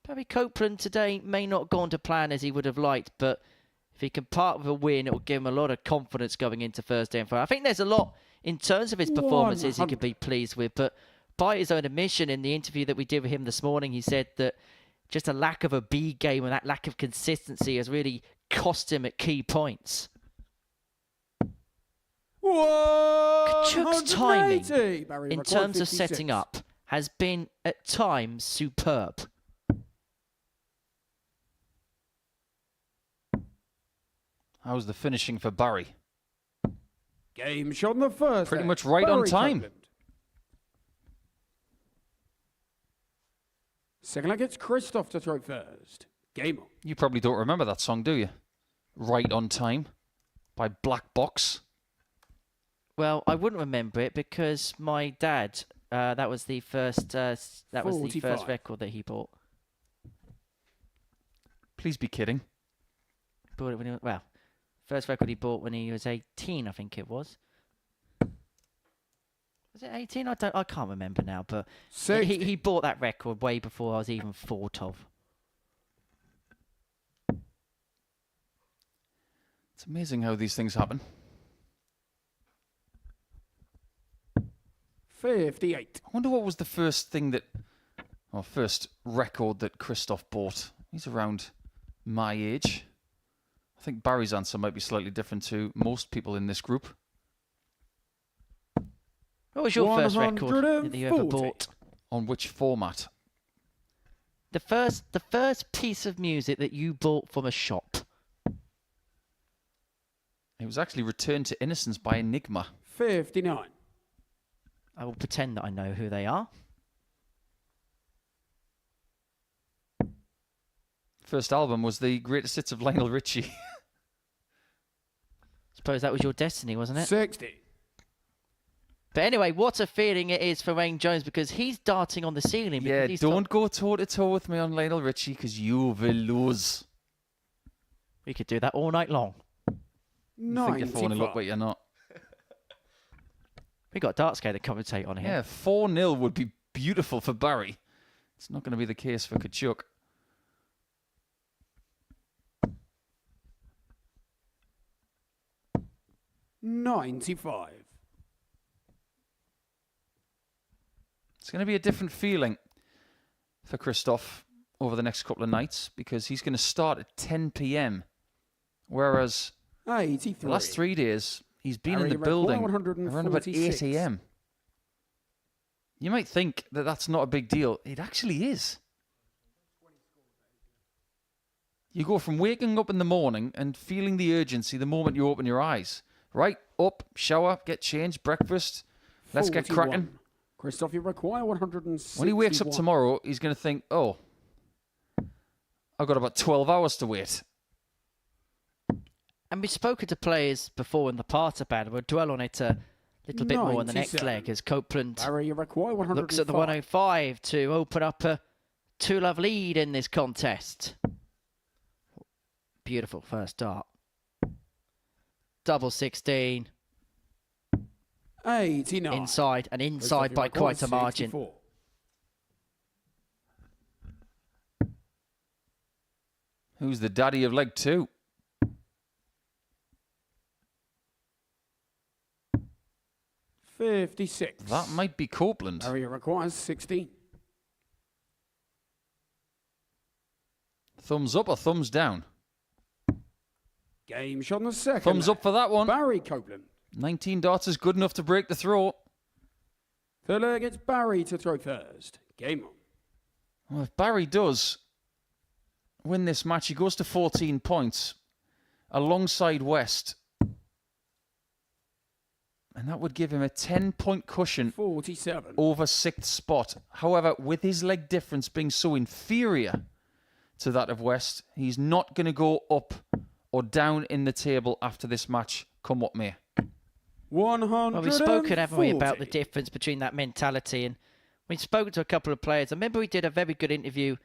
Barry Copeland today may not have gone to plan as he would have liked, but if he can part with a win, it will give him a lot of confidence going into Thursday and Friday. I think there's a lot in terms of his performances he could be pleased with, but by his own admission in the interview that we did with him this morning, he said that just a lack of a B game and that lack of consistency has really cost him at key points. Kciuk's timing in terms of setting up has been at times superb. How's the finishing for Barry? Game shot in the first. Pretty much right on time. Copeland. Second leg, it's Christoph to throw first. Game on. You probably don't remember that song, do you? Right on Time by Black Box. Well, I wouldn't remember it because my dad, that was the first record that he bought. Please be kidding. Bought it when he was, well, first record he bought when he was 18, I think it was. Was it 18? I can't remember now, but he bought that record way before I was even thought of. It's amazing how these things happen. 58. I wonder what was the first record that Christoph bought. He's around my age. I think Barry's answer might be slightly different to most people in this group. What was your first record that you ever bought? On which format? The first piece of music that you bought from a shop. It was actually Return to Innocence by Enigma. 59. I will pretend that I know who they are. First album was the greatest hits of Lionel Richie. Suppose that was your destiny, wasn't it? 60. But anyway, what a feeling it is for Wayne Jones, because he's darting on the ceiling. Yeah, don't go toe-to-toe with me on Lionel Richie, because you will lose. We could do that all night long. You think you're 4-0 up, but you're not. We got Dartscape to commentate on here. Yeah, 4-0 would be beautiful for Barry. It's not going to be the case for Kciuk. $95. It's going to be a different feeling for Christoph over the next couple of nights, because he's going to start at 10 p.m. Whereas 83. the last 3 days, he's been in the building around about 8 a.m. You might think that that's not a big deal. It actually is. You go from waking up in the morning and feeling the urgency the moment you open your eyes. Right, up, shower, get changed, breakfast. Let's get cracking. Christoph, you require 160. When he wakes up tomorrow, he's going to think, oh, I've got about 12 hours to wait. And we've spoken to players before in the past about it. We'll dwell on it a little bit more in the next leg, as Copeland Barry, you require 105. looks at the 105 to open up a 2-love lead in this contest. Beautiful first start. double 16. 89. Inside, and inside by quite a margin. 64. Who's the daddy of leg 2? $56. That might be Copeland. Area requires 16. Thumbs up or thumbs down? Game shot on the second. Thumbs up for that one. Barry Copeland. 19 darts is good enough to break the throw. Third leg, it's Barry to throw first. Game on. Well, if Barry does win this match, he goes to 14 points alongside West. And that would give him a 10-point cushion 47. over 6th spot. However, with his leg difference being so inferior to that of West, he's not going to go up or down in the table after this match, come what may. 140. Well, we've spoken, haven't we, about the difference between that mentality, and we've spoken to a couple of players. I remember we did a very good interview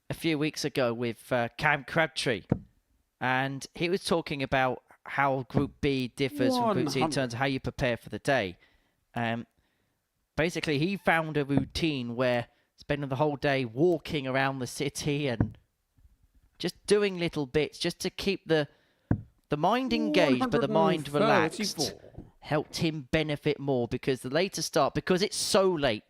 a few weeks ago with Cam Crabtree, and he was talking about how Group B differs from Group C in terms of how you prepare for the day. Basically, he found a routine where spending the whole day walking around the city and just doing little bits just to keep the mind engaged but the mind relaxed helped him benefit more, because the later start, because it's so late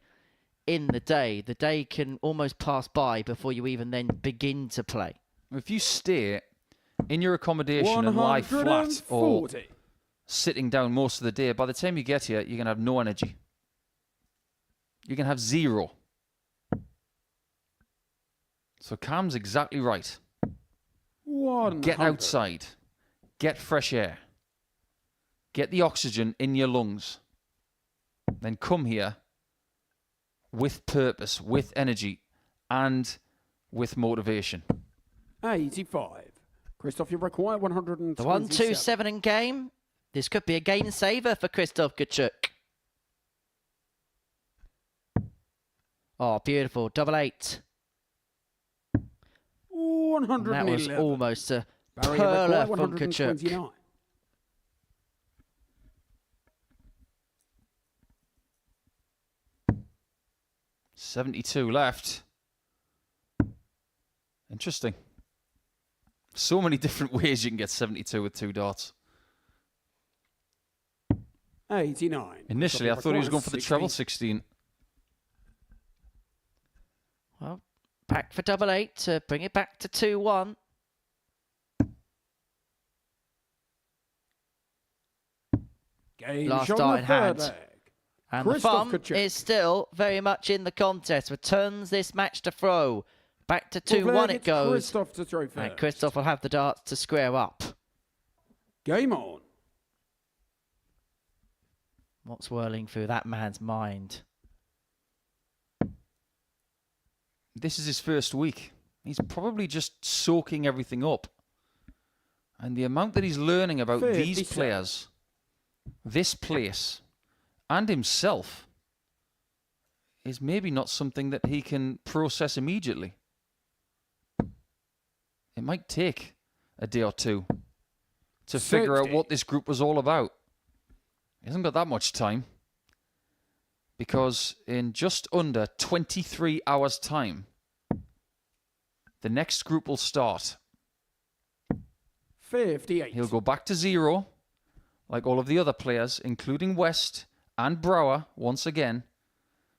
in the day can almost pass by before you even then begin to play. If you stay in your accommodation and lie flat or sitting down most of the day, by the time you get here, you're going to have no energy. You're going to have zero. So Cam's exactly right. 100. Get outside. Get fresh air. Get the oxygen in your lungs. Then come here with purpose, with energy, and with motivation. 85. Christoph, you require 127. The 127 in game. This could be a gain saver for Christoph Kciuk. Oh, beautiful. Double 8. 111. That was almost a Barry perler required from Kciuk. 129. $72 left. Interesting. So many different ways you can get 72 with 2 darts. 89. Initially, I thought he was going for the treble 16. Well, back for double 8 to bring it back to 2-1. Last dart in hand. And the thumb is still very much in the contest. Returns this match to throw. Back to 2-1 it goes. Christoph to throw first. And Christoph will have the darts to square up. Game on. What's whirling through that man's mind? This is his first week. He's probably just soaking everything up. And the amount that he's learning about these players, this place, and himself is maybe not something that he can process immediately. It might take a day or two to figure out what this group was all about. He hasn't got that much time, because in just under 23 hours' time, the next group will start. 58. He'll go back to 0, like all of the other players, including West and Brouwer, once again.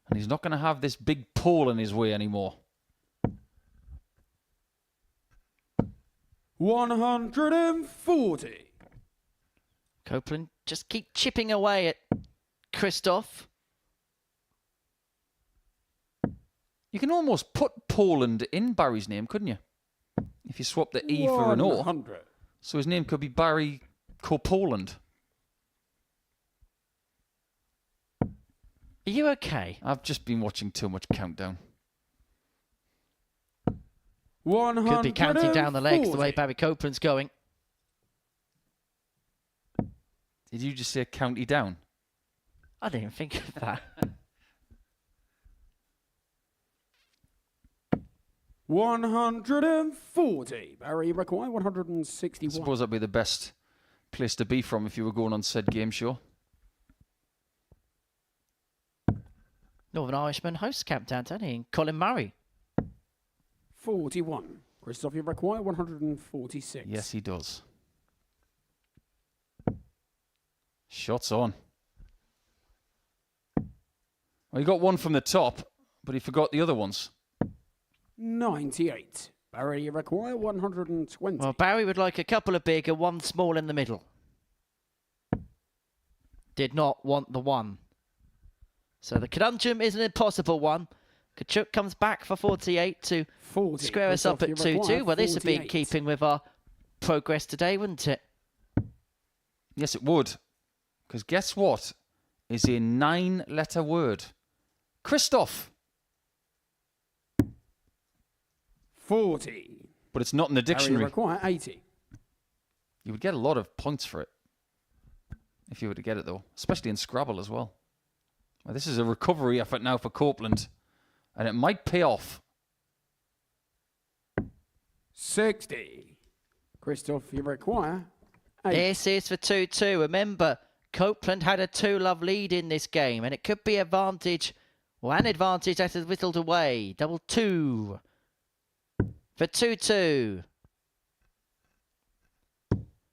And he's not going to have this big pole in his way anymore. 140. Copeland just keep chipping away at Christoph. You can almost put Poland in Barry's name, couldn't you? If you swap the E for an O. 100. So his name could be Barry Copeland. Are you okay? I've just been watching too much Countdown. 140. Could be counting down the legs the way Barry Copeland's going. Did you just say county down? I didn't even think of that. 140. Barry require 161. I suppose that'd be the best place to be from if you were going on said game show. Northern Irishman host camped Anthony and Colin Murray. 41. Christoph, you require 146. Yes, he does. Shots on. Well, he got one from the top, but he forgot the other ones. 98. Barry, you require 120. Well, Barry would like a couple of big and one small in the middle. Did not want the one. So the conundrum is an impossible one. Kciuk comes back for 48 to 40. square us up at 2-2. Well, this would be in keeping with our progress today, wouldn't it? Yes, it would. Because guess what is a 9-letter word? Christoph. 40. But it's not in the dictionary. You require 80. You would get a lot of points for it. If you were to get it, though. Especially in Scrabble as well. Well, this is a recovery effort now for Copeland. And it might pay off. 60. Christoph, you require 8. This is for 2-2. Remember, Copeland had a 2-love lead in this game, and it could be advantage, or an advantage that has whittled away. Double 2 for 2-2.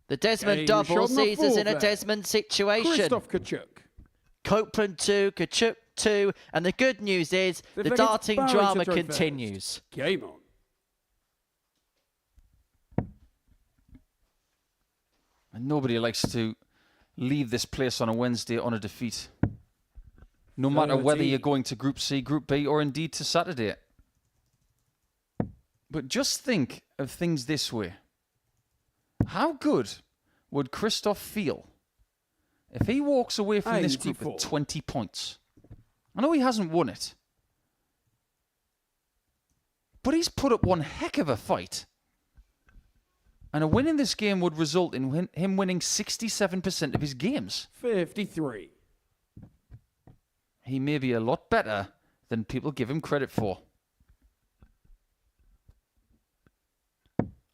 The Desmond double sees us in a Desmond situation. Christoph Kciuk. Copeland 2, Kciuk 2, and the good news is the darting drama continues. Game on. And nobody likes to leave this place on a Wednesday on a defeat. No matter whether you're going to Group C, Group B, or indeed to Saturday. But just think of things this way. How good would Christoph feel if he walks away from this group with 20 points? I know he hasn't won it. But he's put up one heck of a fight. And a win in this game would result in him winning 67% of his games. 53. He may be a lot better than people give him credit for.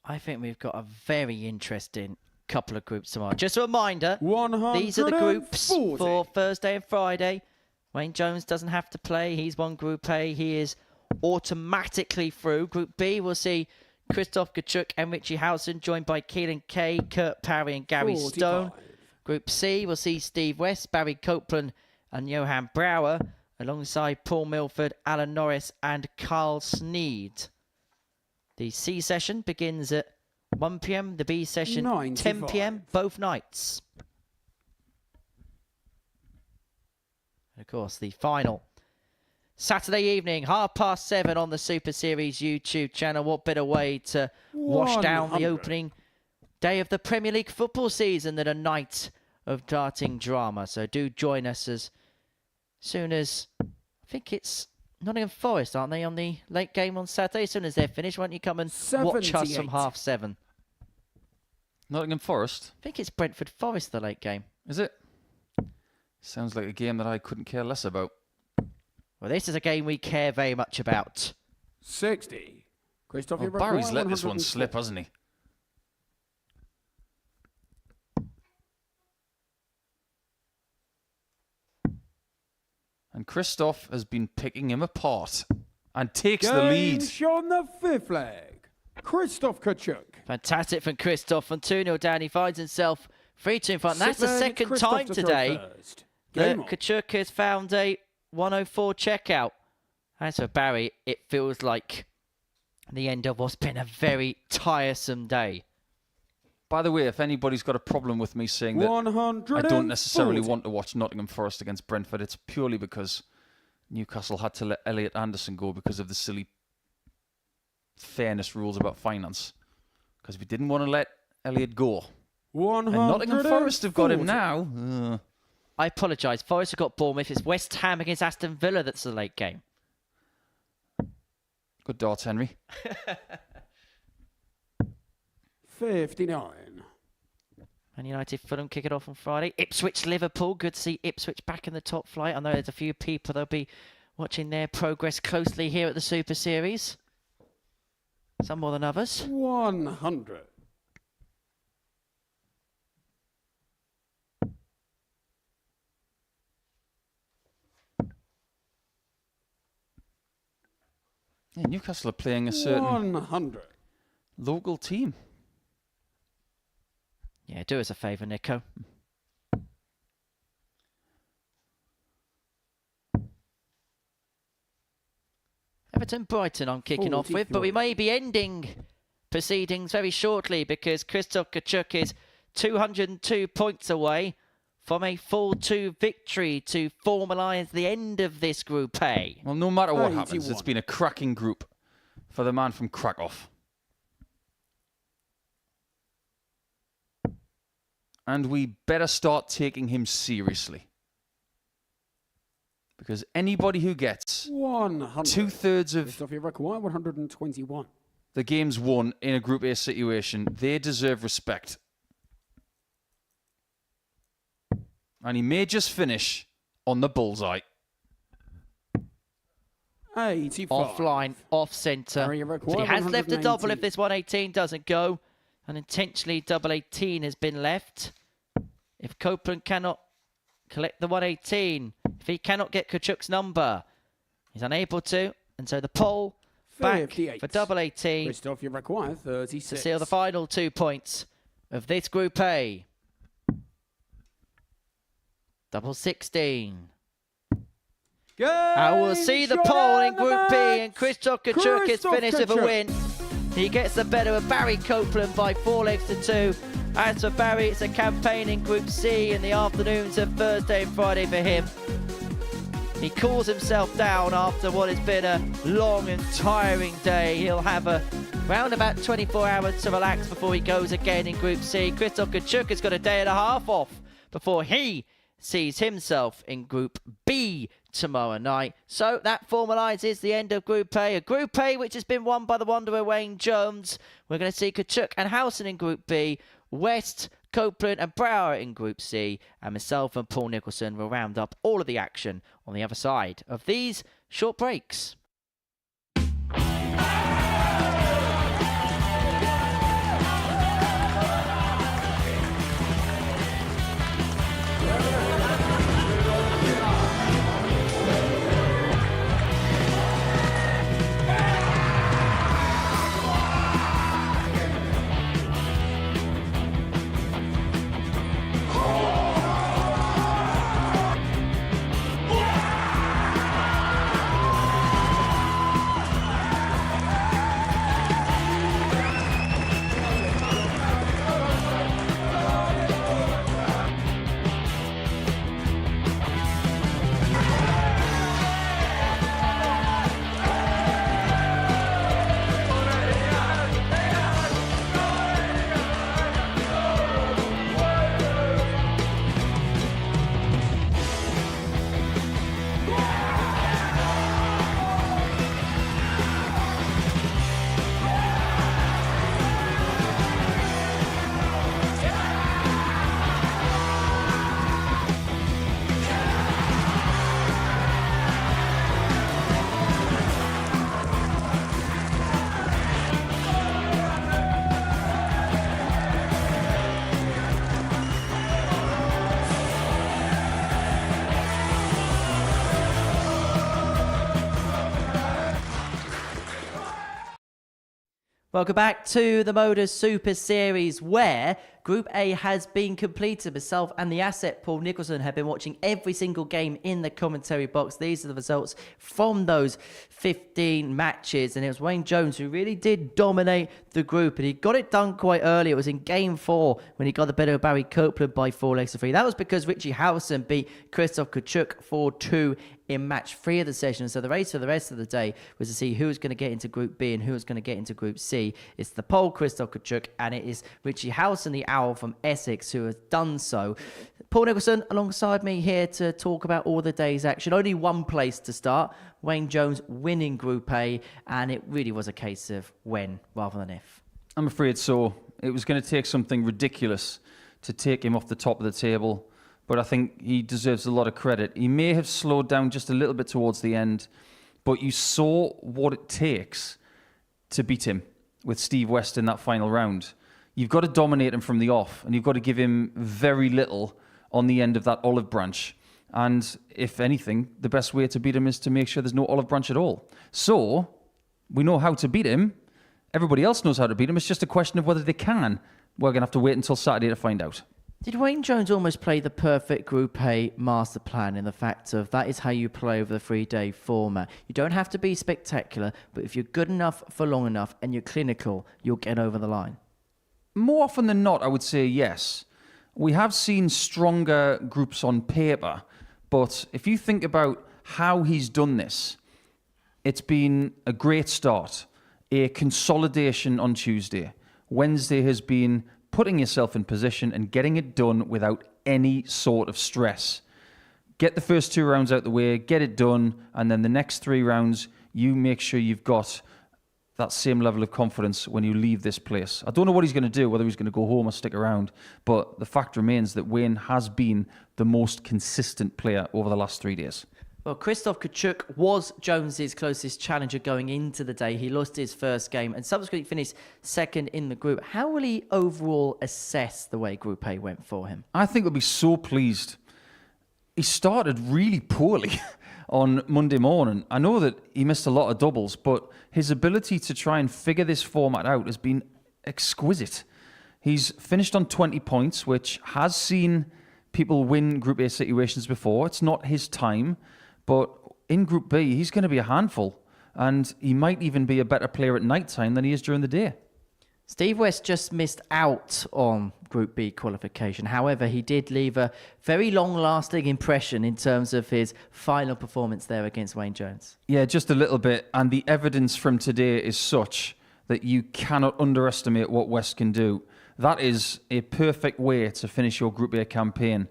I think we've got a very interesting couple of groups tomorrow. Just a reminder, 140. These are the groups for Thursday and Friday. Wayne Jones doesn't have to play. He's won Group A. He is automatically through. Group B, we'll see Christoph Kciuk and Richie Howson, joined by Keelan Kay, Kurt Parry and Gary 45. Stone. Group C, we'll see Steve West, Barry Copeland and Johan Brouwer, alongside Paul Milford, Alan Norris and Carl Sneed. The C session begins at 1 p.m. The B session 10 p.m. both nights. And of course, the final Saturday evening, 7:30 on the Super Series YouTube channel. What better way to wash down the opening day of the Premier League football season than a night of darting drama? So do join us as soon as, I think it's Nottingham Forest, aren't they, on the late game on Saturday? As soon as they're finished, why don't you come and watch us from 7:30? Nottingham Forest? I think it's Brentford Forest, the late game. Is it? Sounds like a game that I couldn't care less about. Well, this is a game we care very much about. 60. Christoph, oh, Barry's let this one slip, hasn't he? And Christoph has been picking him apart and takes the lead. On the 5th leg. Christoph Kciuk. Fantastic from Christoph. From 2-0 down, he finds himself 3-2 in front. That's the second time today that Kciuk has found a 104 checkout. As for Barry, it feels like the end of what's been a very tiresome day. By the way, if anybody's got a problem with me saying that I don't necessarily want to watch Nottingham Forest against Brentford, it's purely because Newcastle had to let Elliot Anderson go because of the silly fairness rules about finance. Because we didn't want to let Elliot go. And Nottingham Forest have got him now. I apologise. Forest have got Bournemouth. It's West Ham against Aston Villa that's the late game. Good darts, Henry. 59. Man United, Fulham kick it off on Friday. Ipswich, Liverpool. Good to see Ipswich back in the top flight. I know there's a few people that'll be watching their progress closely here at the Super Series. Some more than others. 100. Yeah, Newcastle are playing a certain 100. local team. Yeah, do us a favour, Nico. Everton Brighton I'm kicking off with, but we may be ending proceedings very shortly because Kciuk Kciuk is 202 points away from a 4-2 victory to formalise the end of this Group A. Well, no matter what happens, it's been a cracking group for the man from Krakow. And we better start taking him seriously. Because anybody who gets 2/3 of your record, 121. the games won in a Group A situation, they deserve respect. And he may just finish on the bullseye. 85. Offline, off centre. But he has left a double if this 118 doesn't go. And intentionally, double 18 has been left. If Copeland cannot collect the 118, if he cannot get Kciuk's number, he's unable to. And so the pole back 58. for double 18 Christoph, you require 36. to seal the final 2 points of this Group A. Double 16. I will see the pole in Group B, and Kciuk Kciuk is finished with a win. He gets the better of Barry Copeland by 4-2. As for Barry, it's a campaign in Group C in the afternoons of Thursday and Friday for him. He cools himself down after what has been a long and tiring day. He'll have around about 24 hours to relax before he goes again in Group C. Kciuk Kciuk has got a day and a half off before he sees himself in Group B tomorrow night. So that formalises the end of Group A. A Group A which has been won by the Wanderer Wayne Jones. We're going to see Kciuk and Howson in Group B. West, Copeland and Brouwer in Group C. And myself and Paul Nicholson will round up all of the action on the other side of these short breaks. Welcome back to the Modus Super Series, where Group A has been completed. Myself and the asset Paul Nicholson have been watching every single game in the commentary box. These are the results from those 15 matches, and it was Wayne Jones who really did dominate the group, and he got it done quite early. It was in Game 4 when he got the better of Barry Copeland by 4-3. That was because Richie Howson beat Kciuk Kciuk 4-2 in match 3 of the session. So the race for the rest of the day was to see who was going to get into Group B and who was going to get into Group C. It's the pole Kciuk Kciuk, and it is Richie Howson, the Owl from Essex, who has done so. Paul Nicholson alongside me here to talk about all the day's action. Only one place to start. Wayne Jones winning Group A, and it really was a case of when rather than if. I'm afraid so. It was going to take something ridiculous to take him off the top of the table, but I think he deserves a lot of credit. He may have slowed down just a little bit towards the end, but you saw what it takes to beat him with Steve West in that final round. You've got to dominate him from the off, and you've got to give him very little on the end of that olive branch. And if anything, the best way to beat him is to make sure there's no olive branch at all. So We know how to beat him. Everybody else knows how to beat him. It's just a question of whether they can. We're going to have to wait until Saturday to find out. Did Wayne Jones almost play the perfect Group A master plan in the fact of that is how you play over the 3-day format? You don't have to be spectacular, but if you're good enough for long enough and you're clinical, you'll get over the line. More often than not, I would say yes. We have seen stronger groups on paper, but if you think about how he's done this, it's been a great start. A consolidation on Tuesday. Wednesday has been putting yourself in position and getting it done without any sort of stress. Get the first 2 rounds out the way, get it done, and then the next 3 rounds, you make sure you've got that same level of confidence when you leave this place. I don't know what he's going to do, whether he's going to go home or stick around, but the fact remains that Wayne has been the most consistent player over the last 3 days. Well, Kciuk was Jones's closest challenger going into the day. He lost his first game and subsequently finished second in the group. How will he overall assess the way Group A went for him? I think he'll be so pleased. He started really poorly on Monday morning. I know that he missed a lot of doubles, but his ability to try and figure this format out has been exquisite. He's finished on 20 points, which has seen people win Group A situations before. It's not his time. But in Group B, he's going to be a handful. And he might even be a better player at night time than he is during the day. Steve West just missed out on Group B qualification. However, he did leave a very long-lasting impression in terms of his final performance there against Wayne Jones. Yeah, just a little bit. And the evidence from today is such that you cannot underestimate what West can do. That is a perfect way to finish your Group A campaign.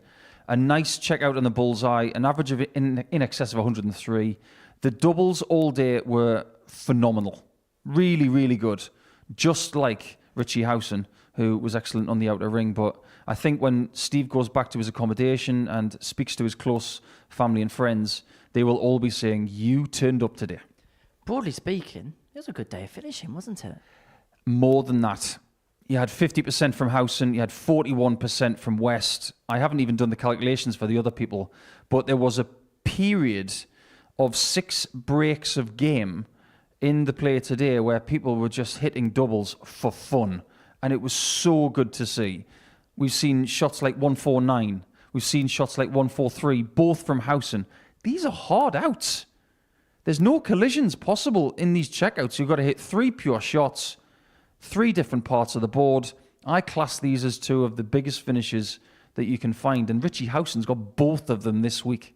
A nice check out on the bullseye, an average of in excess of 103. The doubles all day were phenomenal. Really, really good. Just like Richie Howson, who was excellent on the outer ring. But I think when Steve goes back to his accommodation and speaks to his close family and friends, they will all be saying, you turned up today. Broadly speaking, it was a good day of finishing, wasn't it? More than that. You had 50% from Howson, you had 41% from West. I haven't even done the calculations for the other people, but there was a period of 6 breaks of game in the play today where people were just hitting doubles for fun, and it was so good to see. We've seen shots like 149, we've seen shots like 143, both from Howson. These are hard outs. There's no collisions possible in these checkouts. You've got to hit 3 pure shots, 3 different parts of the board. I class these as 2 of the biggest finishes that you can find, and Richie Howson's got both of them this week.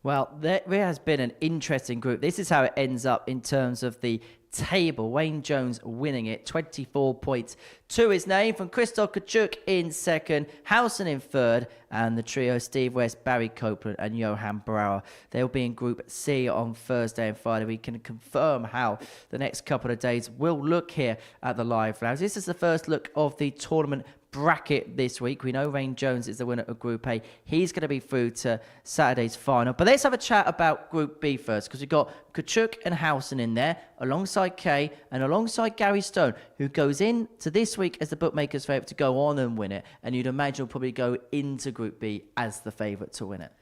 Well, there has been an interesting group. This is how it ends up in terms of the table. Wayne Jones winning it, 24 points to his name, from Kciuk in second, Howson in third, and the trio Steve West, Barry Copeland and Johan Brouwer. They'll be in Group C on Thursday and Friday. We can confirm how the next couple of days will look here at the Live Lounge. This is the first look of the tournament bracket this week. We know Wayne Jones is the winner of Group A. He's going to be through to Saturday's final. But let's have a chat about Group B first, because we've got Kciuk and Howson in there, alongside Kay and alongside Gary Stone, who goes in to this week as the bookmaker's favourite to go on and win it. And you'd imagine will probably go into Group B as the favourite to win it.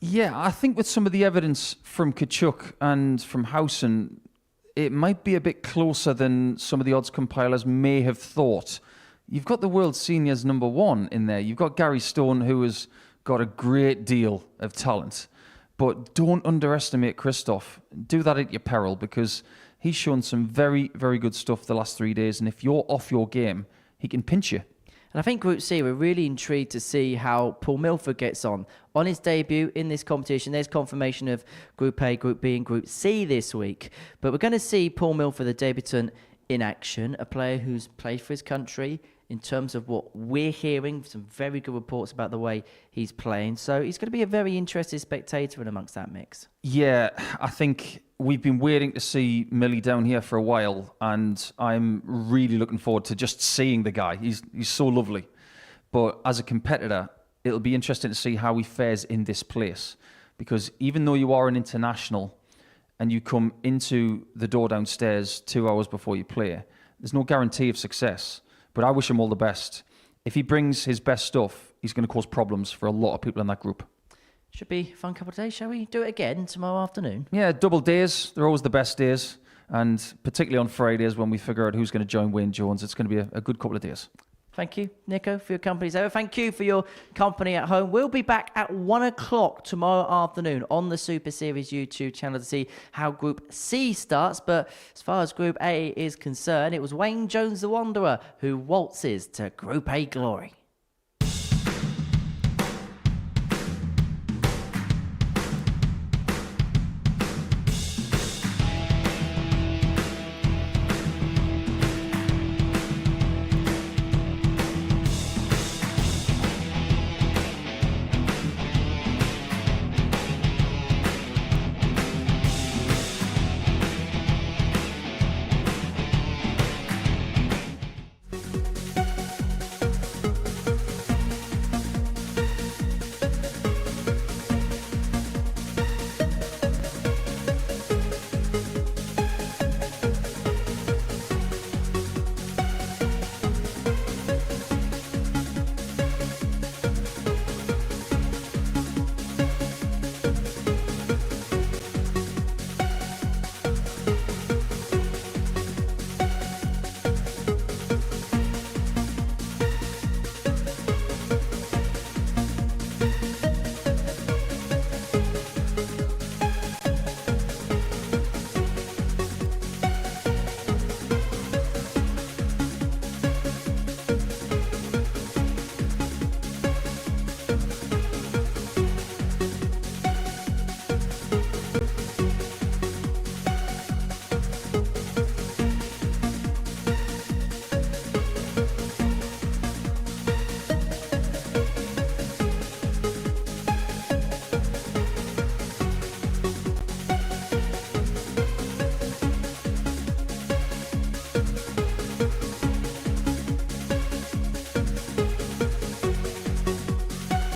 Yeah, I think with some of the evidence from Kciuk and from Howson, it might be a bit closer than some of the odds compilers may have thought. You've got the World Seniors #1 in there. You've got Gary Stone, who has got a great deal of talent. But don't underestimate Christoph. Do that at your peril, because he's shown some very, very good stuff the last 3 days. And if you're off your game, he can pinch you. And I think Group C, we're really intrigued to see how Paul Milford gets on his debut in this competition. There's confirmation of Group A, Group B and Group C this week. But we're going to see Paul Milford, the debutant, in action, a player who's played for his country. In terms of what we're hearing, some very good reports about the way he's playing. So he's going to be a very interesting spectator in amongst that mix. Yeah, I think we've been waiting to see Millie down here for a while, and I'm really looking forward to just seeing the guy. He's so lovely. But as a competitor, it'll be interesting to see how he fares in this place. Because even though you are an international and you come into the door downstairs 2 hours before you play, there's no guarantee of success. But I wish him all the best. If he brings his best stuff, he's going to cause problems for a lot of people in that group. Should be a fun couple of days. Shall we do it again tomorrow afternoon? Yeah, double days. They're always the best days. And particularly on Fridays when we figure out who's going to join Wayne Jones, it's going to be a good couple of days. Thank you, Nico, for your company as ever. Thank you for your company at home. We'll be back at 1 o'clock tomorrow afternoon on the Super Series YouTube channel to see how Group C starts. But as far as Group A is concerned, it was Wayne Jones the Wanderer who waltzes to Group A glory.